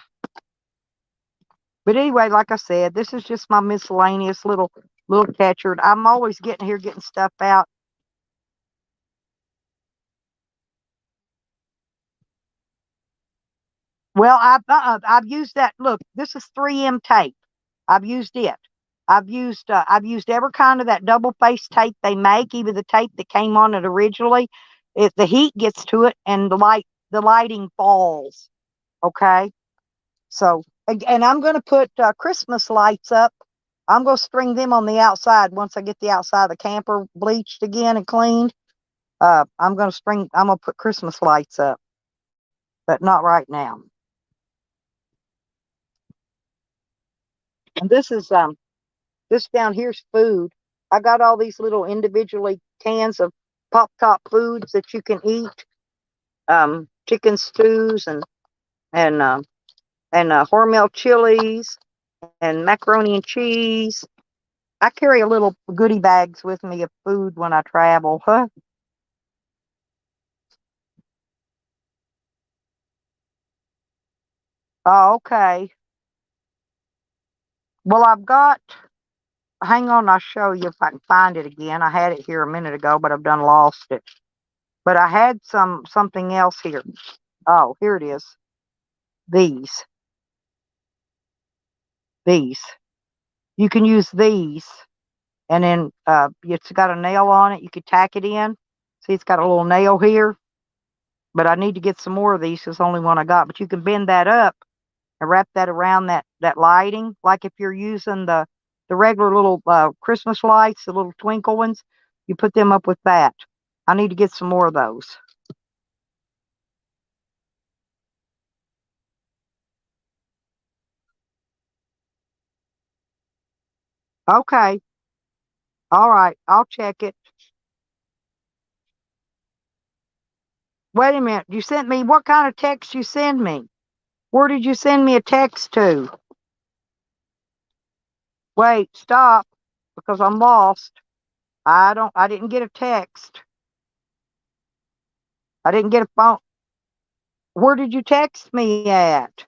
But anyway, like I said, this is just my miscellaneous little catcher. I'm always getting stuff out. Well, I've used that. Look, this is 3M tape. I've used it. I've used every kind of that double face tape they make, even the tape that came on it originally. The heat gets to it and the lighting falls. Okay, so and I'm going to put Christmas lights up. I'm going to string them on the outside once I get the outside of the camper bleached again and cleaned. I'm going to put Christmas lights up, but not right now. And this down here's food. I got all these little individually cans of pop top foods that you can eat. Chicken stews and Hormel chilies and macaroni and cheese. I carry a little goodie bags with me of food when I travel. Huh? Oh, okay. Well, hang on, I'll show you if I can find it again. I had it here a minute ago, but I've done lost it. But I had something else here. Oh, here it is. These. These. You can use these. And then it's got a nail on it. You could tack it in. See, it's got a little nail here. But I need to get some more of these. It's the only one I got. But you can bend that up and wrap that around that lighting. Like if you're using the regular little Christmas lights, the little twinkle ones, you put them up with that. I need to get some more of those. Okay. All right. I'll check it. Wait a minute. You sent me, what kind of text you send me? Where did you send me a text to? Wait, stop, because I'm lost. I didn't get a text. I didn't get a phone. Where did you text me at?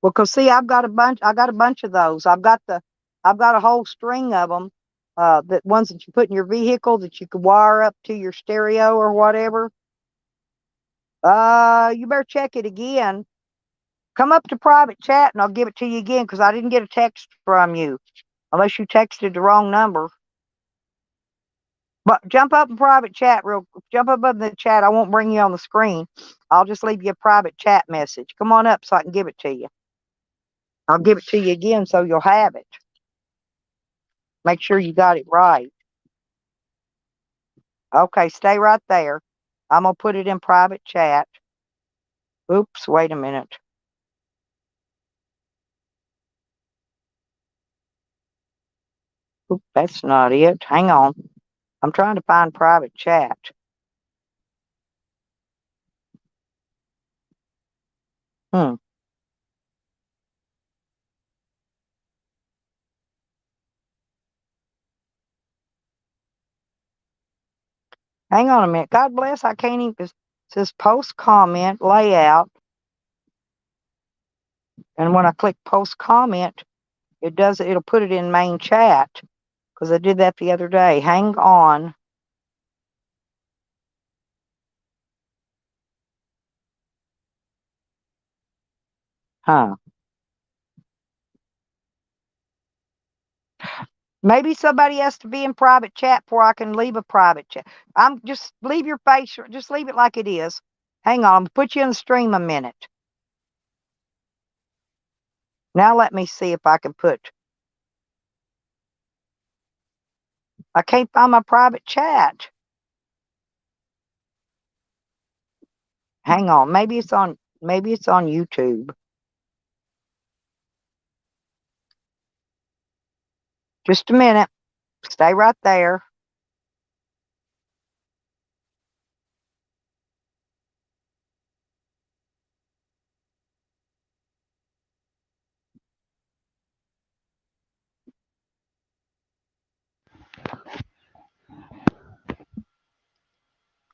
Well, cause see, I got a bunch of those. I've got a whole string of them. That ones that you put in your vehicle that you could wire up to your stereo or whatever. You better check it again. Come up to private chat and I'll give it to you again because I didn't get a text from you unless you texted the wrong number. But jump up in private chat jump up in the chat. I won't bring you on the screen. I'll just leave you a private chat message. Come on up so I can give it to you. I'll give it to you again so you'll have it. Make sure you got it right. Okay, stay right there. I'm going to put it in private chat. Oops, wait a minute. Oop, that's not it. Hang on. I'm trying to find private chat. Hmm. Hang on a minute. God bless. I can't even. It says post comment layout. And when I click post comment, it'll put it in main chat. Because I did that the other day. Hang on. Huh. Maybe somebody has to be in private chat before I can leave a private chat. I'm just leave your face, just leave it like it is. Hang on, I'm gonna put you in the stream a minute. Now let me see if I can put. I can't find my private chat. Hang on, maybe it's on YouTube. Just a minute. Stay right there.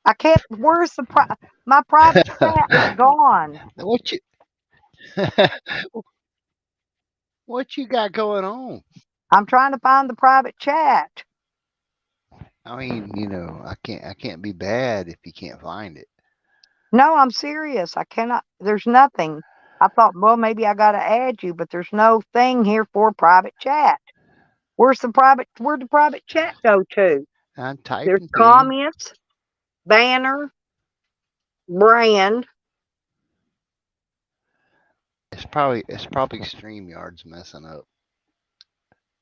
I can't. Where's my private chat is gone. What you what you got going on? I'm trying to find the private chat. I mean, I can't be bad if you can't find it. No, I'm serious. I cannot. There's nothing. I thought, well, maybe I got to add you, but there's no thing here for private chat. Where'd the private chat go to? I'm There's typing to you. comments, banner, brand. It's probably StreamYard's messing up.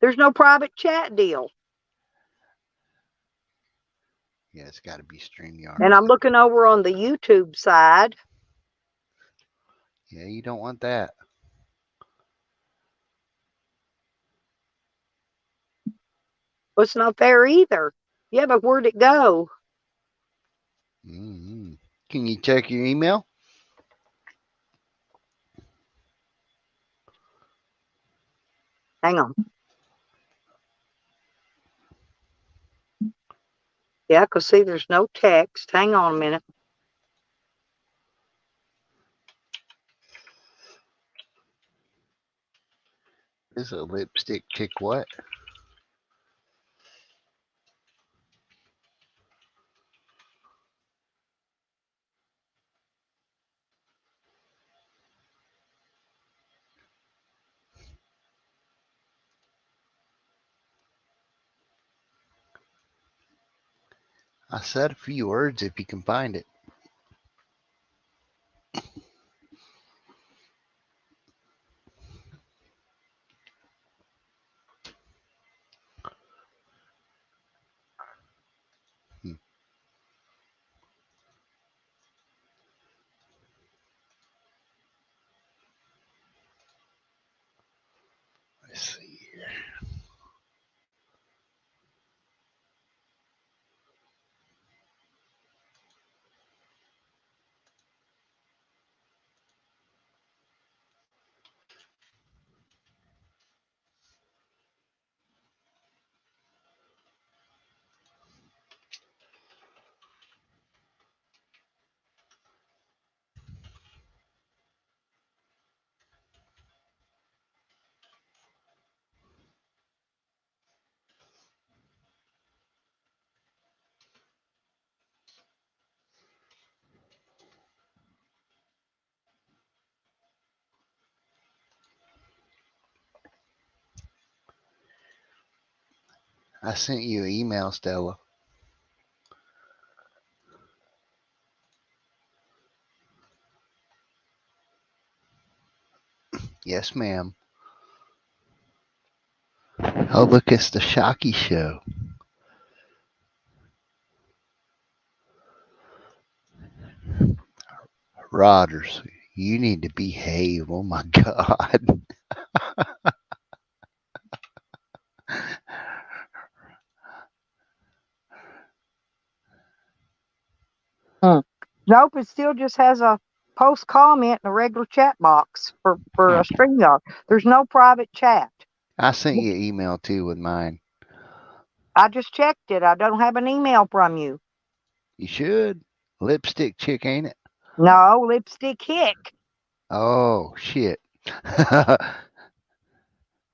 There's no private chat deal. Yeah, it's got to be StreamYard. And I'm looking over on the YouTube side. Yeah, you don't want that. Well, it's not there either. Yeah, but where'd it go? Mm-hmm. Can you check your email? Hang on. Yeah, because see, there's no text. Hang on a minute. Is a lipstick chick what? I said a few words if you can find it. Let's see here. I sent you an email, Stella. Yes, ma'am. Oh, look, it's the Shocky Show. Rodders, you need to behave. Oh my God. Nope, it still just has a post comment in a regular chat box for a StreamYard. There's no private chat. I sent you an email too with mine. I just checked it. I don't have an email from you. You should. Lipstick chick, ain't it? No, Lipstick Hick. Oh, shit.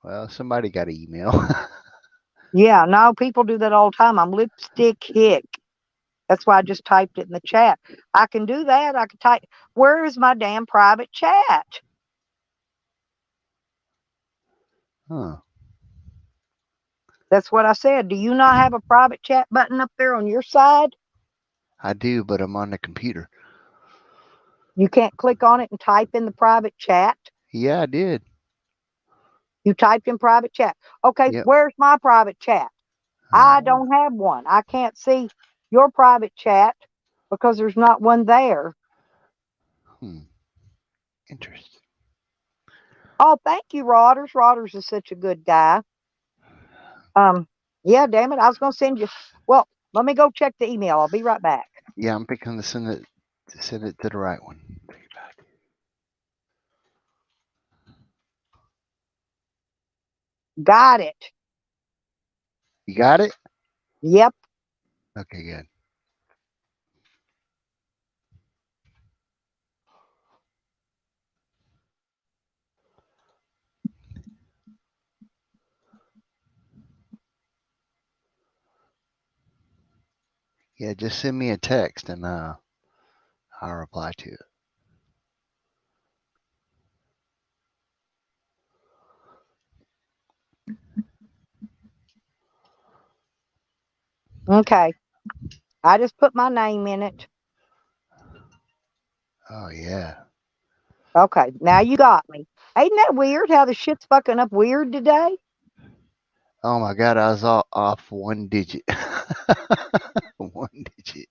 Well, somebody got an email. Yeah, no, people do that all the time. I'm Lipstick Hick. That's why I just typed it in the chat. I can do that. I can type. Where is my damn private chat? Huh. That's what I said. Do you not have a private chat button up there on your side? I do, but I'm on the computer. You can't click on it and type in the private chat. Yeah, I did. You typed in private chat. Okay, Yep. where's my private chat? I don't have one. I can't see your private chat because there's not one there. Interesting. Oh, thank you, Rodders. Rodders is such a good guy. Yeah, damn it. I was going to send you. Well, let me go check the email. I'll be right back. Yeah, I'm picking to send it to the right one. Got it. You got it? Yep. Okay, good. Yeah, just send me a text and I'll reply to it. Okay. I just put my name in it. Oh yeah. Okay. Now you got me. Ain't that weird how the shit's fucking up weird today? Oh my god, I was off one digit. One digit.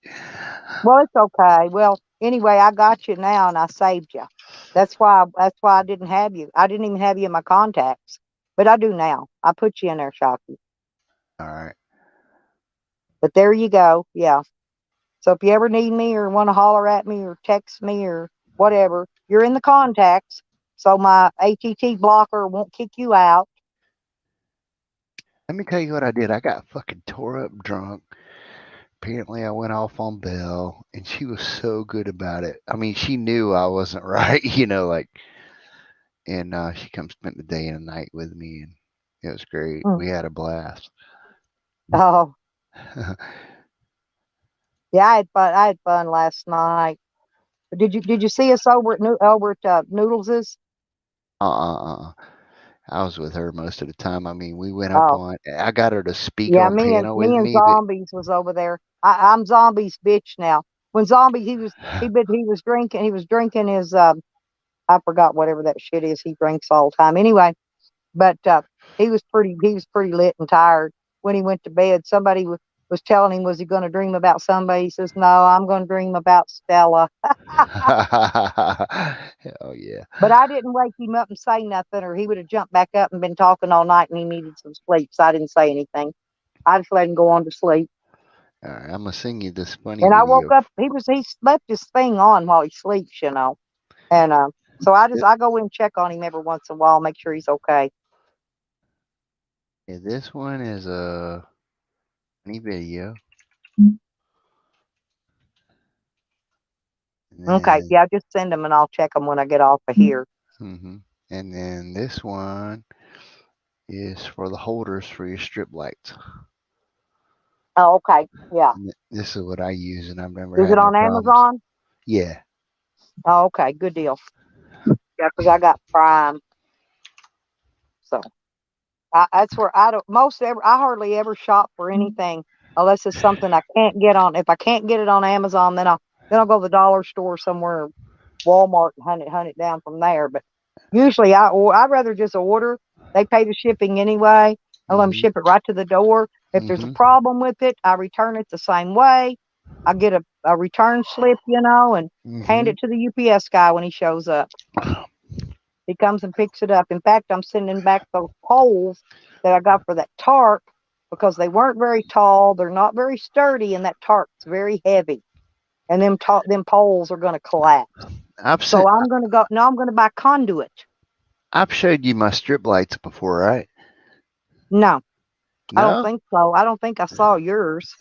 Well, it's okay. Well, anyway, I got you now and I saved you. That's why I didn't have you. I didn't even have you in my contacts. But I do now. I put you in there, Shocky. All right. But there you go. Yeah. So if you ever need me or want to holler at me or text me or whatever, you're in the contacts. So my ATT blocker won't kick you out. Let me tell you what I did. I got fucking tore up drunk. Apparently, I went off on Belle, and she was so good about it. I mean, she knew I wasn't right, and she come spent the day and the night with me, and it was great. Mm. We had a blast. Oh, yeah, I had fun last night. Did you see us over at Noodles's? I was with her most of the time. I mean, we went up Oh, on. I got her to speak yeah, on panel with me and me, but Zombies was over there. I'm Zombies bitch now. When Zombie he was drinking his I forgot whatever that shit is he drinks all the time. Anyway, but he was pretty lit and tired when he went to bed. Somebody was telling him, was he going to dream about somebody? He says, no, I'm going to dream about Stella. hell yeah. But I didn't wake him up and say nothing, or he would have jumped back up and been talking all night, and he needed some sleep. So I didn't say anything. I just let him go on to sleep. All right, I'm gonna sing you this funny And I woke video. up. He left his thing on while he sleeps, you know. And so I go in and check on him every once in a while, make sure he's okay. Yeah, this one is a funny video. Okay, yeah, just send them and I'll check them when I get off of here. Mm-hmm. And then this one is for the holders for your strip lights. Oh, okay, yeah. And this is what I use, and I've never Is had it no on problems. Amazon? Yeah. Oh, okay, good deal. Yeah, because I got Prime, so that's where I hardly ever shop for anything unless it's something I can't get on. If I can't get it on Amazon, then I'll go to the dollar store somewhere, Walmart, and hunt it down from there. But usually I'd rather just order. They pay the shipping anyway. I let them ship it right to the door. If there's a problem with it, I return it the same way. I get a return slip, and hand it to the UPS guy when he shows up. He comes and picks it up. In fact, I'm sending back those poles that I got for that tarp because they weren't very tall. They're not very sturdy, and that tarp's very heavy. and them poles are gonna collapse. I've So seen, I'm gonna buy conduit. I've showed you my strip lights before, right? No, I don't No? think so. I don't think I saw yours.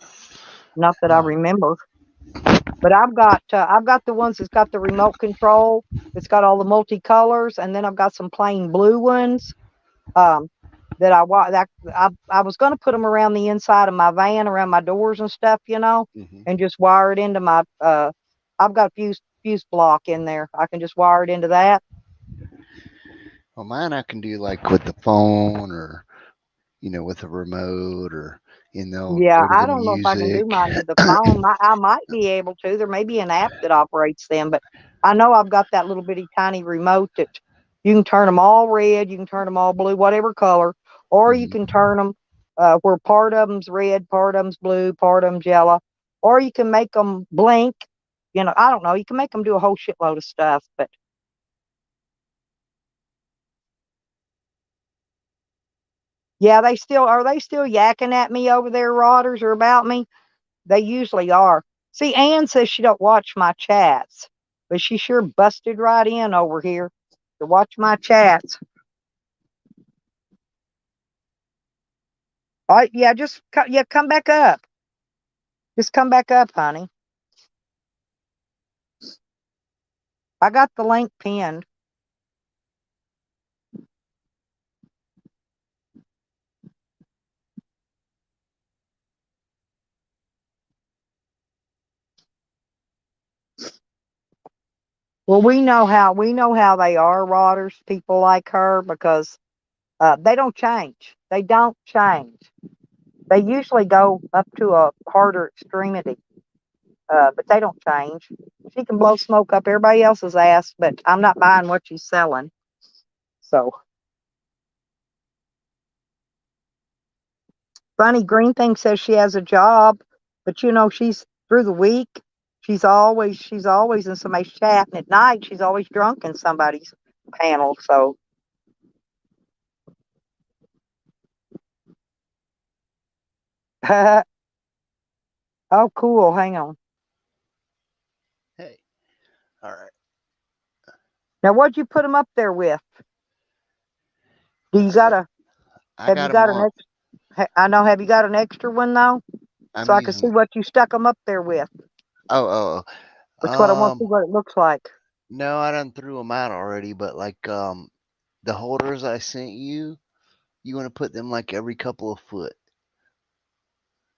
Not that I Oh, remember. But I've got the ones that's got the remote control. It's got all the multicolors, and then I've got some plain blue ones. Um, that I was going to put them around the inside of my van, around my doors and stuff, mhm. and just wire it into my. I've got fuse block in there. I can just wire it into that. Well, mine I can do like with the phone or, with a remote or, Yeah, over I the don't know if I can do music. mine with the phone. I might be able to. There may be an app that operates them, but I know I've got that little bitty tiny remote that you can turn them all red, you can turn them all blue, whatever color, or you Mhm. can turn them where part of them's red, part of them's blue, part of them's yellow, or you can make them blink. I don't know. You can make them do a whole shitload of stuff, but yeah, they still yakking at me over there, Rodders, or about me? They usually are. See, Ann says she don't watch my chats, but she sure busted right in over here to watch my chats. Oh, yeah, come back up. Just come back up, honey. I got the link pinned. Well, we know how they are, Rodders, people like her, because they don't change. They don't change. They usually go up to a harder extremity, but they don't change. She can blow smoke up everybody else's ass, but I'm not buying what she's selling. So, Bunny Green Thing says she has a job, but she's through the week. She's always in somebody's chat, and at night she's always drunk in somebody's panel. So, oh, cool. Hang on. Hey, all right. Now, what'd you put them up there with? Do you got Uh, a? I Have you got them got an on. extra? I know. Have you got an extra one though, I'm so I can see using. what you stuck them up there with? Oh, oh. That's what I want to see what it looks like. No, I done threw them out already. But like, the holders I sent you, you want to put them like every couple of foot,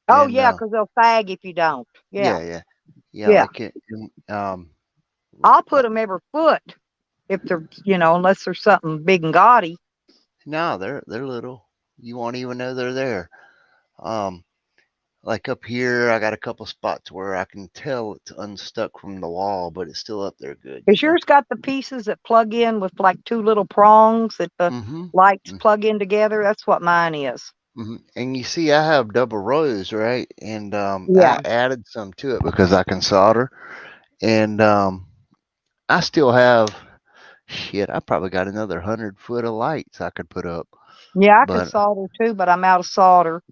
Oh and yeah, because they'll fag if you don't. Yeah, yeah, yeah, yeah. yeah. Like it, I'll put like them every foot if they're, unless there's something big and gaudy. no, they're little. You won't even know they're there. Um, like up here, I got a couple spots where I can tell it's unstuck from the wall, but it's still up there good. Has yours got the pieces that plug in with like two little prongs that the Mm-hmm. lights plug in together? That's what mine is. Mm-hmm. And you see, I have double rows, right? And Yeah. I added some to it because I can solder, and I still have shit. I probably got another 100 foot of lights I could put up, Yeah, I could but solder too, but I'm out of solder.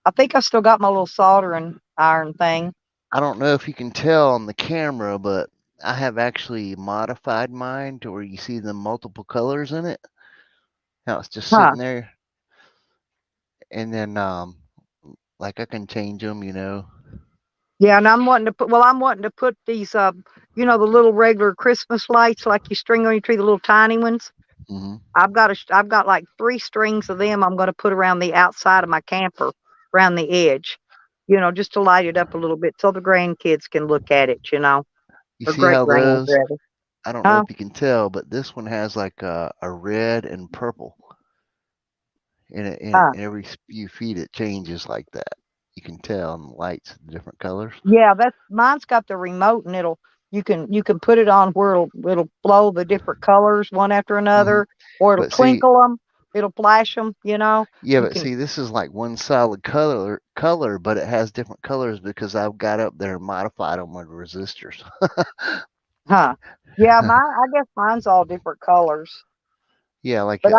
I think I still got my little soldering iron thing. I don't know if you can tell on the camera, but I have actually modified mine to where you see the multiple colors in it. Now it's just Huh. sitting there, and then like I can change them. Yeah, and I'm wanting to put these the little regular Christmas lights like you string on your tree, the little tiny ones. Hmm. I've got like 3 strings of them I'm gonna put around the outside of my camper, around the edge, just to light it up a little bit so the grandkids can look at it, You or see great how grands those? rather. I don't know Huh? if you can tell, but this one has like a red and purple in it. Huh. Every few feet, it changes like that. You can tell in the lights, the different colors. Yeah, that's mine's got the remote, and you can put it on where it'll blow the different colors one after Hmm. another, or it'll But see, twinkle them, it'll flash them. yeah, You but can. see, this is like one solid color, but it has different colors because I've got up there and modified them with resistors. Huh. Yeah, I guess mine's all different colors. Yeah, like But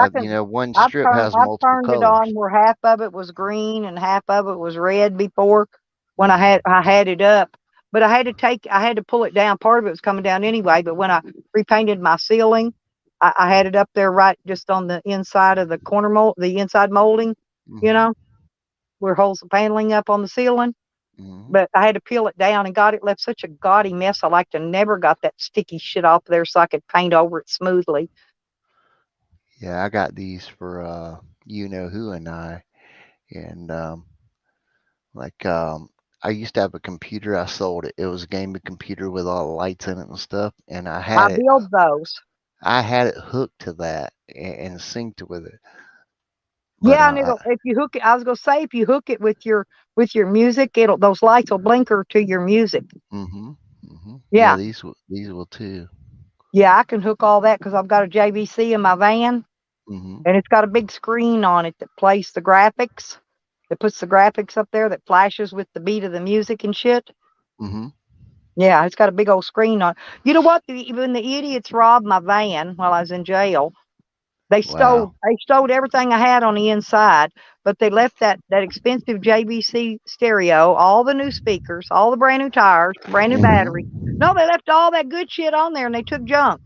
one strip has I've multiple turned it colors. on where half of it was green and half of it was red before when I Hmm. had it up. but I had to pull it down. Part of it was coming down anyway. But when I repainted my ceiling, I had it up there right just on the inside of the corner mold, the inside molding, you Mhm. know, where holds the paneling up on the ceiling. Mhm. But I had to peel it down and got it left such a gaudy mess. I like to never got that sticky shit off there so I could paint over it smoothly. Yeah, I got these for you know who and I, and like I used to have a computer. I sold it. It was a gaming computer with all the lights in it and stuff, and I build those. I had it hooked to that and synced with it. But Yeah, and it'll if you hook it, I was gonna say if you hook it with your music, it'll those lights will blinker to your music. mhm, mhm. Yeah, Yeah, these will too. yeah, I can hook all that because I've got a JVC in my van, Mhm, and it's got a big screen on it that plays the graphics, that puts the graphics up there that flashes with the beat of the music and shit. mhm. Yeah, it's got a big old screen on. You know what? When the idiots robbed my van while I was in jail, Wow. they stole everything I had on the inside, but they left that expensive JVC stereo, all the new speakers, all the brand new tires, brand new battery. Mhm. No, they left all that good shit on there and they took junk.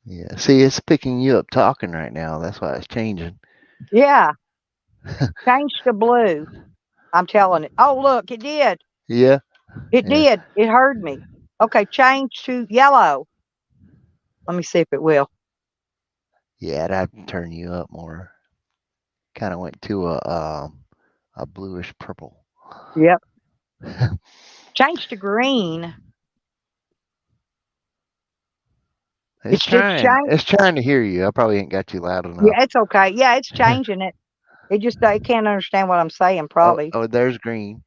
Yeah. See, it's picking you up talking right now. That's why it's changing. Yeah, changed to blue. I'm telling it. Oh, look, it did. Yeah. It Yeah. did. It heard me. Okay, change to yellow. Let me see if it will. Yeah, I'd have to turn you up more. Kind of went to a bluish purple. Yep. Change to green. It's It's just trying. changed. It's trying to hear you. I probably ain't got you loud enough. Yeah, it's okay. Yeah, it's changing it. It just it can't understand what I'm saying, Oh, probably. oh, there's green.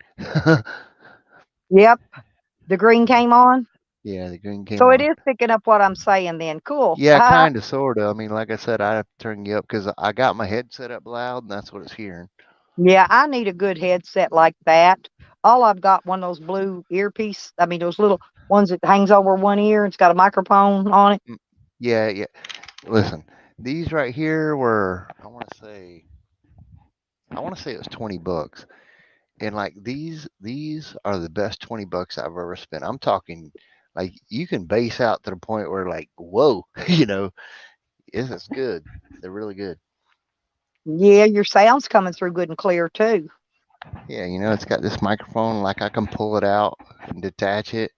Yep, the green came on. Yeah, the green came So it on. is picking up what I'm saying then. Cool. Yeah, kind of, sort of. I mean, like I said, I have to turn you up because I got my headset up loud, and that's what it's hearing. Yeah, I need a good headset like that. All I've got one of those blue earpiece. I mean, those little ones that hangs over one ear. It's got a microphone on it. Yeah, yeah. Listen, these right here were, I want to say it was $20, and like these are the best $20 I've ever spent. I'm talking like you can bass out to the point where like, whoa, it's good. They're really good. Yeah, your sound's coming through good and clear too. Yeah, it's got this microphone, like I can pull it out and detach it,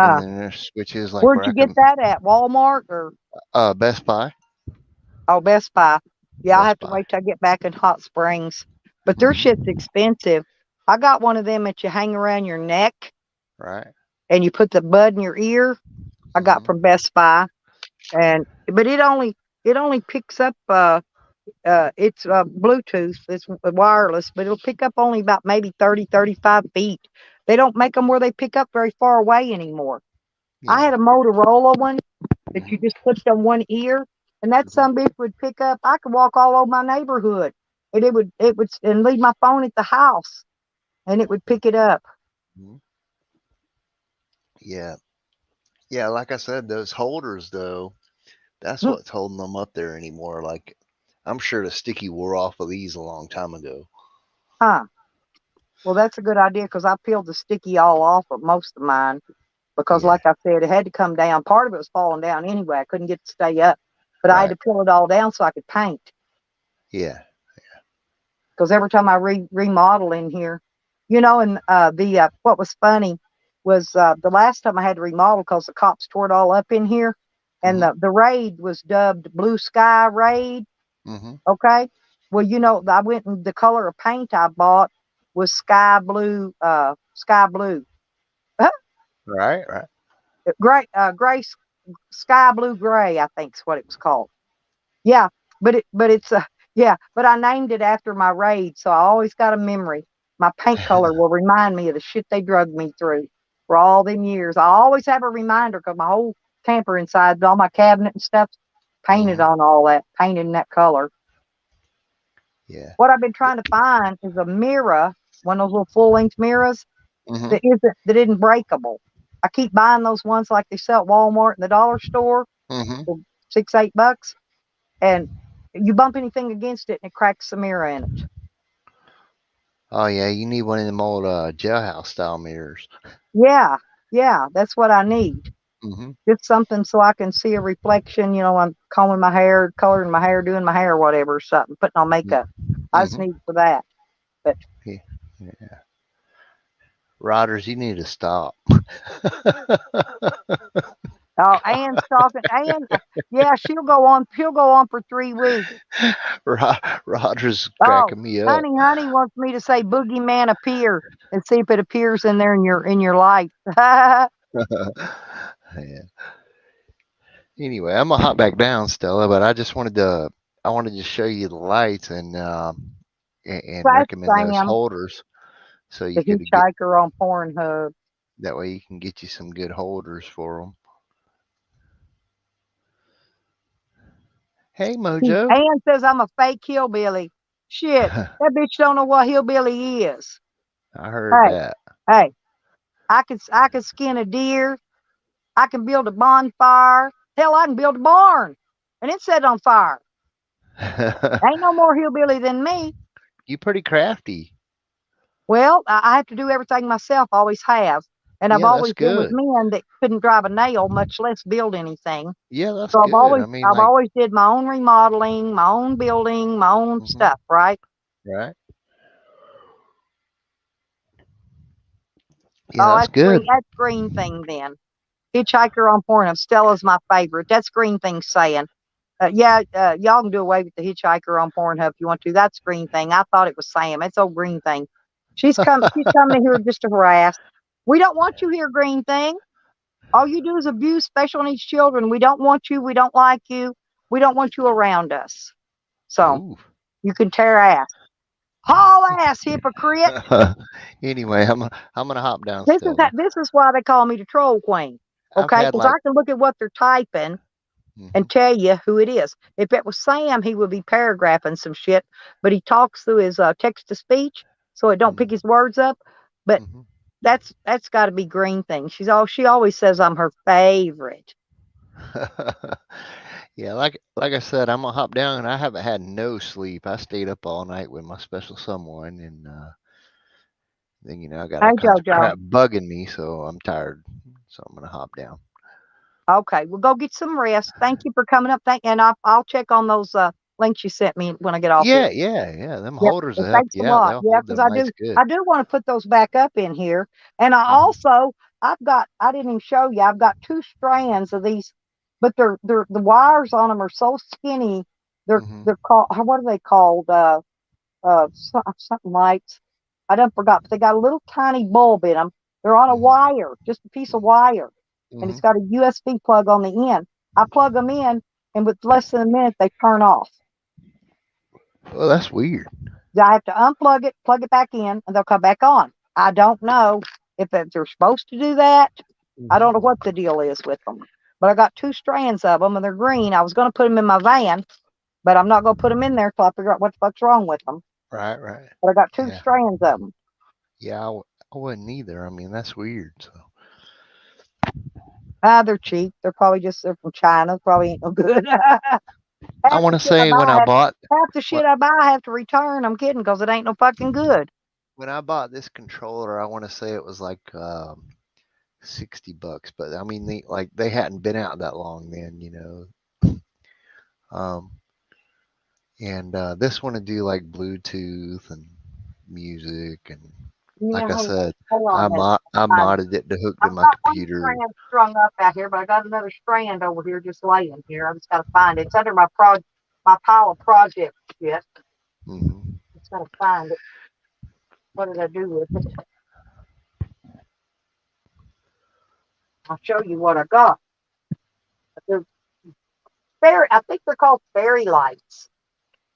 and Huh. then there's switches like Where'd where I you get can, that at? Walmart or Best Buy. Best Buy? Yeah, I'll Best have to Buy. wait till I get back in Hot Springs. But their shit's Hmm. expensive. I got one of them that you hang around your neck Right. and you put the bud in your ear. I got Hmm. from Best Buy, and but it only picks up it's Bluetooth, it's wireless, but it'll pick up only about maybe 30-35 feet. They don't make them where they pick up very far away anymore. I Yeah. had a Motorola one that you Hmm. just put on one ear, and that Hmm. some bitch would pick up. I could walk all over my neighborhood, and it would and leave my phone at the house, and it would pick it up. Hmm. Yeah. Yeah. Like I said, those holders though, that's Hmm. what's holding them up there anymore. Like, I'm sure the sticky wore off of these a long time ago. Huh. Well, that's a good idea because I peeled the sticky all off of most of mine because, Yeah. like I said, it had to come down. Part of it was falling down anyway. I couldn't get it to stay up, but I had Right. to peel it all down so I could paint. Yeah. Because every time I remodel in here, and the what was funny was the last time I had to remodel because the cops tore it all up in here, and Hmm. the raid was dubbed Blue Sky Raid. Hmm. Okay, well, I went and the color of paint I bought was sky blue, sky blue, Right. Right. gray, sky blue gray, I think is what it was called. Yeah, but it's yeah, but I named it after my raid, so I always got a memory. My paint color will remind me of the shit they drugged me through for all them years. I always have a reminder because my whole camper inside, all my cabinet and stuff, painted Hmm. on all that, painted in that color. Yeah. What I've been trying to find is a mirror, one of those little full length mirrors Hmm. that isn't breakable. I keep buying those ones like they sell at Walmart and the dollar store Hmm. for $6-8, and you bump anything against it and it cracks the mirror in it. Oh yeah, you need one of them old jailhouse style mirrors. Yeah, yeah, that's what I need. Hmm. Just something so I can see a reflection. You know, I'm combing my hair, coloring my hair, doing my hair, whatever, something, putting on makeup. I just Hmm. need for that. But Yeah. Yeah. Riders, you need to stop. oh, Ann's talking. Ann, yeah, He'll go on for 3 weeks. Rodgers Oh, cracking me up. honey wants me to say boogeyman appear and see if it appears in there in your light. Oh, Yeah. Anyway, I'm gonna hop back down, Stella, but I wanted to show you the lights and that's recommend those Sam, holders so the you could get hitchhiker on Pornhub. that way you can get you some good holders for them. Hey, Mojo. Ann says I'm a fake hillbilly. Shit, that bitch don't know what hillbilly is. I heard Hey, that. hey, I could skin a deer. I can build a bonfire. Hell, I can build a barn, and it's set on fire. Ain't no more hillbilly than me. You pretty crafty. Well, I have to do everything myself. Always have, and I've Yeah, that's always been with good. men that couldn't drive a nail, much less build anything. Yeah, that's So good. I mean, I've like, always did my own remodeling, my own building, my own hmm, stuff. Right? right? Yeah, Oh, that's good. That's green thing then. Hitchhiker on Pornhub. Stella's my favorite. That's green thing saying. Y'all can do away with the hitchhiker on Pornhub if you want to. That's green thing. I thought it was Sam. It's old green thing. She's coming here just to harass. We don't want you here, green thing. All you do is abuse special needs children. We don't want you. We don't like you. We don't want you around us. So Ooh. you can tear ass. Haul ass, hypocrite. Anyway, I'm gonna hop down, Stella. This is why they call me the troll queen. I've Okay, had because like, I can look at what they're typing mhm, and tell you who it is. If it was Sam, he would be paragraphing some shit, but he talks through his text to speech, so it don't pick his words up. But mhm. that's got to be green thing. She always says I'm her favorite. Yeah, like I said, I'm gonna hop down, and I haven't had no sleep. I stayed up all night with my special someone, and then I got Hey all kinds of Jojo. crap bugging me, so I'm tired. So I'm gonna hop down. Okay, well go get some rest. Thank you for coming up. And I'll check on those links you sent me when I get off here. Yeah, yeah, yeah. Them Yep. holders will Well, help thanks a you out. lot. They'll Yeah, hold because them lights good. I do want to put those back up in here. And Hmm. I didn't even show you. I've got 2 strands of these, but the wires on them are so skinny. Hmm. They're called, what are they called? Something lights. I done forgot, but they got a little tiny bulb in them. They're on a Hmm. wire, just a piece of wire, and Hmm. it's got a USB plug on the end. I plug them in, and with less than a minute, they turn off. Well, that's weird. I have to unplug it, plug it back in, and they'll come back on. I don't know if they're supposed to do that. I don't know Hmm. what the deal is with them. But I got 2 strands of them, and they're green. I was going to put them in my van, but I'm not going to put them in there till I figure out what the fuck's wrong with them. Right, right. But I got two Yeah, strands of them. yeah. I wouldn't either. I mean, that's weird. So They're cheap. They're from China. Probably ain't no good. I want to say Half the shit I buy, I have to return. I'm kidding, because it ain't no fucking good. when I bought this controller, I want to say it was like $60, but I mean, they hadn't been out that long then. Um, and this one to do like Bluetooth and music, and Yeah, like I said, hold on a minute. I modded it to hook to I've my got one computer. strand strung up out here, but I got another strand over here just laying here. I just got to find it. It's under my pile of project shit. Hmm. Just got to find it. What did I do with it? I'll show you what I got. They're I think they're called fairy lights.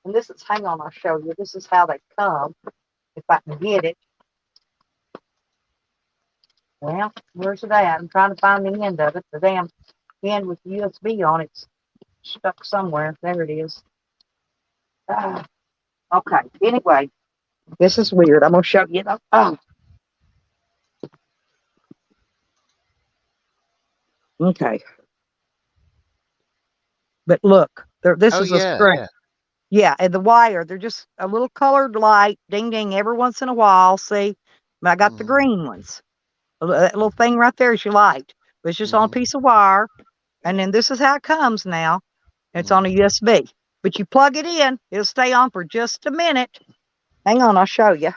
And this is, hang on, I'll show you. This is how they come, if I can get it. Well, where's it at? I'm trying to find the end of it. The damn end with the USB on it's stuck somewhere. There it is. Okay. Anyway, this is weird. I'm gonna show you. Oh, okay. But look, this Oh is a yeah, string. yeah. Yeah, and the wire, they're just a little colored light, ding ding, every once in a while. See, I got the Mhm. green ones. That little thing right there is your light. It's just on a Mhm. piece of wire, and then this is how it comes now. It's on a Mhm. USB, but you plug it in, it'll stay on for just a minute. Hang on, I'll show you.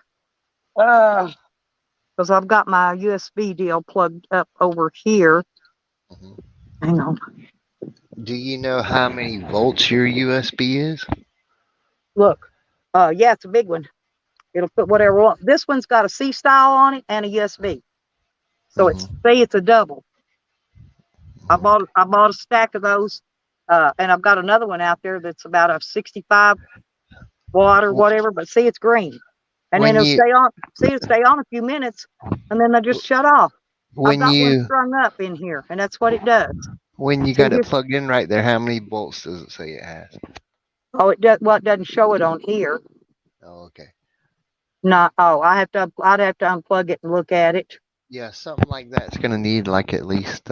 Because I've got my USB deal plugged up over here. Mhm. Hang on. Do you know how many volts your USB is? Look. Yeah, it's a big one. It'll put whatever on. This one's got a C style on it and a USB. So it's Mhm. say it's a double. I Mhm. bought a stack of those. And I've got another one out there that's about a 65 watt or Wh- whatever, but see it's green. And then When it'll you stay on. See, it'll stay on a few minutes and then they just shut off. I've when got one you strung up in here, and that's what it does. when you See got it here. plugged in right there, how many volts does it say it has? Oh, it does. Well, it doesn't show it on here. Oh, okay. Not. Oh, I'd have to unplug it and look at it. Yeah, something like that's gonna need like at least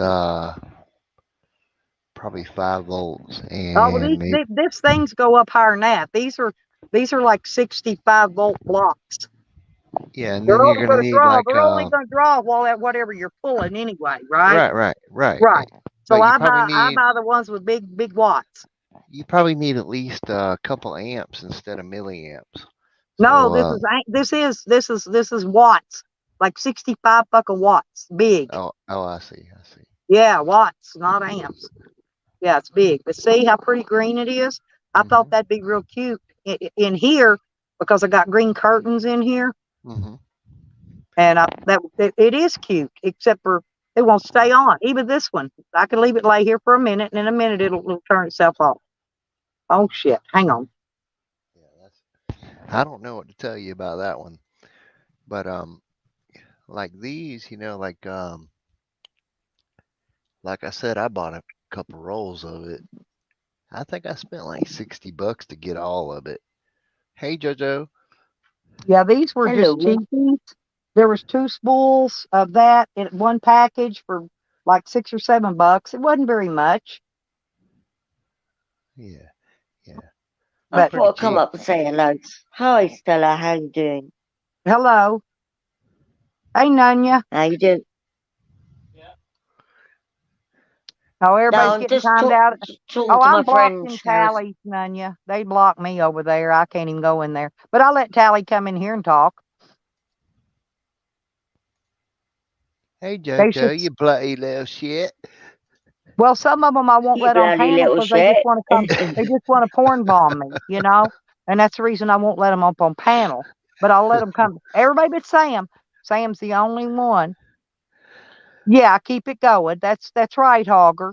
probably 5 volts Oh, well, and maybe these things go up higher than that. These are like 65-volt blocks. yeah, and then you're gonna need like They're only gonna draw whatever you're pulling anyway, right? right. Right. So But you probably I need buy the ones with big watts. at least a couple amps instead of milliamps. No, So this is watts, like 65 fucking watts, big. I see. Yeah, watts, not amps. Yeah, it's big. But see how pretty green it is? I thought Mhm. that'd be real cute in here because I got green curtains in here, Mhm. and it is cute, except for it won't stay on. Even this one, I can leave it lay here for a minute, and in a minute it'll turn itself off. Oh shit! Hang on. Yeah, I don't know what to tell you about that one. But like these, like I said, I bought a couple rolls of it. I think I spent like $60 to get all of it. Hey Jojo. Yeah, these were just Hello. cheapies. There was 2 spools of that in one package for like $6 or $7. It wasn't very much, Yeah, yeah. I but Pretty thought I'd come cheap. up and say hello. Hi, Stella. How you doing? hello. Hey, Nunya. How you doing? Oh, No, everybody's I'm getting just timed out. talking Oh, to I'm my blocked friends. in Tally's, Nunya. They blocked me over there. I can't even go in there. But I'll let Tally come in here and talk. Hey They should. Jojo, you bloody little shit. Well, some of them I won't You let on bloody panel little because they just shit. want to come. They just want to porn bomb me, you know. And that's the reason I won't let them up on panel. But I'll let them come. Everybody but Sam. Sam's the only one. Yeah, keep it going. That's right, Hogger.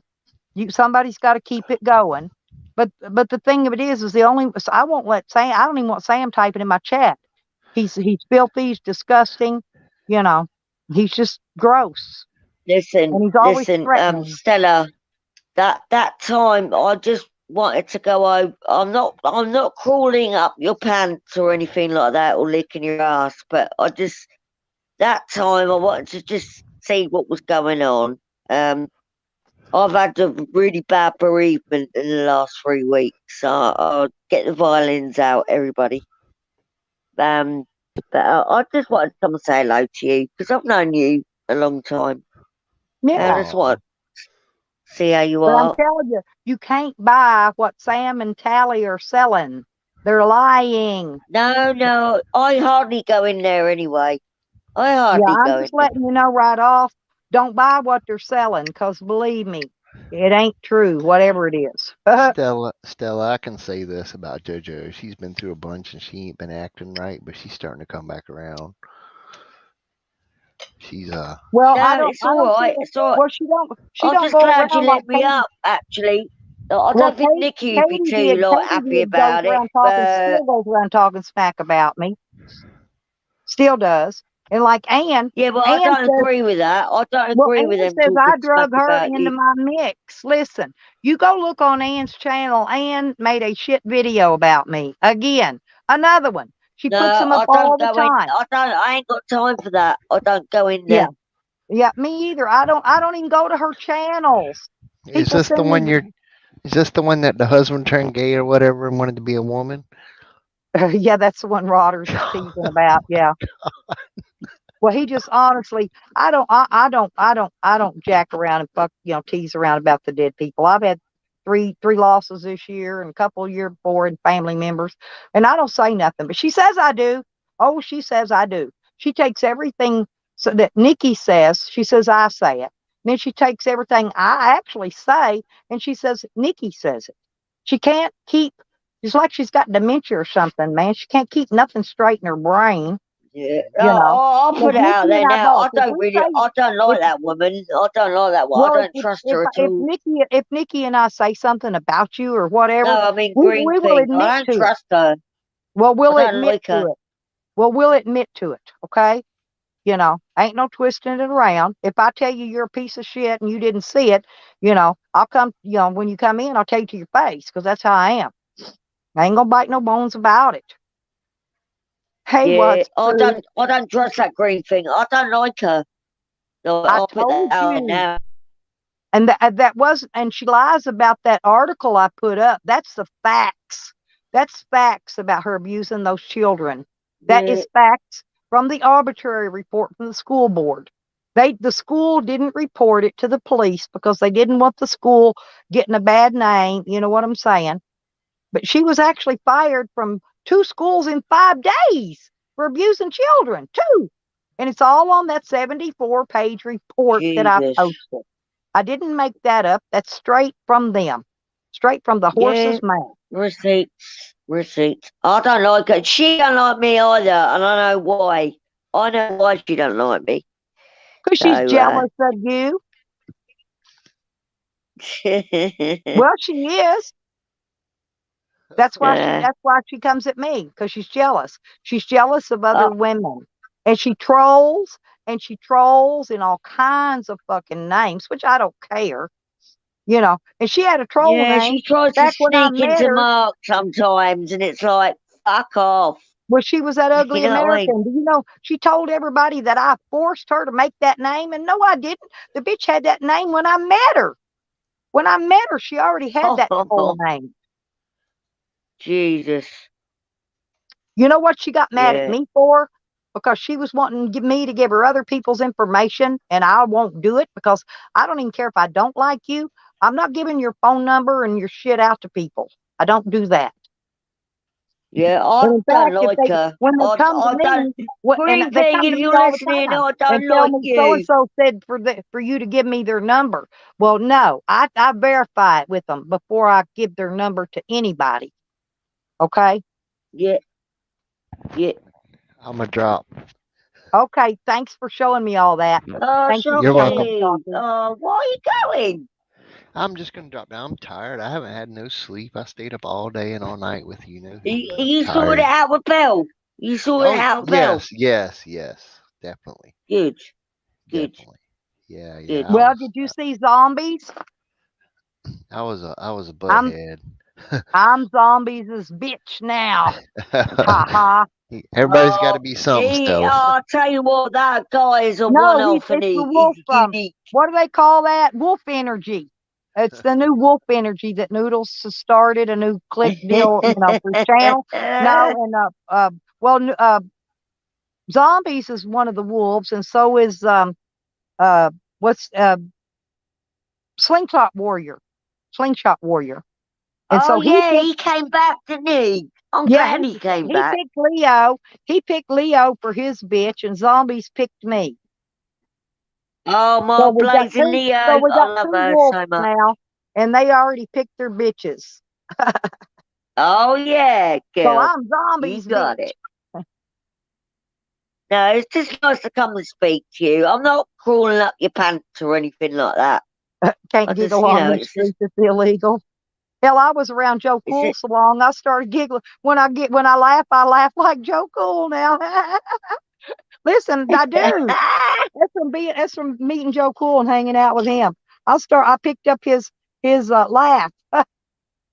Somebody's got to keep it going. But the thing of it is the only so I won't let Sam. I don't even want Sam typing in my chat. He's filthy. He's disgusting. You know, he's just gross, Listen, and he's always listen, threatening. Stella. That time, I just wanted to go over. I'm not crawling up your pants or anything like that, or licking your ass. But that time, I wanted to just see what was going on. I've had a really bad bereavement in the last 3 weeks. So I'll get the violins out, everybody. But I just wanted to come and say hello to you because I've known you a long time. And I Yeah, just want to see how you but I'm are. telling you, you can't buy what Sam and Tally are selling. They're lying. No, I hardly go in there anyway. I Yeah, hardly I'm go in just there. letting you know right off. Don't buy what they're selling, because believe me, it ain't true, whatever it is. Stella, I can say this about JoJo. She's been through a bunch and she ain't been acting right, but she's starting to come back around. She's Well, No, it's I all don't see right. it. It's all right. Well, she I'm don't just go glad you around like let me Katie. up, actually. I Well, don't think Nikki would be Katie too did. happy Goes about it, around talking, but still goes around talking smack about me. Still does. And like yeah, well, I Ann don't says, agree with that. I don't well, agree Ann with them says talking I smack drug her about into you. my mix. Listen, you go look on Ann's channel. Ann made a shit video about me. Again, another one. She No, puts them up I all don't the go in. time. I ain't got time for that. I don't go in Yeah. there. Yeah, me either. I don't even go to her channels. is People this the send one me you're Is this the one that the husband turned gay or whatever and wanted to be a woman? Yeah, that's the one Rodders is teasing about. Yeah. Well, he just honestly, I don't jack around and tease around about the dead people. I've had three losses this year and a couple of year before and family members, and I don't say nothing. But she says I do. Oh, she says I do. She takes everything so that Nikki says. She says I say it. And then she takes everything I actually say, and she says Nikki says it. She can't keep. It's like she's got dementia or something, man. She can't keep nothing straight in her brain. Yeah, You know. I'll Because put it out Nikki there and I now. both. If we say I don't like if that woman. I don't like that one. well, I don't trust her at all. if Nikki and I say something about you or whatever, No, I mean we will Greenfield. admit I don't to it. trust her. Well, I we'll don't admit like to her. it. Well, we'll admit to it. Okay. Ain't no twisting it around. If I tell you you're a piece of shit and you didn't see it, I'll come. When you come in, I'll tell you to your face because that's how I am. I ain't gonna bite no bones about it. Hey, Yeah, what's I true? don't trust that green thing. I don't like her. No, I I'll put that told out you. now. And that wasn't, and she lies about that article I put up. That's the facts. That's facts about her abusing those children. That Yeah, is facts from the arbitrary report from the school board. The school didn't report it to the police because they didn't want the school getting a bad name. You know what I'm saying? But she was actually fired from 2 schools in 5 days for abusing children. 2. And it's all on that 74-page report that I Jesus. posted. I didn't make that up. That's straight from them, straight from the Yeah, horse's mouth. receipts. I don't like her. She don't like me either, and I know why. I know why she don't like me. Because she's So, jealous of you. Well, she is. That's why she comes at me, because she's jealous. She's jealous of other oh, women. And she trolls in all kinds of fucking names, which I don't care. And she had a troll yeah, name she tries to back when I sneak met into her. Mark sometimes, and it's like, fuck off. Well, she was that ugly You know what I mean? American. Do you know, she told everybody that I forced her to make that name, and no, I didn't. The bitch had that name when I met her. When I met her, she already had that troll name. Jesus. You know what she got mad at Yeah. me for? Because she was wanting me to give her other people's information, and I won't do it because I don't even care if I don't like you. I'm not giving your phone number and your shit out to people. I don't do that. Yeah, I And in don't fact, like her. when they come to I don't. me, and Green they thing, come if to me you're all the listening, time I and don't tell like me so and you. so said for you to give me their number. Well, no, I verify it with them before I give their number to anybody. Okay. Yeah. Yeah. I'm a drop. Okay. Thanks for showing me all that. Oh, Thank you You're for coming welcome. and Shocky. talking. Oh, where are you going? I'm just gonna drop down. I'm tired. I haven't had no sleep. I stayed up all day and all night with you know who. You sorted Tired. it out with Belle. You sorted it Oh out with Belle. yes, definitely, Good. Good. definitely. Yeah, Good. yeah. Well, did you see zombies? I was a I'm butthead. I'm zombies' bitch now. Ha ha. Everybody's got to Oh, be something still. I'll tell you what, that guy is a No, one-off and it's the he's wolf. unique. What do they call that? Wolf energy. It's the new wolf energy that Noodles has started a new click deal, for his channel. No, and well, zombies is one of the wolves, and so is what's slingshot warrior, slingshot warrior, and Oh so yeah, he came back, didn't he? I'm yeah, glad he came he back. picked Leo. He picked Leo for his bitch, and zombies picked me. Oh, my So we got blazing two. Leo. So we I got love 2 her wolves so much. now, and they already picked their bitches. Oh yeah, So girl. I'm You zombies, got bitch. it. No, it's just nice to come and speak to you. I'm not crawling up your pants or anything like that. Can't I just, giggle on the it's just, streets. It's illegal. Hell, I was around Joe it's Cool just, so long, I started giggling. When I laugh like Joe Cool now. Listen, I do. That's from meeting Joe Cool and hanging out with him. I picked up his laugh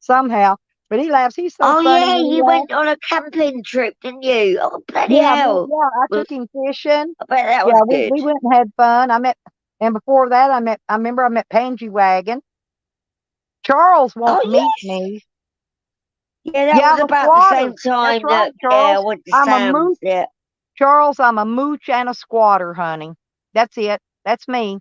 somehow, but he laughs. He's so oh funny yeah, when he you laughs. went on a camping trip, didn't you? Oh bloody Yeah, hell! I Well, took him fishing. I bet that Yeah, was we good. went and had fun. And before that, I remember I met Pansy Wagon. Charles won't Oh, meet yes. me. Yeah, that Yeah, was the about the squatter. same That's time right, that, yeah, I Charles. went to I'm a Sam's. mooch. Yeah. Charles, I'm a mooch and a squatter, honey. That's it. That's me.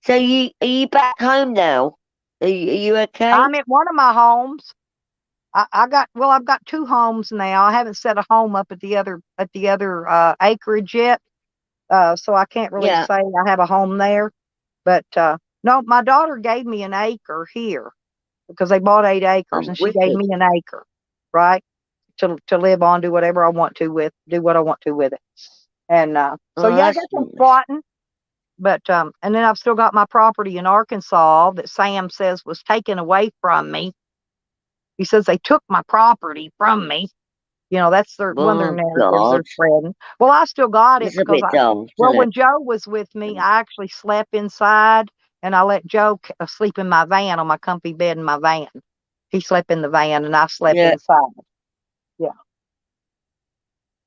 So are you back home now? Are you okay? I'm at one of my homes. I've got two homes now. I haven't set a home up at the other acreage yet. So I can't really Yeah. say I have a home there. But no, my daughter gave me an acre here because they bought 8 acres I'm and she with gave it. me an acre, right? To live on, do whatever I want to with, do what I want to with it. And so Oh, yeah, I that's got some nice. squatting. But and then I've still got my property in Arkansas that Sam says was taken away from me. He says they took my property from me. You know, that's one of their Oh, narratives God. they're spreading. Well, I still got it It's a because bit dumb, isn't when it? Joe was with me, I actually slept inside and I let Joe sleep in my van on my comfy bed in my van. He slept in the van and I slept Yeah. inside. Yeah.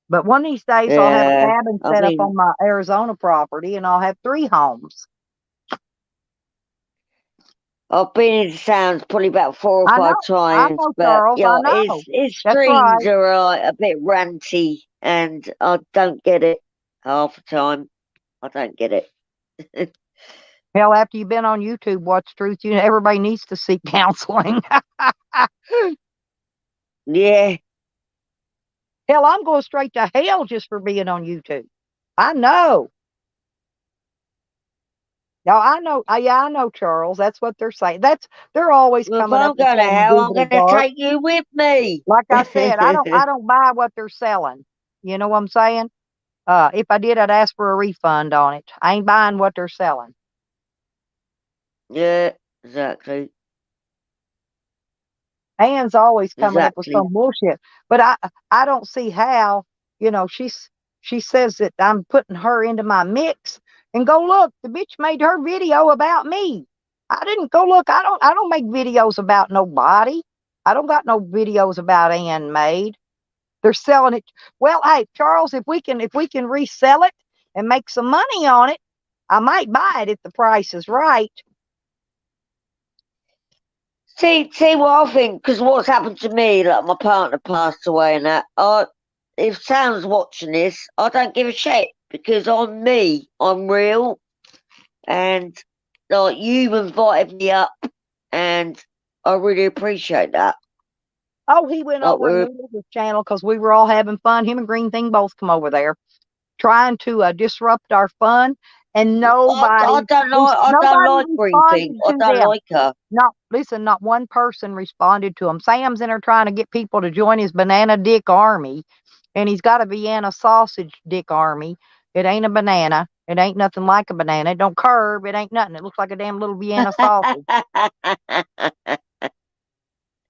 But one of these days I'll have a Yeah. cabin I set up mean, on my Arizona property and I'll have 3 homes. I've been into Sam's probably about 4 or I 5 know, times, but Charles, I yeah, know. his That's streams right. are like a bit ranty, and I don't get it half the time. I don't get it. Hell, after you've been on YouTube, Watch Truth, everybody needs to seek counseling. Yeah. Hell, I'm going straight to hell just for being on YouTube. I know. Now I know. Yeah, I know, Charles. That's what they're saying. They're always Well, if coming up I'm with going to something hell, I'm googly going to dark. take you with me. Like I said, I don't buy what they're selling. You know what I'm saying? If I did, I'd ask for a refund on it. I ain't buying what they're selling. Yeah, exactly. Ann's always coming up with Exactly. some bullshit, but I don't see how. You know, she says that I'm putting her into my mix, and go look, the bitch made her video about me. I didn't go look. I don't make videos about nobody. I don't got no videos about Ann made. They're selling it. Well, hey, Charles, if we can resell it and make some money on it, I might buy it if the price is right. See what I think, because what's happened to me, like my partner passed away and that, if Sam's watching this, I don't give a shit, because I'm me, I'm real, and like you've invited me up, and I really appreciate that. Oh, he went Like over and we're, moved his channel because we were all having fun. Him and Green Thing both come over there trying to disrupt our fun, and I don't nobody like Green Thing, responded I to don't them. like her. Not listen, not one person responded to him. Sam's in there trying to get people to join his banana dick army, and he's got a Vienna sausage dick army. It ain't a banana. It ain't nothing like a banana. It don't curve. It ain't nothing. It looks like a damn little Vienna sausage.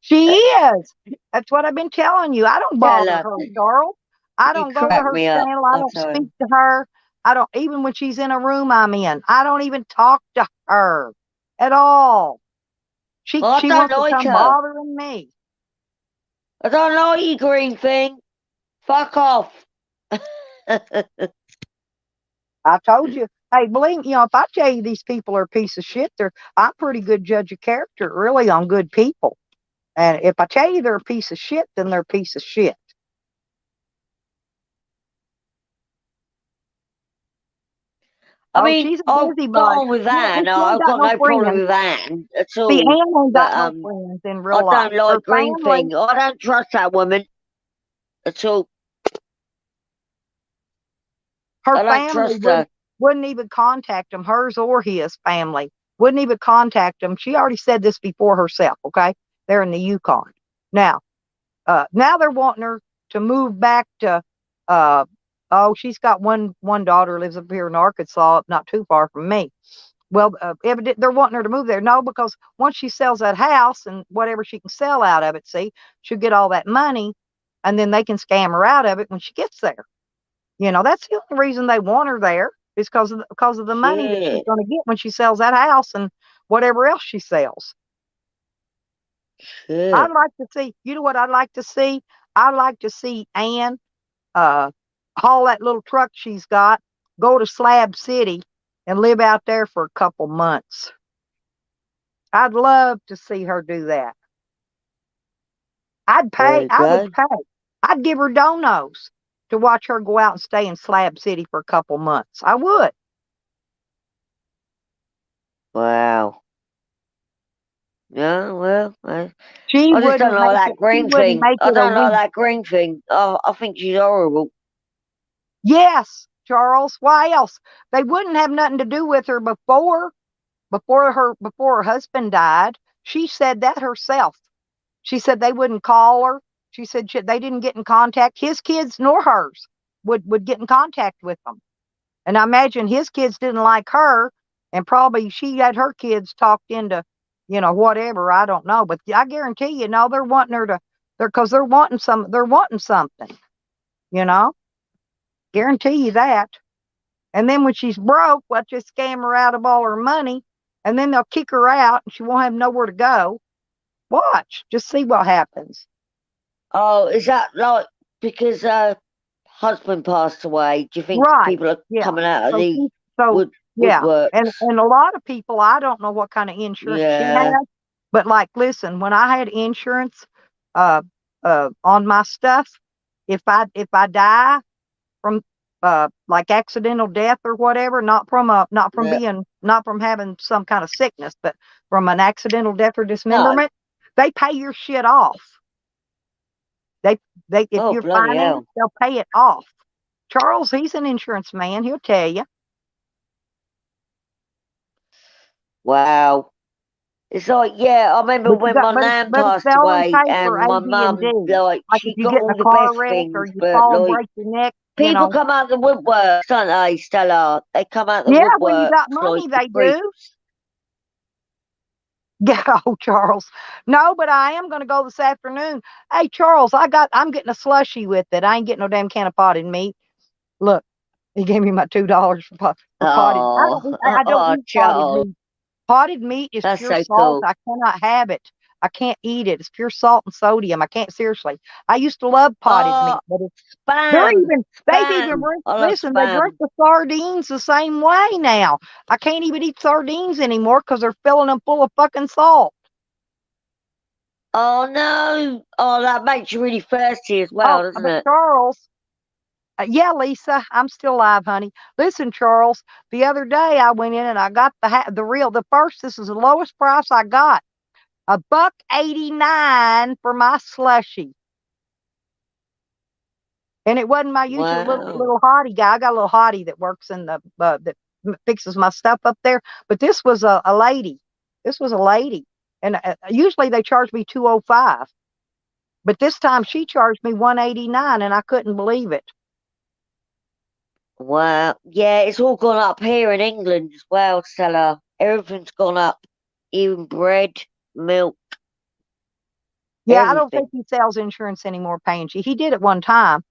She is. That's what I've been telling you. I don't Tell bother her, her, Charles. I you don't go to crack her me up, channel. I I don't tell speak you. to her. I don't, even when she's in a room I'm in, I don't even talk to her at all. She I she don't wants to like come her. bothering me. I don't like you, Green Thing. Fuck off. I told you. Hey, believe if I tell you these people are a piece of shit, I'm a pretty good judge of character, really, on good people. And if I tell you they're a piece of shit, then they're a piece of shit. I Oh, mean, she's a I've got busybody. on with Well, Anne. she ain't I've got got no no problem friends. with Anne at See, all. Ann ain't But got no friends in I real life. don't like Her Green family, Thing. I don't trust that woman at all. her I don't family trust her. wouldn't even contact him. Hers or his family wouldn't even contact him. She already said this before herself. Okay, they're in the Yukon now. Now they're wanting her to move back to. Oh, she's got one daughter lives up here in Arkansas, not too far from me. Well, evident they're wanting her to move there. No, because once she sells that house and whatever she can sell out of it, see, she'll get all that money, and then they can scam her out of it when she gets there. That's the only reason they want her there is because of the money that she's Shit. going to get when she sells that house and whatever else she sells. I'd Shit. like to see. You know what I'd like to see? I'd like to see Ann uh, haul that little truck she's got, go to Slab City, and live out there for a couple months. I'd love to see her do that. I'd There pay. you I would go. pay. I'd give her donos to watch her go out and stay in Slab City for a couple months. I would. Wow. Yeah, well, She I just don't wouldn't like make that it. She green wouldn't thing. make I it a don't like week. that green thing. Oh, I think she's horrible. Yes, Charles. Why else? They wouldn't have nothing to do with her before her husband died. She said that herself. She said they wouldn't call her. She said they didn't get in contact. His kids nor hers would get in contact with them. And I imagine his kids didn't like her, and probably she had her kids talked into, whatever. I don't know, but I guarantee you, no, they're wanting her to, because they're wanting something, you know, guarantee you that. And then when she's broke, let's just scam her out of all her money, and then they'll kick her out, and she won't have nowhere to go. Watch, just see what happens. Oh, is that like because husband passed away? Do you think Right? people are Yeah. coming out of So, the so yeah, woodworks? and a lot of people, I don't know what kind of insurance she Yeah. has, but like, listen, when I had insurance, uh, on my stuff, if I die from like accidental death or whatever, not from Yeah. having some kind of sickness, but from an accidental death or No. dismemberment, they pay your shit off. They if Oh, you're bloody financed, hell. they'll pay it off. Charles, he's an insurance man. He'll tell you. Wow. It's like, yeah, I remember But you when got, my nan but passed they'll only away pay for and A, my B, and mum, D. like, Like if she you got get in a all the car best wreck or things, you but fall and like, break your neck, people come out the woodworks, don't they, Stella? They come out the Yeah, when you woodworks got like money, the they do. creeps. Yeah, oh, Charles. No, but I am going to go this afternoon. Hey, Charles, I'm getting a slushy with it. I ain't getting no damn can of potted meat. Look, he gave me my $2 for potted. Oh, I don't oh, eat potted Charles. meat. Potted meat is That's pure so salt. cool. I cannot have it. I can't eat it. It's pure salt and sodium. I can't, seriously. I used to love potted Oh, meat, but spam. they've even Spam. I love listen, they drink spam. the sardines the same way now. I can't even eat sardines anymore because they're filling them full of fucking salt. Oh, no. Oh, that makes you really thirsty as well, Oh, doesn't but it? Charles, yeah, Lisa, I'm still alive, honey. Listen, Charles, the other day I went in and I got the first, this is the lowest price I got. $1.89 for my slushy. And it wasn't my usual Wow. little hottie guy. I got a little hottie that works in that fixes my stuff up there. But this was a lady. This was a lady. And usually they charge me $2.05. But this time she charged me $1.89 and I couldn't believe it. Wow. Yeah, it's all gone up here in England as well, Stella. Everything's gone up. Even bread, milk, Yeah, I don't think everything. he sells insurance anymore, Pangy. He did at one time.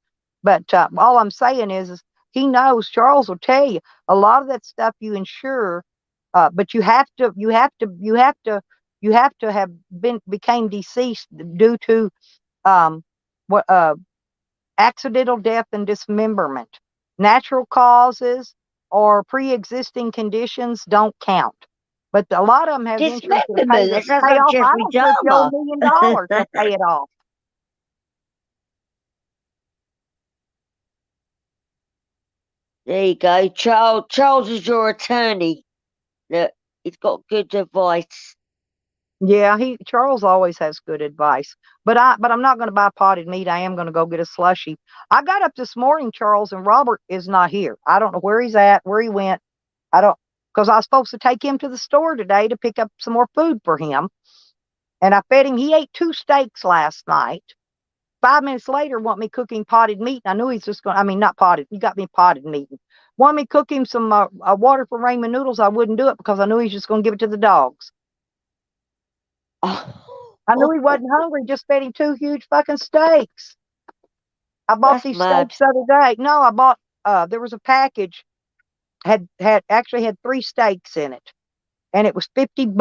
But all I'm saying is he knows. Charles will tell you a lot of that stuff you insure, but you have to have became deceased due to what accidental death and dismemberment. Natural causes or pre-existing conditions don't count. But a lot of them have insurance that Dismemberment. That sounds pay like off. I Jeffrey don't care if you owe Dahmer. $1 million, they'll pay it off. There you go. Charles is your attorney. Look, he's got good advice. Yeah, Charles always has good advice. But I'm not going to buy potted meat. I am going to go get a slushy. I got up this morning, Charles, and Robert is not here. I don't know where he's at, where he went. I don't, because I was supposed to take him to the store today to pick up some more food for him. And I fed him. He ate 2 steaks last night. 5 minutes later, want me cooking potted meat. And I knew he's just going. I mean, not potted. He got me potted meat. Want me cook him some water for ramen noodles? I wouldn't do it because I knew he's just going to give it to the dogs. I knew he wasn't hungry, just fed him 2 huge fucking steaks. I bought That's these mad. steaks the other day. No, I bought there was a package, actually had 3 steaks in it. And it was $50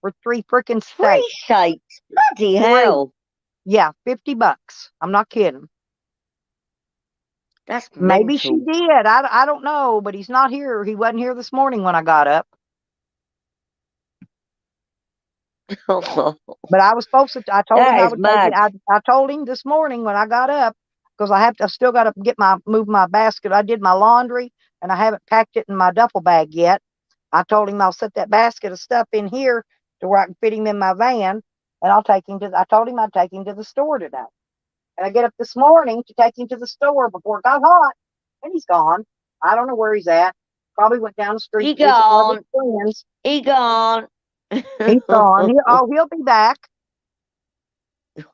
for 3 freaking 3 steaks. steaks. Bloody 3. hell. Yeah, $50. I'm not kidding. That's Maybe she mental. did. I don't know, but he's not here. He wasn't here this morning when I got up. But I was supposed to. I told him That I is would take it. mad. I told him this morning when I got up because I still got to move my basket. I did my laundry and I haven't packed it in my duffel bag yet. I told him I'll set that basket of stuff in here to where I can fit him in my van, and I'll take him to. I told him I'd take him to the store today. And I get up this morning to take him to the store before it got hot, and he's gone. I don't know where he's at. Probably went down the street He to visit one of gone. his friends. He gone. He's gone. He'll be back.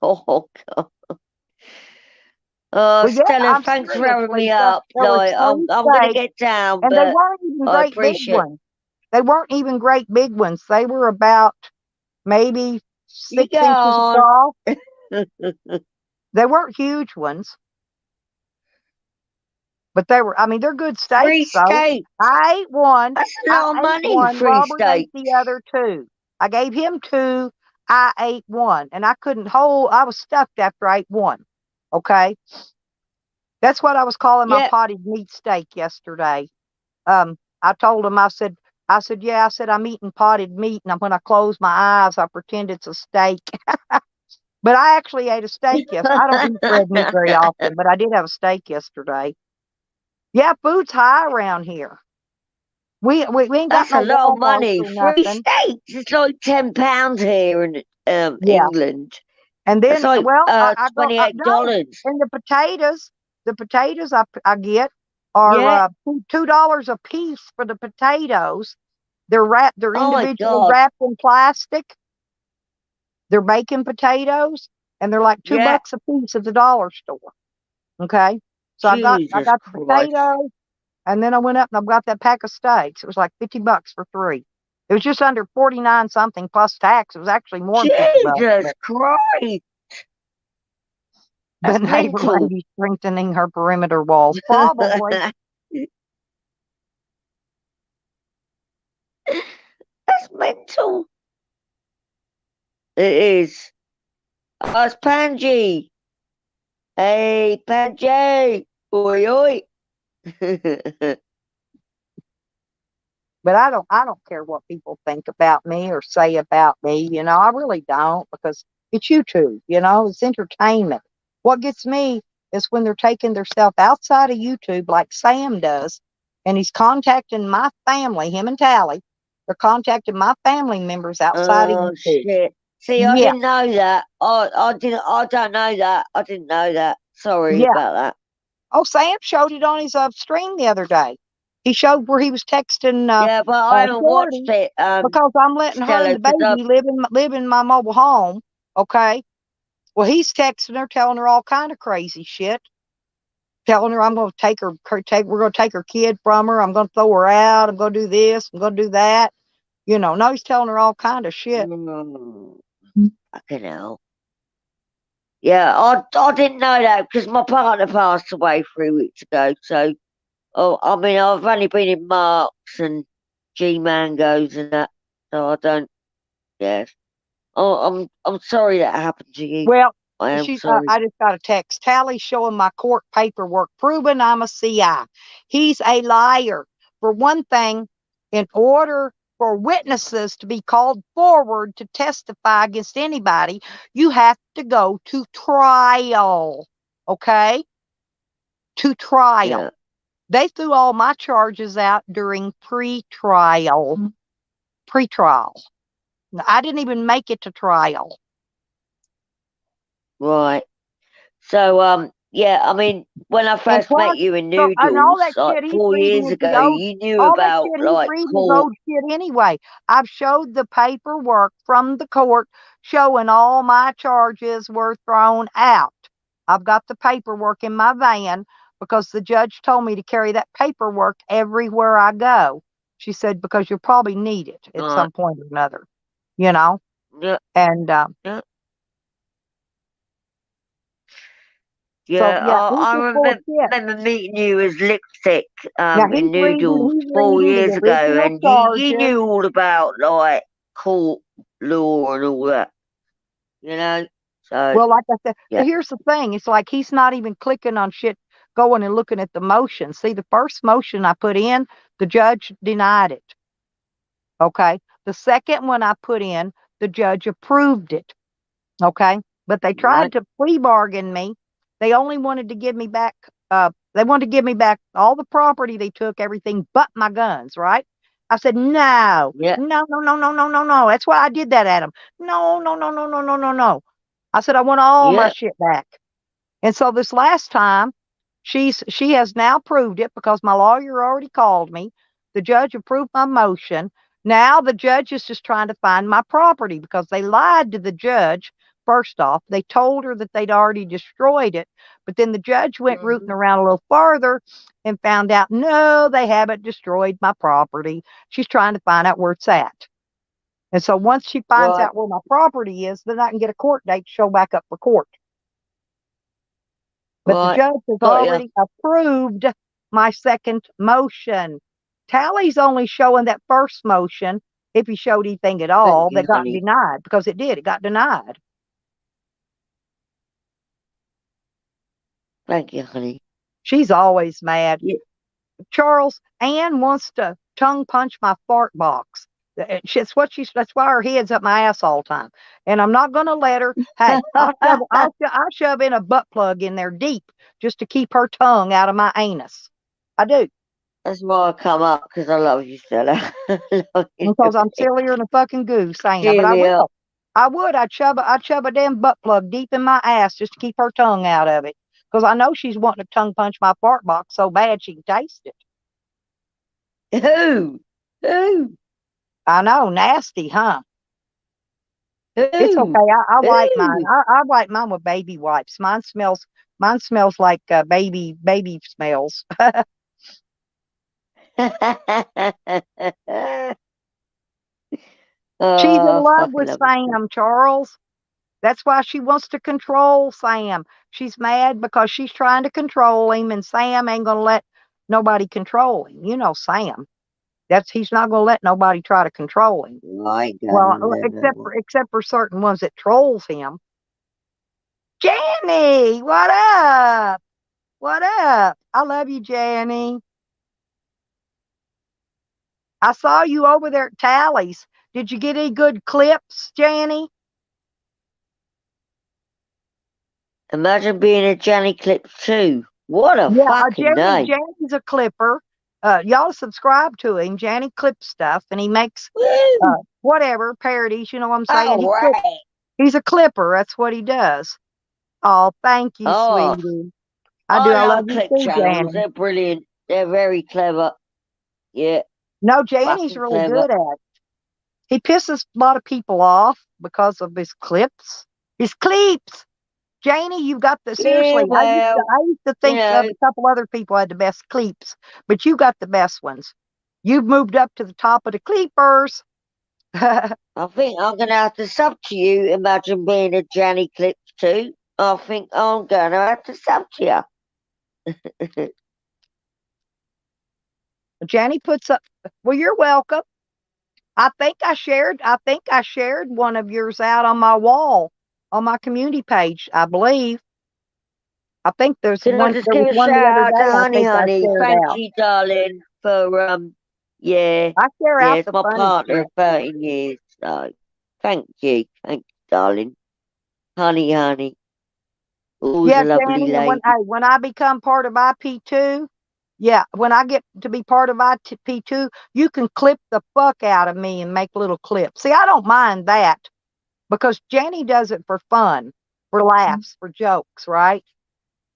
Oh God. Well, yeah, Stella, I'm thanks for having me seriously. So up. there were Like, I'm 3 gonna steaks, get down, and they but weren't even I great big appreciate. ones. They weren't even great big ones. They were about maybe You 6 inches gone. tall. They weren't huge ones, but they were. I mean, they're good Free steaks, though. steak. I ate one. That's a I lot of ate money, one. free Robert ate steak. the other 2. I gave him 2. I ate 1, and I couldn't hold. I was stuffed after I ate 1. Okay, that's what I was calling my Yeah. potted meat steak yesterday. I told him. Yeah. I said I'm eating potted meat, and when I close my eyes, I pretend it's a steak. But I actually ate a steak yesterday. I don't eat red meat very often, but I did have a steak yesterday. Yeah, food's high around here. We ain't got That's a no lot of Walmart money. or Free nothing. steaks. It's like £10 here in Yeah, England. and It's then like I go no, $28. and the potatoes I get are Yeah. $2 a piece for the potatoes. They're Oh my individually God. wrapped in plastic. They're baking potatoes, and they're like $2 Yeah. a piece at the dollar store. Okay, so I got Jesus the Christ. potatoes, and then I went up and I got that pack of steaks. It was like $50 for 3. It was just under 49 something plus tax. It was actually more than $50. Jesus Christ. The That's neighbor mental. lady strengthening her perimeter walls, probably. That's mental. It is. Oh, it's Panji. Hey, Panji. Oi, oi. But I don't care what people think about me or say about me. I really don't, because it's YouTube. It's entertainment. What gets me is when they're taking their stuff outside of YouTube, like Sam does, and he's contacting my family. Him and Tally, they're contacting my family members outside of Oh YouTube. shit. See, I Yeah, didn't know that. I don't know that. I didn't know that. Sorry yeah. about that. Oh, Sam showed it on his stream the other day. He showed where he was texting Yeah, but I haven't watched Shorty, it, because I'm letting her and Stella, the because baby live in my mobile home. Okay. Well, he's texting her, telling her all kind of crazy shit, telling her I'm going to we're going to take her kid from her. I'm going to throw her out. I'm going to do this. I'm going to do that. No, he's telling her all kind of shit. Fucking hell. Yeah, I didn't know that because my partner passed away 3 weeks ago. So, I mean, I've only been in Marks and G Mangoes and that, so I don't. Yes. Oh, I'm sorry that happened to you. Well, I am sorry. I just got a text. Tally showing my court paperwork, proving I'm a CI. He's a liar. For one thing, in order for witnesses to be called forward to testify against anybody, you have to go to trial. Okay? To trial. Yeah. They threw all my charges out during pre-trial. Pre-trial. I didn't even make it to trial. Right. So, yeah, I mean, when I first plus, met you in and all Noodles, that like shit he's 4 years reading is ago, you knew all that about shit he's like reading is court. old shit anyway. I've showed the paperwork from the court showing all my charges were thrown out. I've got the paperwork in my van because the judge told me to carry that paperwork everywhere I go. She said, because you'll probably need it at some point or another, Yeah. and Yeah. so Yeah, yeah, he's I just full of shit. remember meeting you as Lipstick Now in Noodles he's 4 years reading the ago, original and you charges. knew all about like court law and all that, you know. So Well, like I said, yeah, but here's the thing: it's like he's not even clicking on shit going and looking at the motion. See, the first motion I put in, the judge denied it. Okay. The second one I put in, the judge approved it. Okay. But they tried to plea bargain me. They only wanted to give me back, they wanted to give me back all the property they took, everything but my guns, right? I said, no, Yeah. no, no, no, no, no, no, no. That's why I did that, Adam. No, no, no, no, no, no, no, no. I said, I want all my Yeah. shit back. And so this last time, she has now proved it because my lawyer already called me. The judge approved my motion. Now the judge is just trying to find my property because they lied to the judge. First off, they told her that they'd already destroyed it, but then the judge went rooting around a little farther and found out, no, they haven't destroyed my property. She's trying to find out where it's at. And so once she finds Right. out where my property is, then I can get a court date to show back up for court. But the Right. judge has Got ya. already approved my second motion. Tally's only showing that first motion, if he showed anything at all, you, that got honey. denied, because it did. It got denied. Thank you, honey. She's always mad. Yeah. Charles, Ann wants to tongue punch my fart box. That's why her head's up my ass all the time. And I'm not going to let her. Hey, I'll shove in a butt plug in there deep just to keep her tongue out of my anus. I do. That's why I come up, because I love you, Stella. Because I'm sillier than a fucking goose, ain't I? But I will. I would. I'd shove a damn butt plug deep in my ass just to keep her tongue out of it. Because I know she's wanting to tongue punch my fart box so bad she can taste it. Who? I know, nasty, huh? It's Who? okay. I wipe Ooh. mine. I wipe mine with baby wipes. Mine smells like baby smells. She's in love with Sam, Charles. That's why she wants to control Sam. She's mad because she's trying to control him, and Sam ain't gonna let nobody control him. You know Sam. He's not gonna let nobody try to control him. Well, except for certain ones that trolls him. Janny, what up? What up? I love you, Janny. I saw you over there at Tally's. Did you get any good clips, Janny? Imagine being a Janny Clip too. What a fucking name. Janny's a clipper. Y'all subscribe to him. Janny clips stuff, and he makes whatever parodies. You know what I'm saying? Right. He's a clipper. That's what he does. Oh, thank you, sweetie. I do. I love you clip too, channels. Janny. They're brilliant. They're very clever. Yeah. No, Janny's really good at it. He pisses a lot of people off because of his clips. His clips. Janie, you've got the seriously. I used to think a couple other people had the best clips, but you got the best ones. You've moved up to the top of the clippers. I think I'm gonna have to sub to you. Imagine being a Janny Clip too. I think I'm gonna have to sub to you. Janny puts up. Well, you're welcome. I think I shared one of yours out on my wall on my community page. I believe. I think there's Can one. I just There give was a one the shout other out day. to I think Honey? I shared Thank out. you, darling, for yeah. I share out It's the my funny partner stuff. of 13 years. So thank you, darling. Honey. Always a lovely Danny, lady. when I become part of IP2, when I get to be part of IP2, you can clip the fuck out of me and make little clips. See, I don't mind that because Jenny does it for fun, for laughs, for jokes, right?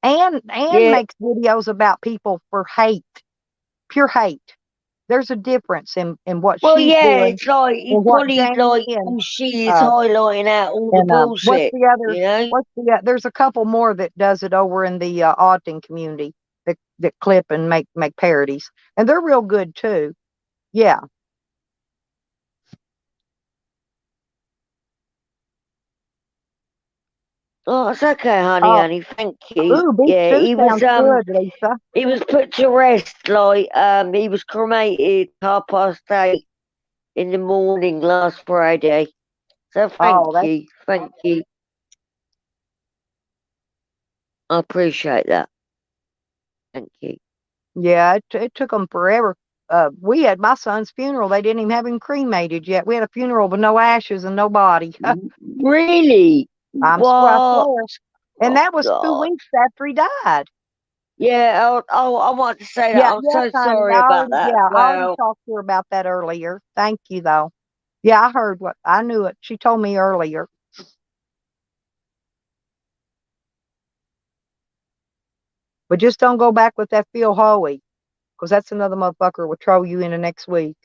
And makes videos about people for hate, pure hate. There's a difference in what she's doing. It's like it's funny, like she is highlighting out all the bullshit. There's a couple more that does it over in the auditing community that clip and make parodies, and they're real good too. Yeah. Oh, it's okay, honey. Thank you. Ooh, he was good, Lisa. He was put to rest. Like he was cremated 8:30 in the morning last Friday. So thank you. I appreciate that. Thank you. Yeah, it took them forever. We had my son's funeral. They didn't even have him cremated yet. We had a funeral with no ashes and no body. Really? I What? swear. And Oh, that was 2 God. weeks after he died. Yeah, I wanted to say that. Yeah, I'm yes, so honey. sorry about that as I already well. talked to her about that earlier. Thank you, though. Yeah, I heard what I knew it. She told me earlier. But just don't go back with that Phil Hoey, because that's another motherfucker will troll you into next week.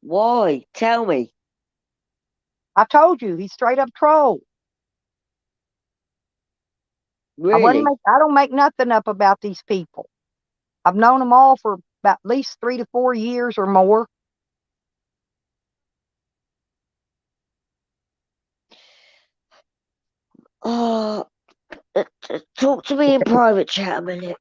Why? Tell me. I told you, he's straight up troll. Really? I don't make nothing up about these people. I've known them all for about at least 3 to 4 years or more. Oh, talk to me in private chat a minute.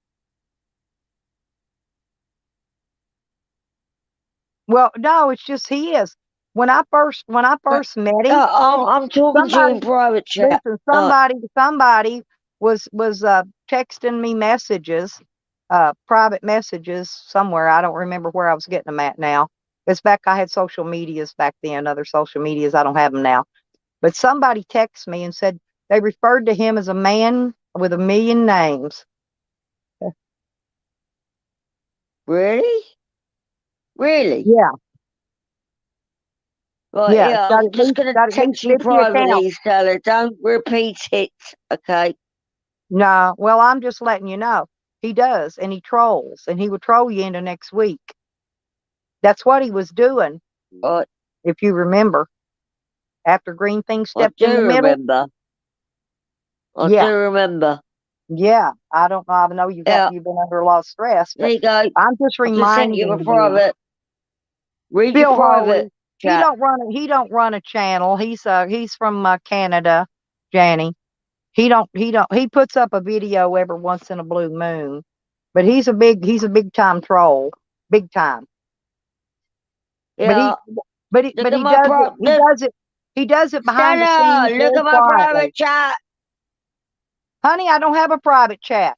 Well, no, it's just he is. When I first met him, I'm talking to you somebody in private chat. listen, somebody was texting me messages, private messages somewhere. I don't remember where I was getting them at now. It's back I had social medias back then, other social medias. I don't have them now. But somebody texted me and said they referred to him as a man with a million names. Really? Really? Yeah, Right, yeah. yeah, I'm just gonna Got at least text you 50 accounts. privately, Stella. Don't repeat it, okay? No, well, I'm just letting you know. He does, and he trolls, and he will troll you into next week. That's what he was doing, Right, if you remember. After Green Thing I stepped in the do middle. remember. I Yeah, do remember. yeah. I don't know. I know Yeah, you've been under a lot of stress, there but you go. I'm just I just sent you a reminding you. private. Read your Phil private Hoey, chat. he don't run a channel. He's from Canada, Janny. He puts up a video every once in a blue moon, but he's a big time troll, big time. But Yeah, look at he my does it he does it behind the Stella, scenes look very at my quietly. private chat. Honey, I don't have a private chat.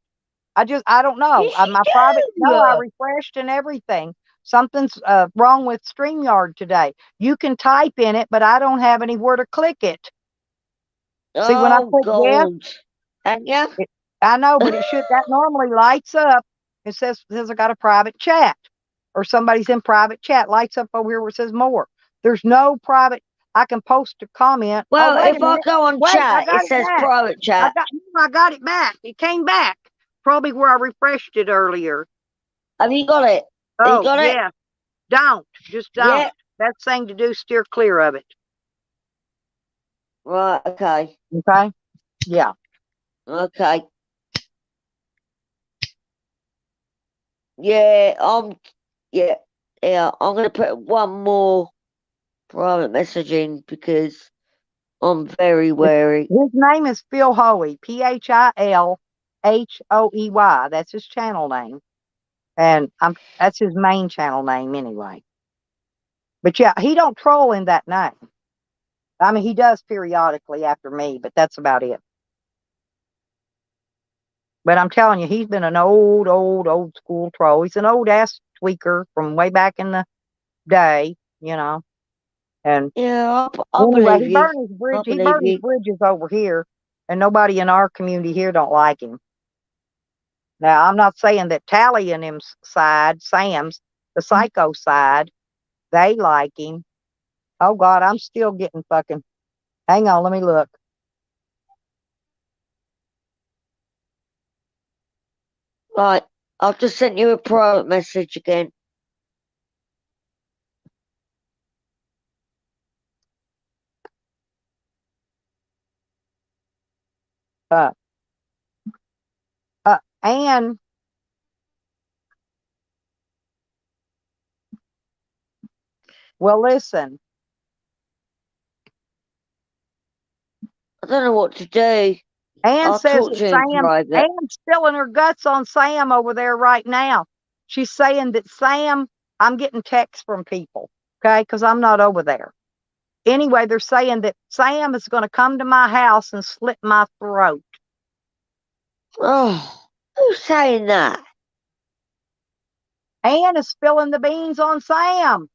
I don't know. Yes, My private, you no, I do. refreshed and everything. Something's wrong with StreamYard today. You can type in it, but I don't have anywhere to click it. See, when I Oh click yes, God. And yeah, I know, but that normally lights up. It says I got a private chat or somebody's in private chat, lights up over here where it says more. There's no private. I can post a comment. Oh, well, wait a if I minute. go on Wait, I chat, got it it says back. private chat. I got it back. It came back. Probably where I refreshed it earlier. Have you got it? Have you Oh, got it? yeah. Just don't. Yeah. Best thing to do, steer clear of it. Right. Okay. Okay? Yeah. Okay. Yeah. Yeah. Yeah. I'm gonna put one more private message in because I'm very wary. His name is Phil Hoey, PhilHoey. That's his channel name. And that's his main channel name anyway. But yeah, he don't troll in that name. I mean, he does periodically after me, but that's about it. But I'm telling you, he's been an old school troll. He's an old ass tweaker from way back in the day, you know. And Yeah, I anyway, believe you. I He believe burned his you. bridges over here, and nobody in our community here don't like him. Now, I'm not saying that Tally and him's side, Sam's, the psycho side, they like him. Oh God, I'm still getting fucking. Hang on, let me look. Right. I've just sent you a private message again. Uh, and well, listen. I don't know what to do. Ann I'll says talk that to you in private. Ann's spilling her guts on Sam over there right now. She's saying that Sam, I'm getting texts from people, okay, because I'm not over there. Anyway, they're saying that Sam is going to come to my house and slit my throat. Oh. Who's saying that? Ann is spilling the beans on Sam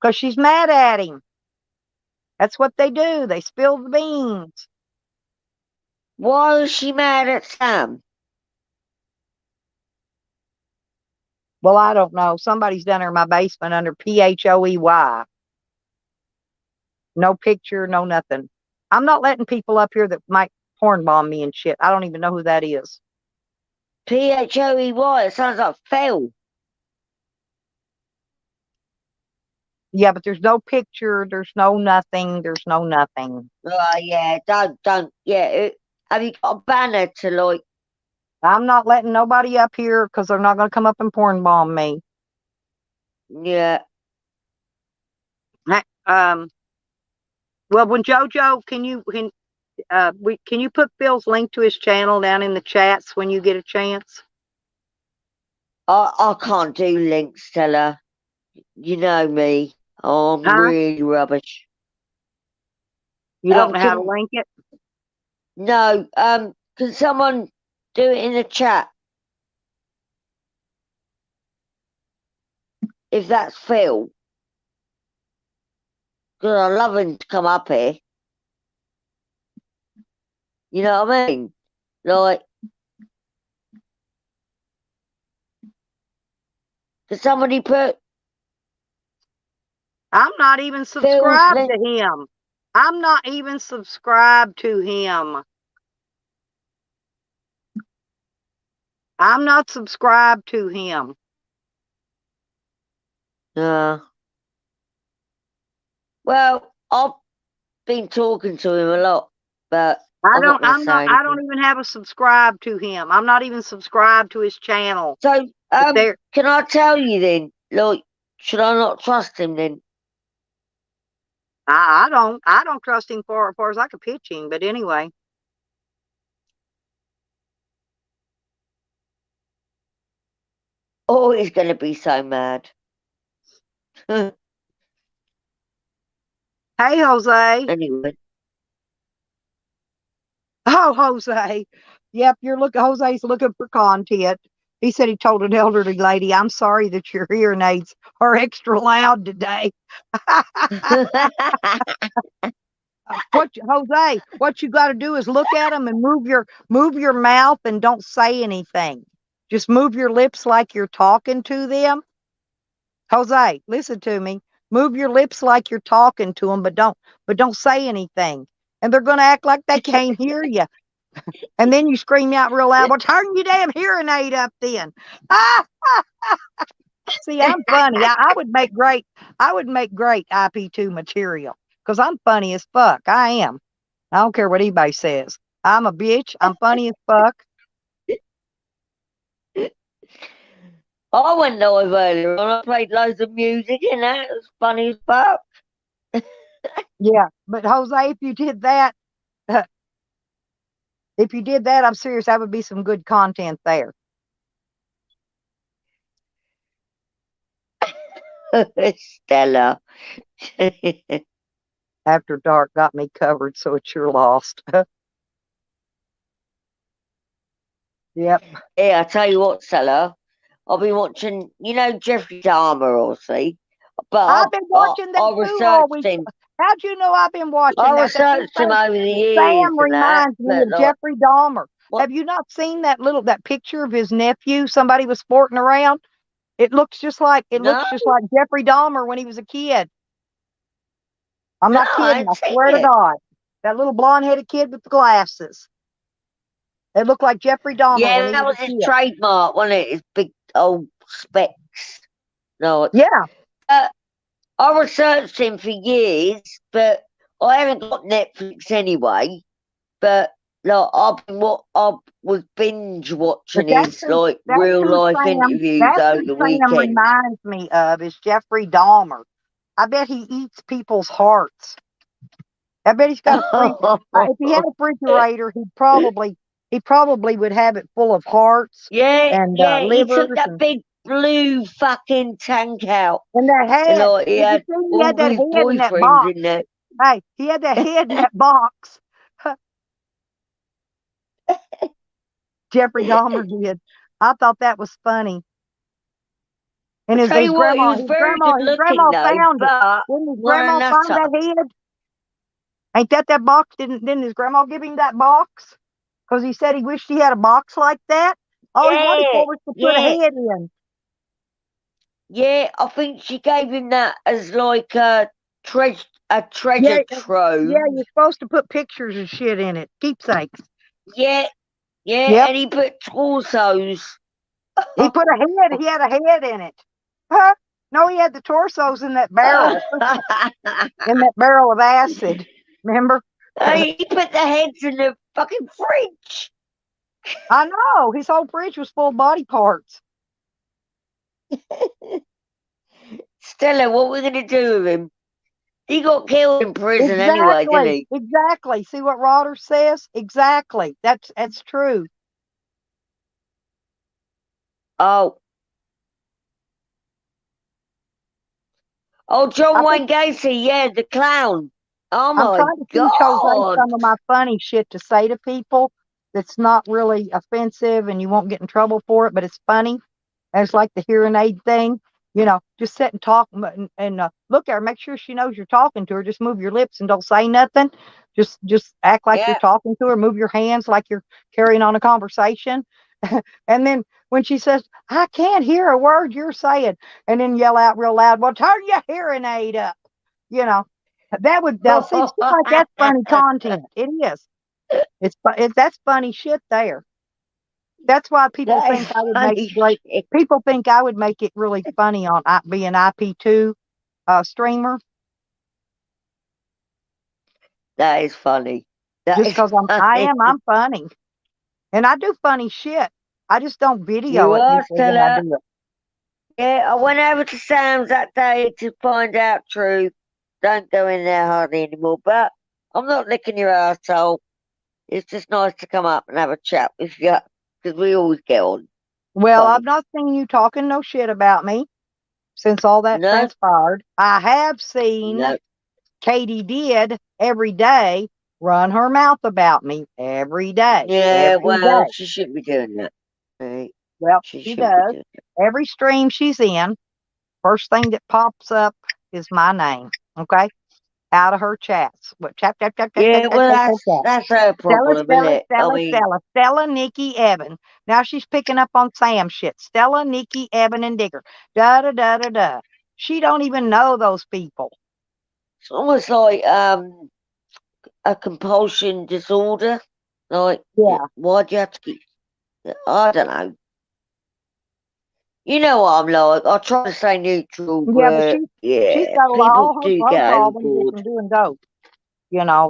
because she's mad at him. That's what they do. They spill the beans. Why is she mad at Sam? Well, I don't know. Somebody's down there in my basement under PHOEY. No picture, no nothing. I'm not letting people up here that might porn bomb me and shit. I don't even know who that is. PHOEY. It sounds like Phil. Yeah, but there's no picture. There's no nothing. There's no nothing. Yeah, don't. Yeah, have you got a banner to like? I'm not letting nobody up here because they're not going to come up and porn bomb me. Yeah. Well, when JoJo, can you put Phil's link to his channel down in the chats when you get a chance? I can't do links, Stella. You know me. I'm Huh? really rubbish. You don't know how to link it? No. Can someone do it in the chat? If that's Phil. Because I love him to come up here. You know what I mean? Like, can somebody put? I'm not even subscribed to him. I'm not even subscribed to him. I'm not subscribed to him. Well, I've been talking to him a lot, but I don't even have a subscribe to him. I'm not even subscribed to his channel. So, can I tell you then? Like, should I not trust him then? I don't trust him for as far as I could pitch him, but anyway. Oh, he's gonna be so mad. Hey, Jose. Anyway. Oh, Jose. Yep, Jose's looking for content. He said he told an elderly lady, "I'm sorry that your hearing aids are extra loud today." Jose, what you got to do is look at them and move your mouth and don't say anything. Just move your lips like you're talking to them. Jose, listen to me. Move your lips like you're talking to them, but don't say anything. And they're going to act like they can't hear you. And then you scream out real loud, "Well, turn your damn hearing aid up then." See, I'm funny. I would make great IP2 material because I'm funny as fuck. I am. I don't care what anybody says. I'm a bitch. I'm funny as fuck. I went live earlier on. I played loads of music and that was funny as fuck. Yeah, but Jose, if you did that, I'm serious. That would be some good content there. Stella. After Dark got me covered, so it's your lost. Yep. Yeah, I tell you what, Stella. I've been watching, Jeffrey Dahmer, obviously. But I've been watching that I researched him. How'd you know I've been watching that? I researched him over the years. Sam reminds me of Jeffrey Dahmer. What? Have you not seen that picture of his nephew? Somebody was sporting around. It looks just like Jeffrey Dahmer when he was a kid. I'm not kidding. I swear to God. That little blonde-headed kid with the glasses. It looked like Jeffrey Dahmer. Yeah, that was his trademark, wasn't it? His big old specs. No. Yeah. I researched him for years, but I haven't got Netflix anyway. But I was binge watching his real life interviews over the weekend. Sam reminds me of is Jeffrey Dahmer. I bet he eats people's hearts. I bet he's got if he had a refrigerator, he probably would have it full of hearts. Yeah, and he took that big blue fucking tank out. And that head. He had that head in that box. Hey, he had that head in that box. Jeffrey Dahmer did. I thought that was funny. And I his, tell his you what, he grandma, was his very grandma, good his looking grandma though, found it. but Didn't his what a grandma find nutter. that head? Ain't that box? Didn't his grandma give him that box? Because he said he wished he had a box like that. All he wanted Yeah, for was to put a yeah, head in. yeah. I think she gave him that as like a Yeah, treasure trove. yeah, you're supposed to put pictures and shit in it. Keepsakes. Yeah, yeah, Yep. and he put torsos. He put a head. He had a head in it. Huh? No, he had the torsos in that barrel. In that barrel of acid. Remember? He put the heads in the fucking fridge. I know. His whole fridge was full of body parts. Stella, what we gonna do with him? He got killed in prison anyway, didn't he? Exactly. See what Rodder says? Exactly. That's true. Oh. Oh, John I Wayne Gacy, yeah, the clown. Oh I'm my trying to teach Jose God. some of my funny shit to say to people that's not really offensive and you won't get in trouble for it, but it's funny. And it's like the hearing aid thing. Just sit and talk and look at her. Make sure she knows you're talking to her. Just move your lips and don't say nothing. Just act like you're Yeah. talking to her. Move your hands like you're carrying on a conversation. And then when she says, I can't hear a word you're saying, and then yell out real loud, well, turn your hearing aid up. That would now see stuff like that's funny content. It is. That's funny shit there. That's why people That is think I would make funny great. shit. People think I would make it really funny on being IP2 streamer, That is funny. That just is because funny. I'm funny, and I do funny shit. I just don't video You it are, usually when I Stella. do it. Yeah, I went over to Sam's that day to find out truth. Don't go in there hardly anymore. But I'm not licking your asshole. It's just nice to come up and have a chat with you because we always get on. Well, Funny. I've not seen you talking no shit about me since all that No, transpired. I have seen no. Katie did every day run her mouth about me every day. Yeah, Every well, day. she shouldn't be doing that. Right? Well, She she shouldn't be does. doing that. Every stream she's in, first thing that pops up is my name. Okay. Out of her chats. What chat. Yeah, well, that's her problem, isn't it? I mean, Stella, Nikki, Evan. Now she's picking up on Sam shit. Stella, Nikki, Evan, and Digger. Da. She don't even know those people. it's almost like a compulsion disorder. Like, Yeah. why'd you have to keep? I don't know. You know what I'm like. I try to stay neutral, Yeah, but but she's yeah, got people all do her get problems is overboard. from doing dope.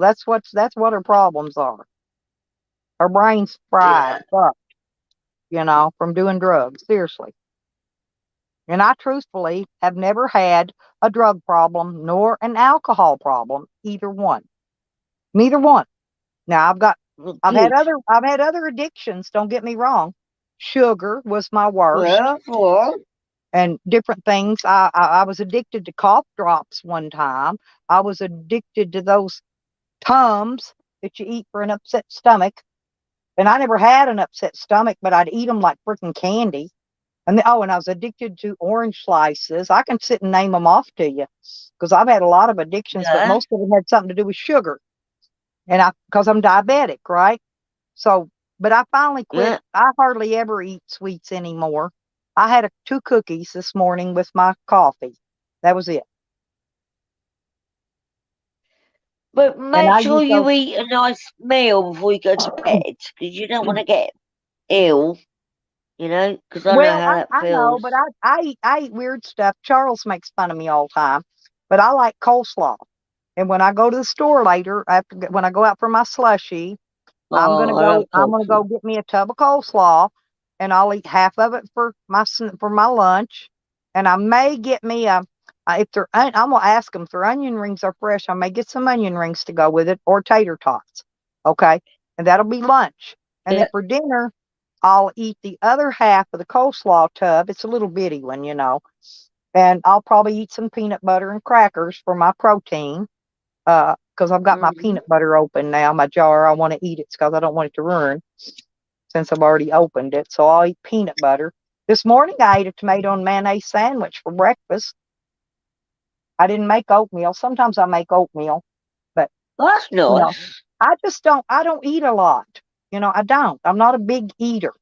That's what her problems are. Her brain's Yeah. fried, fucked, from doing drugs. Seriously. And I truthfully have never had a drug problem nor an alcohol problem, either one. Neither one. Now Well, I've good. had other addictions, don't get me wrong. Sugar was my worst Well, for and different things. I was addicted to cough drops one time. I was addicted to those Tums that you eat for an upset stomach. And I never had an upset stomach, but I'd eat them like freaking candy. And I was addicted to orange slices. I can sit and name them off to you because I've had a lot of addictions, but yeah, most of them had something to do with sugar. And because I'm diabetic, right? So, but I finally quit. yeah. I hardly ever eat sweets anymore. I had 2 cookies this morning with my coffee. That was it. But And make I sure use those. you eat a nice meal before you go to bed, because you don't want to get ill. Because I know Well, how that I know, feels. but I eat weird stuff. Charles makes fun of me all the time, but I like coleslaw. And when I go to the store later, when I go out for my slushy, Oh, I love I'm gonna go coleslaw. get me a tub of coleslaw, and I'll eat half of it for my lunch, and I may get me if I'm gonna ask them if their onion rings are fresh. I may get some onion rings to go with it or tater tots. Okay, and that'll be lunch. And then Yeah. for dinner, I'll eat the other half of the coleslaw tub. It's a little bitty one, and I'll probably eat some peanut butter and crackers for my protein because I've got my Hmm. peanut butter open now, my jar. I want to eat it because I don't want it to ruin. since I've already opened it. So I'll eat peanut butter. This morning I ate a tomato and mayonnaise sandwich for breakfast. I didn't make oatmeal. Sometimes I make oatmeal, but That's you know, nice. I don't eat a lot. I don't. I'm not a big eater.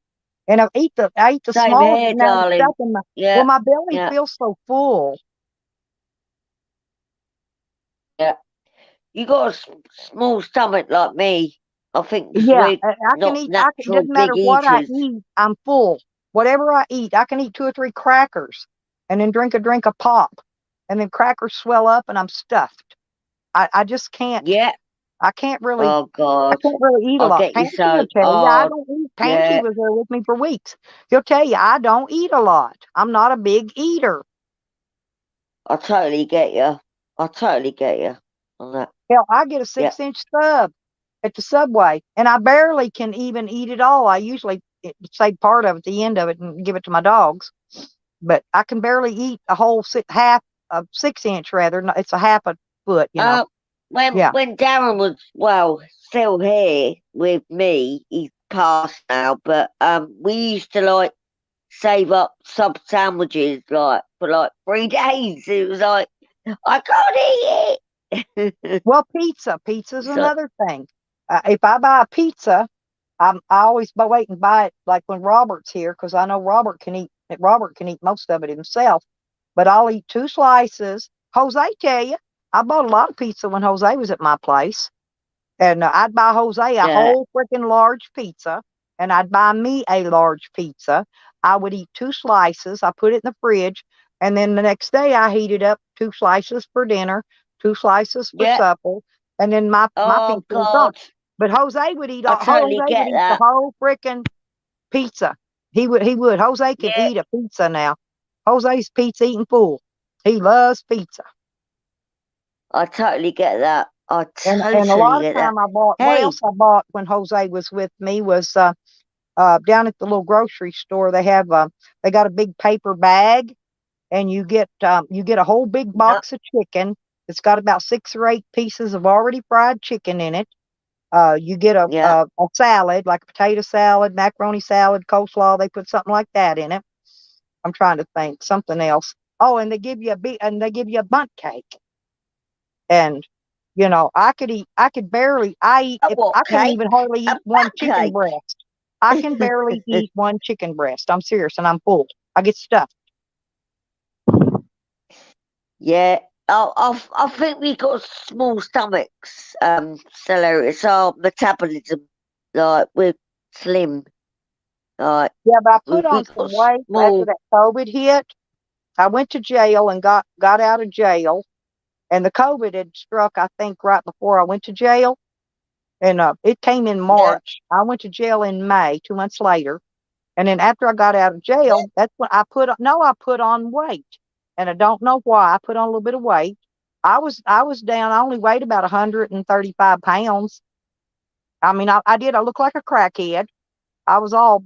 And I eat the Same small here, now the darling. stuff in my Yeah, my belly yeah, feels so full. yeah. You got a small stomach like me. I think 'cause Yeah, we're I can not eat. natural Doesn't matter big what I eaters. eat, I'm full. Whatever I eat, I can eat 2 or 3 crackers, and then drink a drink of pop, and then crackers swell up, and I'm stuffed. I just can't. Yeah. I can't really. Oh I God, can't really eat a I'll lot. get you Pansy will so. tell you I Oh don't eat. Pansy yeah, was there with me for weeks. He'll tell you I don't eat a lot. I'm not a big eater. I totally get you. I totally get you on that. Hell, I get a Yeah, 6-inch sub at the Subway, and I barely can even eat it all. I usually save part of it, the end of it, and give it to my dogs. But I can barely eat a whole half a 6-inch rather. It's a half a foot. when Yeah, when Darren was still here with me, he's passed now, but we used to like save up sub sandwiches like for like 3 days. It was like I can't eat it. well, pizza's So another thing. If I buy a pizza, I always wait and buy it like when Robert's here, because I know Robert can eat most of it himself. But I'll eat 2 slices. Jose tell you, I bought a lot of pizza when Jose was at my place. And I'd buy Jose a yeah, whole freaking large pizza, and I'd buy me a large pizza. I would eat 2 slices. I put it in the fridge, and then the next day I heated up 2 slices for dinner, 2 slices for yeah. supper, and then my Oh pizza was gone. God, But Jose would I totally Jose would get eat the that. whole freaking pizza. He would. Jose can Yeah, eat a pizza now. Jose's pizza eating full. He loves pizza. I totally get that. I And a lot totally of get that. time I bought what Hey, else I bought when Jose was with me was down at the little grocery store they got a big paper bag, and you get a whole big yeah, box of chicken. It's got about 6 or 8 pieces of already fried chicken in it. You get yeah. a salad, like a potato salad, macaroni salad, coleslaw. They put something like that in it. I'm trying to think something else. Oh, and they give you a bundt cake. And I could barely, I eat, A if what I can cake? even hardly A eat one chicken cake. breast. I can barely eat one chicken breast. I'm serious, and I'm full. I get stuffed. Yeah. I think we got small stomachs, Stella. It's our metabolism. Like we're slim. Like Yeah, but I we put we on got some weight after small. that COVID hit. I went to jail and got out of jail, and the COVID had struck, I think, right before I went to jail. And it came in Yeah. March. I went to jail in May, 2 months later. And then after I got out of jail, that's when I put on weight. And I don't know why. I put on a little bit of weight. I was down. I only weighed about 135 pounds. I mean, I did. I looked like a crackhead. I was all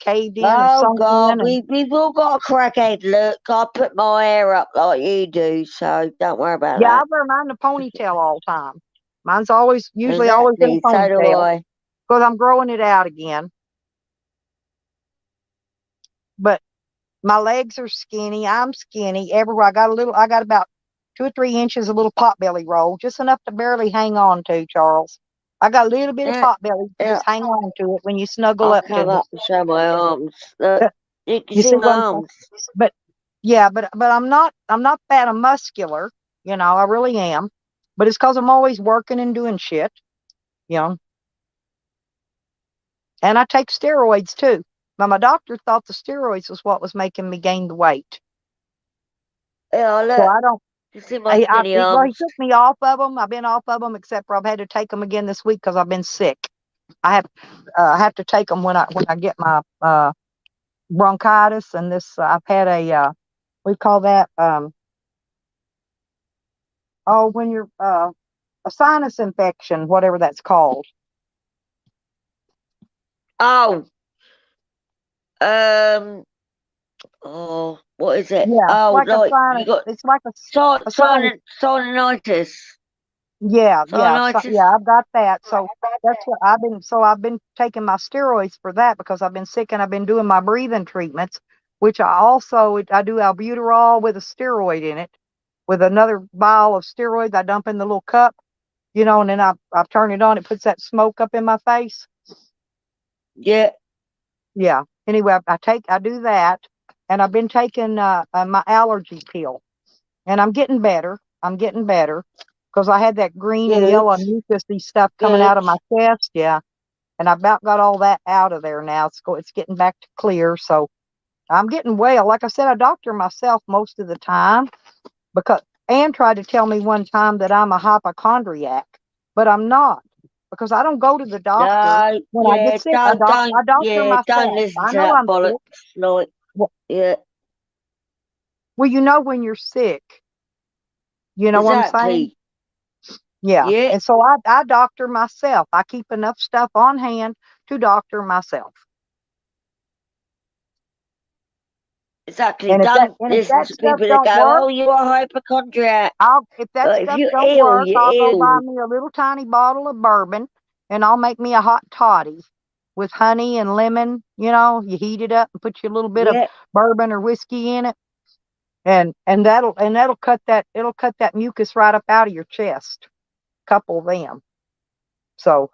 caved in and Oh sunk God, in. And we've all got a crackhead look. I put my hair up like you do, so don't worry about yeah, I that. wear mine in a ponytail all the time. Mine's usually always in a Exactly, so do ponytail I. because I'm growing it out again. But my legs are skinny. I'm skinny everywhere. I got about 2 or 3 inches of little pot belly roll, just enough to barely hang on to, Charles. I got a little bit of Yeah, pot belly. You yeah. just hang on to it when you snuggle I'll up to come me. up and show my arms. Look, you can You see see my what I'm saying? arms. But yeah, but I'm not fat. I'm muscular. I really am. But it's because I'm always working and doing shit. You know, and I take steroids too. Now my doctor thought the steroids was what was making me gain the weight. Yeah, So look, I don't. you see my skinny Well, he arms. took me off of them. I've been off of them, except for I've had to take them again this week because I've been sick. I have to take them when I get my bronchitis, and this I've had we call that when you're a sinus infection, whatever that's called. Oh, um, oh, what is it? Yeah, Oh, like you got it's like a sinus. sinusitis. Yeah, yeah, so, Sinusitis. yeah, I've got that. So that's what I've been taking my steroids for that because I've been sick and I've been doing my breathing treatments, which I do albuterol with a steroid in it, with another vial of steroids. I dump in the little cup, and then I turn it on. It puts that smoke up in my face. Yeah. Yeah. Anyway, I do that, and I've been taking my allergy pill, and I'm getting better. I'm getting better because I had that green and Good. yellow mucusy stuff coming Good. out of my chest. Yeah, and I about got all that out of there now. It's getting back to clear, so I'm getting well. Like I said, I doctor myself most of the time because Ann tried to tell me one time that I'm a hypochondriac, but I'm not because I don't go to the doctor No, when I yeah, get sick. I doctor don't myself. listen I to know that I'm sick. bollocks. Like, Well, yeah, well, when you're sick. You know what I'm saying? exactly. Yeah. Yeah, And so I doctor myself. I keep enough stuff on hand to doctor myself. exactly. And Don't if listen that to stuff people that don't go, work, oh, you're a hypochondriac. if that But if stuff you're don't ill, work, you're I'll go buy ill. me a little tiny bottle of bourbon and I'll make me a hot toddy with honey and lemon. You heat it up and put you a little bit of Yeah, bourbon or whiskey in it. And that'll it'll cut that mucus right up out of your chest. Couple of them. So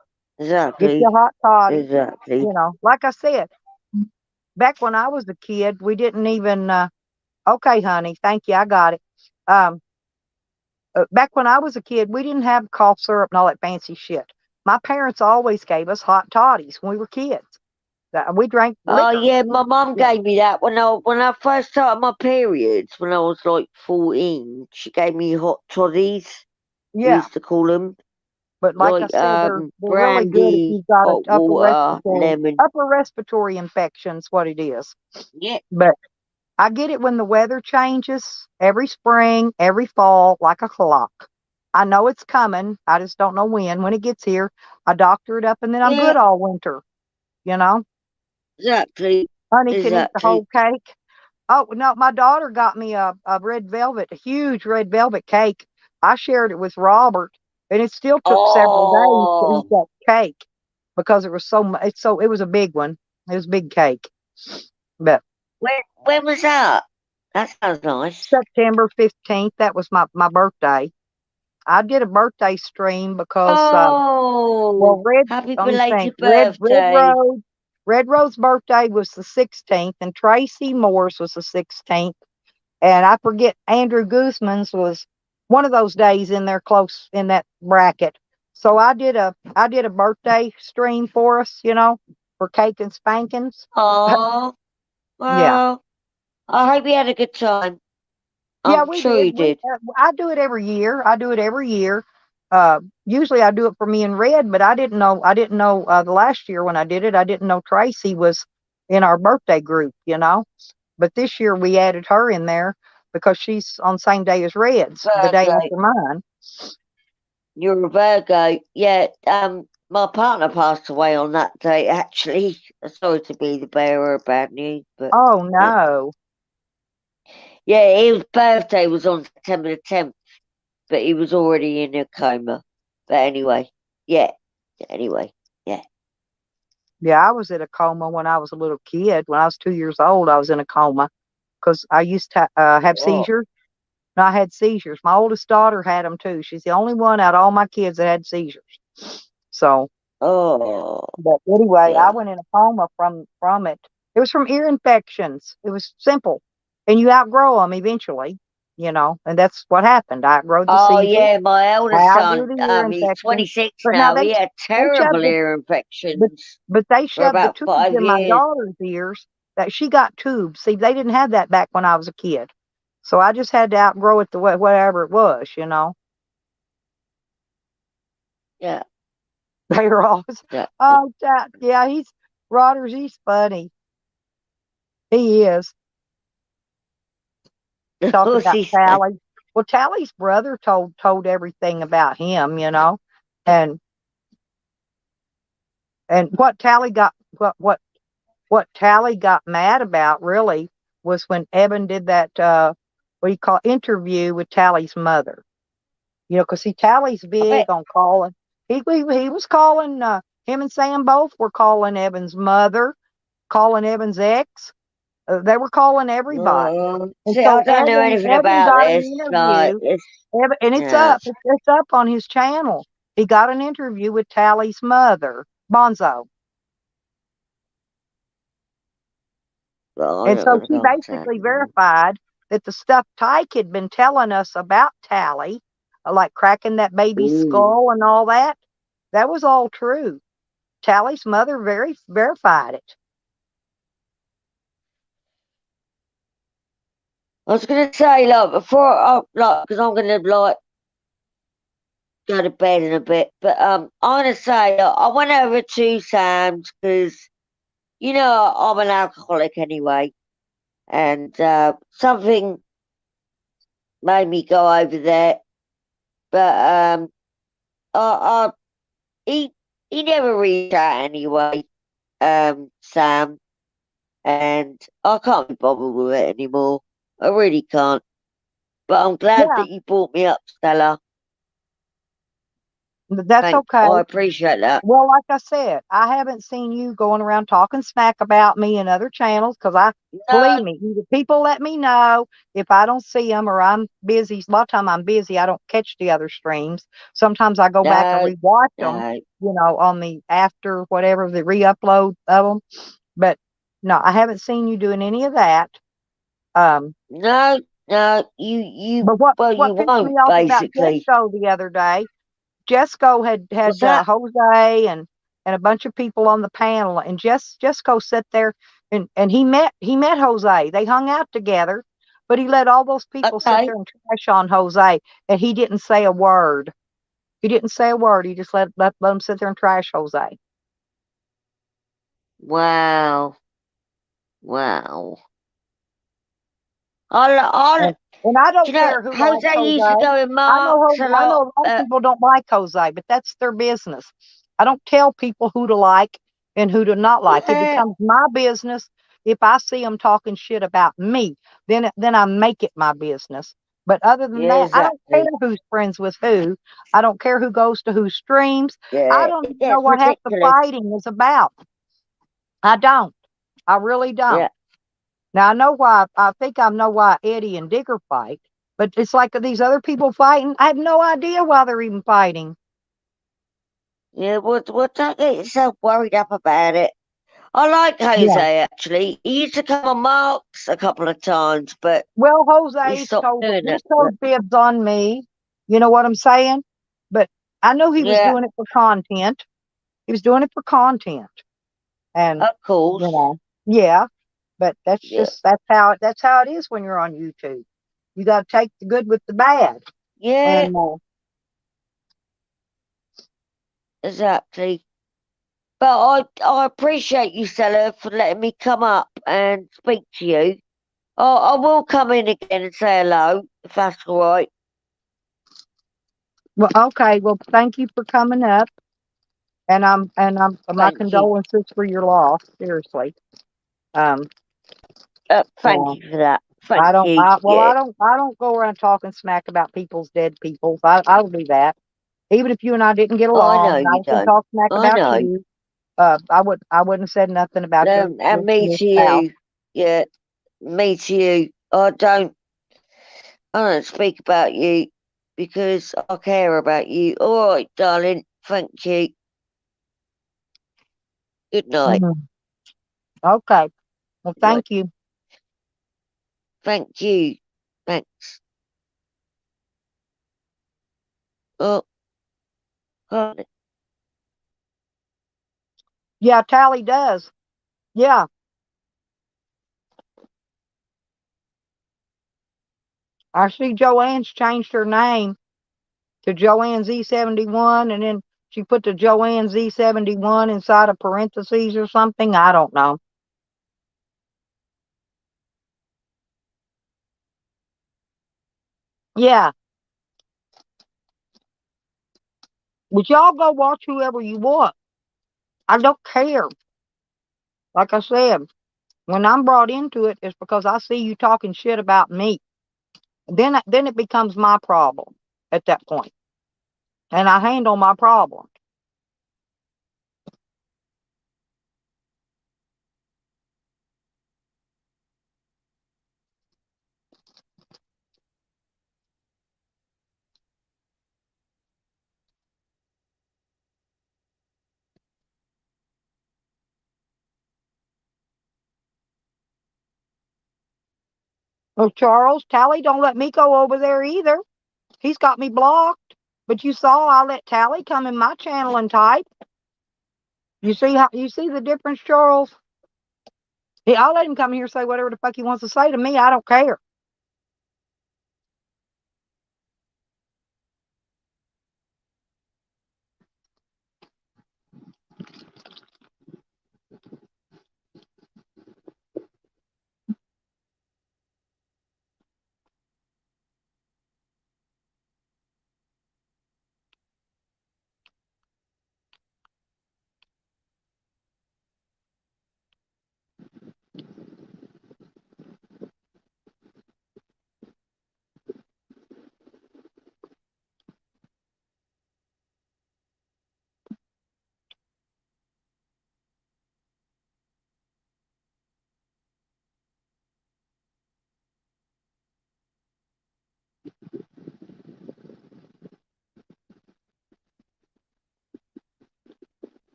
get exactly. your hot toddy. Exactly. Like I said, back when I was a kid, we didn't even, okay, honey, thank you, I got it. Um, Back when I was a kid, we didn't have cough syrup and all that fancy shit. My parents always gave us hot toddies when we were kids. We drank Oh liquor. yeah, my mum Yeah, gave me that when I first started my periods when I was like 14. She gave me hot toddies. We yeah. used to call them But like I like said, they're really good if brandy, you've got a hot water, lemon. upper respiratory infections. What it is. Yeah, But I get it when the weather changes every spring, every fall, like a clock. I know it's coming. I just don't know when. When it gets here, I doctor it up and then I'm yeah, good all winter. You know, exactly, honey can eat the exactly. whole cake. Oh, no, my daughter got me a red velvet, a huge red velvet cake. I shared it with Robert, and it still took several days to eat Oh, that cake because it was it was a big one. It was a big cake. But when was that? That sounds nice. September 15th, that was my birthday. I did a birthday stream because Oh, happy let me think. belated birthday. Red Rose's birthday was the 16th, and Tracy Moore's was the 16th, and I forget Andrew Guzman's was one of those days in there close in that bracket. So I did a birthday stream for us, for cake and spankings. Oh, Yeah. well, I hope you had a good time. Yeah, I'm we sure did. you did. I do it every year. I do it every year. Usually I do it for me and Red, but I didn't know. The last year when I did it, I didn't know Tracy was in our birthday group. But this year we added her in there because she's on the same day as Red's, the day Virgo. after mine. You're a Virgo. Yeah, my partner passed away on that day, actually. Sorry to be the bearer of bad news, but Oh yeah. no. Yeah, his birthday was on September the 10th, but he was already in a coma. But anyway, yeah. Anyway, yeah. Yeah, I was in a coma when I was a little kid. When I was 2 years old, I was in a coma because I used to have Oh, seizures. And I had seizures. My oldest daughter had them too. She's the only one out of all my kids that had seizures. So, oh, but anyway, I yeah. went in a coma from it. It was from ear infections. It was simple, and you outgrow them eventually, and that's what happened. I outgrew the Oh, seizures. yeah, my I eldest outgrew son, the ear he's infections. 26 But now now. He had they terrible shoved the ear but infections but they for shoved the about tubes 5 in my years. daughter's ears that she got tubes. See, they didn't have that back when I was a kid. So I just had to outgrow it the way whatever it was. Yeah, They were always, exactly. oh, yeah, he's funny. He is. Talking What's about he say? Tally. Well, Tally's brother told everything about him. And what Tally got what Tally got mad about really was when Evan did that what do you call interview with Tally's mother. You know, 'cause see, Tally's I big bet. on calling. He was calling, him and Sam both were calling Evan's mother, calling Evan's ex. They were calling everybody. And See, I so don't know anything Evan about got an this. Like, interview, it's and yeah. it's up on his channel. He got an interview with Tally's mother, Bonzo. Well, I'm And not so gonna she go on that. basically verified that the stuff Tyke had been telling us about Tally, like cracking that baby's Ooh. skull and all that, that was all true. Tally's mother verified it. I was gonna say, like, before like, because I'm gonna like go to bed in a bit, but I'm gonna say, I went over to Sam's because I'm an alcoholic anyway, and something made me go over there, but I he never reached out anyway, Sam, and I can't be bothered with it anymore. I really can't. But I'm glad Yeah, that you brought me up, Stella. that's Thanks. okay. I appreciate that. Well, like I said, I haven't seen you going around talking smack about me in other channels because believe No, me, either people let me know if I don't see them or I'm busy. A lot of time I'm busy. I don't catch the other streams. Sometimes I go back and no, rewatch them, no, on the after whatever the re-upload of them. But no, I haven't seen you doing any of that. Um, no, no. You, but well, you what pissed me won't off about basically. Jesco the other day, Jesco What's had that? Jose and a bunch of people on the panel, and Jesco sat there and he met Jose. They hung out together, but he let all those people sit Okay. there and trash on Jose, and he didn't say a word. He didn't say a word. He just let them sit there and trash Jose. Wow, wow. I'll, And and I do don't you know, care who likes Jose used to Jose. go in Marks a I lot. know a lot of people don't like Jose, but that's their business. I don't tell people who to like and who to not like. It Yeah, becomes my business if I see them talking shit about me. Then I make it my business. But other than yeah, that, I don't care exactly. who's friends with who. I don't care who goes to whose streams. I Yeah, don't it even know gets what half the ridiculous. fighting is about. I don't. I really don't. Yeah, Now I know why. I think I know why Eddie and Digger fight, but it's like these other people fighting. I have no idea why they're even fighting. yeah. Well, don't get yourself worried up about it. I like Yeah. Jose actually. He used to come on Marks a couple of times, but Well, he stopped doing He it. But told fibs on me. You know what I'm saying? But I knew he was yeah, doing it for content. He was doing it for content, and of course. yeah. But Yeah, that's how it is when you're on YouTube. You got to take the good with the bad, yeah, and exactly. But I appreciate you, Stella, for letting me come up and speak to you. I will come in again and say hello if that's all right. well, okay. Well, thank you for coming up. And I'm my Thank you. condolences for your loss. Seriously. Um, Thank uh, you for that. Thank you. Yeah, I don't go around talking smack about people's dead people. I'll do that. Even if you and I didn't get I along know and I you was going to don't. talk smack I about know. you, I wouldn't have said nothing about And me your to spouse. you. Yeah, me to you. I don't speak about you because I care about you. All right, darling. Thank you. Good night. Mhm. Okay. Well, Night. thank you. Thank you. Thanks. Oh, honey. Yeah, Tally does. Yeah. I see Joanne's changed her name to Joanne Z71, and then she put the Joanne Z71 inside of parentheses or something. I don't know. Yeah, but y'all go watch whoever you want. I don't care. Like I said, when I'm brought into it, it's because I see you talking shit about me. Then it becomes my problem at that point. and I handle my problems. Well, Charles, Tally don't let me go over there either. He's got me blocked. But you saw I let Tally come in my channel and type. You see the difference, Charles? Yeah, I'll let him come here and say whatever the fuck he wants to say to me. I don't care.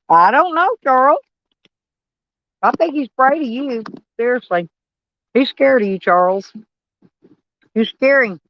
I don't know, Charles. I think he's afraid of you. Seriously. He's scared of you, Charles. You're scaring.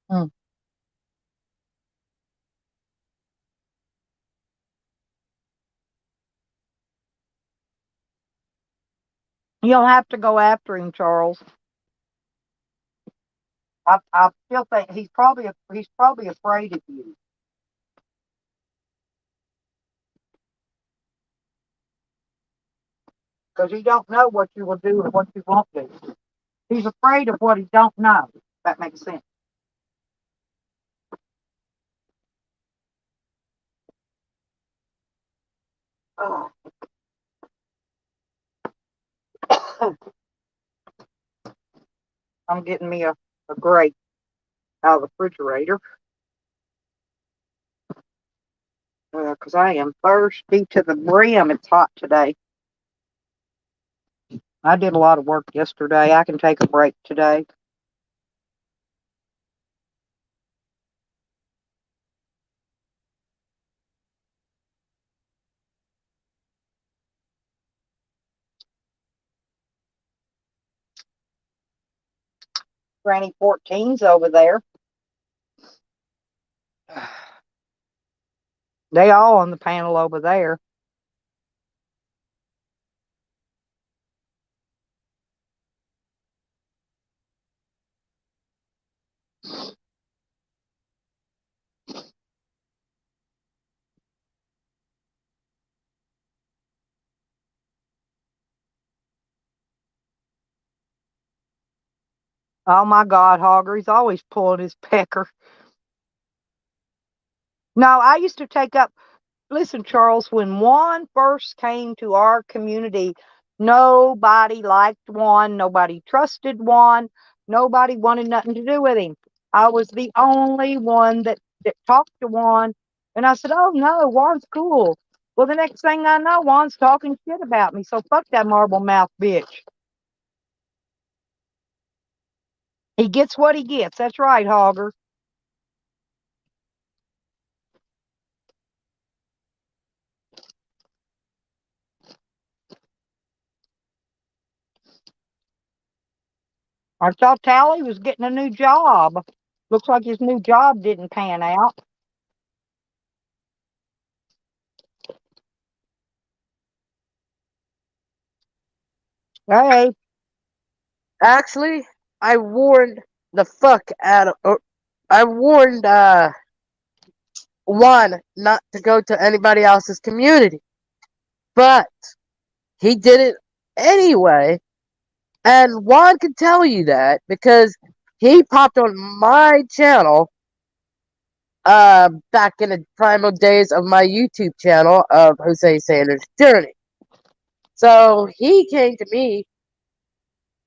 Hmm. You'll have to go after him, Charles. I still think he's probably afraid of you because he don't know what you will do or what you won't do. He's afraid of what he don't know. If that makes sense. Oh. I'm getting me a grape out of the refrigerator because I am thirsty to the brim. It's hot today. I did a lot of work yesterday. I can take a break today. Granny 14's over there. They all on the panel over there. Oh my God, Hogger, he's always pulling his pecker. No, I used to take up. Listen, Charles, when Juan first came to our community, nobody liked Juan. Nobody trusted Juan. Nobody wanted nothing to do with him. I was the only one that talked to Juan. And I said, oh, no, Juan's cool. Well, the next thing I know, Juan's talking shit about me. So fuck that marble mouth bitch. He gets what he gets. That's right, Hogger. I thought Tally was getting a new job. Looks like his new job didn't pan out. Hey, Actually, I warned the fuck out of. I warned Juan not to go to anybody else's community, but he did it anyway. And Juan can tell you that because he popped on my channel back in the primal days of my YouTube channel of Jose Sanders Journey. So he came to me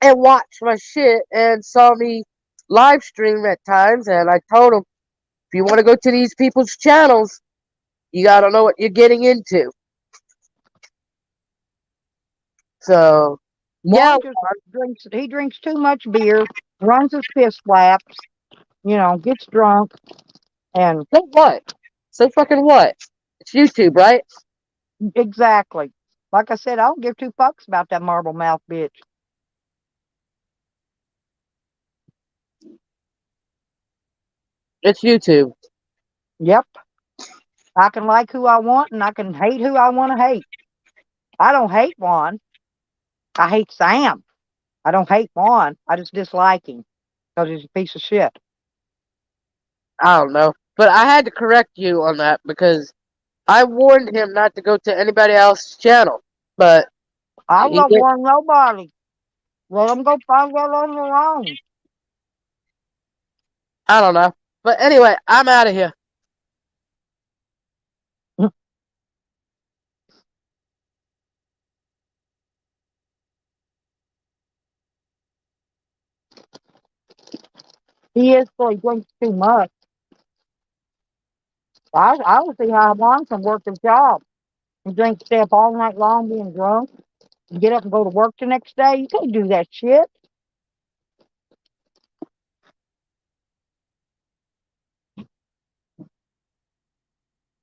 and watched my shit and saw me live stream at times, and I told him, if you want to go to these people's channels, you gotta know what you're getting into. So yeah, Juan just drinks. He drinks too much beer, runs his piss laps, gets drunk, and so what? So fucking what? It's YouTube, right? exactly. Like I said, I don't give two fucks about that marble mouth bitch. It's YouTube. Yep. I can like who I want and I can hate who I want to hate. I don't hate Juan. I hate Sam. I don't hate Juan. I just dislike him because he's a piece of shit. I don't know, but I had to correct you on that because I warned him not to go to anybody else's channel, but I he won't did. warn nobody. Let them go find out on their own. I don't know, but anyway, I'm out of here. He is, so he drinks too much. I would see how Juan can work his job. He drinks, stay up all night long being drunk, and get up and go to work the next day. You can't do that shit.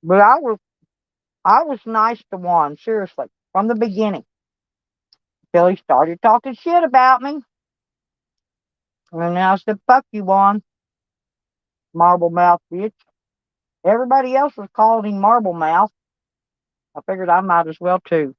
But I was nice to Juan, seriously, from the beginning. Till he started talking shit about me. And then I said, fuck you, Juan. Marble mouth bitch. Everybody else was calling him marble mouth. I figured I might as well too.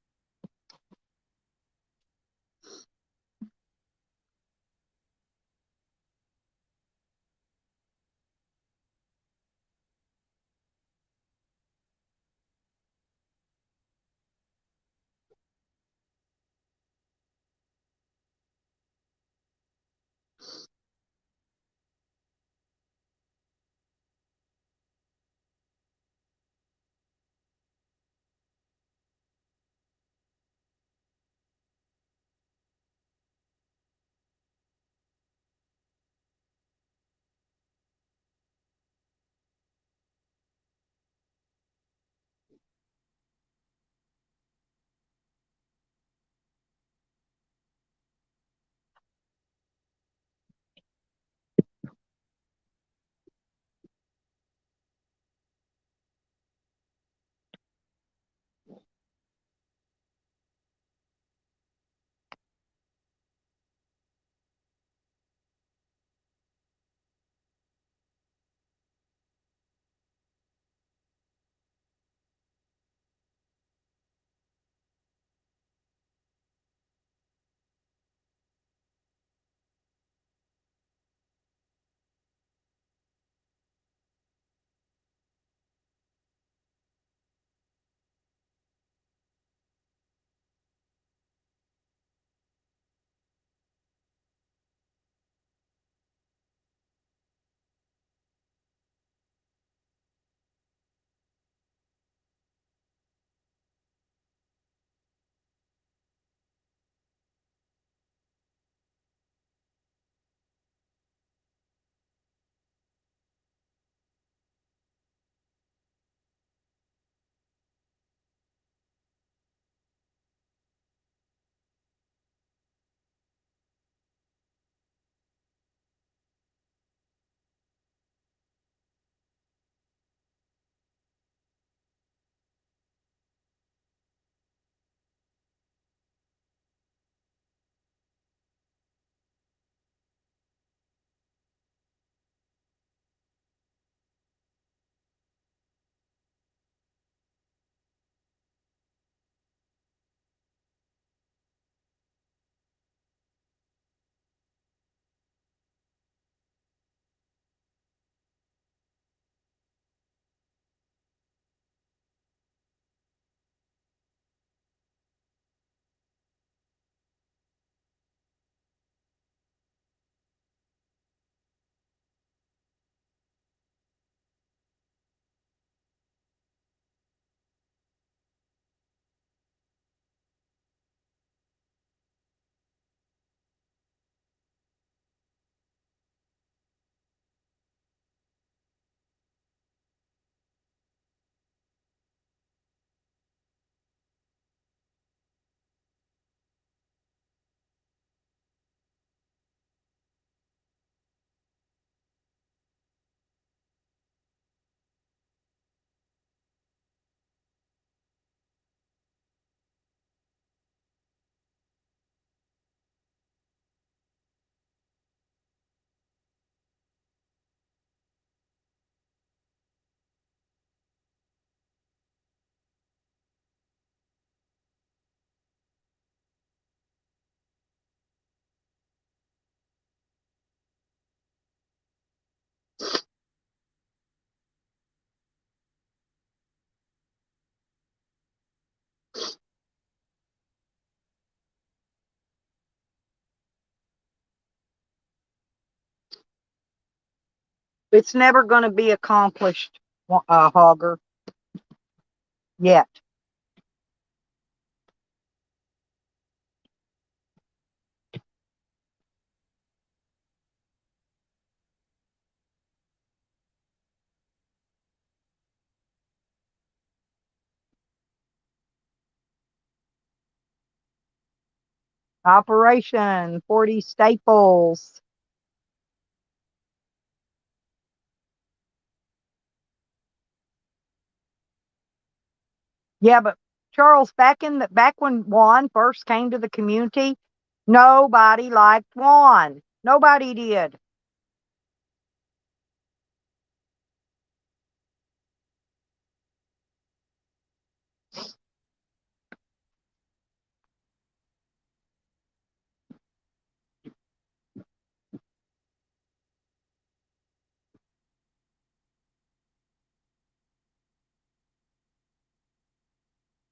It's never going to be accomplished, Hogger, yet. Operation 40 Staples. Yeah, but Charles, back when Juan first came to the community, nobody liked Juan. Nobody did.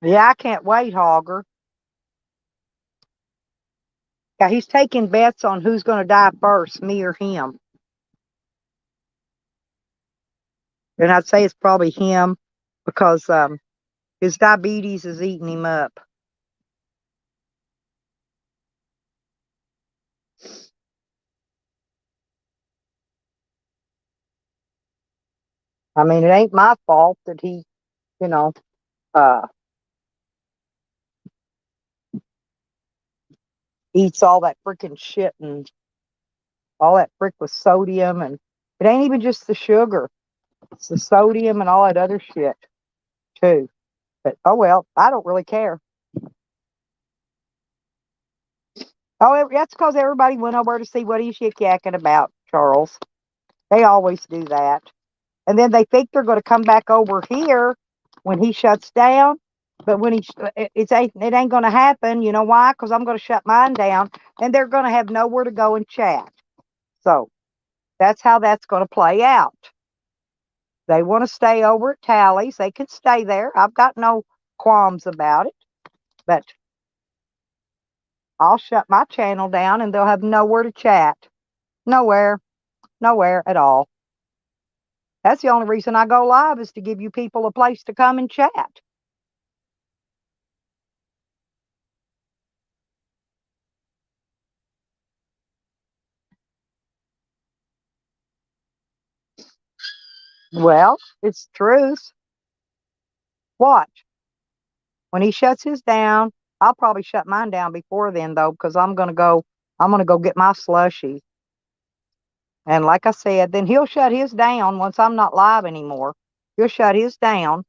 Yeah, I can't wait, Hogger. Yeah, he's taking bets on who's going to die first, me or him. And I'd say it's probably him because his diabetes is eating him up. I mean, it ain't my fault that he, you know, uh, eats all that freaking shit and all that frick with sodium. And it ain't even just the sugar, it's the sodium and all that other shit, too. But oh well, I don't really care. Oh, that's because everybody went over to see what he's yik yakking about, Charles. They always do that. And then they think they're going to come back over here when he shuts down. But when it ain't going to happen. You know why? Because I'm going to shut mine down, and they're going to have nowhere to go and chat. So that's how that's going to play out. They want to stay over at Tally's. They can stay there. I've got no qualms about it. But I'll shut my channel down, and they'll have nowhere to chat. Nowhere. Nowhere at all. That's the only reason I go live, is to give you people a place to come and chat. Well, it's truth. Watch. When he shuts his down, I'll probably shut mine down before then though, because I'm gonna go get my slushy. And like I said, then he'll shut his down once I'm not live anymore. He'll shut his down,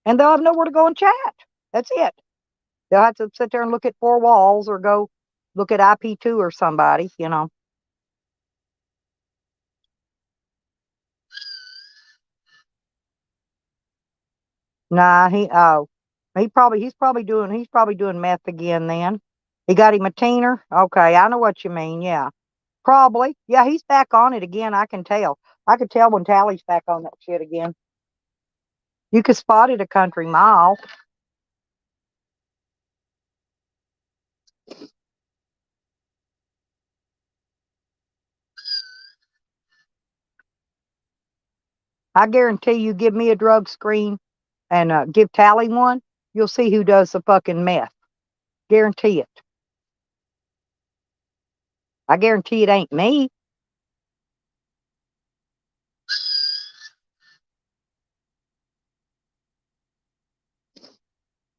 and they'll have nowhere to go and chat. That's it. They'll have to sit there and look at four walls or go look at IP2 or somebody, you know. Nah, he's probably doing meth again then. He got him a teener. Okay, I know what you mean. Yeah, probably. Yeah, he's back on it again. I can tell. I could tell when Tally's back on that shit again. You could spot it a country mile. I guarantee you, give me a drug screen and give Tally one, you'll see who does the fucking meth. Guarantee it. I guarantee it ain't me.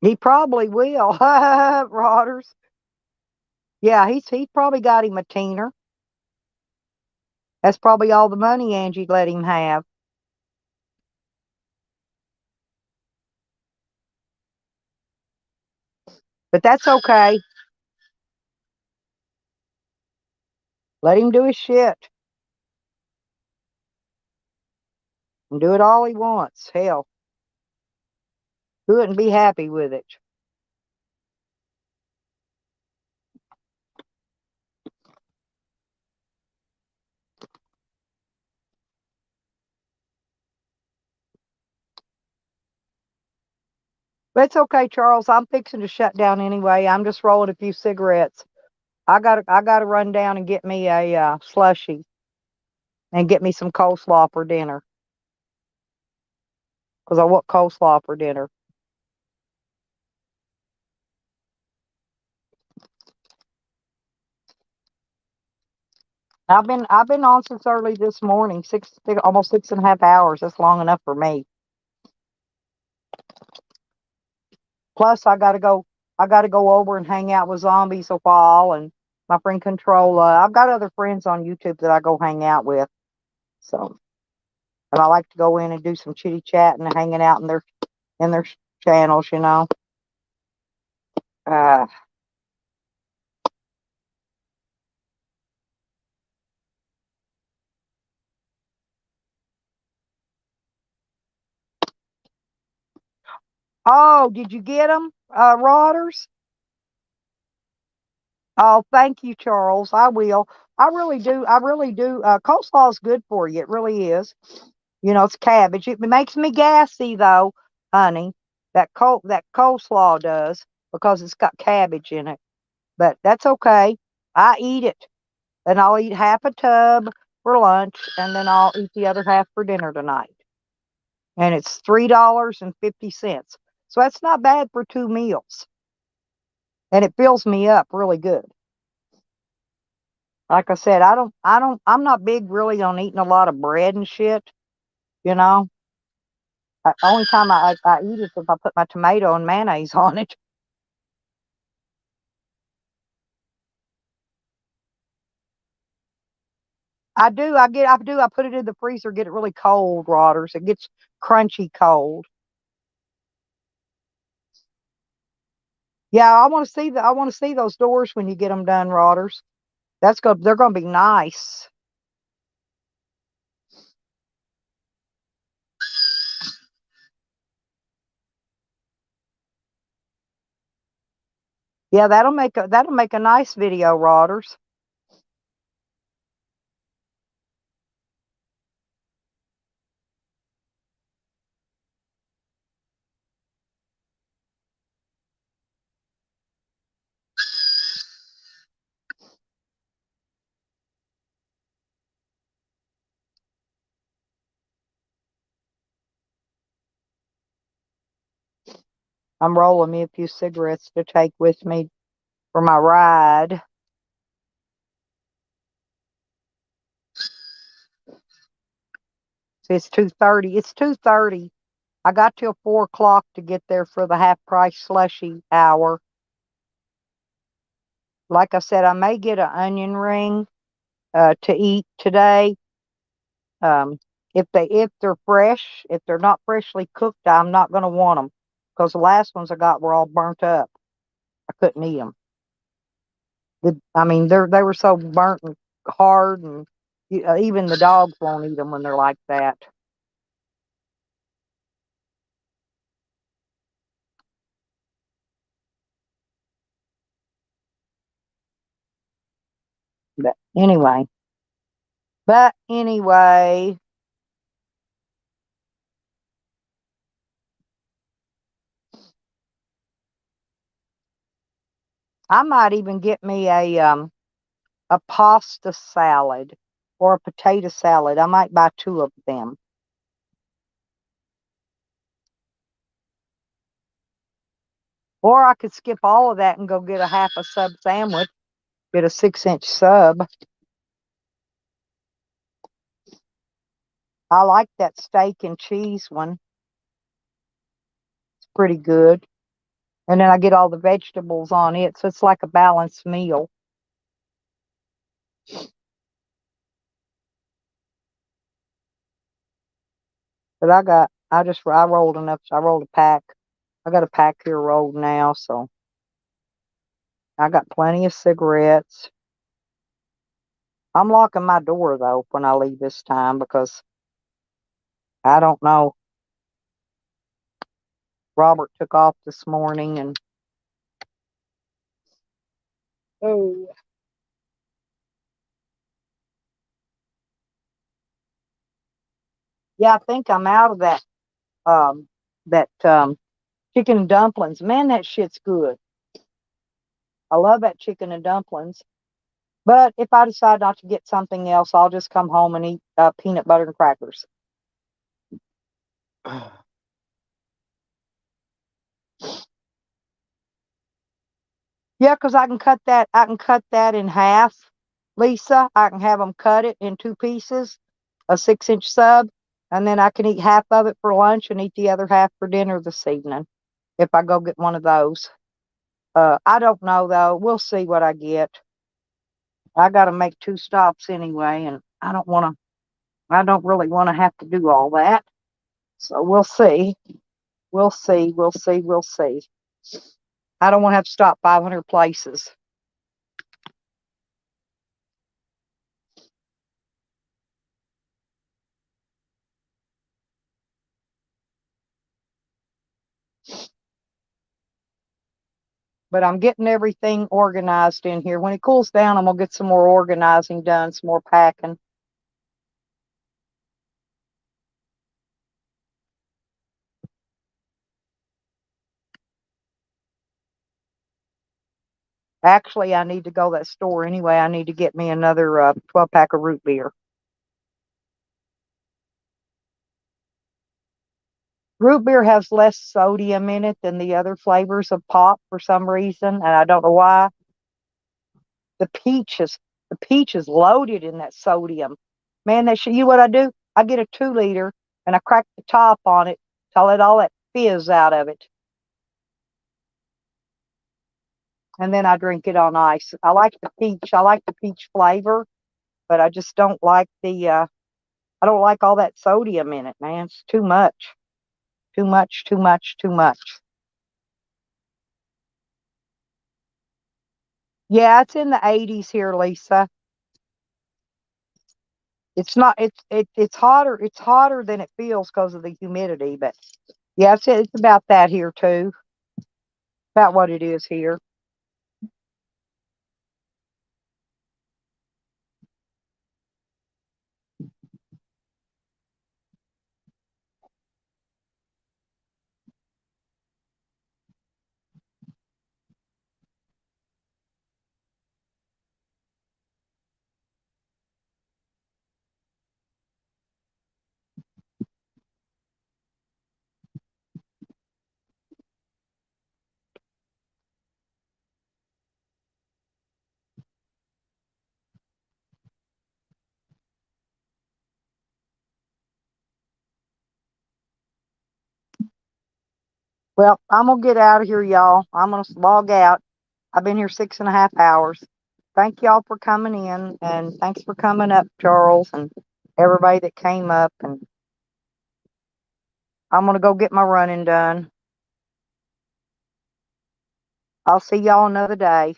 He probably will. Rodders. Yeah, he's probably got him a teener. That's probably all the money Angie let him have. But that's okay. Let him do his shit. And do it all he wants. Hell, do it and be happy with it. But it's okay, Charles. I'm fixing to shut down anyway. I'm just rolling a few cigarettes. I gotta run down and get me a slushy. and get me some coleslaw for dinner. Because I want coleslaw for dinner. I've been on since early this morning, almost 6.5 hours. That's long enough for me. Plus, I gotta go over and hang out with zombies a while, and my friend Controlla. I've got other friends on YouTube that I go hang out with. So, and I like to go in and do some chitty chatting and hanging out in their channels. Uh, oh, did you get them, Rodders? Oh, thank you, Charles. I will. I really do. I really do. Coleslaw is good for you. It really is. It's cabbage. It makes me gassy though, honey. That coleslaw does because it's got cabbage in it. But that's okay. I eat it, and I'll eat half a tub for lunch, and then I'll eat the other half for dinner tonight. And it's $3.50. So that's not bad for 2 meals, and it fills me up really good. Like I said, I'm not big really on eating a lot of bread and shit. You know, only time I eat it if I put my tomato and mayonnaise on it. I do. I put it in the freezer, get it really cold, Rodders. It gets crunchy cold. Yeah, I want to see those doors when you get them done, Rodders. They're gonna be nice. Yeah, that'll make a nice video, Rodders. I'm rolling me a few cigarettes to take with me for my ride. See, it's 2:30. It's 2:30. I got till 4 o'clock to get there for the half price slushy hour. Like I said, I may get an onion ring to eat today. Um, if they're fresh, if they're not freshly cooked, I'm not going to want them because the last ones I got were all burnt up. I couldn't eat them. I mean, they were so burnt and hard, and even the dogs won't eat them when they're like that. But anyway, but anyway, I might even get me a pasta salad or a potato salad. I might buy two of them. Or I could skip all of that and go get a half a sub sandwich, get a 6-inch sub. I like that steak and cheese one. It's pretty good. And then I get all the vegetables on it, so it's like a balanced meal. But I rolled enough. I rolled a pack. I got a pack here rolled now, so I got plenty of cigarettes. I'm locking my door though when I leave this time because I don't know. Robert took off this morning and oh yeah, I think I'm out of that chicken and dumplings. Man, that shit's good. I love that chicken and dumplings. But if I decide not to get something else, I'll just come home and eat peanut butter and crackers. Yeah, 'cause I can cut that. I can cut that in half, Lisa. I can have them cut it in two pieces, a 6-inch sub, and then I can eat half of it for lunch and eat the other half for dinner this evening. If I go get one of those, I don't know though. We'll see what I get. I got to make 2 stops anyway, and I don't want to. I don't really want to have to do all that. So we'll see. We'll see. We'll see. We'll see. I don't want to have to stop 500 places. But I'm getting everything organized in here. When it cools down, I'm going to get some more organizing done, some more packing. Actually, I need to go to that store anyway. I need to get me another 12-pack of root beer. Root beer has less sodium in it than the other flavors of pop for some reason, and I don't know why. The peach is loaded in that sodium. Man, you know what I do? I get a 2-liter and I crack the top on it to let all that fizz out of it. And then I drink it on ice. I like the peach. I like the peach flavor, but I just don't like I don't like all that sodium in it, man. It's too much. Too much, too much, too much. Yeah, it's in the 80s here, Lisa. It's not it's hotter than it feels because of the humidity, but yeah, it's about that here too. About what it is here. Well, I'm gonna get out of here, y'all. I'm gonna log out. I've been here 6.5 hours. Thank y'all for coming in, and thanks for coming up, Charles, and everybody that came up. And I'm gonna go get my running done. I'll see y'all another day.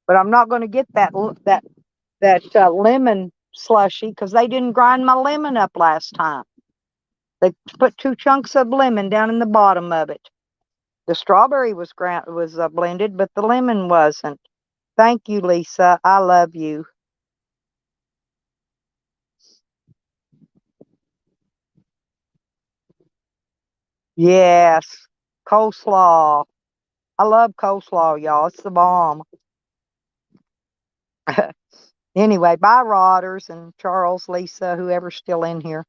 But I'm not gonna get that lemon slushy because they didn't grind my lemon up last time. They put 2 chunks of lemon down in the bottom of it. The strawberry was blended, but the lemon wasn't. Thank you, Lisa. I love you. Yes, coleslaw. I love coleslaw, y'all. It's the bomb. Anyway, bye, Rodders and Charles, Lisa, whoever's still in here.